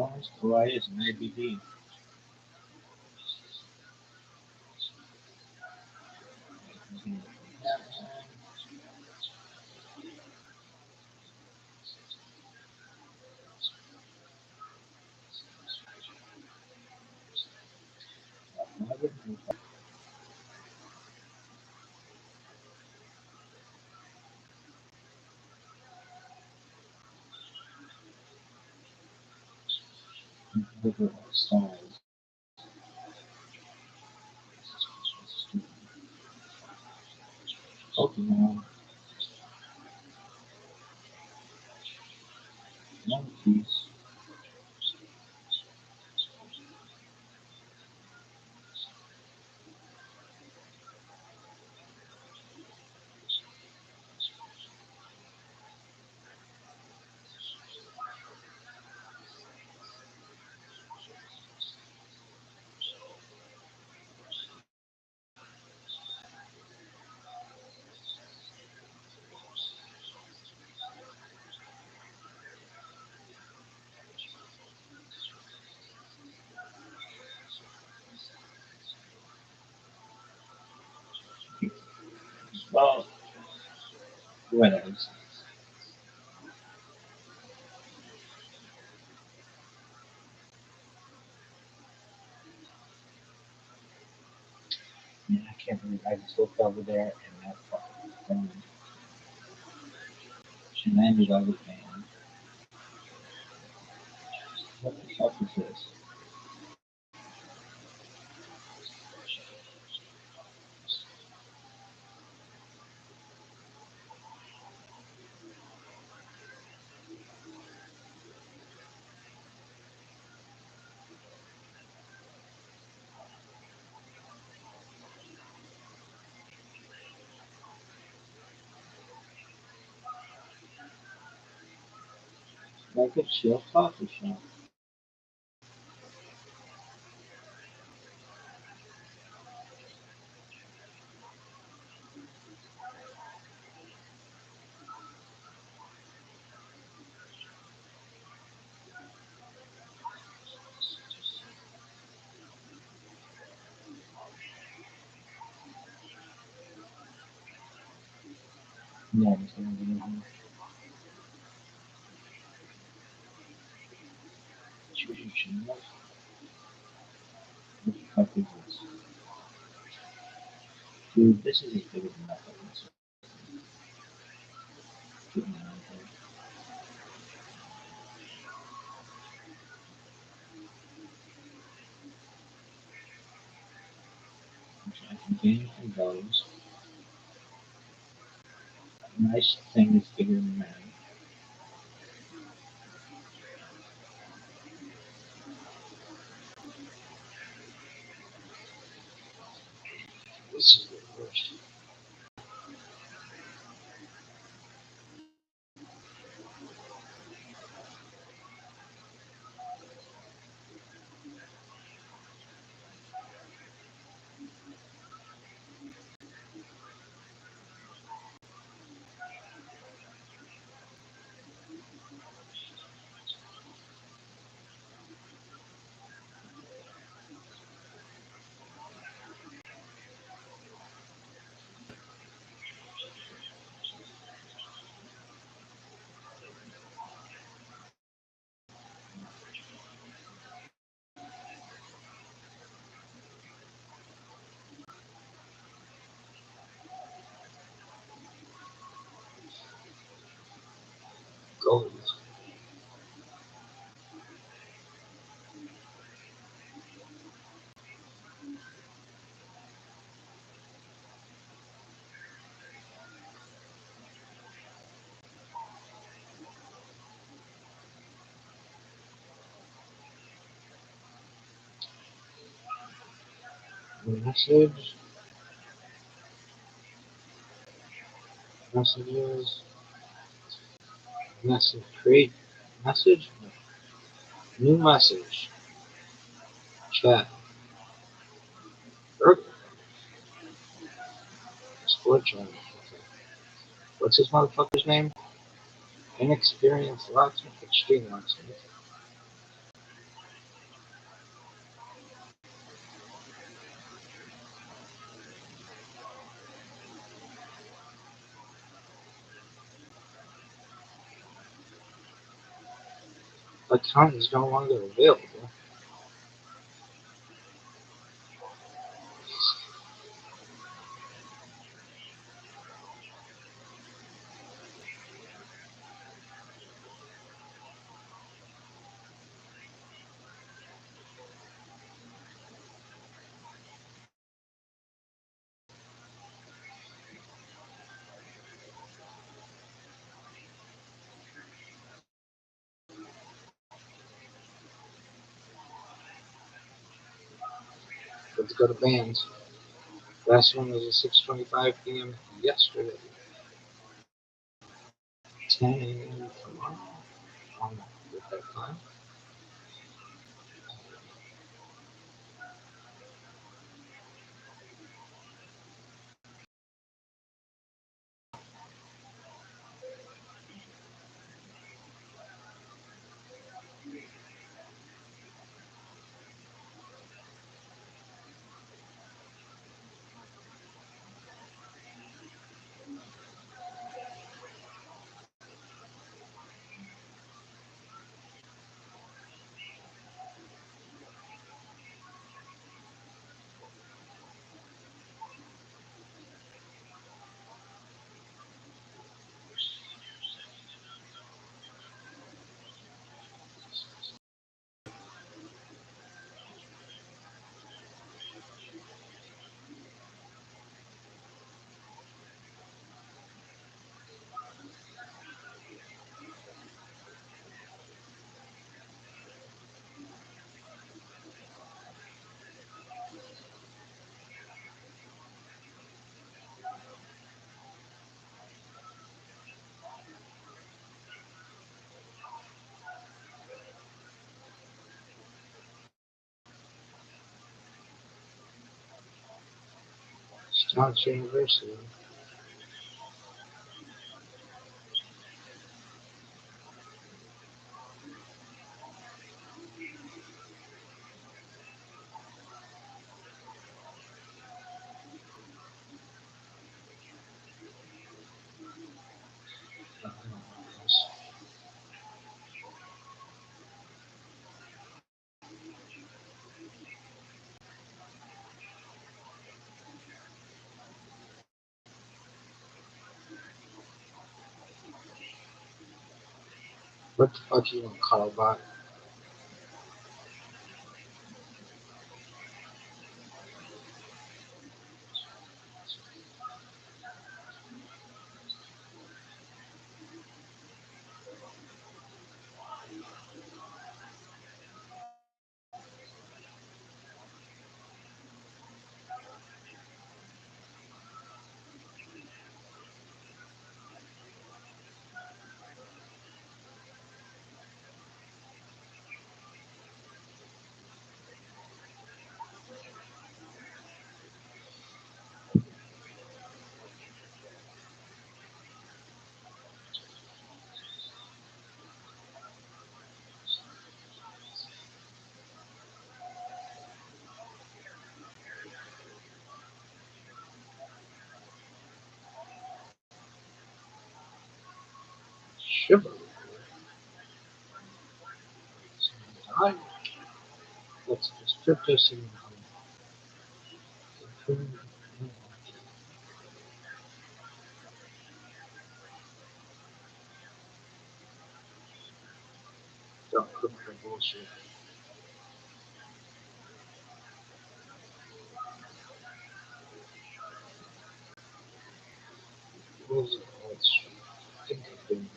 Jones, colitis, and IBD. Styles. Pokemon. One Piece. Well, whatever. Man, I can't believe I just looked over there and that fucking phone. She landed on the fan. What the fuck is this? Like a chill coffee shop. No, it's not even here. Choosing channels? What the fuck is this? Dude, this is as big as my fucking system. Getting out of here. Okay, I can gain from those. Nice thing is bigger than mine. This is the worst. Gold. Message. Messages. Message. Create message. New message. Chat. Burger. Split channel. Okay. What's this motherfucker's name? Inexperienced locksmith. Extreme locksmith. account is no longer available. Let's go to bands. Last one was at 6:25 p.m. yesterday. 10 a.m. tomorrow. With that time. Starts University. What the fuck you want, Carlbot? Shiver. What's this crypto scene? Don't cook for bullshit. What was it? I think I've been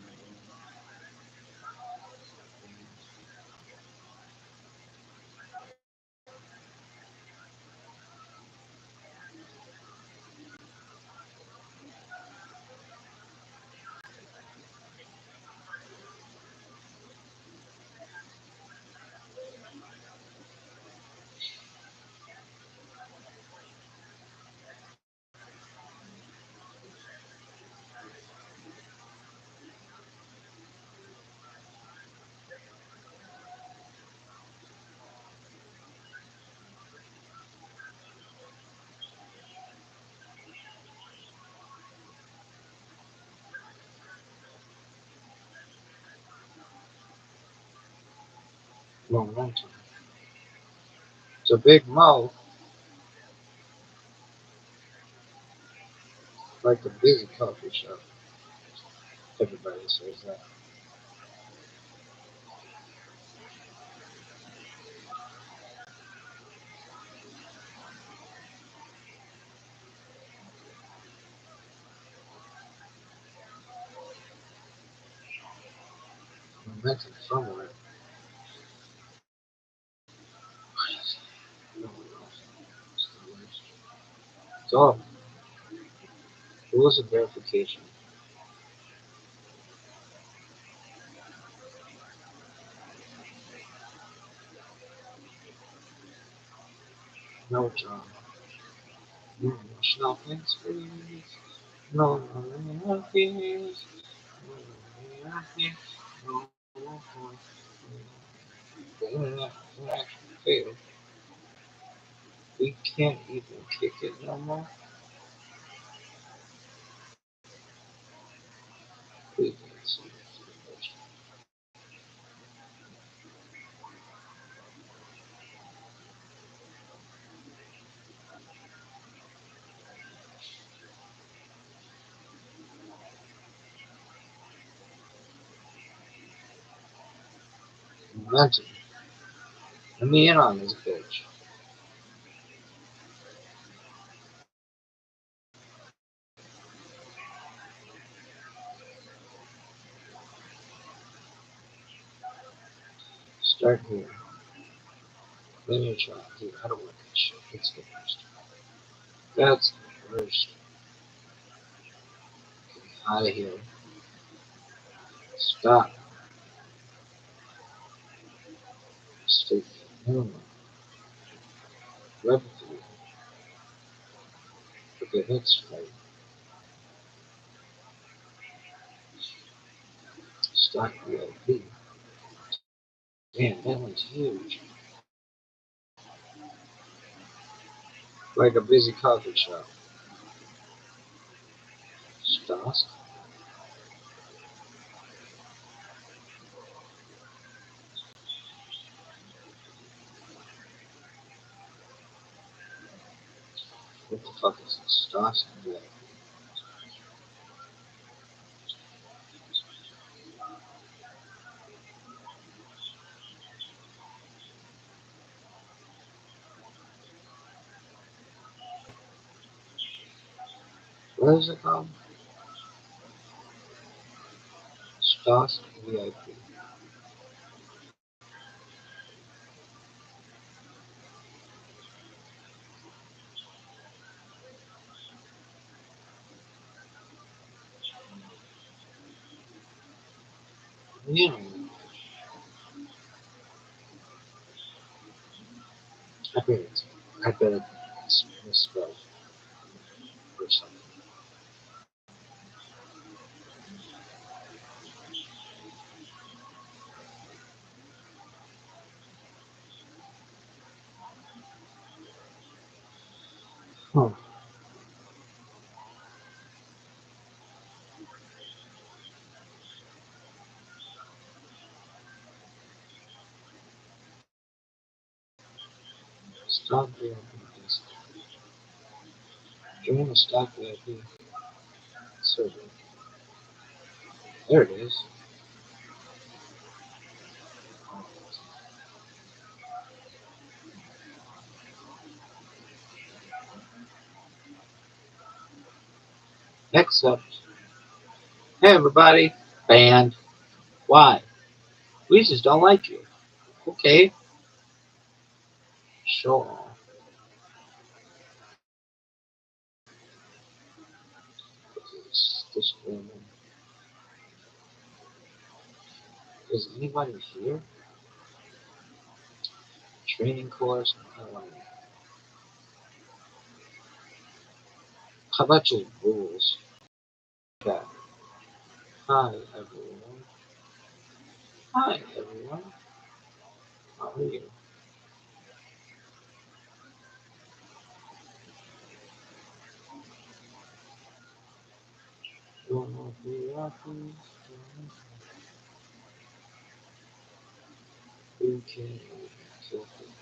momentum. It's a big mouth, like a busy coffee shop. Everybody says that. Momentum somewhere. No one knows. So, rules of verification. No drama. No emotional things, please. No emotional things. No the internet actually failed. We can't even kick it no more. Please don't see it. Momentum. Let me in on this bitch. Start here. Linear try. Dude, I don't want that shit. That's the worst. That's the worst. Get out of here. Stop. Stay. No, no. Web 3. Okay, that's right. Stock VIP. Man, that one's huge. Like a busy coffee shop. Stosk. What the fuck is this? Stosk VIP. What is it called? Stosk VIP. You know, I bet it's misspelled or something. Huh. Stock VIP. Join the Stock VIP server. There it is. Next up. Hey everybody. Banned. Why? We just don't like you. Okay. Sure. This woman. Is anybody here? Training course. How about your rules? Yeah. Hi everyone. Hi everyone. How are you? Please. Please. You can't kill people.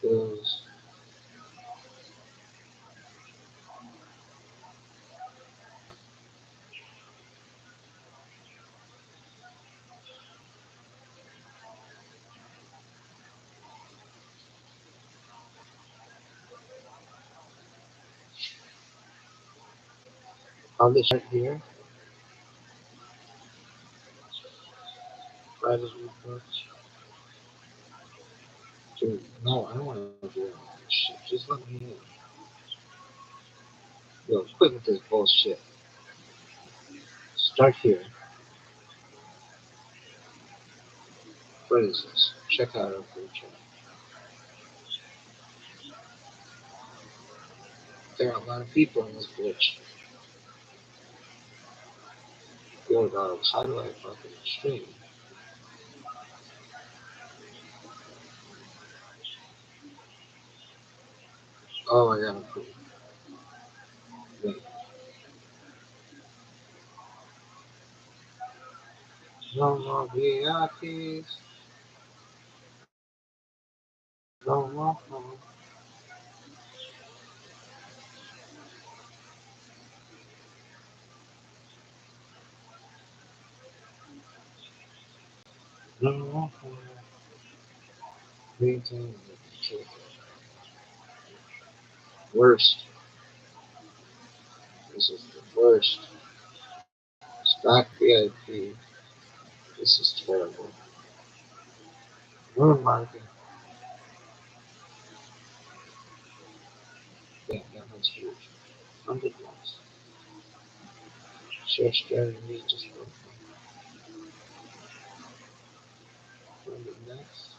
Because all this right here, right as we put. Dude, no, I don't want to do all this shit. Just let me in. Yo, quit with this bullshit. Start here. What is this? Check out our group chat. There are a lot of people in this glitch. Yo, dog, how do I fucking stream? Oh, I gotta prove. Wait. No more VIPs. No more. No more. Maintain the worst. This is the worst. Stock VIP. This is terrible. Moon market. Yeah, that one's huge. 100 watts. Share strategy just broke. 100 next.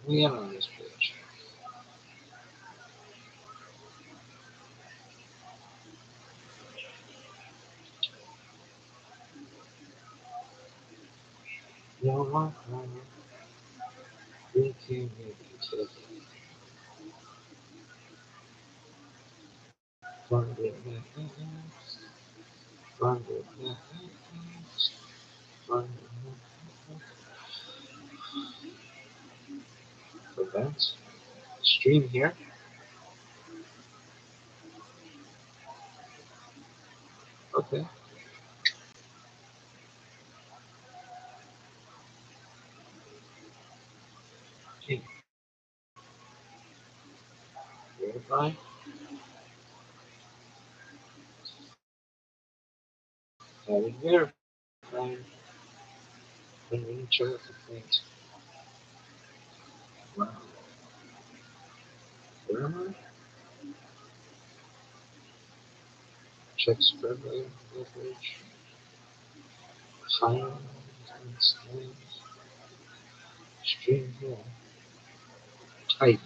We are on this page. No more. We can maybe take it. 100 next. 100 next. 100 events. Stream here. Okay. Okay. Verify. Have it verified. And we check the things. Wow. Where am I? Check spread leverage. Higher and scans. Stream here. Type.